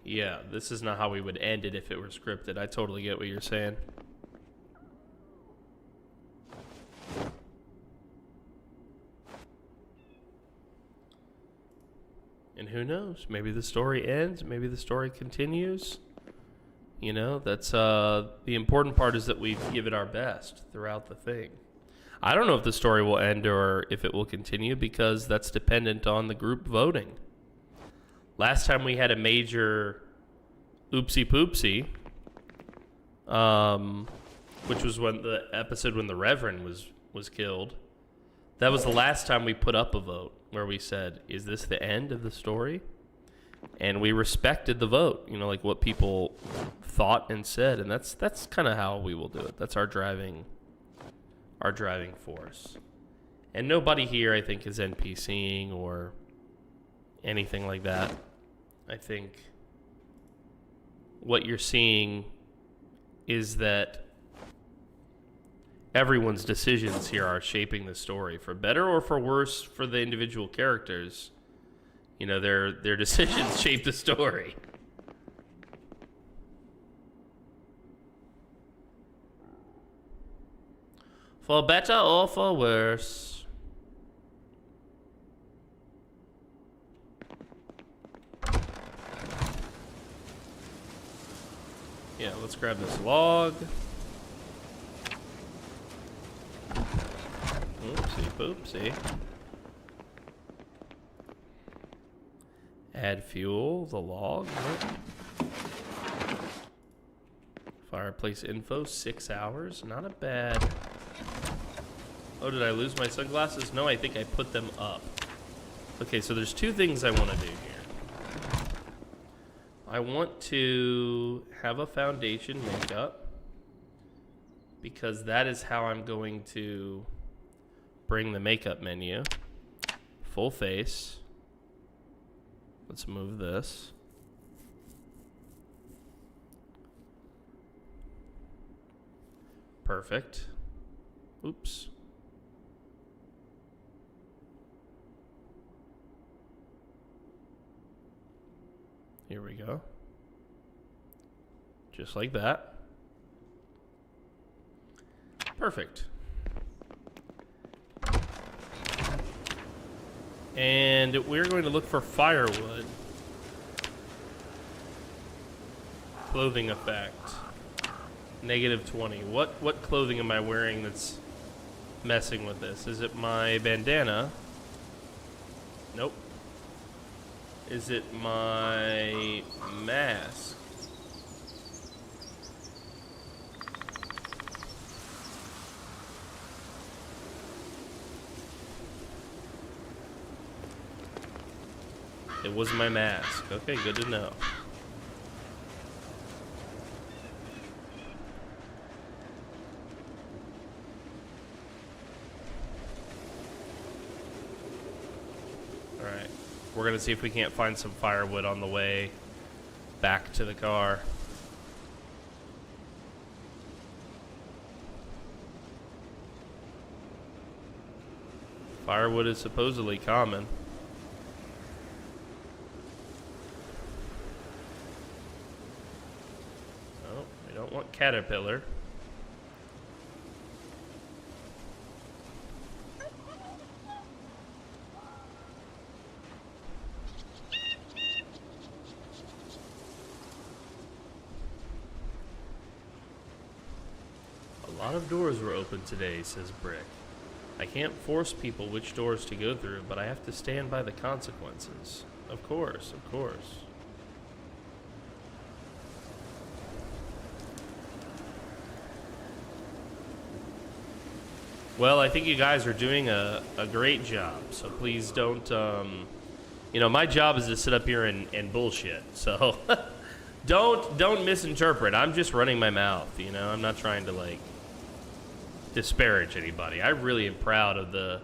Speaker 1: Yeah, this is not how we would end it if it were scripted. I totally get what you're saying. And who knows? Maybe the story ends. Maybe the story continues. You know, that's the important part is that we give it our best throughout the thing. I don't know if the story will end or if it will continue because that's dependent on the group voting. Last time we had a major oopsie poopsie, which was when the episode when the Reverend was killed. That was the last time we put up a vote where we said, is this the end of the story? And we respected the vote, you know, like what people thought and said, and that's kind of how we will do it. That's our driving force. And nobody here, I think, is NPCing or anything like that. I think what you're seeing is that everyone's decisions here are shaping the story for better or for worse for the individual characters. You know, their decisions shape the story. For better or for worse. Yeah, let's grab this log. Oopsie poopsie. Add fuel, the log. Fireplace info, 6 hours. Not a bad. Oh, did I lose my sunglasses? No, I think I put them up. Okay, so there's two things I want to do here. I want to have a foundation makeup because that is how I'm going to bring the makeup menu. Full face. Let's move this. Perfect. Oops. Here we go. Just like that. Perfect. And we're going to look for firewood. Clothing effect. -20. What clothing am I wearing that's messing with this? Is it my bandana? Nope. Is it my mask? It was my mask. Okay, good to know. Alright. We're gonna see if we can't find some firewood on the way back to the car. Firewood is supposedly common. Oh, we don't want caterpillar. A lot of doors were open today, says Brick. I can't force people which doors to go through, but I have to stand by the consequences. Of course, of course. Well, I think you guys are doing a great job, so please don't, you know, my job is to sit up here and bullshit, so don't misinterpret. I'm just running my mouth, you know, I'm not trying to, like, disparage anybody. I really am proud of the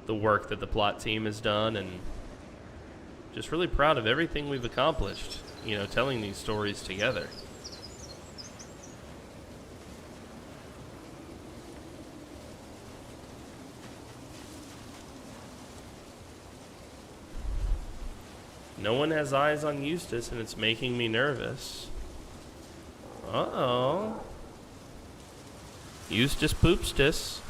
Speaker 1: the work that the plot team has done, and just really proud of everything we've accomplished, you know, telling these stories together. No one has eyes on Eustace, and it's making me nervous. Uh-oh. Eustace Poopstus.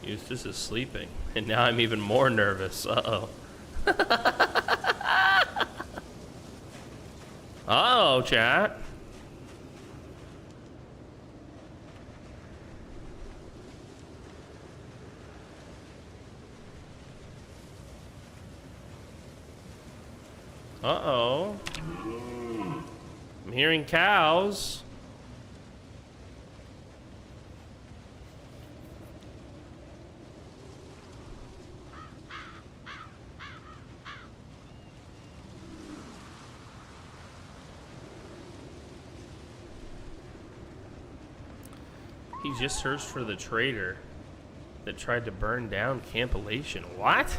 Speaker 1: Eustace is sleeping, and now I'm even more nervous. Uh-oh. Uh-oh, chat. Uh-oh. I'm hearing cows. He just searched for the traitor that tried to burn down Camp Elation. What?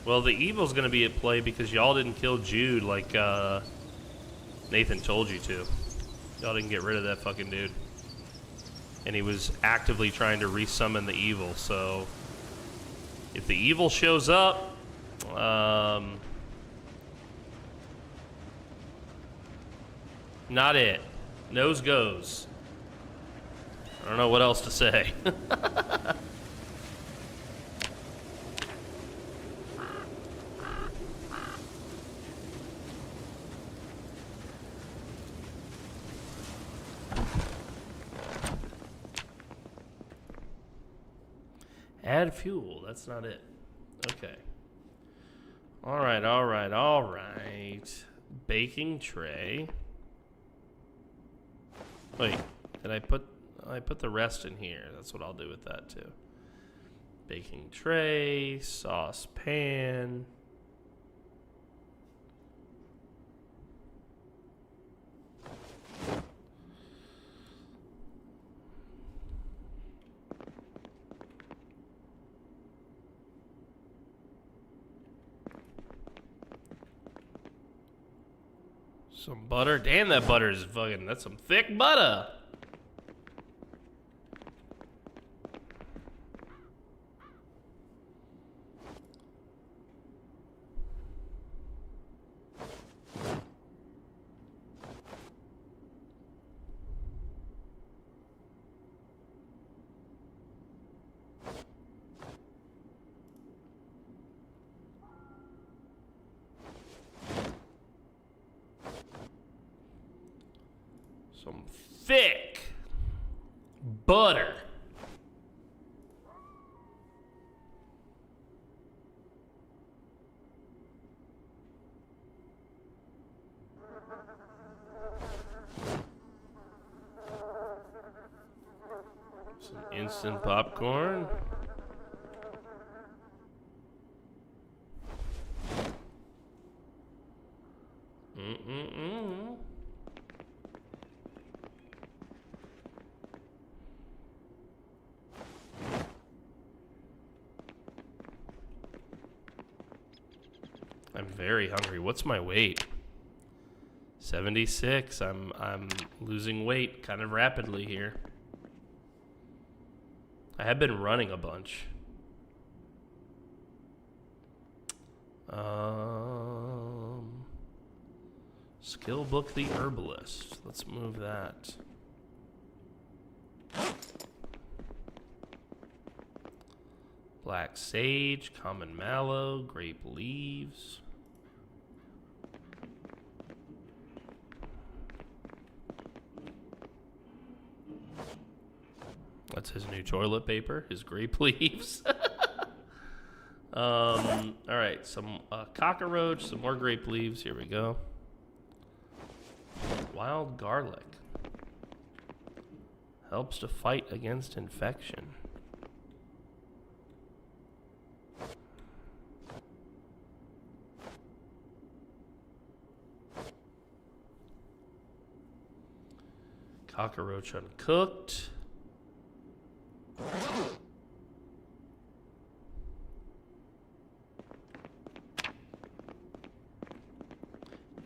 Speaker 1: Well, the evil's gonna be at play because y'all didn't kill Jude like Nathan told you to. Y'all didn't get rid of that fucking dude. And he was actively trying to resummon the evil, so if the evil shows up, not it. Nose goes. I don't know what else to say. Add fuel, that's not it. Okay. Alright, alright, alright. Baking tray. Wait, did I put the rest in here? That's what I'll do with that too. Baking tray, saucepan. Some butter. Damn, that butter is fucking... That's some thick butter. Some thick butter. Some instant popcorn. I'm very hungry. What's my weight? 76. I'm losing weight kind of rapidly here. I have been running a bunch. Skill book the herbalist. Let's move that. Black sage, common mallow, grape leaves. That's his new toilet paper, his grape leaves. All right, some cockroach, some more grape leaves. Here we go. Wild garlic. Helps to fight against infection. Cockroach uncooked.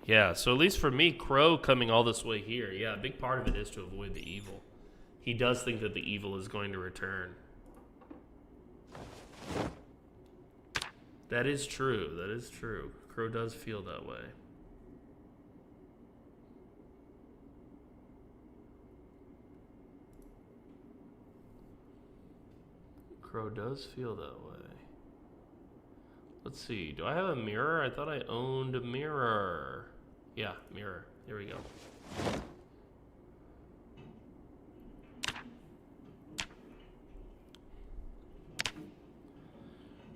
Speaker 1: Yeah, so at least for me, Crow coming all this way here, yeah, a big part of it is to avoid the evil. He does think that the evil is going to return. That is true, that is true. Crow does feel that way. Crow does feel that way. Let's see, do I have a mirror? I thought I owned a mirror. Yeah, mirror. Here we go.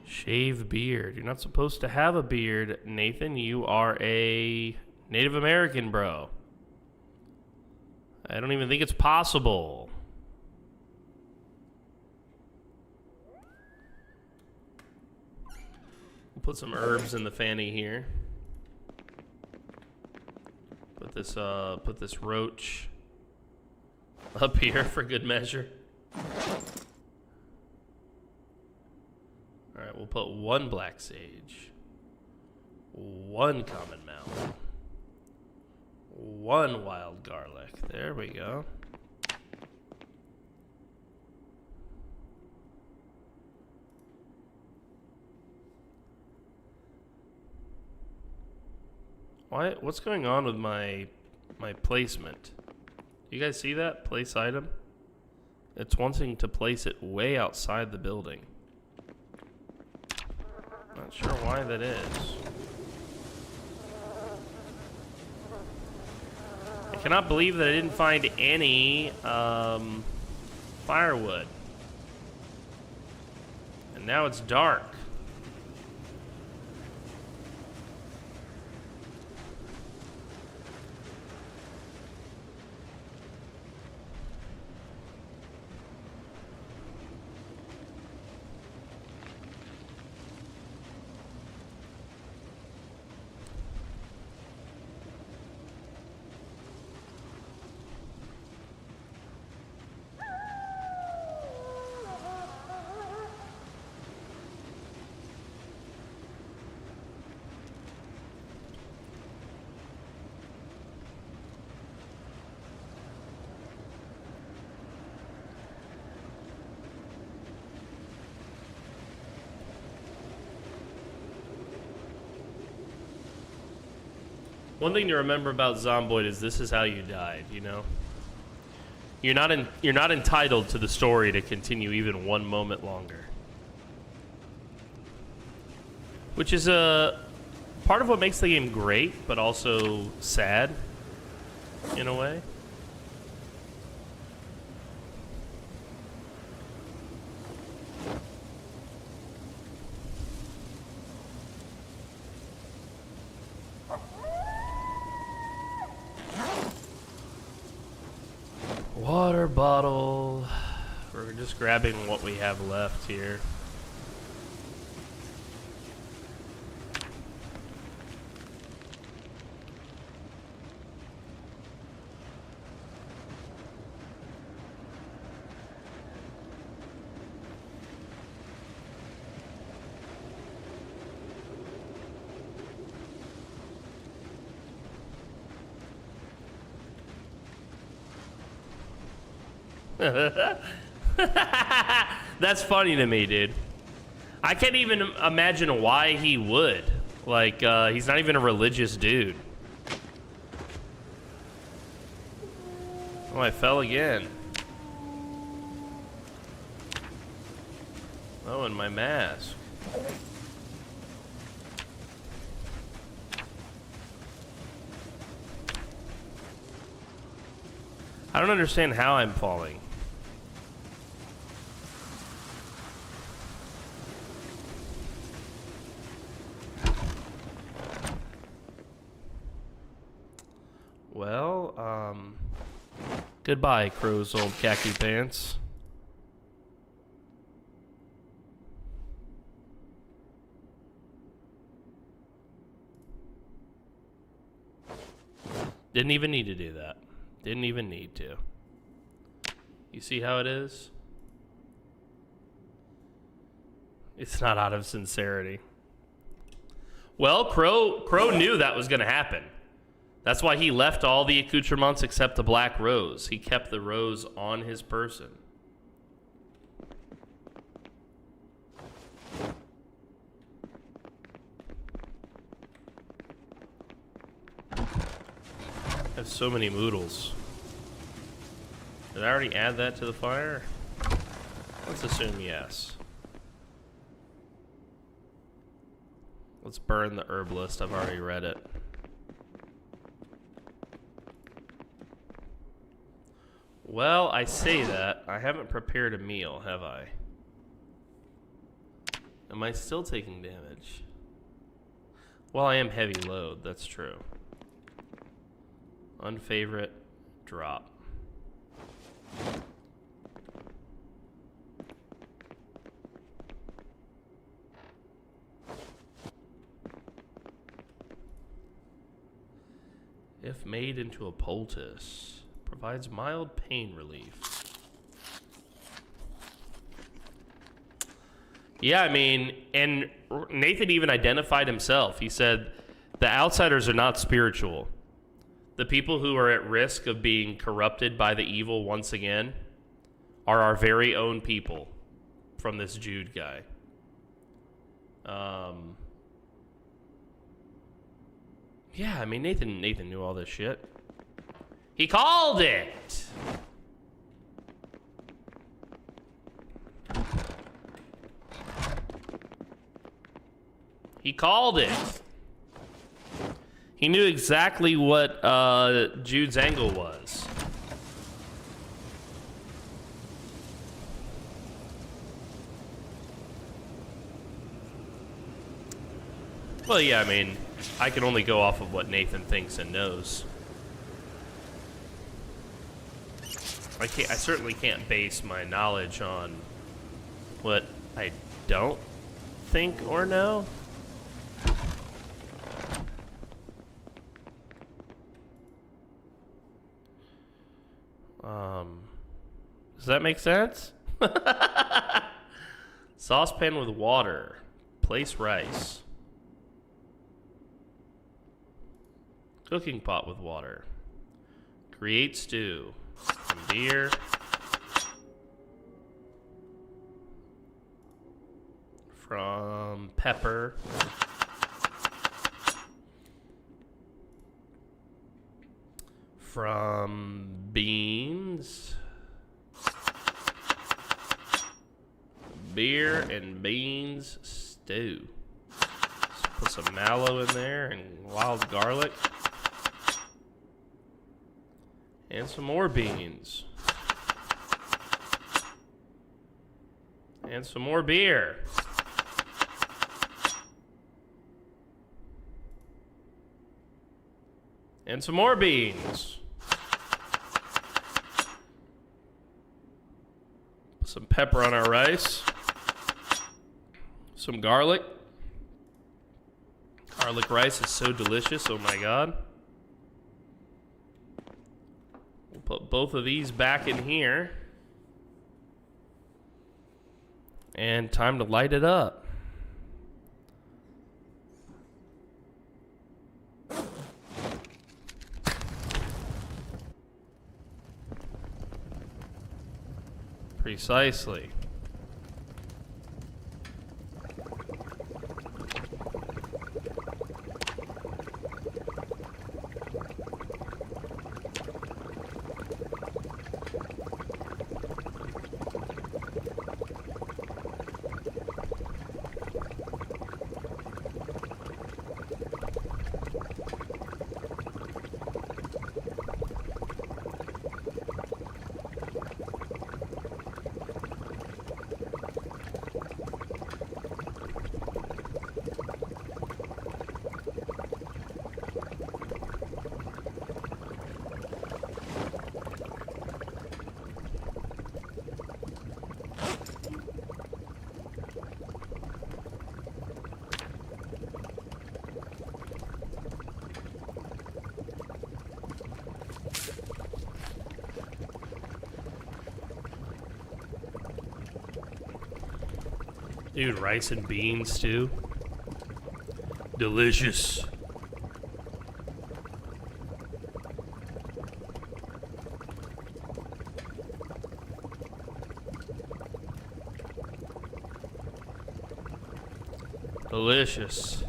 Speaker 1: Shave beard. You're not supposed to have a beard, Nathan. You are a Native American, bro. I don't even think it's possible. We'll put some herbs in the fanny here. Put this roach up here for good measure. Alright, we'll put one black sage, one common mallow, one wild garlic. There we go. What's going on with my placement? Do you guys see that? Place item? It's wanting to place it way outside the building. Not sure why that is. I cannot believe that I didn't find any firewood. And now it's dark. One thing to remember about Zomboid is this is how you died, you know? You're not entitled to the story to continue even one moment longer. Which is a part of what makes the game great, but also sad in a way. Water bottle. We're just grabbing what we have left here. That's funny to me, dude. I can't even imagine why he would. Like, he's not even a religious dude. Oh, I fell again. Oh, and my mask. I don't understand how I'm falling. Well, goodbye, Crow's old khaki pants. Didn't even need to do that. Didn't even need to. You see how it is? It's not out of sincerity. Well, Crow knew that was going to happen. That's why he left all the accoutrements except the black rose. He kept the rose on his person. I have so many moodles. Did I already add that to the fire? Let's assume yes. Let's burn the herb list. I've already read it. Well, I say that. I haven't prepared a meal, have I? Am I still taking damage? Well, I am heavy load. That's true. Unfavorite. Drop. If made into a poultice, provides mild pain relief. Yeah, I mean, and Nathan even identified himself. He said, the outsiders are not spiritual. The people who are at risk of being corrupted by the evil once again are our very own people from this Jude guy. Yeah, I mean, Nathan knew all this shit. He called it! He called it. He knew exactly what Jude's angle was. Well, yeah, I mean, I can only go off of what Nathan thinks and knows. I certainly can't base my knowledge on what I don't think or know. Does that make sense? Saucepan with water. Place rice. Cooking pot with water. Create stew. Some beer. From pepper. From beans. Beer and beans stew. Let's put some mallow in there and wild garlic. And some more beans. And some more beer. And some more beans. Put some pepper on our rice. Some garlic. Garlic rice is so delicious, oh my god. We'll put both of these back in here. And time to light it up. Precisely. Dude, rice and beans too. Delicious. Delicious.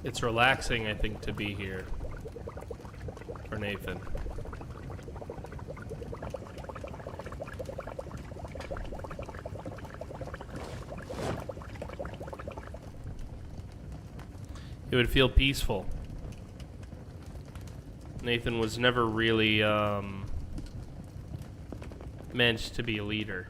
Speaker 1: It's relaxing, I think, to be here for Nathan. It would feel peaceful. Nathan was never really meant to be a leader.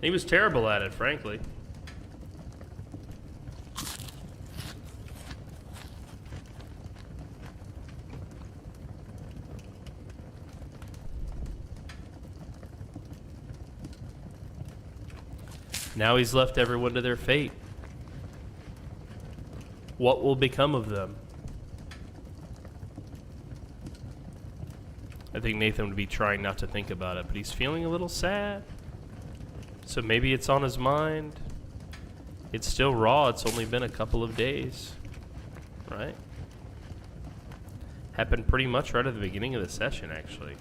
Speaker 1: He was terrible at it, frankly. Now he's left everyone to their fate. What will become of them? I think Nathan would be trying not to think about it, but he's feeling a little sad. So maybe it's on his mind. It's still raw. It's only been a couple of days, right? Happened pretty much right at the beginning of the session, actually.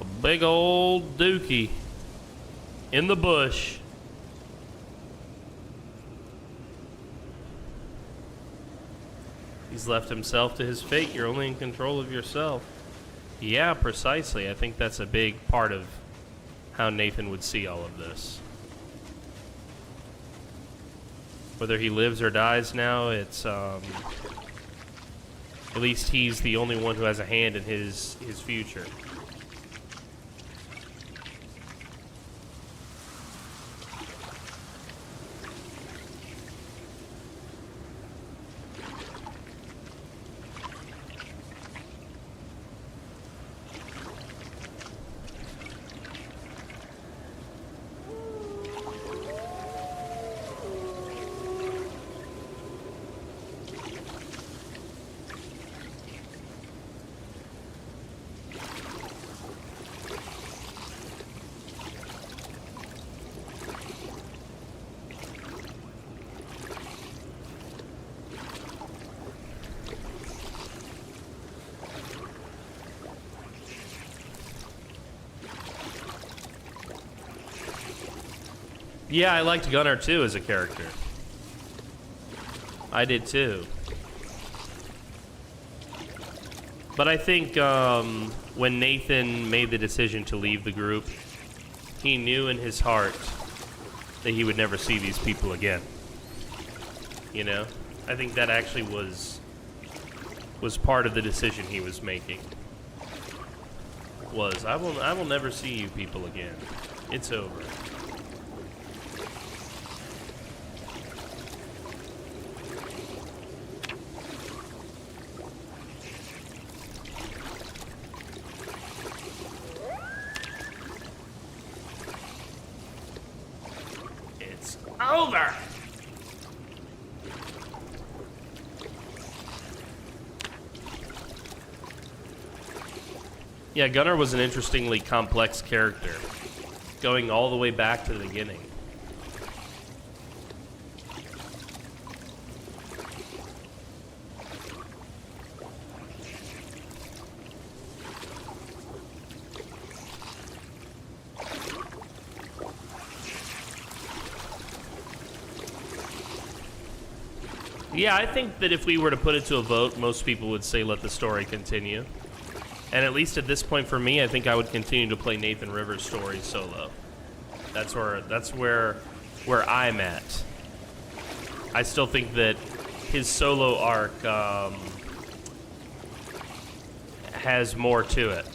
Speaker 1: A big old dookie in the bush. He's left himself to his fate. You're only in control of yourself. Yeah, precisely. I think that's a big part of how Nathan would see all of this. Whether he lives or dies now, it's at least he's the only one who has a hand in his future. Yeah, I liked Gunnar too as a character. I did too. But I think when Nathan made the decision to leave the group, he knew in his heart that he would never see these people again. You know? I think that actually was part of the decision he was making. I will never see you people again. It's over. Yeah, Gunnar was an interestingly complex character, going all the way back to the beginning. Yeah, I think that if we were to put it to a vote, most people would say let the story continue. And at least at this point for me, I think I would continue to play Nathan Rivers' story solo. That's where I'm at. I still think that his solo arc has more to it,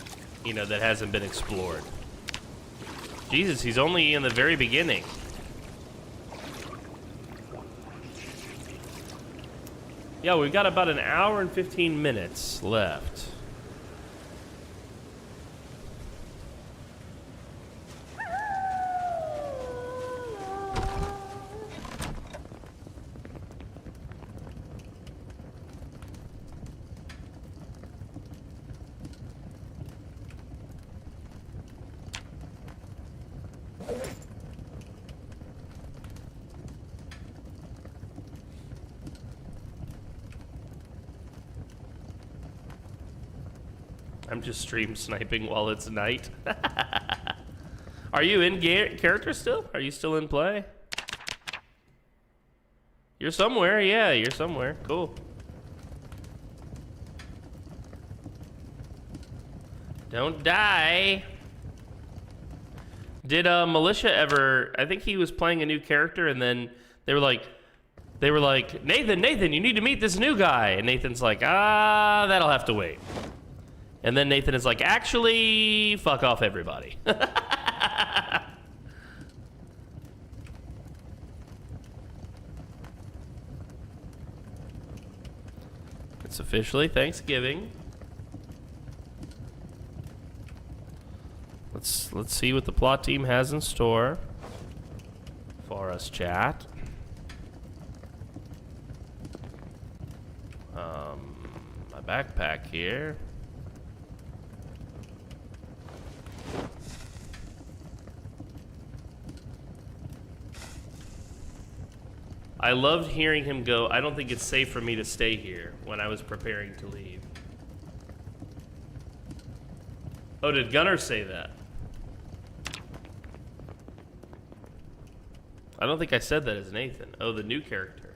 Speaker 1: you know, that hasn't been explored. Jesus, he's only in the very beginning. Yeah, we've got about an hour and 15 minutes left. I'm just stream sniping while it's night. Are you in character still? Are you still in play? You're somewhere, yeah, you're somewhere. Cool. Don't die. Did Militia ever, I think he was playing a new character and then they were like, Nathan, you need to meet this new guy. And Nathan's like, that'll have to wait. And then Nathan is like, actually, fuck off everybody. It's officially Thanksgiving. Let's see what the plot team has in store for us, chat. My backpack here. I loved hearing him go, I don't think it's safe for me to stay here, when I was preparing to leave. Oh, did Gunnar say that? I don't think I said that as Nathan. Oh, the new character.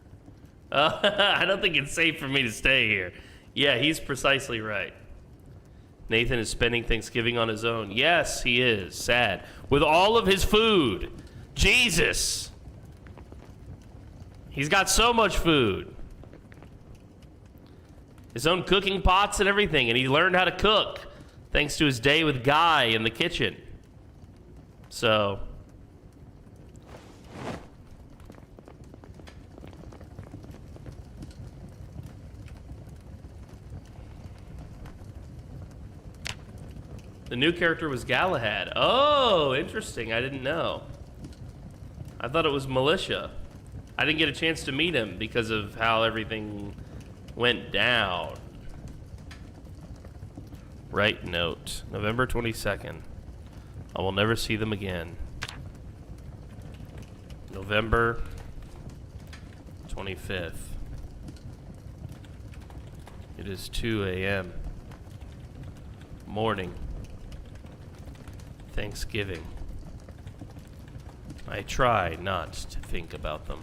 Speaker 1: I don't think it's safe for me to stay here. Yeah, he's precisely right. Nathan is spending Thanksgiving on his own. Yes, he is. Sad. With all of his food. Jesus! He's got so much food. His own cooking pots and everything, and he learned how to cook thanks to his day with Guy in the kitchen. So... the new character was Galahad. Oh, interesting. I didn't know. I thought it was Militia. I didn't get a chance to meet him because of how everything went down. Right note. November 22nd. I will never see them again. November 25th. It is 2 a.m. Morning. Thanksgiving. I try not to think about them.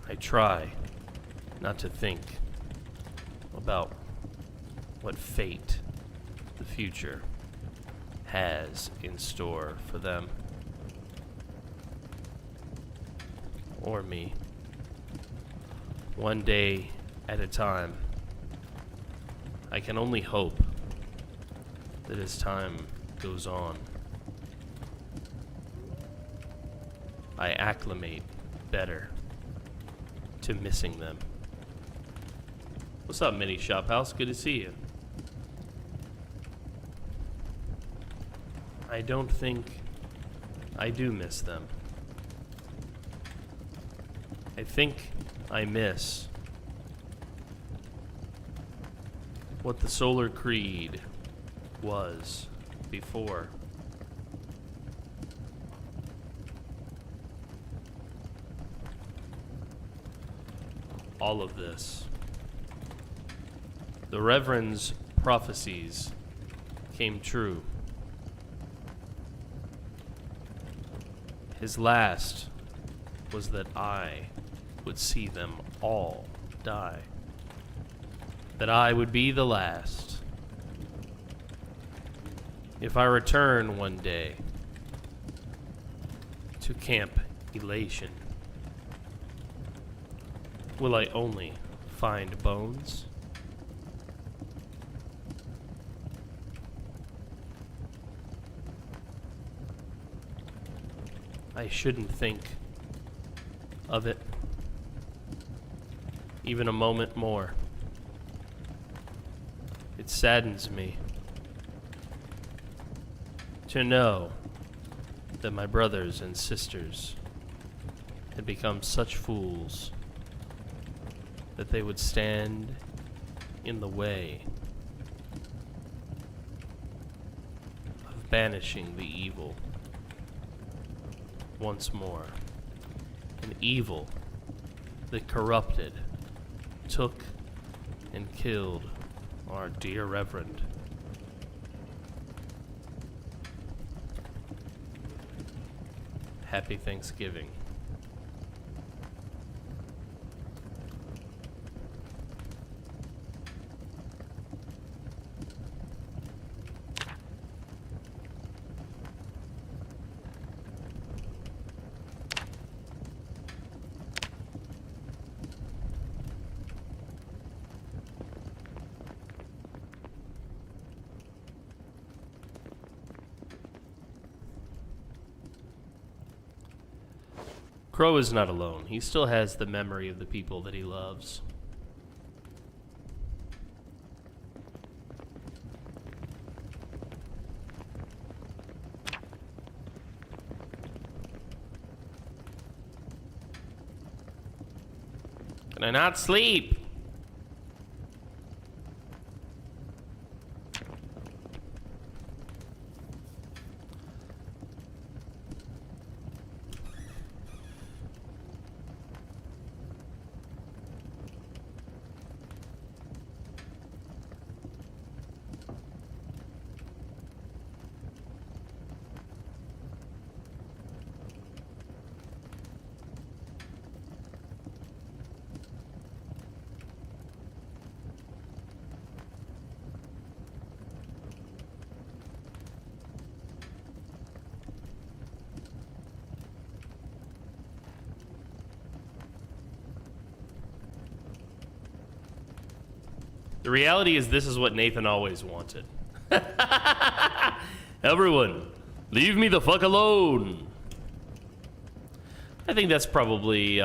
Speaker 1: I try not to think about what fate the future has in store for them. Or me. One day at a time. I can only hope that as time goes on, I acclimate better to missing them. What's up, Mini Shop House? Good to see you. I don't think I do miss them. I think I miss what the Solar Creed was before. All of this. The Reverend's prophecies came true. His last was that I would see them all die. That I would be the last. If I return one day to Camp Elation, will I only find bones? I shouldn't think of it even a moment more. It saddens me to know that my brothers and sisters had become such fools that they would stand in the way of banishing the evil once more. An evil that corrupted, took, and killed our dear Reverend. Happy Thanksgiving. Crow is not alone. He still has the memory of the people that he loves. Can I not sleep? The reality is this is what Nathan always wanted. Everyone, leave me the fuck alone. I think that's probably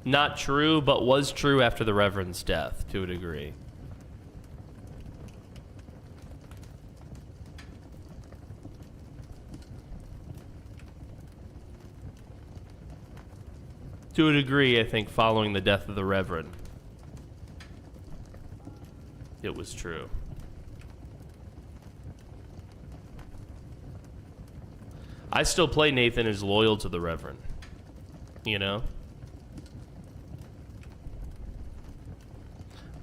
Speaker 1: not true, but was true after the Reverend's death to a degree. To a degree, I think, following the death of the Reverend, it was true. I still play Nathan as loyal to the Reverend. You know?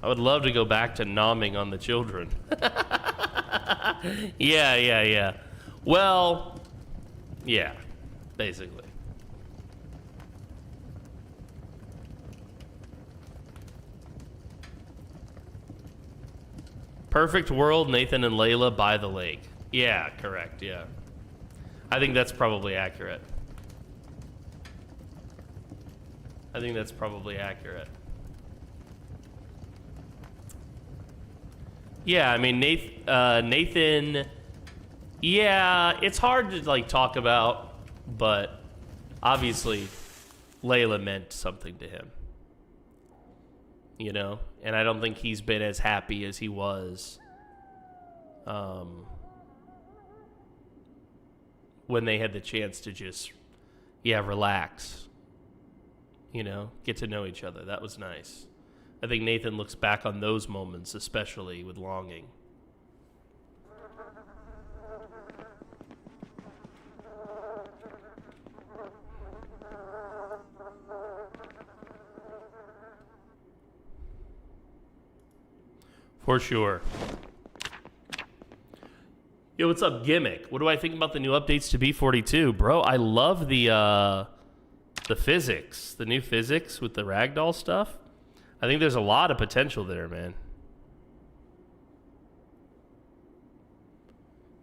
Speaker 1: I would love to go back to nomming on the children. Yeah. Well, yeah, basically. Perfect world, Nathan and Layla by the lake. Yeah, correct, yeah. I think that's probably accurate. Yeah, I mean, Nathan, yeah, it's hard to, like, talk about, but obviously Layla meant something to him. You know? And I don't think he's been as happy as he was when they had the chance to just, relax. You know? Get to know each other. That was nice. I think Nathan looks back on those moments, especially with longing. For sure. Yo, what's up, Gimmick? What do I think about the new updates to B42? Bro, I love the physics. The new physics with the ragdoll stuff. I think there's a lot of potential there, man.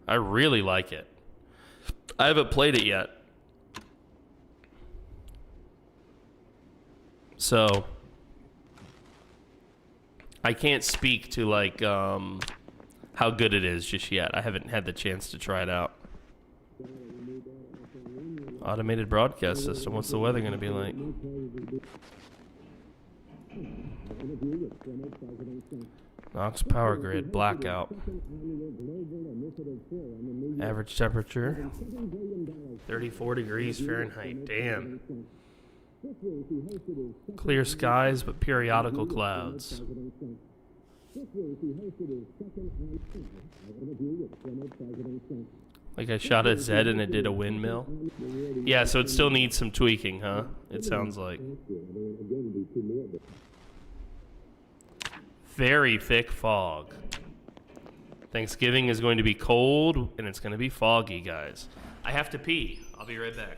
Speaker 1: I really like it. I haven't played it yet. So I can't speak to like how good it is just yet. I haven't had the chance to try it out. Automated broadcast system. What's the weather going to be like? Knox power grid blackout. Average temperature 34 degrees Fahrenheit. Damn. Clear skies but periodical clouds. Like I shot at Zed and it did a windmill. Yeah, so it still needs some tweaking, huh? It sounds like. Very thick fog. Thanksgiving is going to be cold and it's going to be foggy, guys. I have to pee. I'll be right back.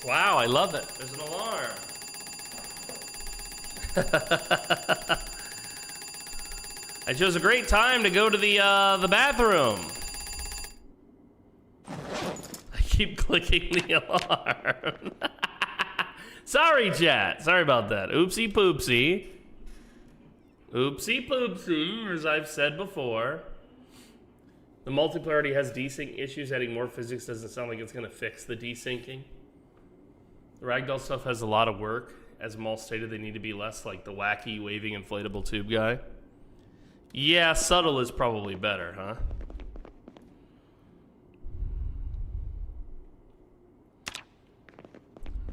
Speaker 1: Wow, I love it. There's an alarm. I chose a great time to go to the bathroom. I keep clicking the alarm. Sorry, chat. Sorry about that. Oopsie poopsie. Oopsie poopsie, as I've said before. The multiplayer already has desync issues. Adding more physics doesn't sound like it's going to fix the desyncing. The ragdoll stuff has a lot of work. As Maul stated, they need to be less like the wacky waving inflatable tube guy. Yeah, subtle is probably better, huh?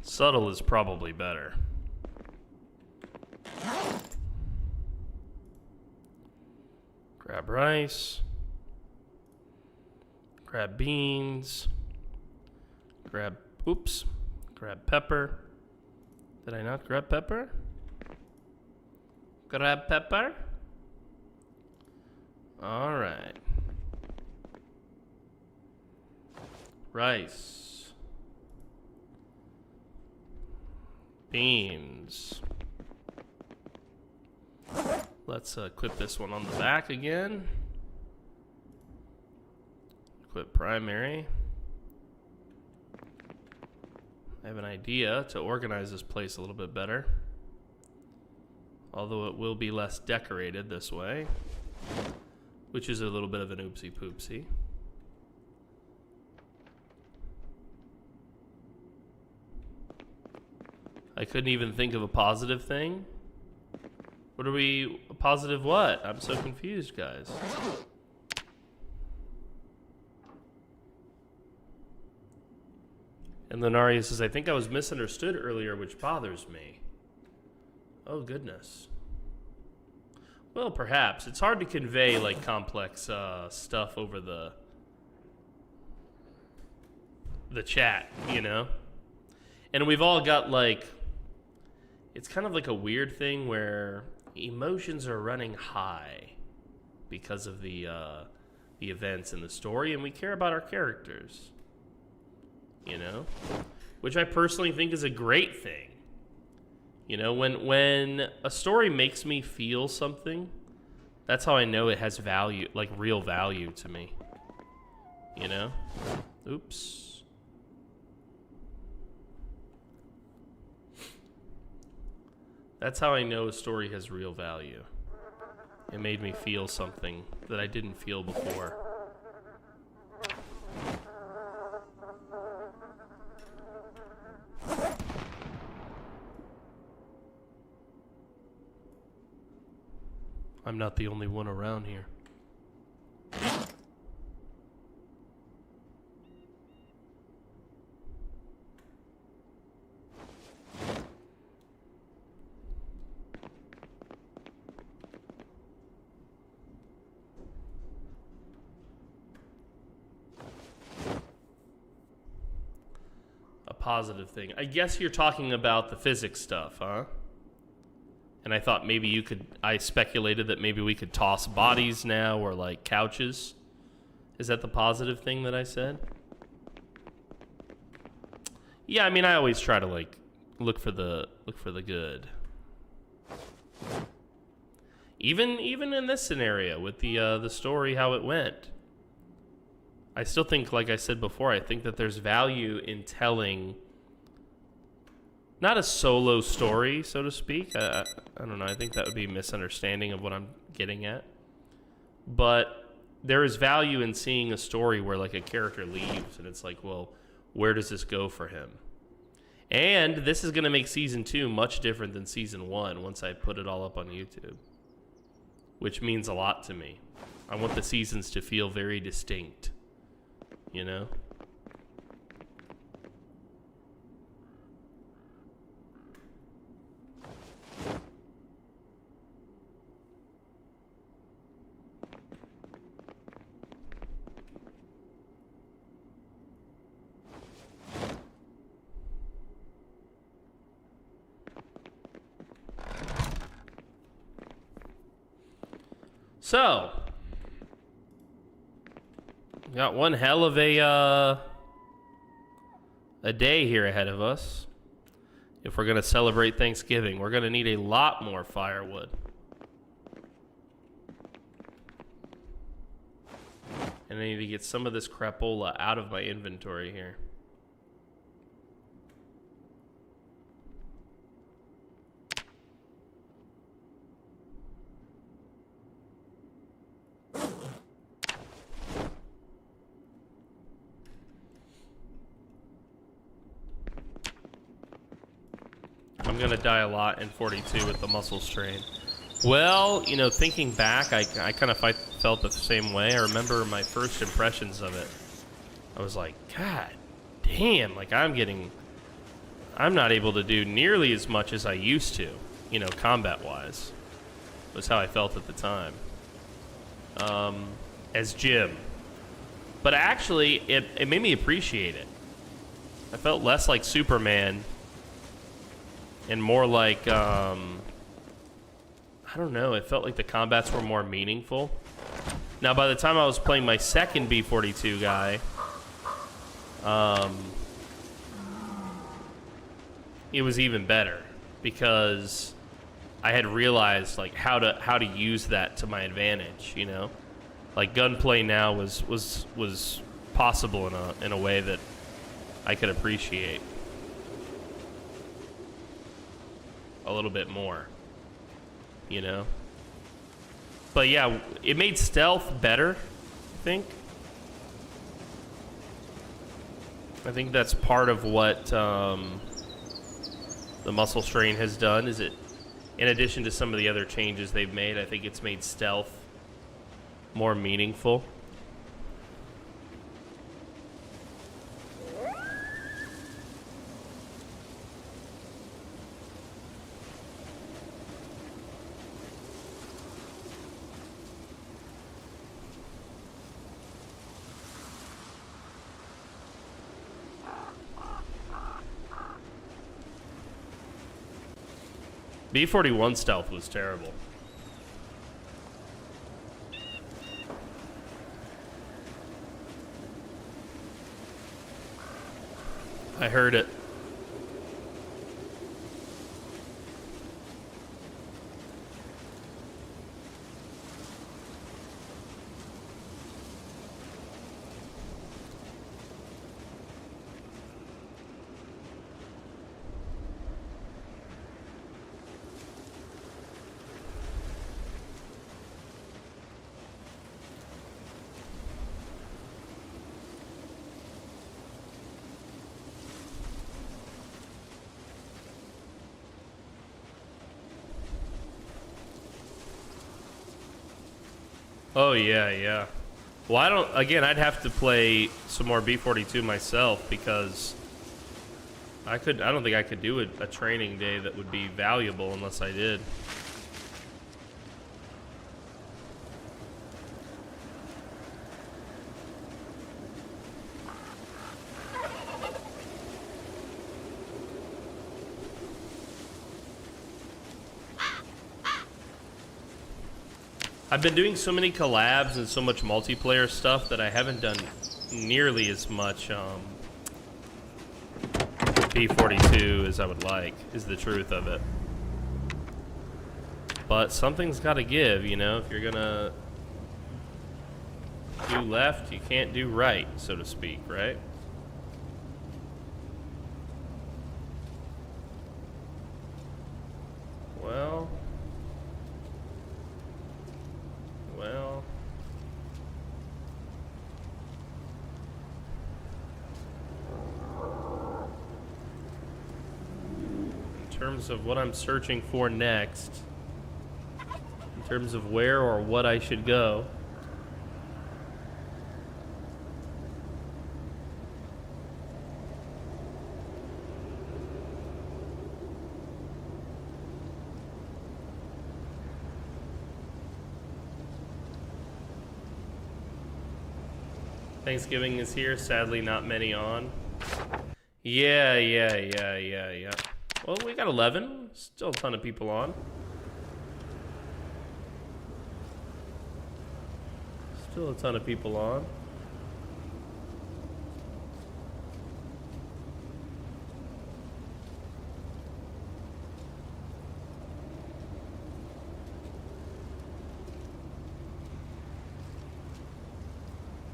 Speaker 1: Subtle is probably better. Grab rice. Grab beans. Grab, oops. Grab pepper. Did I not grab pepper? Grab pepper. All right. Rice. Beans. Let's equip this one on the back again. Equip primary. I have an idea to organize this place a little bit better. Although it will be less decorated this way. Which is a little bit of an oopsie poopsie. I couldn't even think of a positive thing. What are we... Positive what? I'm so confused, guys. And Lunaria says, I think I was misunderstood earlier, which bothers me. Oh, goodness. Well, perhaps. It's hard to convey, like, complex stuff over the chat, you know? And we've all got, like... It's kind of like a weird thing where emotions are running high because of the events in the story, and we care about our characters. You know? Which I personally think is a great thing. You know, when a story makes me feel something, that's how I know it has value, like real value to me. You know? Oops. That's how I know a story has real value. It made me feel something that I didn't feel before. I'm not the only one around here. Positive thing. I guess you're talking about the physics stuff, huh? And I thought maybe you could... I speculated that maybe we could toss bodies now or like couches. Is that the positive thing that I said? Yeah, I mean, I always try to like look for the good. Even in this scenario with the story, how it went. I still think, like I said before, I think that there's value in telling not a solo story, so to speak. I don't know. I think that would be a misunderstanding of what I'm getting at. But there is value in seeing a story where like a character leaves and it's like, well, where does this go for him? And this is going to make Season 2 much different than Season 1 once I put it all up on YouTube. Which means a lot to me. I want the seasons to feel very distinct. You know? So, got one hell of a day here ahead of us. If we're going to celebrate Thanksgiving, we're going to need a lot more firewood. And I need to get some of this crapola out of my inventory here. I'm gonna die a lot in 42 with the muscle strain. Well, you know, thinking back, I kind of felt the same way. I remember my first impressions of it. I was like, God damn, like I'm not able to do nearly as much as I used to, you know, combat-wise. Was how I felt at the time. As Jim. But actually, it made me appreciate it. I felt less like Superman and more like, I don't know, it felt like the combats were more meaningful. Now, by the time I was playing my second B-42 guy, it was even better because I had realized like how to use that to my advantage, you know? Like gunplay now was possible in a way that I could appreciate a little bit more, you know? But yeah, it made stealth better, I think. I think that's part of what the muscle strain has done is it, in addition to some of the other changes they've made, I think it's made stealth more meaningful. B-41 stealth was terrible. I heard it. Oh yeah, yeah. Well, I'd have to play some more B-42 myself because I don't think I could do a training day that would be valuable unless I did. I've been doing so many collabs and so much multiplayer stuff that I haven't done nearly as much B-42 as I would like, is the truth of it. But something's got to give, you know? If you're gonna do left, you can't do right, so to speak, right? Well... in terms of what I'm searching for next, in terms of where or what I should go, Thanksgiving is here, sadly not many on. Yeah. Well, we got 11. Still a ton of people on. Still a ton of people on.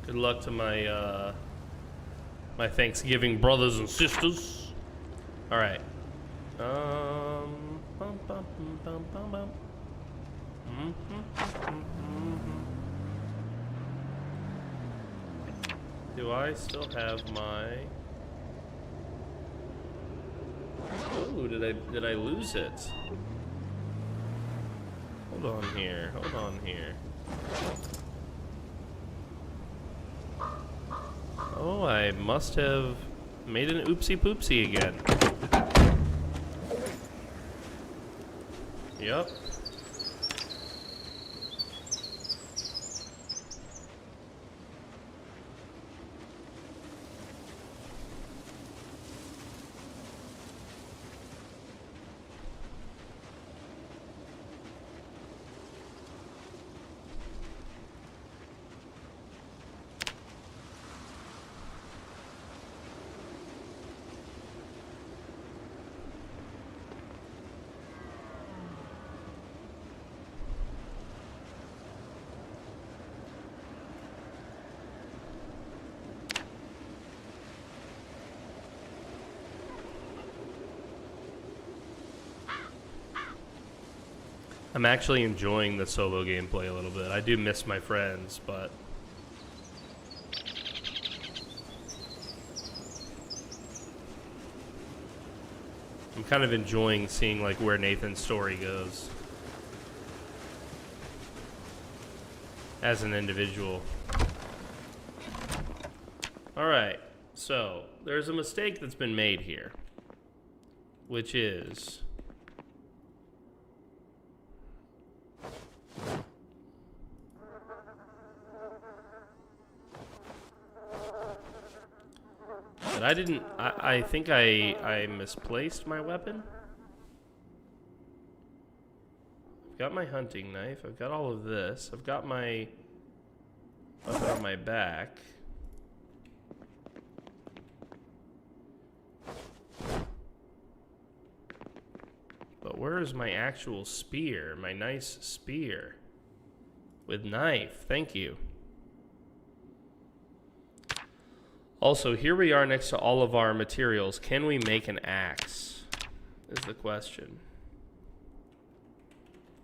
Speaker 1: Good luck to my my Thanksgiving brothers and sisters. All right. Do I still have my... Oh, did I lose it? Hold on here. Oh, I must have made an oopsie poopsie again. Yep. I'm actually enjoying the solo gameplay a little bit. I do miss my friends, but... I'm kind of enjoying seeing like where Nathan's story goes as an individual. All right, so there's a mistake that's been made here, which is that I think I misplaced my weapon. I've got my hunting knife, I've got all of this, I've got my weapon on my back. But where is my actual spear? My nice spear. With knife. Thank you. Also, here we are next to all of our materials. Can we make an axe? Is the question.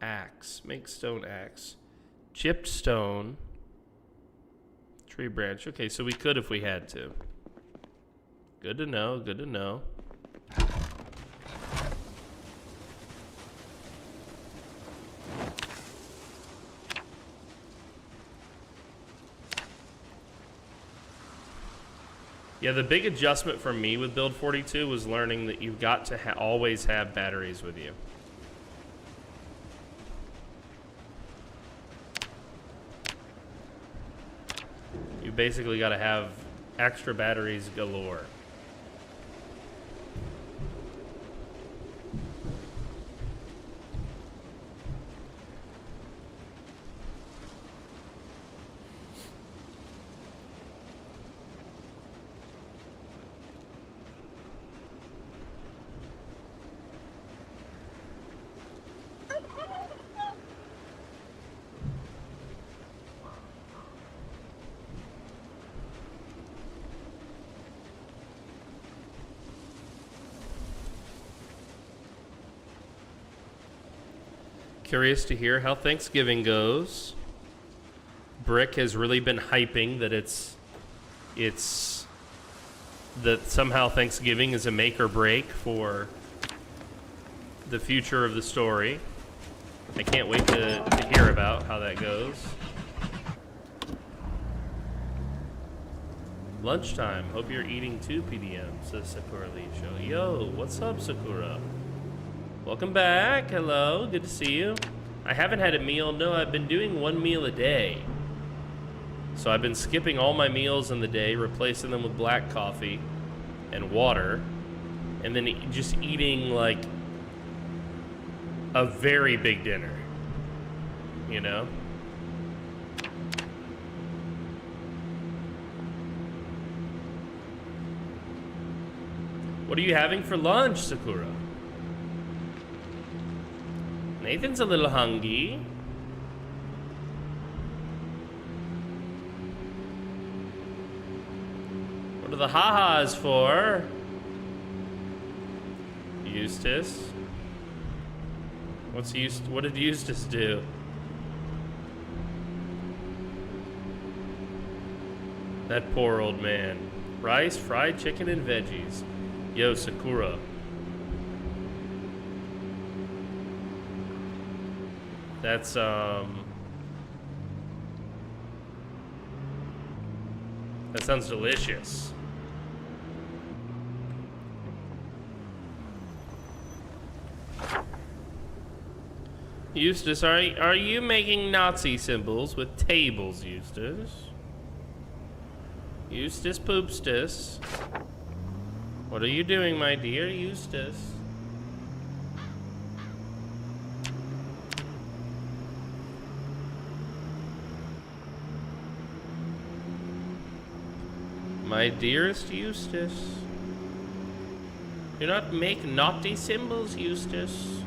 Speaker 1: Axe. Make stone axe. Chipped stone. Tree branch. Okay, so we could if we had to. Good to know. Good to know. Yeah, the big adjustment for me with Build 42 was learning that you've got to always have batteries with you. You basically got to have extra batteries galore. Curious to hear how Thanksgiving goes. Brick has really been hyping that that somehow Thanksgiving is a make or break for the future of the story. I can't wait to hear about how that goes. Lunchtime. Hope you're eating too, PDM, says Sakura Lee Show. Yo, what's up, Sakura? Welcome back. Hello. Good to see you. I haven't had a meal. No, I've been doing one meal a day. So I've been skipping all my meals in the day, replacing them with black coffee and water, and then just eating like a very big dinner, you know? What are you having for lunch, Sakura? Nathan's a little hungry. What are the ha-has for? Eustace? What did Eustace do? That poor old man. Rice, fried chicken, and veggies. Yo, Sakura. That's, that sounds delicious. Eustace, are you making Nazi symbols with tables, Eustace? Eustace Poopstus. What are you doing, my dear Eustace? My dearest Eustace. Do not make naughty symbols, Eustace.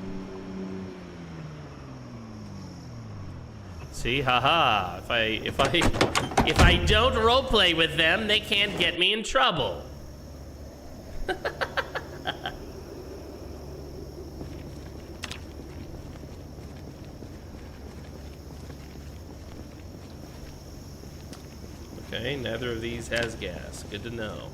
Speaker 1: See, haha. If I don't roleplay with them, they can't get me in trouble. Okay, neither of these has gas. Good to know.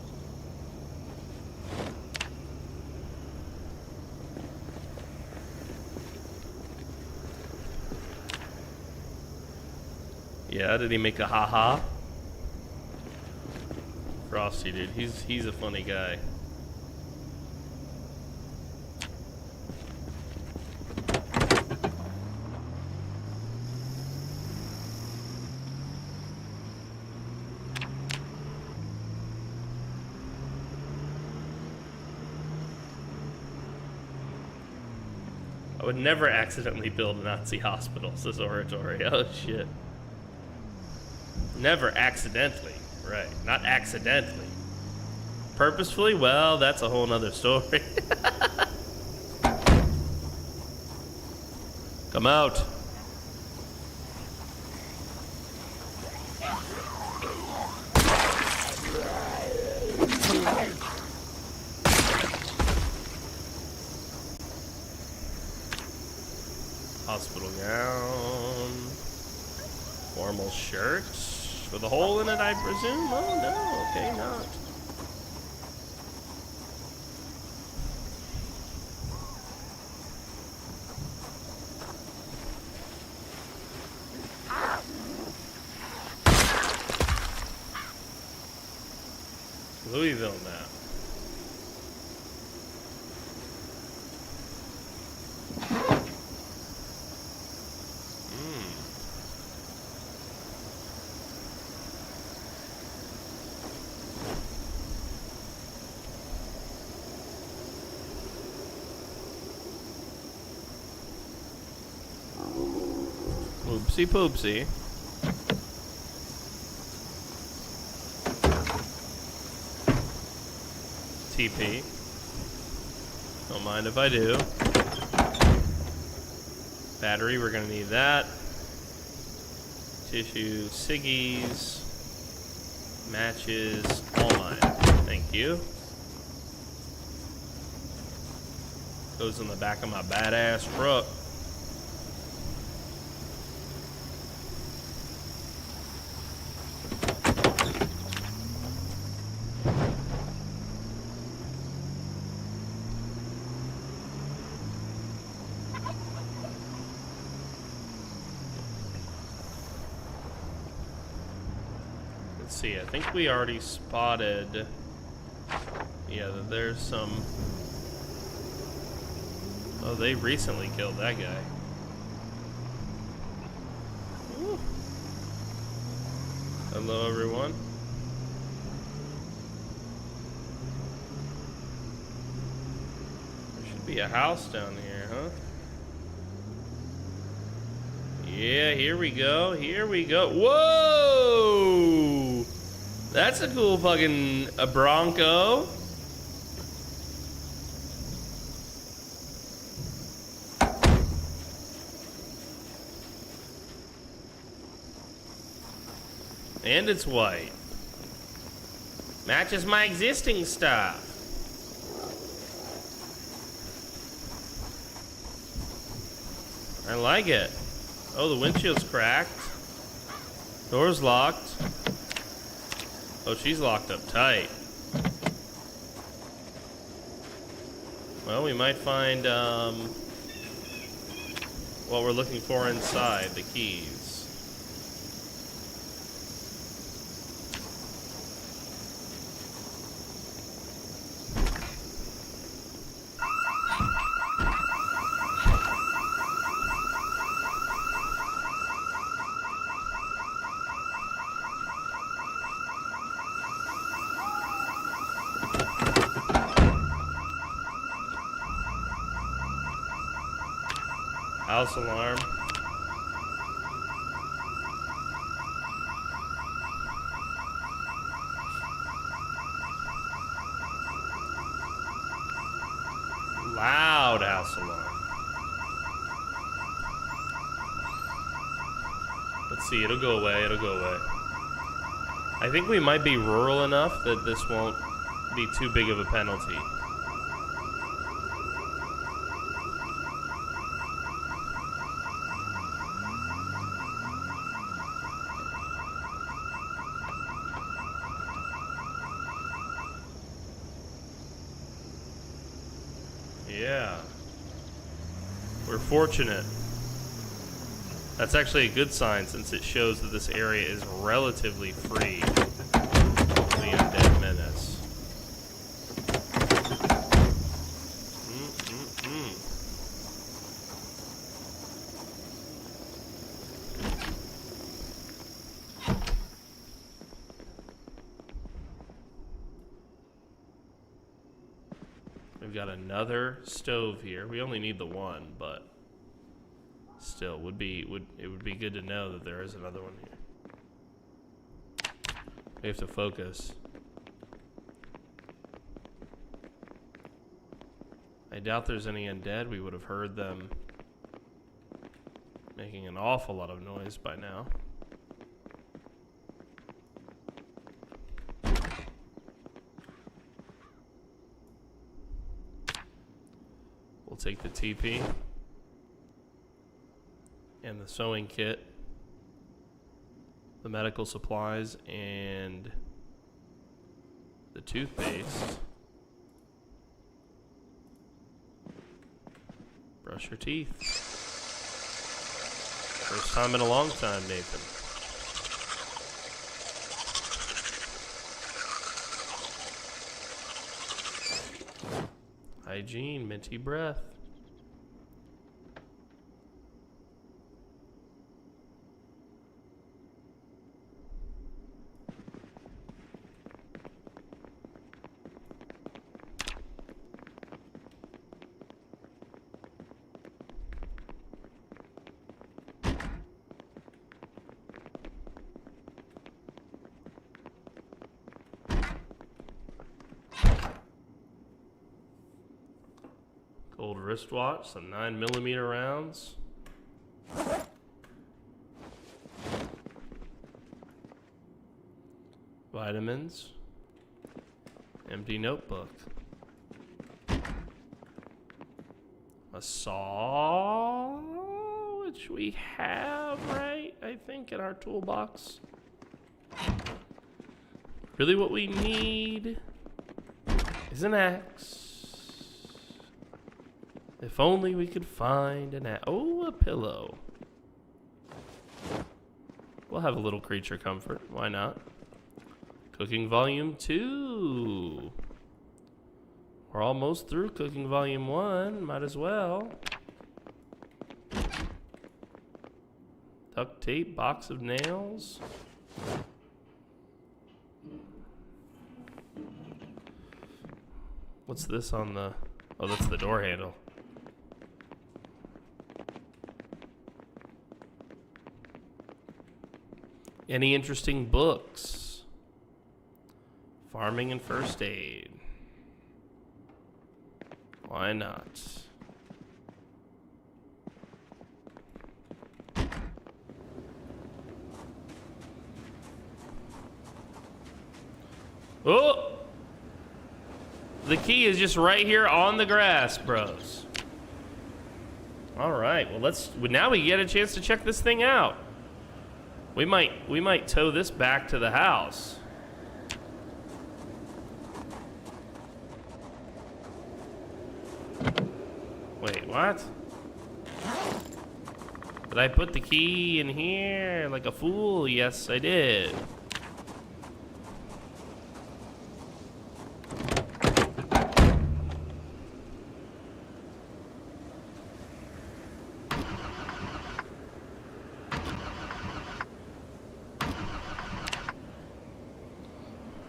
Speaker 1: Yeah, did he make a haha? Frosty, dude, he's a funny guy. I would never accidentally build a Nazi hospital, says Oratory. Oh shit. Never accidentally. Right, not accidentally. Purposefully? Well, that's a whole nother story. Come out. Hospital gown. Formal shirts. With a hole in it, I presume? Oh, no. Okay, not. Louisville map. Oopsie poopsie. TP. Don't mind if I do. Battery, we're gonna need that. Tissue, ciggies, matches, all mine. Thank you. Goes in the back of my badass truck. See, I think we already spotted, yeah, there's some, oh, they recently killed that guy. Ooh. Hello, everyone. There should be a house down here, huh? Yeah, here we go, here we go. Whoa! That's a cool fucking Bronco. And it's white. Matches my existing stuff. I like it. Oh, the windshield's cracked. Door's locked. Oh, she's locked up tight. Well, we might find what we're looking for inside, the keys. House alarm. Loud house alarm. Let's see, it'll go away, it'll go away. I think we might be rural enough that this won't be too big of a penalty. Yeah. We're fortunate. That's actually a good sign since it shows that this area is relatively free of the undead menace. We've got another stove here. We only need the one, but still it would be good to know that there is another one here. We have to focus. I doubt there's any undead. We would have heard them making an awful lot of noise by now. We'll take the TP and the sewing kit, the medical supplies, and the toothpaste. Brush your teeth. First time in a long time, Nathan. Hygiene, minty breath. Gold wristwatch, some 9mm rounds. Vitamins. Empty notebook. A saw, which we have, right? I think in our toolbox. Really what we need is an axe. If only we could find an axe. Oh, a pillow. We'll have a little creature comfort. Why not? Cooking Volume 2. We're almost through Cooking Volume 1. Might as well. Duct tape, box of nails. What's this on the... Oh, that's the door handle. Any interesting books? Farming and first aid. Why not? Oh! The key is just right here on the grass, bros. All right, well now we get a chance to check this thing out. We might tow this back to the house. Wait, what? Did I put the key in here like a fool? Yes, I did.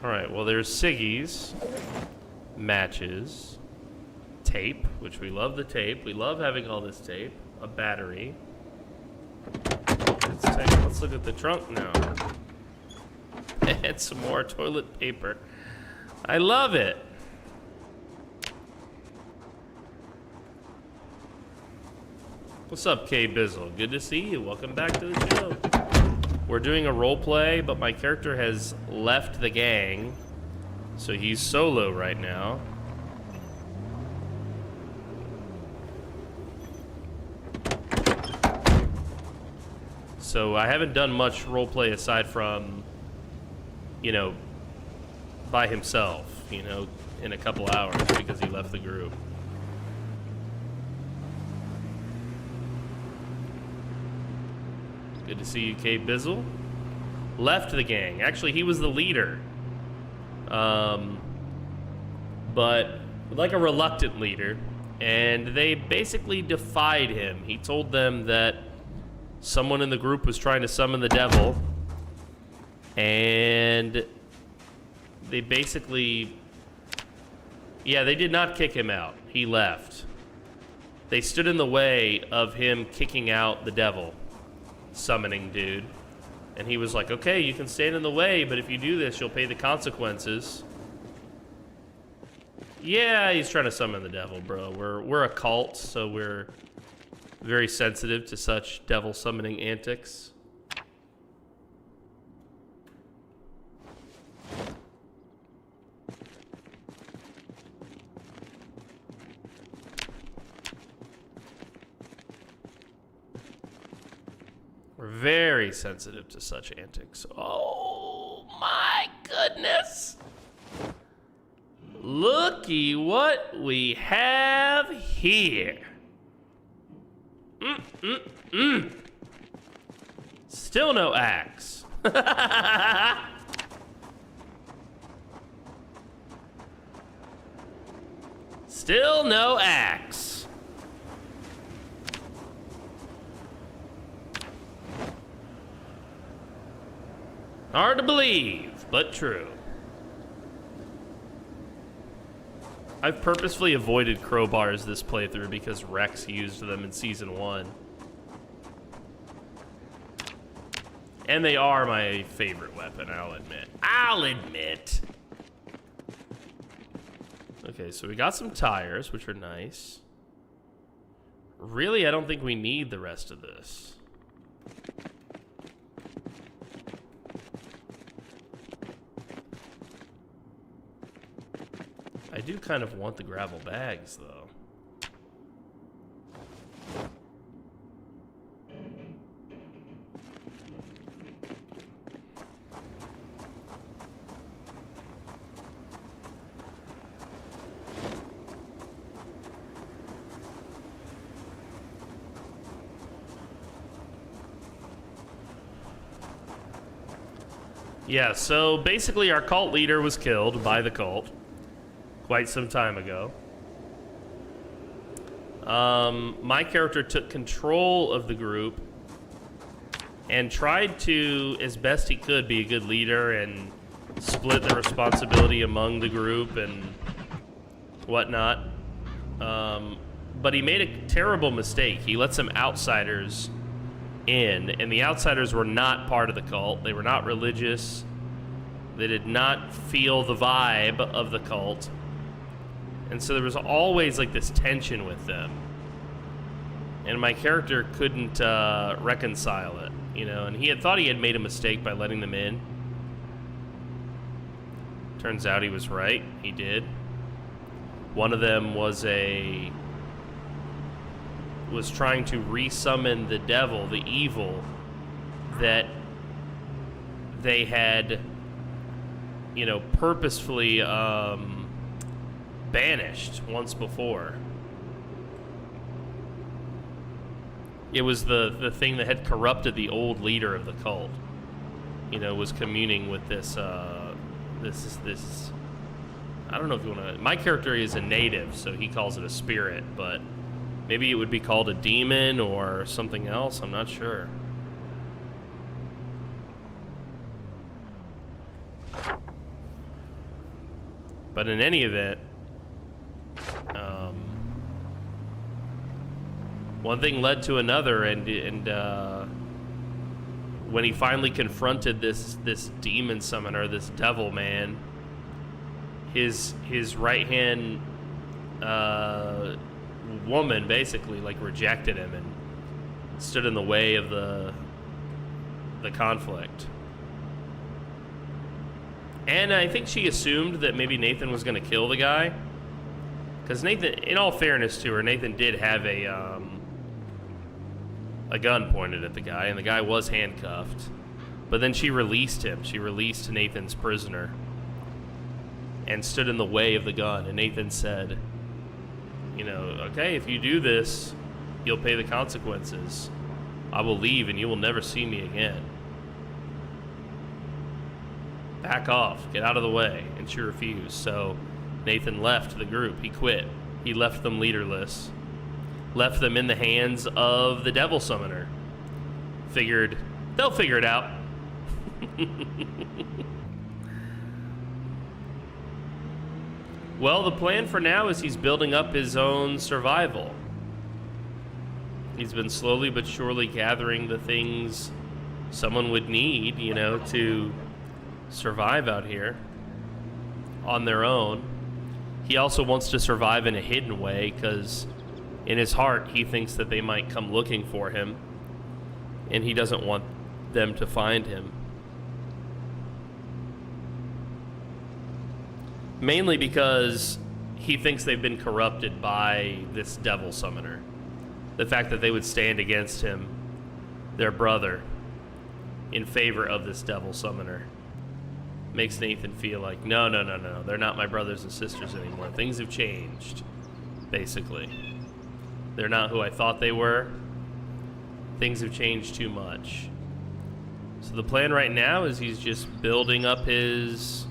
Speaker 1: Alright, well there's ciggies, matches, tape, which we love the tape. We love having all this tape. A battery. Let's look at the trunk now. And some more toilet paper. I love it. What's up, K Bizzle? Good to see you. Welcome back to the show. We're doing a role play, but my character has left the gang, so he's solo right now. So I haven't done much role play aside from, you know, by himself, you know, in a couple hours because he left the group. Good to see you, K. Bizzle. Left the gang. Actually, he was the leader. But like a reluctant leader. And they basically defied him. He told them that someone in the group was trying to summon the devil. And they basically... Yeah, they did not kick him out. He left. They stood in the way of him kicking out the devil summoning dude. And he was like, okay, you can stand in the way, but if you do this, you'll pay the consequences. Yeah, he's trying to summon the devil, bro. We're a cult, so we're very sensitive to such devil summoning antics. We're very sensitive to such antics. Oh my goodness! Looky what we have here. Still no axe. Still no axe. Hard to believe, but true. I've purposefully avoided crowbars this playthrough because Rex used them in Season 1. And they are my favorite weapon, I'll admit. I'll admit! Okay, so we got some tires, which are nice. Really, I don't think we need the rest of this. I do kind of want the gravel bags, though. Yeah, so basically our cult leader was killed by the cult quite some time ago. My character took control of the group and tried to, as best he could, be a good leader and split the responsibility among the group and whatnot. But he made a terrible mistake. He let some outsiders in, and the outsiders were not part of the cult. They were not religious. They did not feel the vibe of the cult. And so there was always like this tension with them. And my character couldn't reconcile it, you know, and he had thought he had made a mistake by letting them in. Turns out he was right. He did. One of them was trying to resummon the devil, the evil that they had, you know, purposefully banished once before. It was the thing that had corrupted the old leader of the cult. You know, was communing with this I don't know if you want to... My character is a native, so he calls it a spirit, but maybe it would be called a demon or something else. I'm not sure. But in any event, one thing led to another, and when he finally confronted this demon summoner, this devil man, his right hand woman basically like rejected him and stood in the way of the conflict. And I think she assumed that maybe Nathan was going to kill the guy, because Nathan, in all fairness to her, Nathan did have a gun pointed at the guy, and the guy was handcuffed. But then she released him. She released Nathan's prisoner and stood in the way of the gun. And Nathan said, you know, okay, if you do this, you'll pay the consequences. I will leave and you will never see me again. Back off. Get out of the way. And she refused. So Nathan left the group. He quit. He left them leaderless. Left them in the hands of the Devil Summoner. Figured they'll figure it out. Well, the plan for now is he's building up his own survival. He's been slowly but surely gathering the things someone would need, you know, to survive out here on their own. He also wants to survive in a hidden way because in his heart he thinks that they might come looking for him and he doesn't want them to find him. Mainly because he thinks they've been corrupted by this Devil Summoner. The fact that they would stand against him, their brother, in favor of this Devil Summoner, makes Nathan feel like, no, they're not my brothers and sisters anymore. Things have changed, basically. They're not who I thought they were. Things have changed too much. So the plan right now is he's just building up his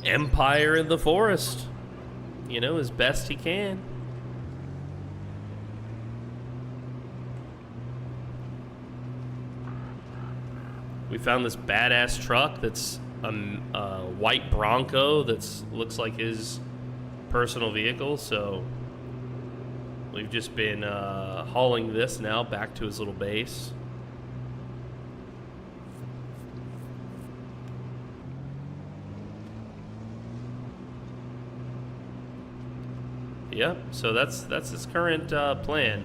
Speaker 1: empire in the forest, you know, as best he can. We found this badass truck that's a white Bronco that looks like his personal vehicle, so we've just been hauling this now back to his little base. Yep, so that's his current plan.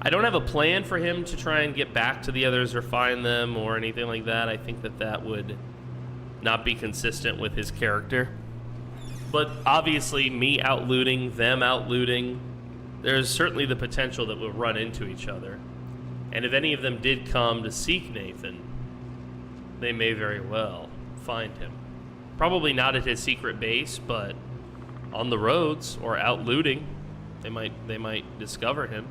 Speaker 1: I don't have a plan for him to try and get back to the others or find them or anything like that. I think that would not be consistent with his character. But obviously, me out-looting, them out-looting, there's certainly the potential that we'll run into each other. And if any of them did come to seek Nathan, they may very well find him. Probably not at his secret base, but on the roads or out looting, they might discover him.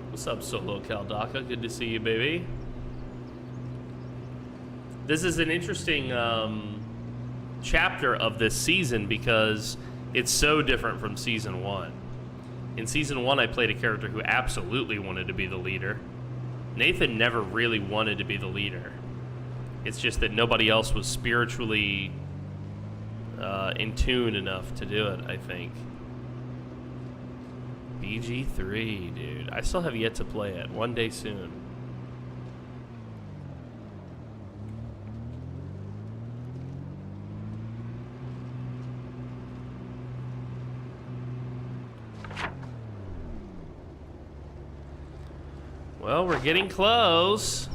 Speaker 1: What's up, Solo Caldaka? Good to see you, baby. This is an interesting chapter of this season because it's so different from Season 1. In Season 1, I played a character who absolutely wanted to be the leader. Nathan never really wanted to be the leader. It's just that nobody else was spiritually in tune enough to do it, I think. BG3, dude. I still have yet to play it. One day soon. Well, we're getting close.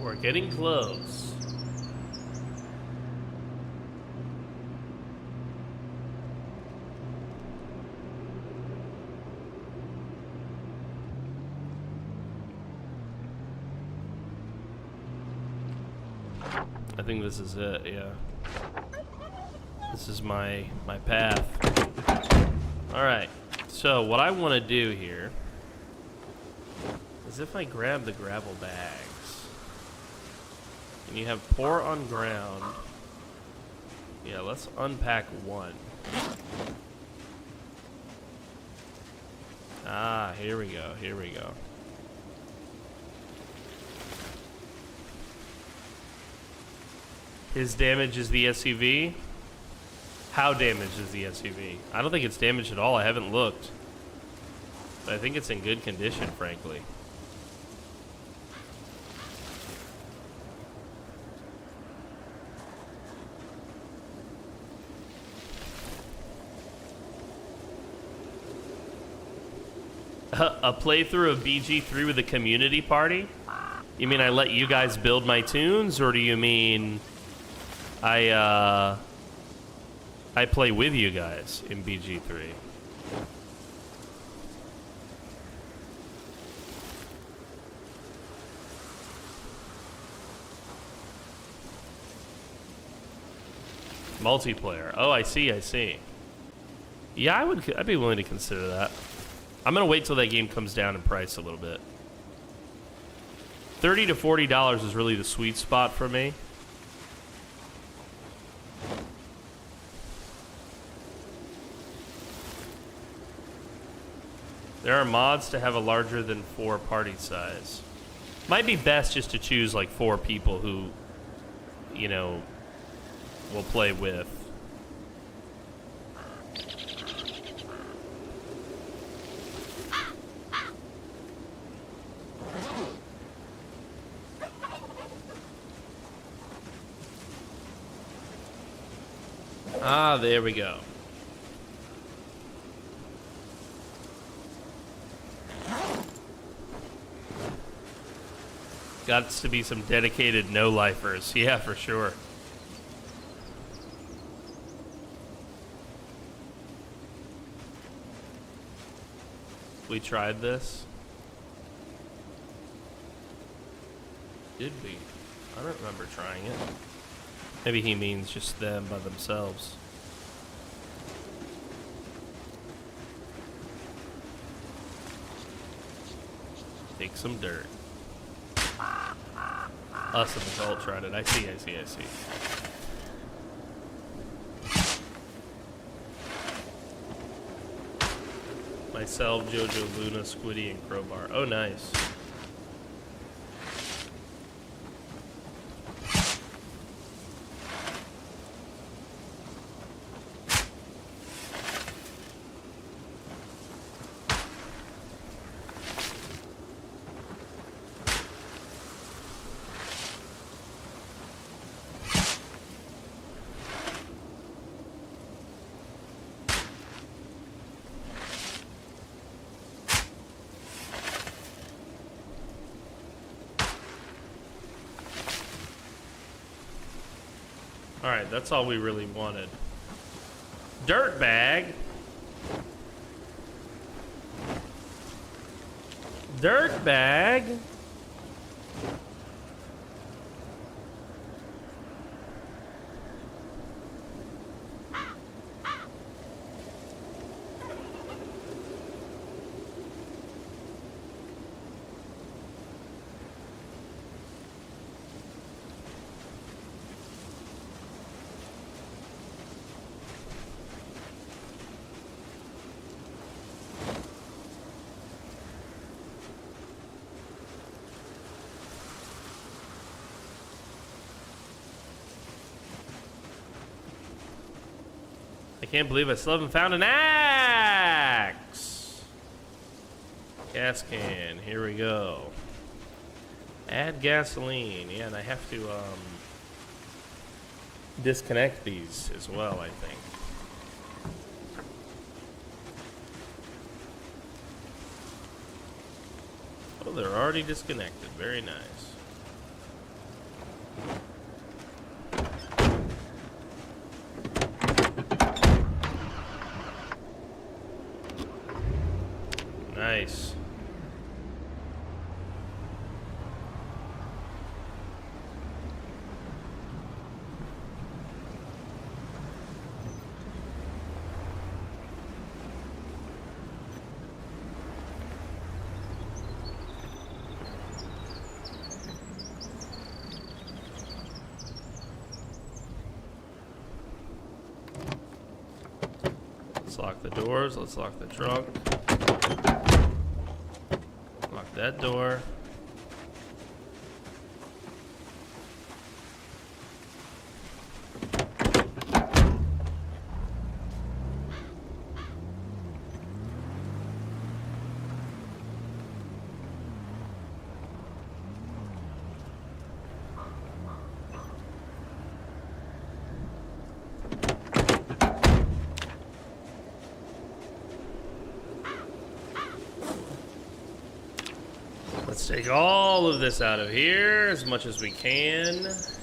Speaker 1: We're getting close. I think this is it, yeah. This is my path. Alright. So, what I want to do here is if I grab the gravel bags, and you have pour on ground, yeah, let's unpack one. Ah, here we go, here we go. His damage is the SUV. How damaged is the SUV? I don't think it's damaged at all. I haven't looked. But I think it's in good condition, frankly. A playthrough of BG3 with a community party? You mean I let you guys build my tunes, or do you mean I play with you guys in BG3? Multiplayer. Oh, I see, I see. Yeah, I'd be willing to consider that. I'm gonna wait till that game comes down in price a little bit. $30 to $40 is really the sweet spot for me. There are mods to have a larger than 4 party size. Might be best just to choose like 4 people who, you know, will play with. Ah, there we go. Got to be some dedicated no-lifers. Yeah, for sure. We tried this. Did we? I don't remember trying it. Maybe he means just them by themselves. Take some dirt. Us and the cult tried it. I see. Myself, Jojo, Luna, Squiddy, and Crowbar. Oh, nice. Alright, that's all we really wanted. Dirt bag. Dirt bag. I can't believe I still haven't found an axe. Gas can, here we go. Add gasoline. Yeah, and I have to disconnect these as well, I think. Oh, they're already disconnected. Very nice. Nice. Let's lock the doors. Let's lock the trunk. Lock that door. Let's take all of this out of here as much as we can. This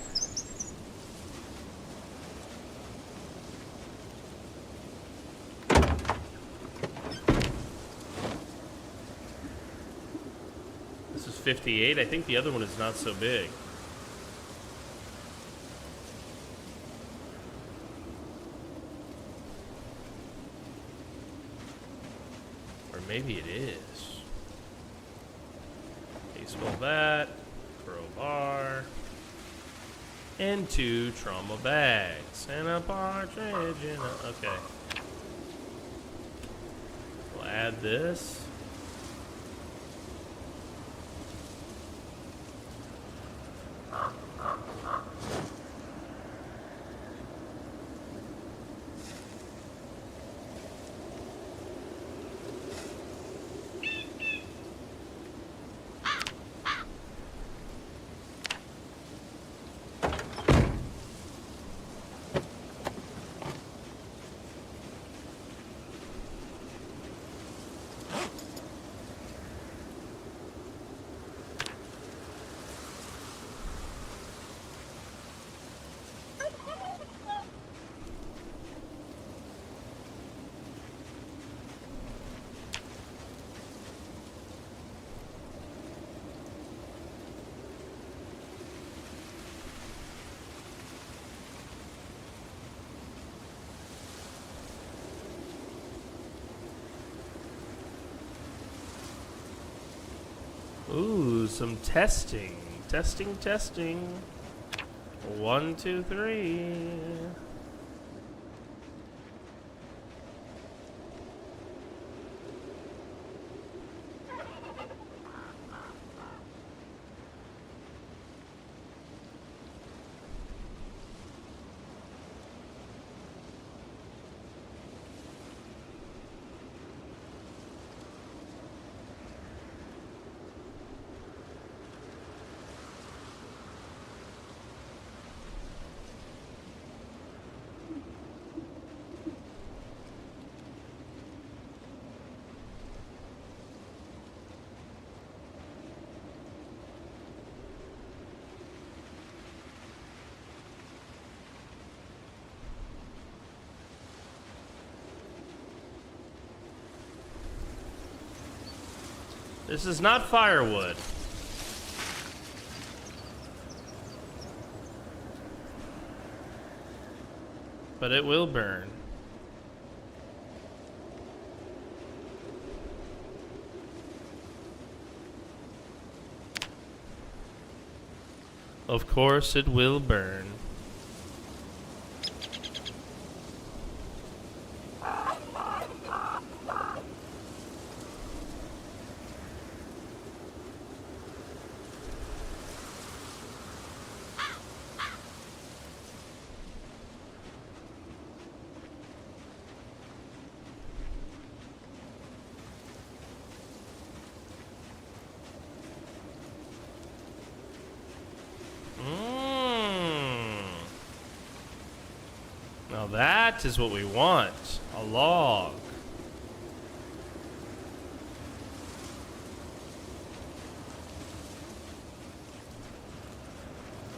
Speaker 1: is 58. I think the other one is not so big. maybe it is. Baseball bat, crowbar, and 2 trauma bags, and a partridge in a... Okay. We'll add this. Ooh, some testing. Testing. 1, 2, 3. This is not firewood. But it will burn. Of course it will burn. Now that is what we want. A log.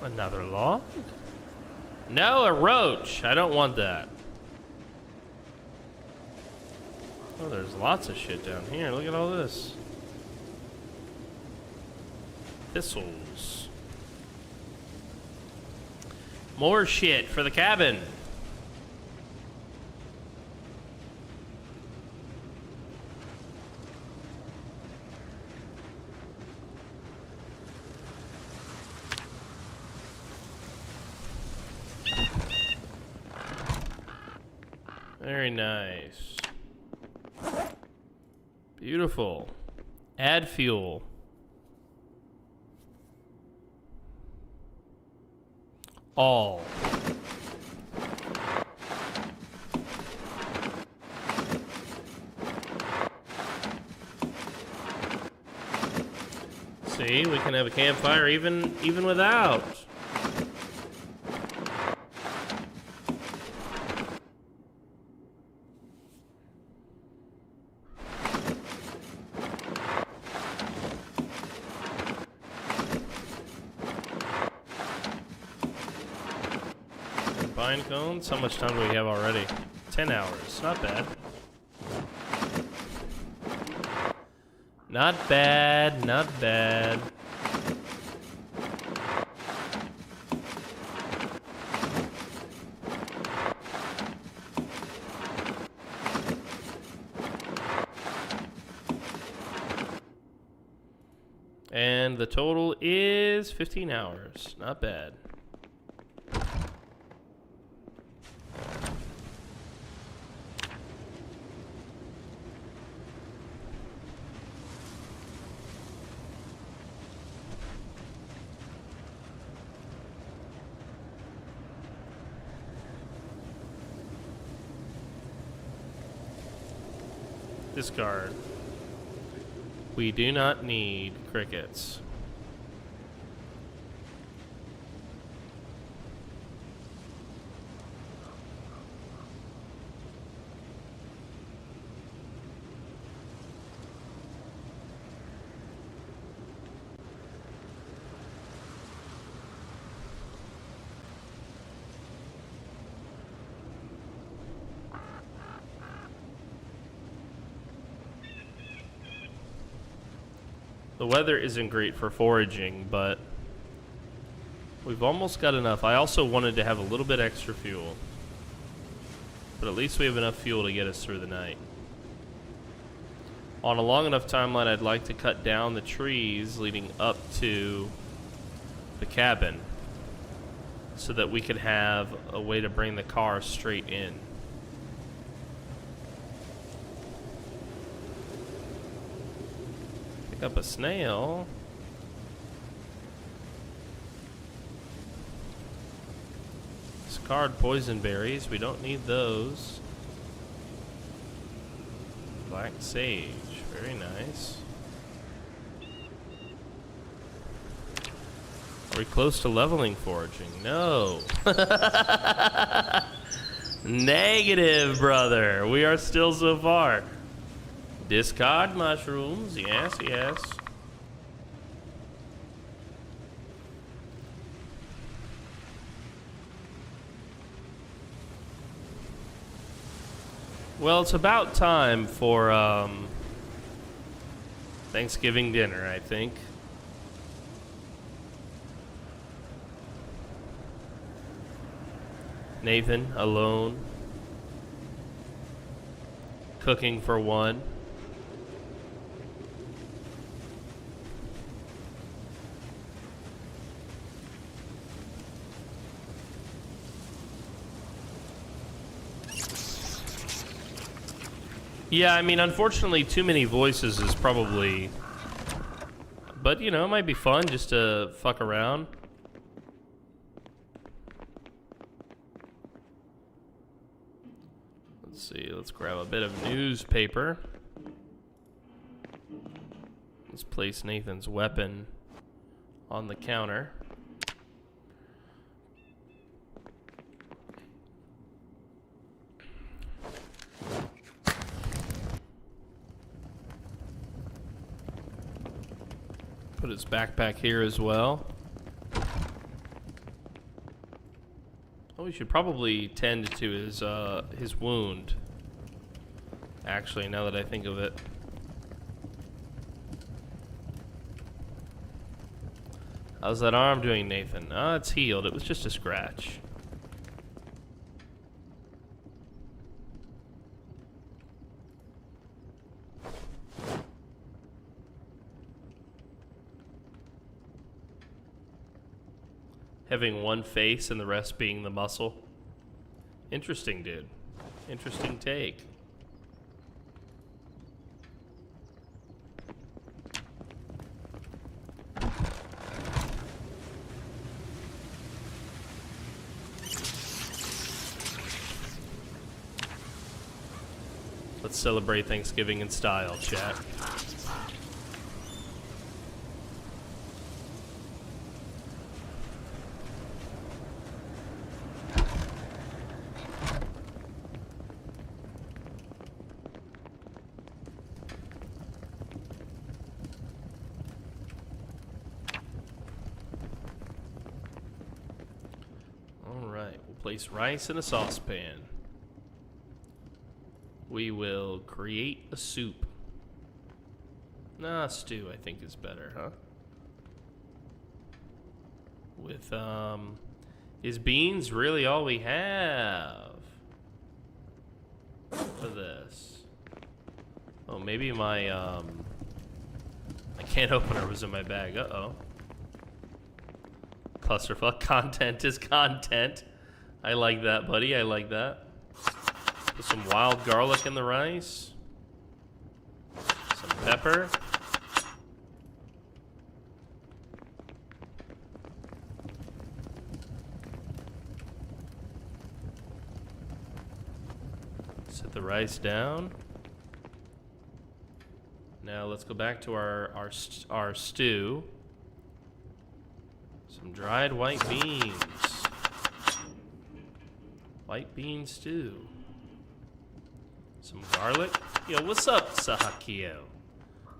Speaker 1: Another log? No, a roach. I don't want that. Oh, there's lots of shit down here. Look at all this. Thistles. More shit for the cabin. Very nice. Beautiful. Add fuel. All. See, we can have a campfire even without. Pine cones? How much time do we have already? 10 hours. Not bad. Not bad, not bad. And the total is 15 hours. Not bad. Discard. We do not need crickets. The weather isn't great for foraging, but we've almost got enough. I also wanted to have a little bit extra fuel, but at least we have enough fuel to get us through the night. On a long enough timeline, I'd like to cut down the trees leading up to the cabin so that we could have a way to bring the car straight in. Pick up a snail. Discard poison berries. We don't need those. Black sage. Very nice. Are we close to leveling foraging? No. Negative, brother. We are still so far. Discard mushrooms, yes, yes. Well, it's about time for Thanksgiving dinner, I think. Nathan, alone. Cooking for one. Yeah, I mean, unfortunately, too many voices is probably... But, you know, it might be fun just to fuck around. Let's see, let's grab a bit of newspaper. Let's place Nathan's weapon on the counter. Put his backpack here as well. Oh, we should probably tend to his wound. Actually, now that I think of it. How's that arm doing, Nathan? Ah, it's healed. It was just a scratch. Having one face and the rest being the muscle. Interesting, dude. Interesting take. Let's celebrate Thanksgiving in style, chat. Place rice in a saucepan. We will create a soup. Nah, stew I think is better, huh? With, is beans really all we have for this? Oh, maybe my, I can't open it. It was in my bag. Uh-oh. Clusterfuck content is content. I like that, buddy. I like that. Put some wild garlic in the rice. Some pepper. Set the rice down. Now let's go back to our stew. Some dried white beans. White bean stew. Some garlic. Yo, what's up, Sahakio?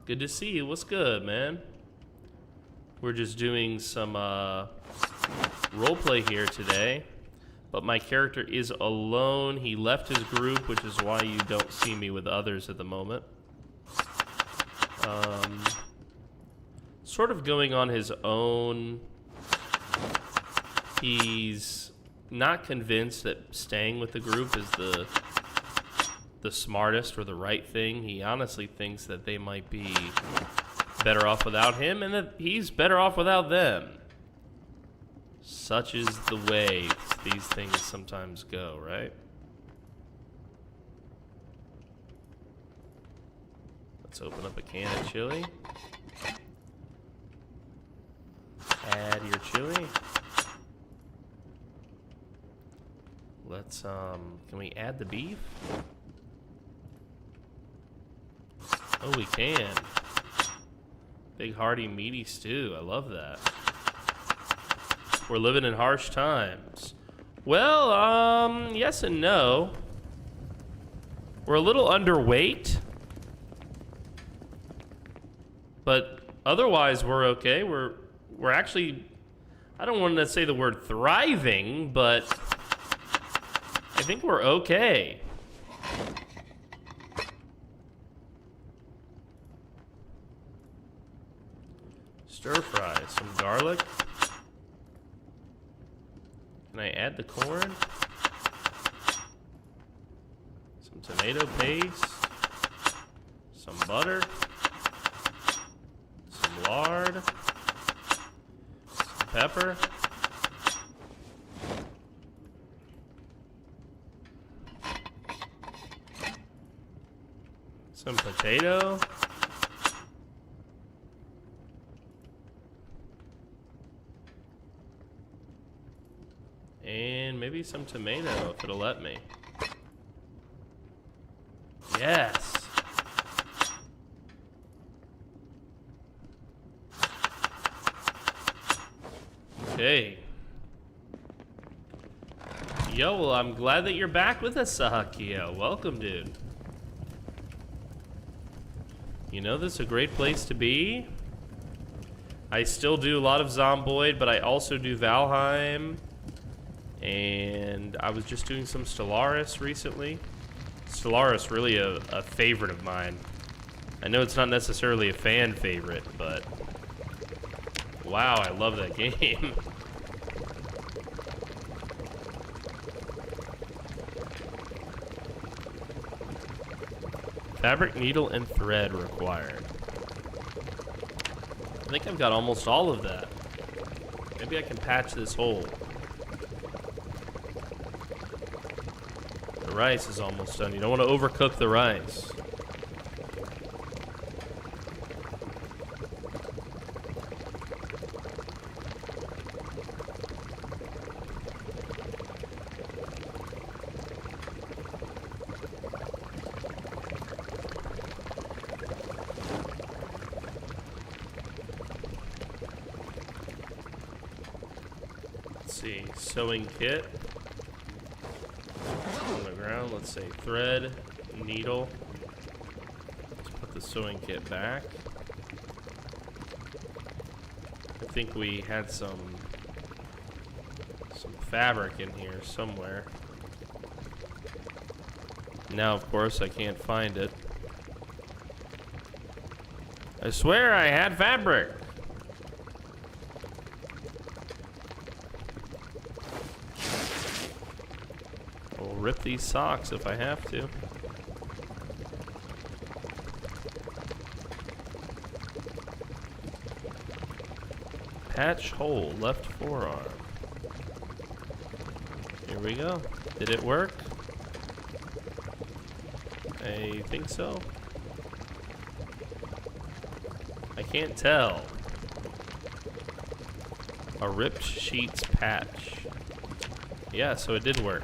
Speaker 1: Good to see you. What's good, man? We're just doing some roleplay here today. But my character is alone. He left his group, which is why you don't see me with others at the moment. Sort of going on his own. He's not convinced that staying with the group is the smartest or the right thing. He honestly thinks that they might be better off without him and that he's better off without them. Such is the way these things sometimes go, right? Let's open up a can of chili. Add your chili. Let's, can we add the beef? Oh, we can. Big, hearty, meaty stew. I love that. We're living in harsh times. Well, yes and no. We're a little underweight. But otherwise, we're okay. We're actually, I don't want to say the word thriving, but I think we're okay. Stir fry, some garlic. Can I add the corn? Some tomato paste. Some butter. Some lard. Some pepper. Some potato. And maybe some tomato, if it'll let me. Yes. Okay. Yo, well, I'm glad that you're back with us, Sahakio. Welcome, dude. You know, this is a great place to be. I still do a lot of Zomboid, but I also do Valheim. And I was just doing some Stellaris recently. Stellaris, really a favorite of mine. I know it's not necessarily a fan favorite, but wow, I love that game. Fabric, needle, and thread required. I think I've got almost all of that. Maybe I can patch this hole. The rice is almost done. You don't want to overcook the rice. Sewing kit on the ground. Let's say thread, needle. Let's put the sewing kit back. I think we had some fabric in here somewhere. Now, of course, I can't find it. I swear I had fabric. Rip these socks if I have to. Patch hole, left forearm. Here we go. Did it work? I think so. I can't tell. A ripped sheets patch. Yeah, so it did work.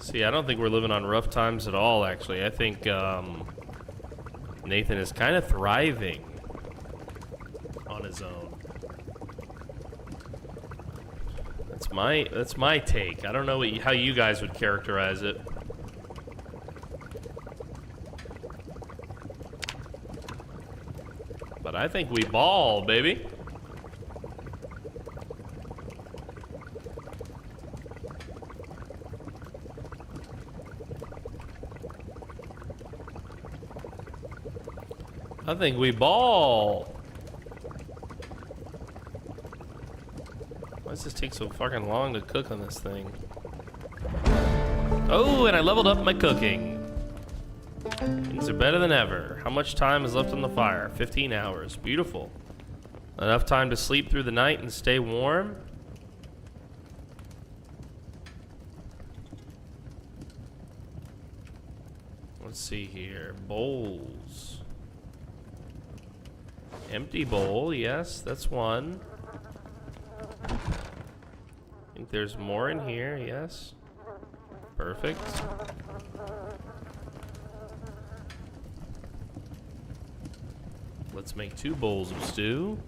Speaker 1: See, I don't think we're living on rough times at all, actually. I think Nathan is kind of thriving on his own. That's my take. I don't know how you guys would characterize it. But I think we ball, baby. I think we ball. Why does this take so fucking long to cook on this thing? Oh, and I leveled up my cooking. Things are better than ever. How much time is left on the fire? 15 hours. Beautiful. Enough time to sleep through the night and stay warm? Let's see here. Bowls. Empty bowl, yes, that's one. I think there's more in here, yes. Perfect. Let's make 2 bowls of stew.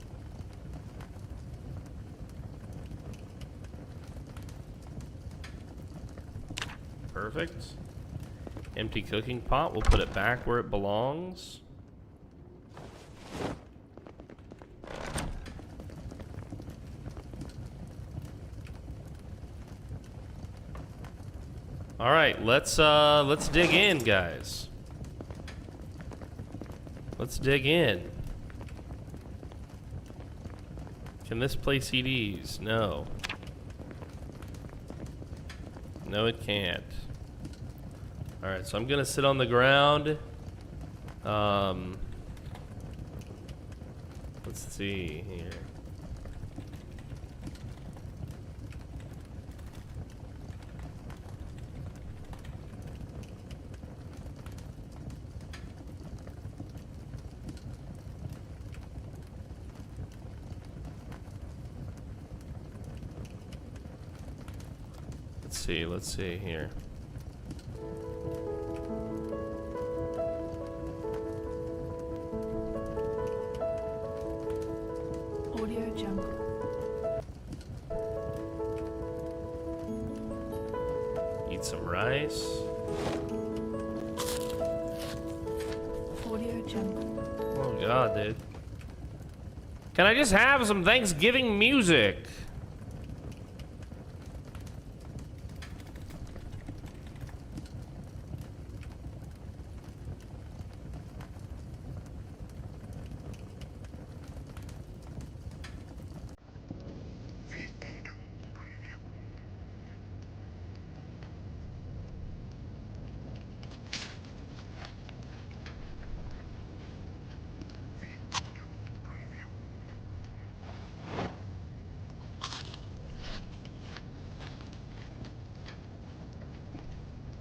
Speaker 1: Perfect. Empty cooking pot, we'll put it back where it belongs. All right, let's dig in, guys. Let's dig in. Can this play CDs? No. No, it can't. All right, so I'm gonna sit on the ground. Let's see here. Let's see here.
Speaker 17: Audio Jungle.
Speaker 1: Eat some rice.
Speaker 17: Audio Jungle.
Speaker 1: Oh god, dude. Can I just have some Thanksgiving music?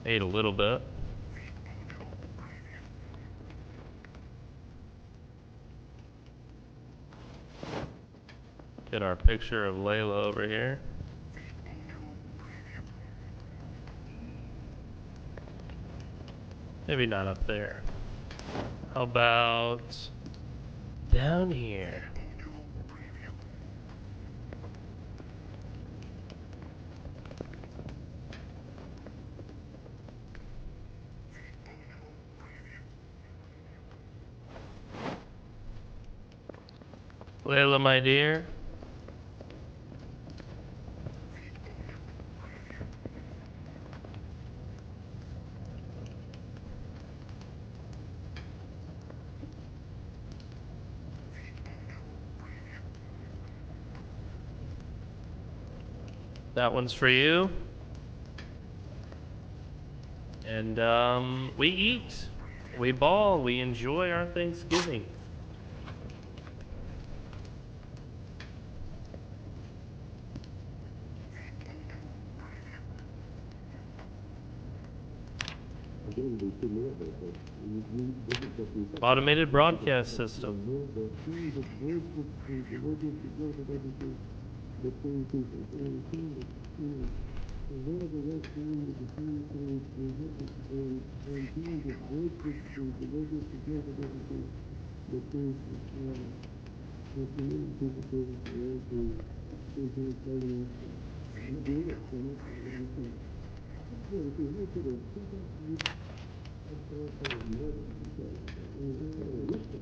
Speaker 1: Ate a little bit. Get our picture of Layla over here. Maybe not up there. How about down here? Layla, my dear. That one's for you. And we eat, we ball, we enjoy our Thanksgiving. Automated broadcast system.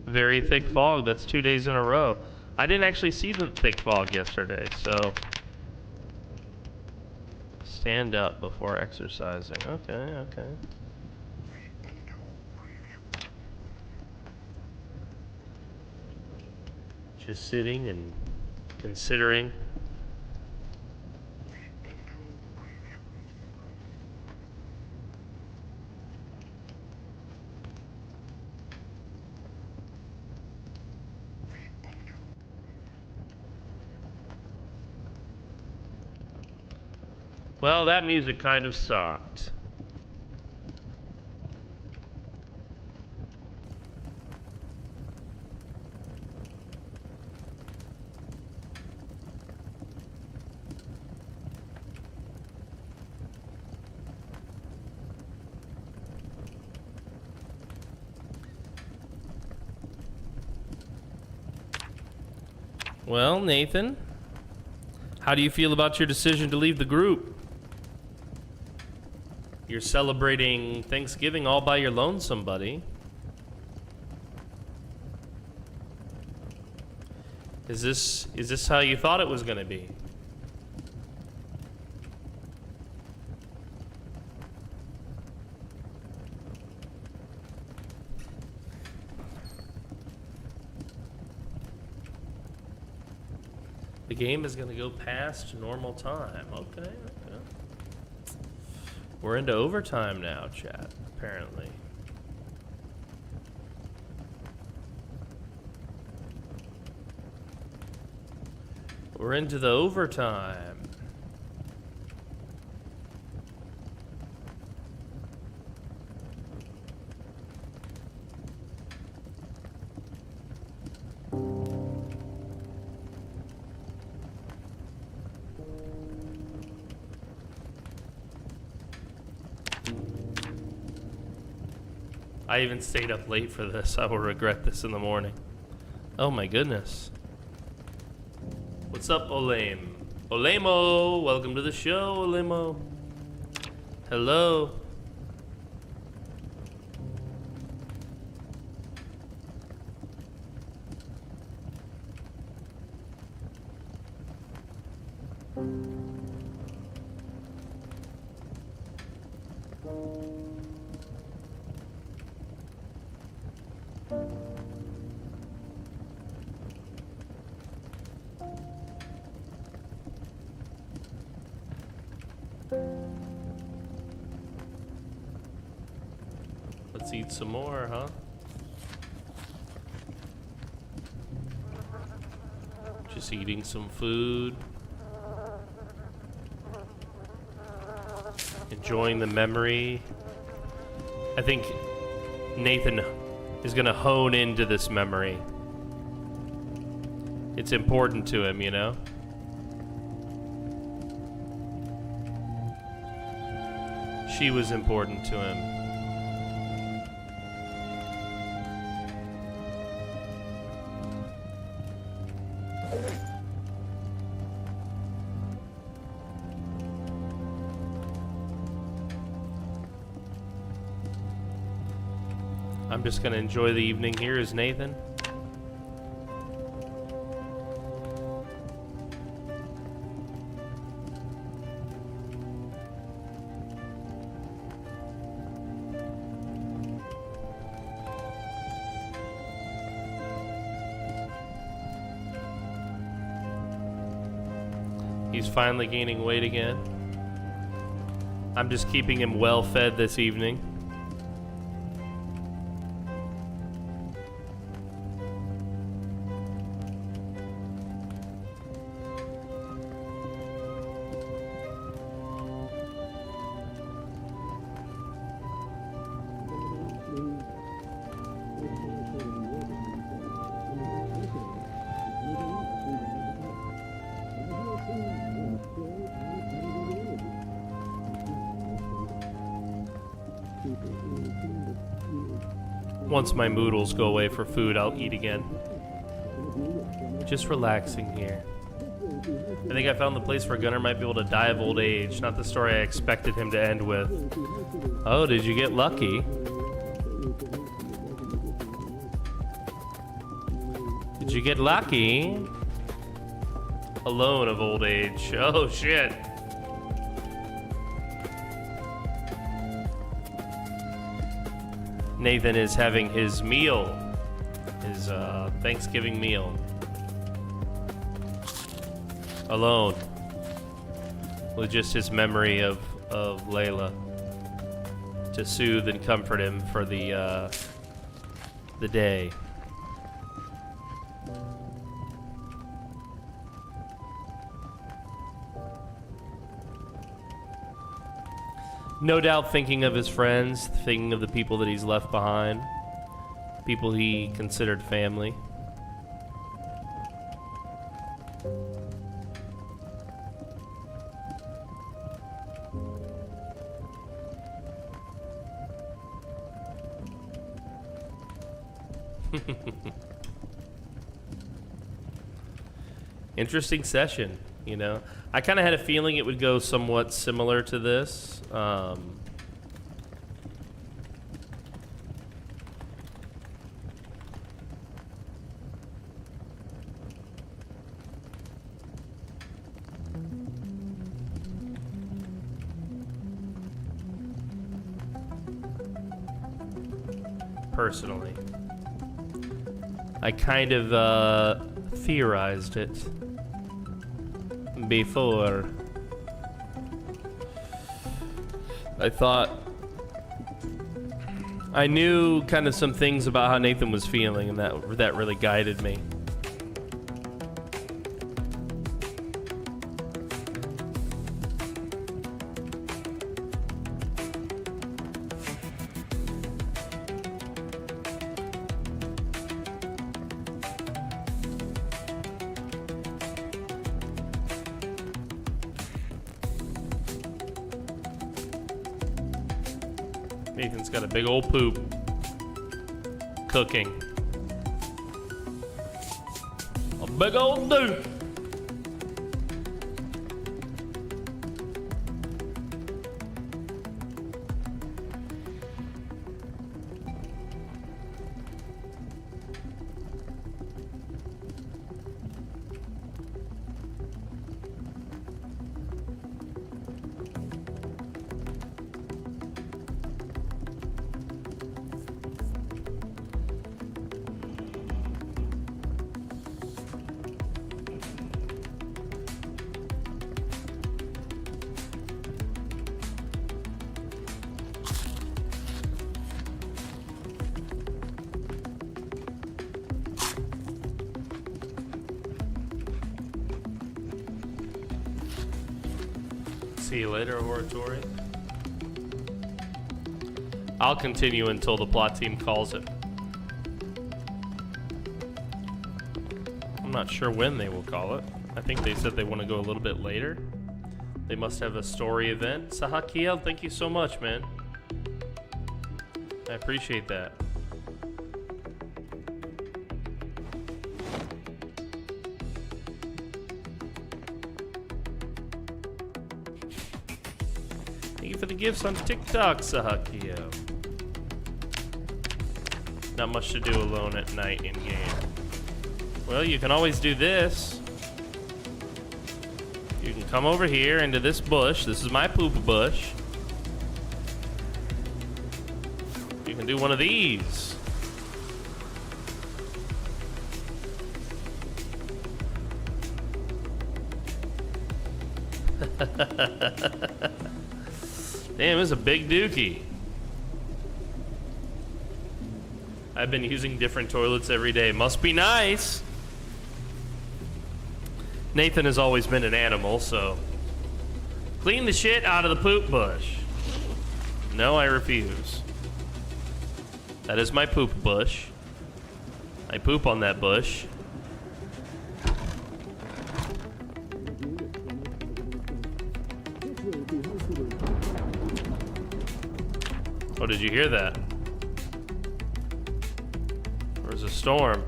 Speaker 1: Very thick fog. That's 2 days in a row. I didn't actually see the thick fog yesterday, so stand up before exercising. Okay, okay. Just sitting and considering. Well, that music kind of sucked. Well, Nathan, how do you feel about your decision to leave the group? You're celebrating Thanksgiving all by your lonesome, buddy. Is this how you thought it was gonna be? The game is gonna go past normal time. Okay, okay. We're into overtime now, chat, apparently. We're into the overtime. I even stayed up late for this. I will regret this in the morning. Oh my goodness. What's up, Olame? Olemo! Welcome to the show, Olemo. Hello. Let's eat some more, huh? Just eating some food. Enjoying the memory. I think Nathan is gonna hone into this memory. It's important to him, you know? She was important to him. I'm just gonna enjoy the evening here as Nathan. He's finally gaining weight again. I'm just keeping him well fed this evening. Once my moodles go away for food, I'll eat again. Just relaxing here. I think I found the place where Gunnar might be able to die of old age. Not the story I expected him to end with. Oh, did you get lucky? Did you get lucky? Alone of old age. Oh, shit. Nathan is having his meal, his Thanksgiving meal, alone, with just his memory of Layla to soothe and comfort him for the day. No doubt thinking of his friends, thinking of the people that he's left behind, people he considered family. Interesting session, you know. I kind of had a feeling it would go somewhat similar to this. Personally, I kind of theorized it before. I thought I knew kind of some things about how Nathan was feeling, and that really guided me. Nathan's got a big old poop cooking. A big old dude. See you later, Horatory. I'll continue until the plot team calls it. I'm not sure when they will call it. I think they said they want to go a little bit later. They must have a story event. Sahakiel, thank you so much, man. I appreciate that. Thank you for the gifts on TikTok, Sahakio. Not much to do alone at night in game. Well, you can always do this. You can come over here into this bush. This is my poop bush. You can do one of these. Damn, it's a big dookie. I've been using different toilets every day. Must be nice. Nathan has always been an animal, so clean the shit out of the poop bush. No, I refuse. That is my poop bush. I poop on that bush. Oh, did you hear that? There was a storm.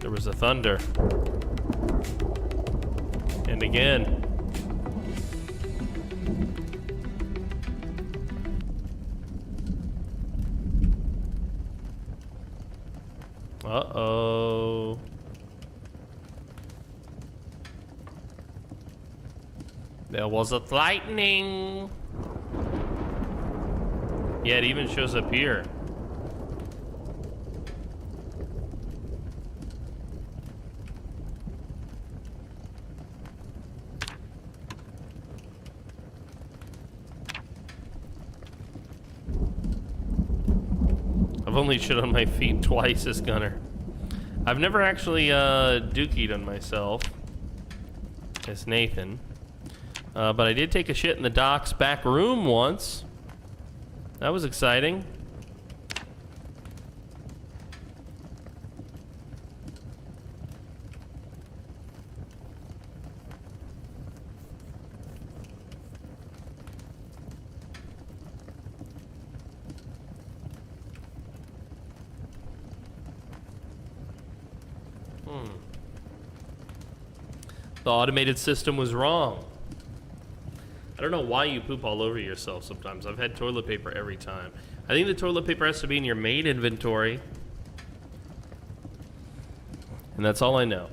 Speaker 1: There was a thunder. And again. Uh-oh. There was a lightning. Yeah, it even shows up here. I've only shit on my feet twice as Gunner. I've never actually dookied on myself as Nathan. But I did take a shit in the doc's back room once. That was exciting. The automated system was wrong. I don't know why you poop all over yourself sometimes. I've had toilet paper every time. I think the toilet paper has to be in your main inventory. And that's all I know.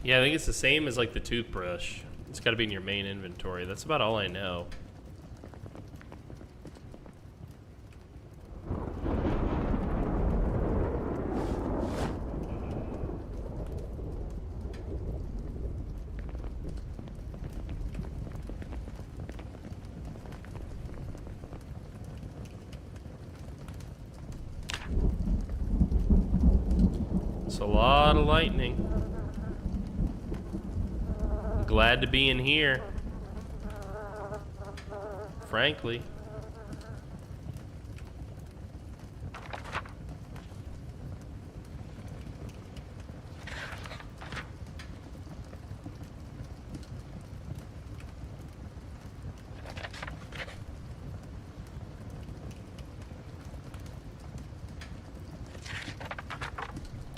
Speaker 1: Yeah, I think it's the same as like the toothbrush. It's got to be in your main inventory. That's about all I know. It's a lot of lightning. Glad to be in here. Frankly.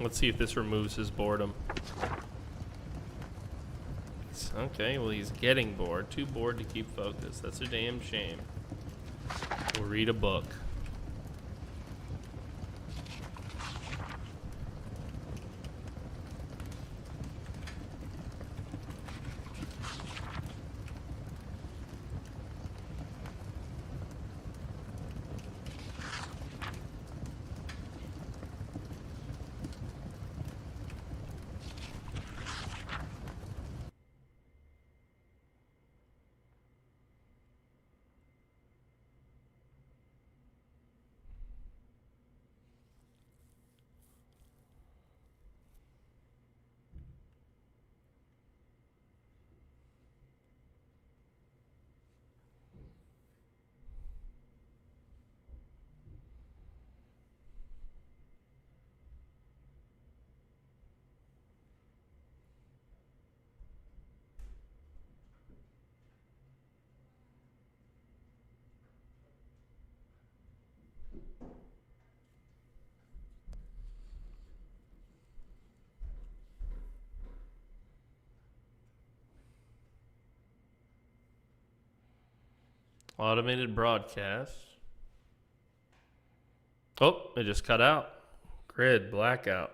Speaker 1: Let's see if this removes his boredom. Okay, well he's getting bored. Too bored to keep focused. That's a damn shame. We'll read a book. Automated broadcast. Oh, it just cut out. Grid blackout.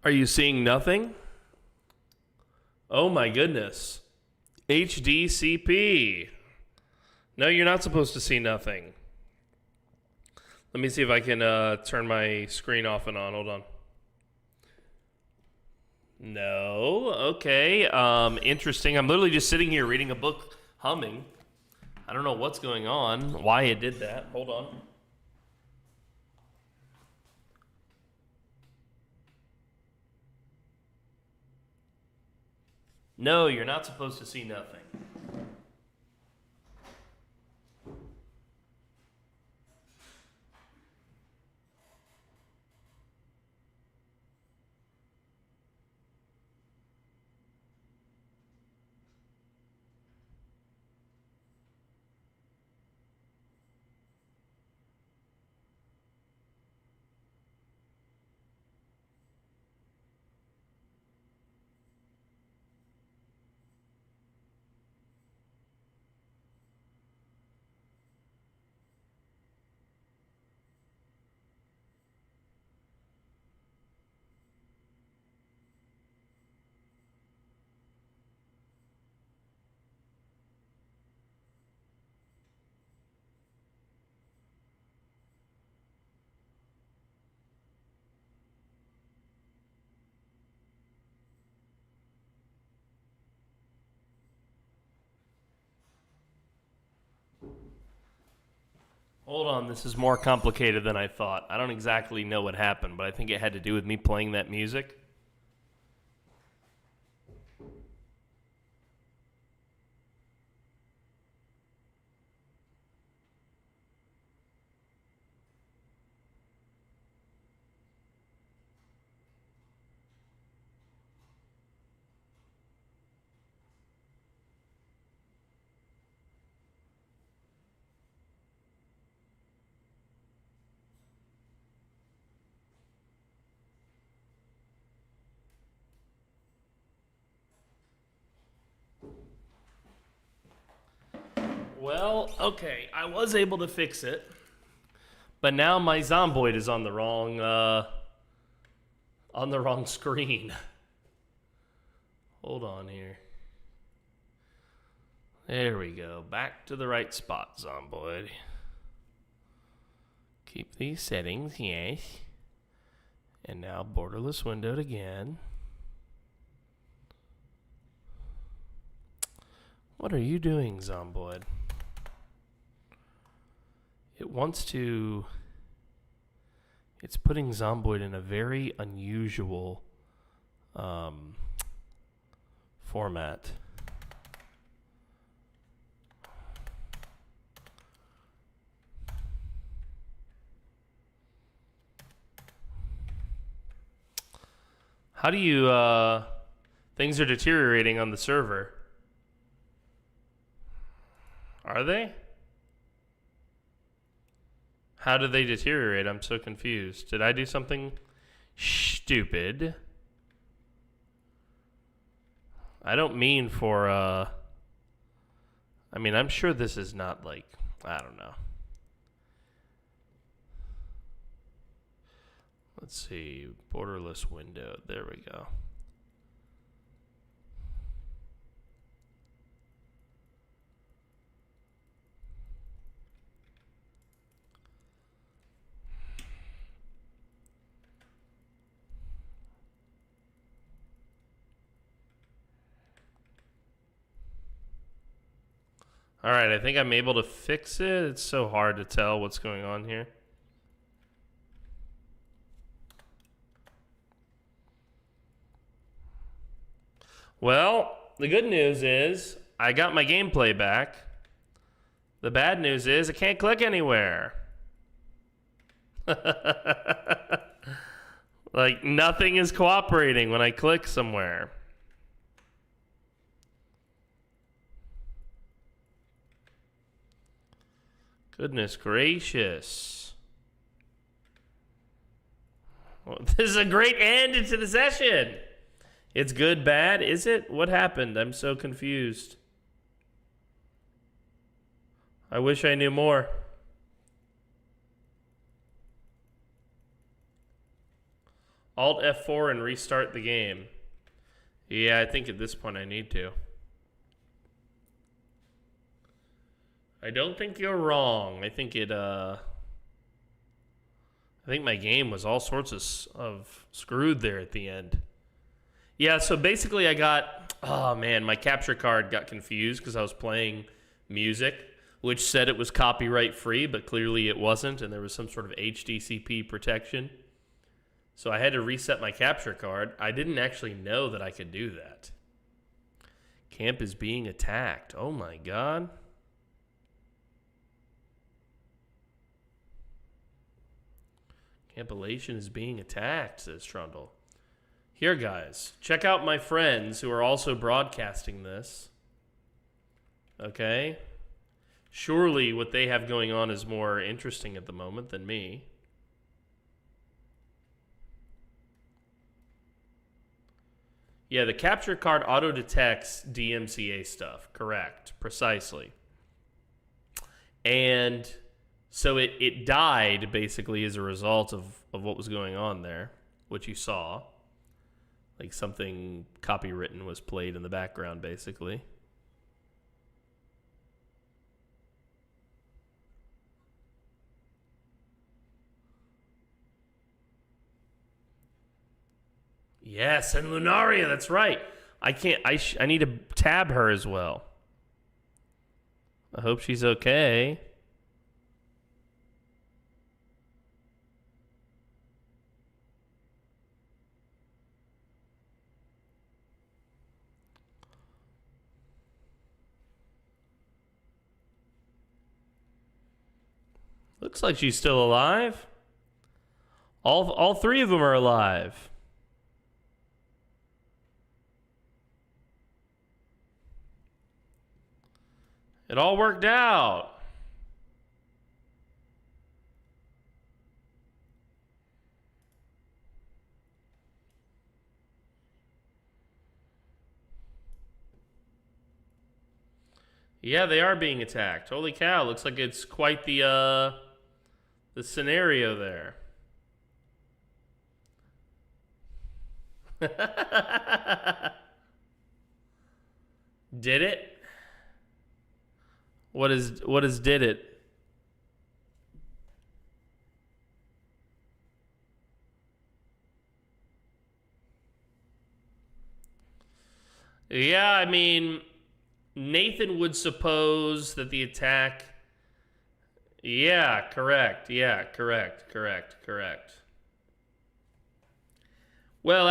Speaker 1: Are you seeing nothing? Oh my goodness. HDCP. No, you're not supposed to see nothing. Let me see if I can turn my screen off and on. Hold on. No. Okay. Interesting. I'm literally just sitting here reading a book, humming. I don't know what's going on, why it did that. Hold on. No, you're not supposed to see nothing. Hold on, this is more complicated than I thought. I don't exactly know what happened, but I think it had to do with me playing that music. Well, okay, I was able to fix it, but now my Zomboid is on the wrong screen. Hold on here. There we go. Back to the right spot, Zomboid. Keep these settings, yes. And now borderless windowed again. What are you doing, Zomboid? It wants to... It's putting Zomboid in a very unusual format. How do you... things are deteriorating on the server. Are they? How did they deteriorate? I'm so confused. Did I do something stupid? I don't mean for I mean, I'm sure this is not like, I don't know. Let's see, borderless window. There we go. All right, I think I'm able to fix it. It's so hard to tell what's going on here. Well, the good news is I got my gameplay back. The bad news is I can't click anywhere. Like, nothing is cooperating when I click somewhere. Goodness gracious. Well, this is a great end to the session. It's good, bad, is it? What happened? I'm so confused. I wish I knew more. Alt F4 and restart the game. Yeah, I think at this point I need to. I don't think you're wrong. I think it, I think my game was all sorts of screwed there at the end. Yeah, so basically I got, oh man, my capture card got confused because I was playing music, which said it was copyright free, but clearly it wasn't, and there was some sort of HDCP protection. So I had to reset my capture card. I didn't actually know that I could do that. Camp is being attacked. Oh my god. Campilation is being attacked, says Trundle. Here, guys, check out my friends who are also broadcasting this. Okay? Surely what they have going on is more interesting at the moment than me. Yeah, the capture card auto-detects DMCA stuff. Correct. Precisely. And so it died, basically, as a result of what was going on there, which you saw. Like something copywritten was played in the background, basically. Yes, and Lunaria, that's right. I need to tab her as well. I hope she's okay. Looks like she's still alive. All three of them are alive. It all worked out. Yeah, they are being attacked. Holy cow, looks like it's quite the scenario there. Did it? What is did it? Yeah, I mean, Nathan would suppose that the attack... Yeah, correct. Yeah, correct. Well,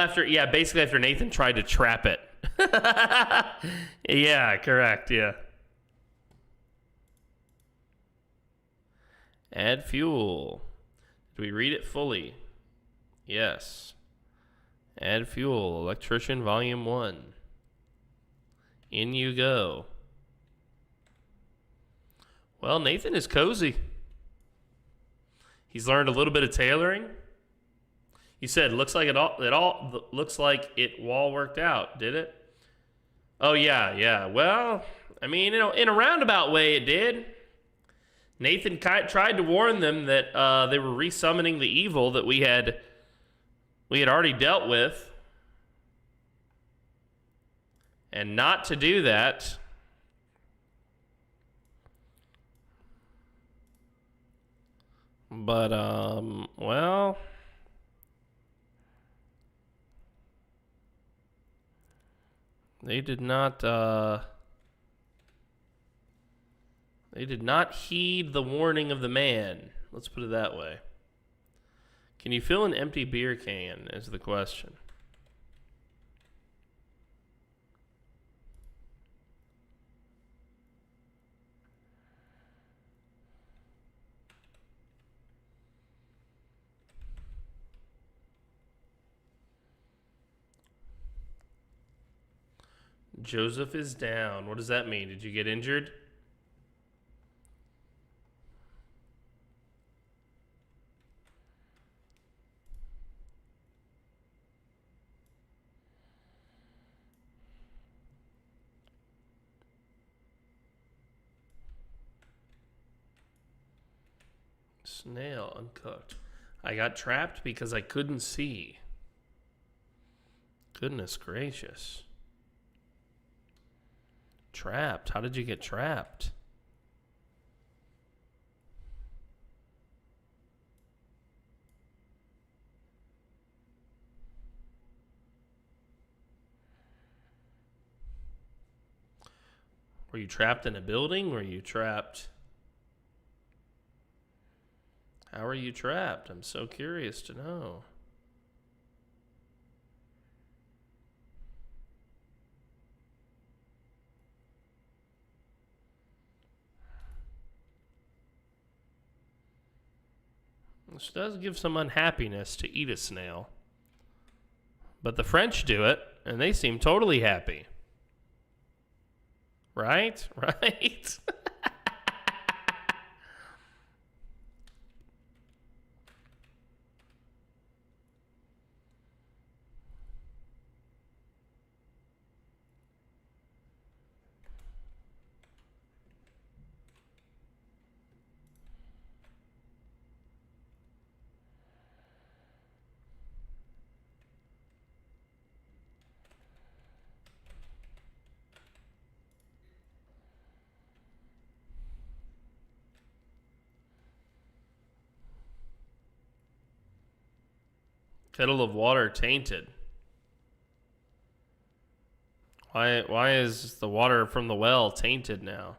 Speaker 1: basically after Nathan tried to trap it. Yeah, correct, yeah. Add fuel. Did we read it fully? Yes. Add fuel. Electrician Volume 1. In you go. Well, Nathan is cozy. He's learned a little bit of tailoring. You said looks like it all worked out, did it? Oh yeah. Well, I mean, you know, in a roundabout way, it did. Nathan tried to warn them that they were resummoning the evil that we had already dealt with, and not to do that. But well, they did not heed the warning of the man. Let's put it that way. Can you fill an empty beer can is the question. Joseph is down. What does that mean? Did you get injured? Snail uncooked. I got trapped because I couldn't see. Goodness gracious. Trapped? How did you get trapped? Were you trapped in a building? Were you trapped? How are you trapped? I'm so curious to know. This does give some unhappiness to eat a snail. But the French do it, and they seem totally happy. Right? Right? Kettle of water tainted. Why is the water from the well tainted now?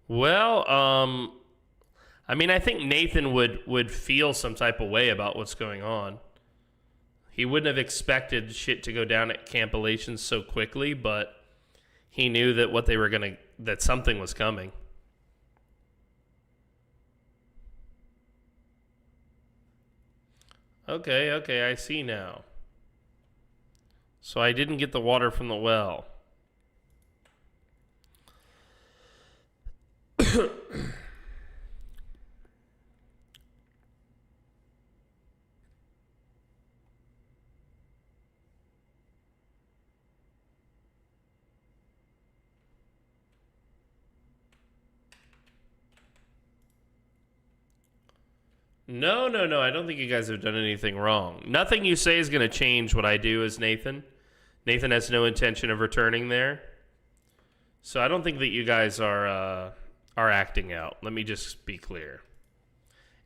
Speaker 1: Well, I mean, I think Nathan would feel some type of way about what's going on. He wouldn't have expected shit to go down at Camp Elations so quickly, but he knew that that something was coming. Okay, I see now. So I didn't get the water from the well. No. I don't think you guys have done anything wrong. Nothing you say is going to change what I do as Nathan. Nathan has no intention of returning there. So I don't think that you guys are acting out. Let me just be clear.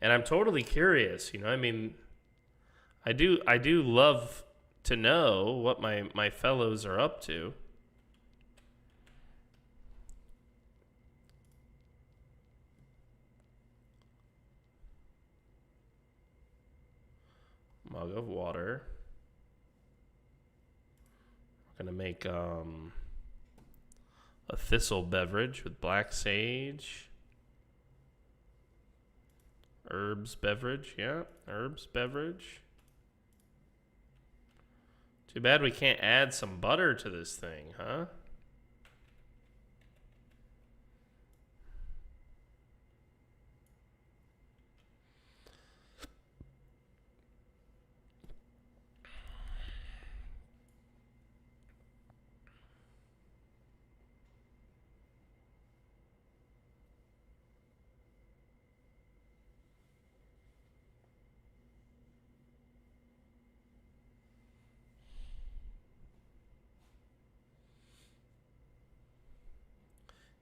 Speaker 1: And I'm totally curious, you know, I mean, I do love to know what my fellows are up to. Mug of water. We're gonna make a thistle beverage with black sage. Herbs beverage, yeah, herbs beverage. Too bad we can't add some butter to this thing, huh?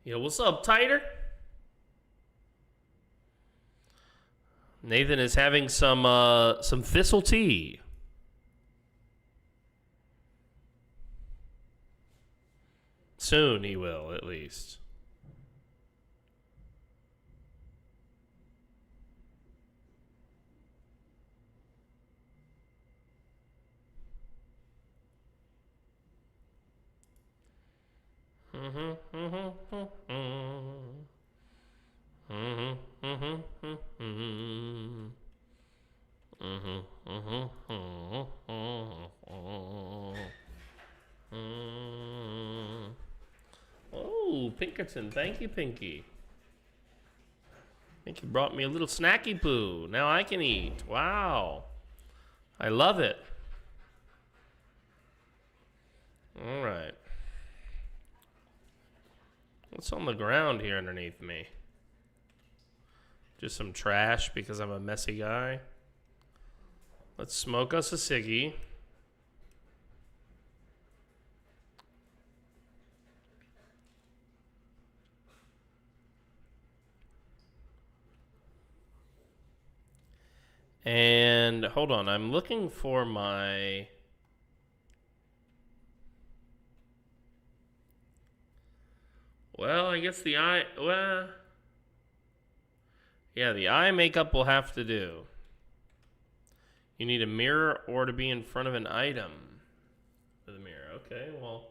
Speaker 1: Yo, what's up, Titer? Nathan is having some thistle tea. Soon he will, at least. Oh, Pinkerton, thank you, Pinky. Pinky brought me a little snacky poo. Now I can eat. Wow. I love it. All right. What's on the ground here underneath me? Just some trash because I'm a messy guy. Let's smoke us a ciggy. And hold on, I'm looking for my... Well, I guess the eye... Well... Yeah, the eye makeup will have to do. You need a mirror or to be in front of an item with a mirror. Okay, well...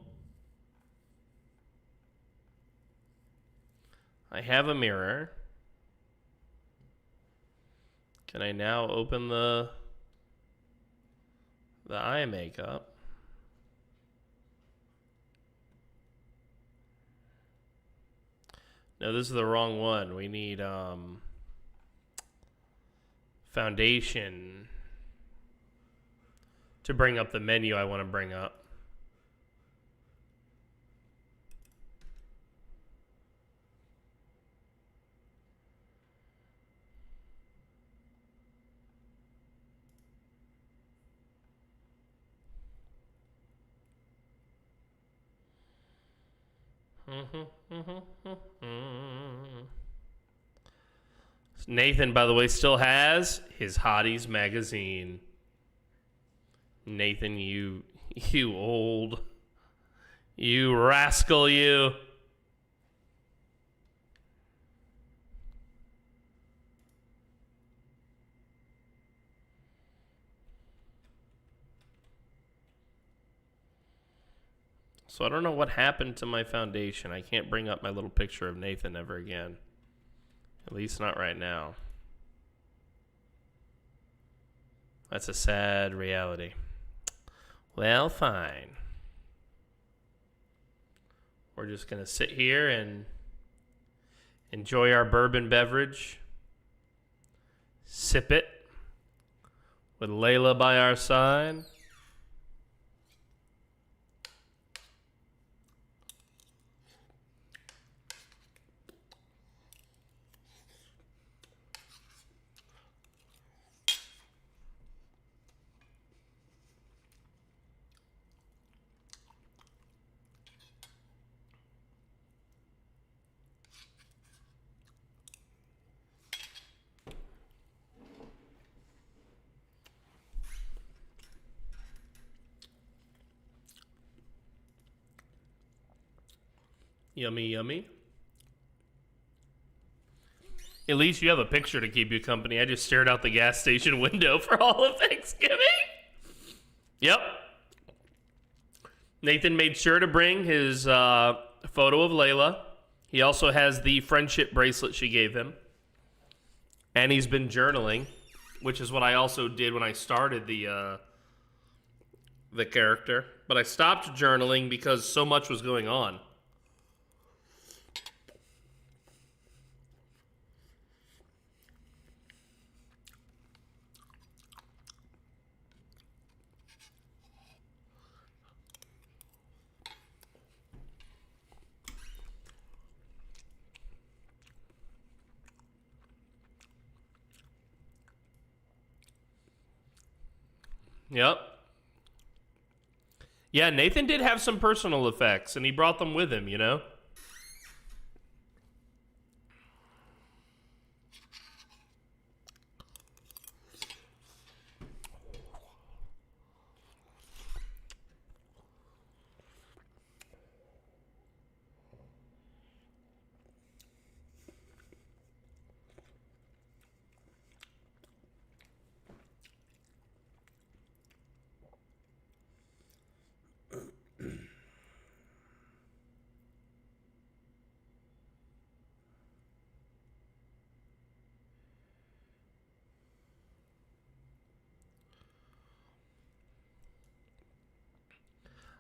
Speaker 1: I have a mirror. Can I now open the eye makeup? No, this is the wrong one. We need foundation to bring up the menu I want to bring up. Nathan, by the way, still has his Hotties magazine. Nathan, you rascal, you. So I don't know what happened to my foundation. I can't bring up my little picture of Nathan ever again. At least not right now. That's a sad reality. Well, fine. We're just going to sit here and enjoy our bourbon beverage. Sip it with Layla by our side. Yummy, yummy. At least you have a picture to keep you company. I just stared out the gas station window for all of Thanksgiving. Yep. Nathan made sure to bring his photo of Layla. He also has the friendship bracelet she gave him. And he's been journaling, which is what I also did when I started the character. But I stopped journaling because so much was going on. Yep. Yeah, Nathan did have some personal effects, and he brought them with him, you know?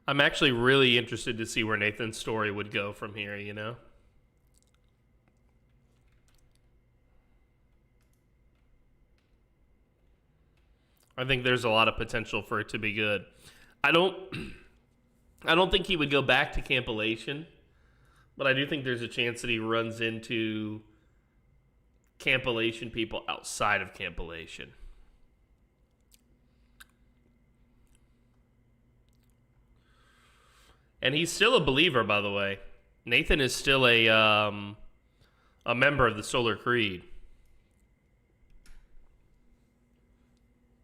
Speaker 1: I'm actually really interested to see where Nathan's story would go from here, you know? I think there's a lot of potential for it to be good. I don't think he would go back to Campylation, but I do think there's a chance that he runs into Campylation people outside of Campylation. And he's still a believer, by the way. Nathan is still a member of the Solar Creed.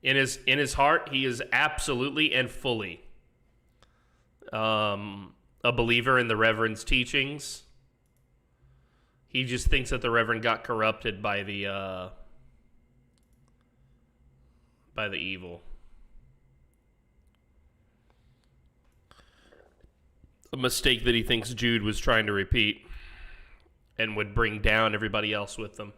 Speaker 1: In his heart, he is absolutely and fully a believer in the Reverend's teachings. He just thinks that the Reverend got corrupted by the evil. A mistake that he thinks Jude was trying to repeat and would bring down everybody else with them.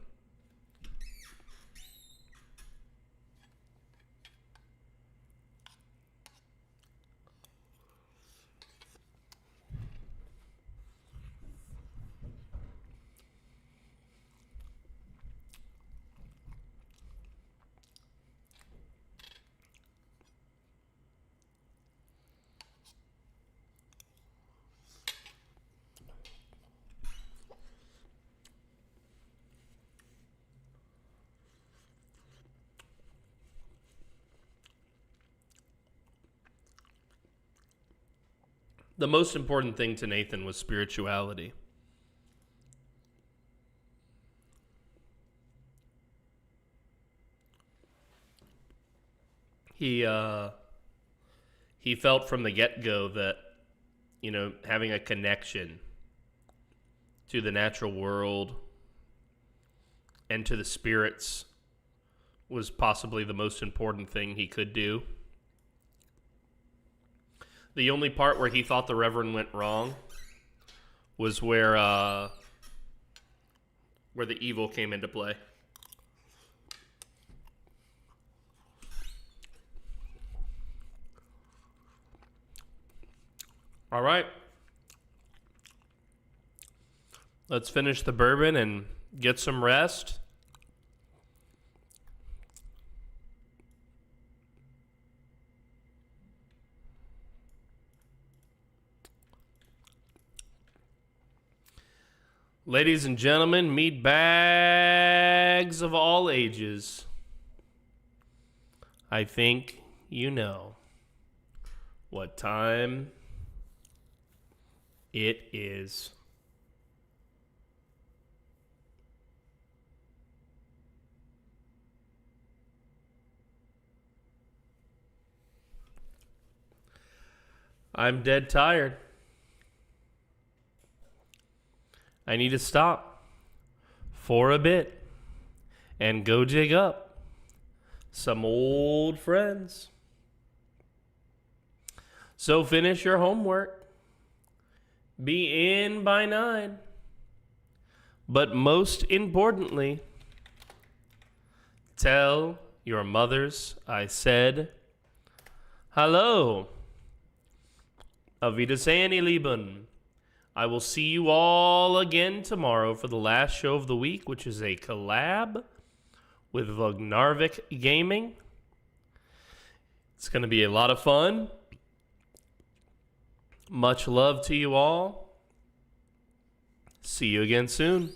Speaker 1: The most important thing to Nathan was spirituality. He felt from the get-go that, you know, having a connection to the natural world and to the spirits was possibly the most important thing he could do. The only part where he thought the Reverend went wrong was where the evil came into play. All right. Let's finish the bourbon and get some rest. Ladies and gentlemen, meat bags of all ages, I think you know what time it is. I'm dead tired. I need to stop for a bit and go dig up some old friends. So finish your homework. Be in by 9. But most importantly, tell your mothers I said hello. Auf Wiedersehen, ihr Lieben. I will see you all again tomorrow for the last show of the week, which is a collab with Vognarvik Gaming. It's going to be a lot of fun. Much love to you all. See you again soon.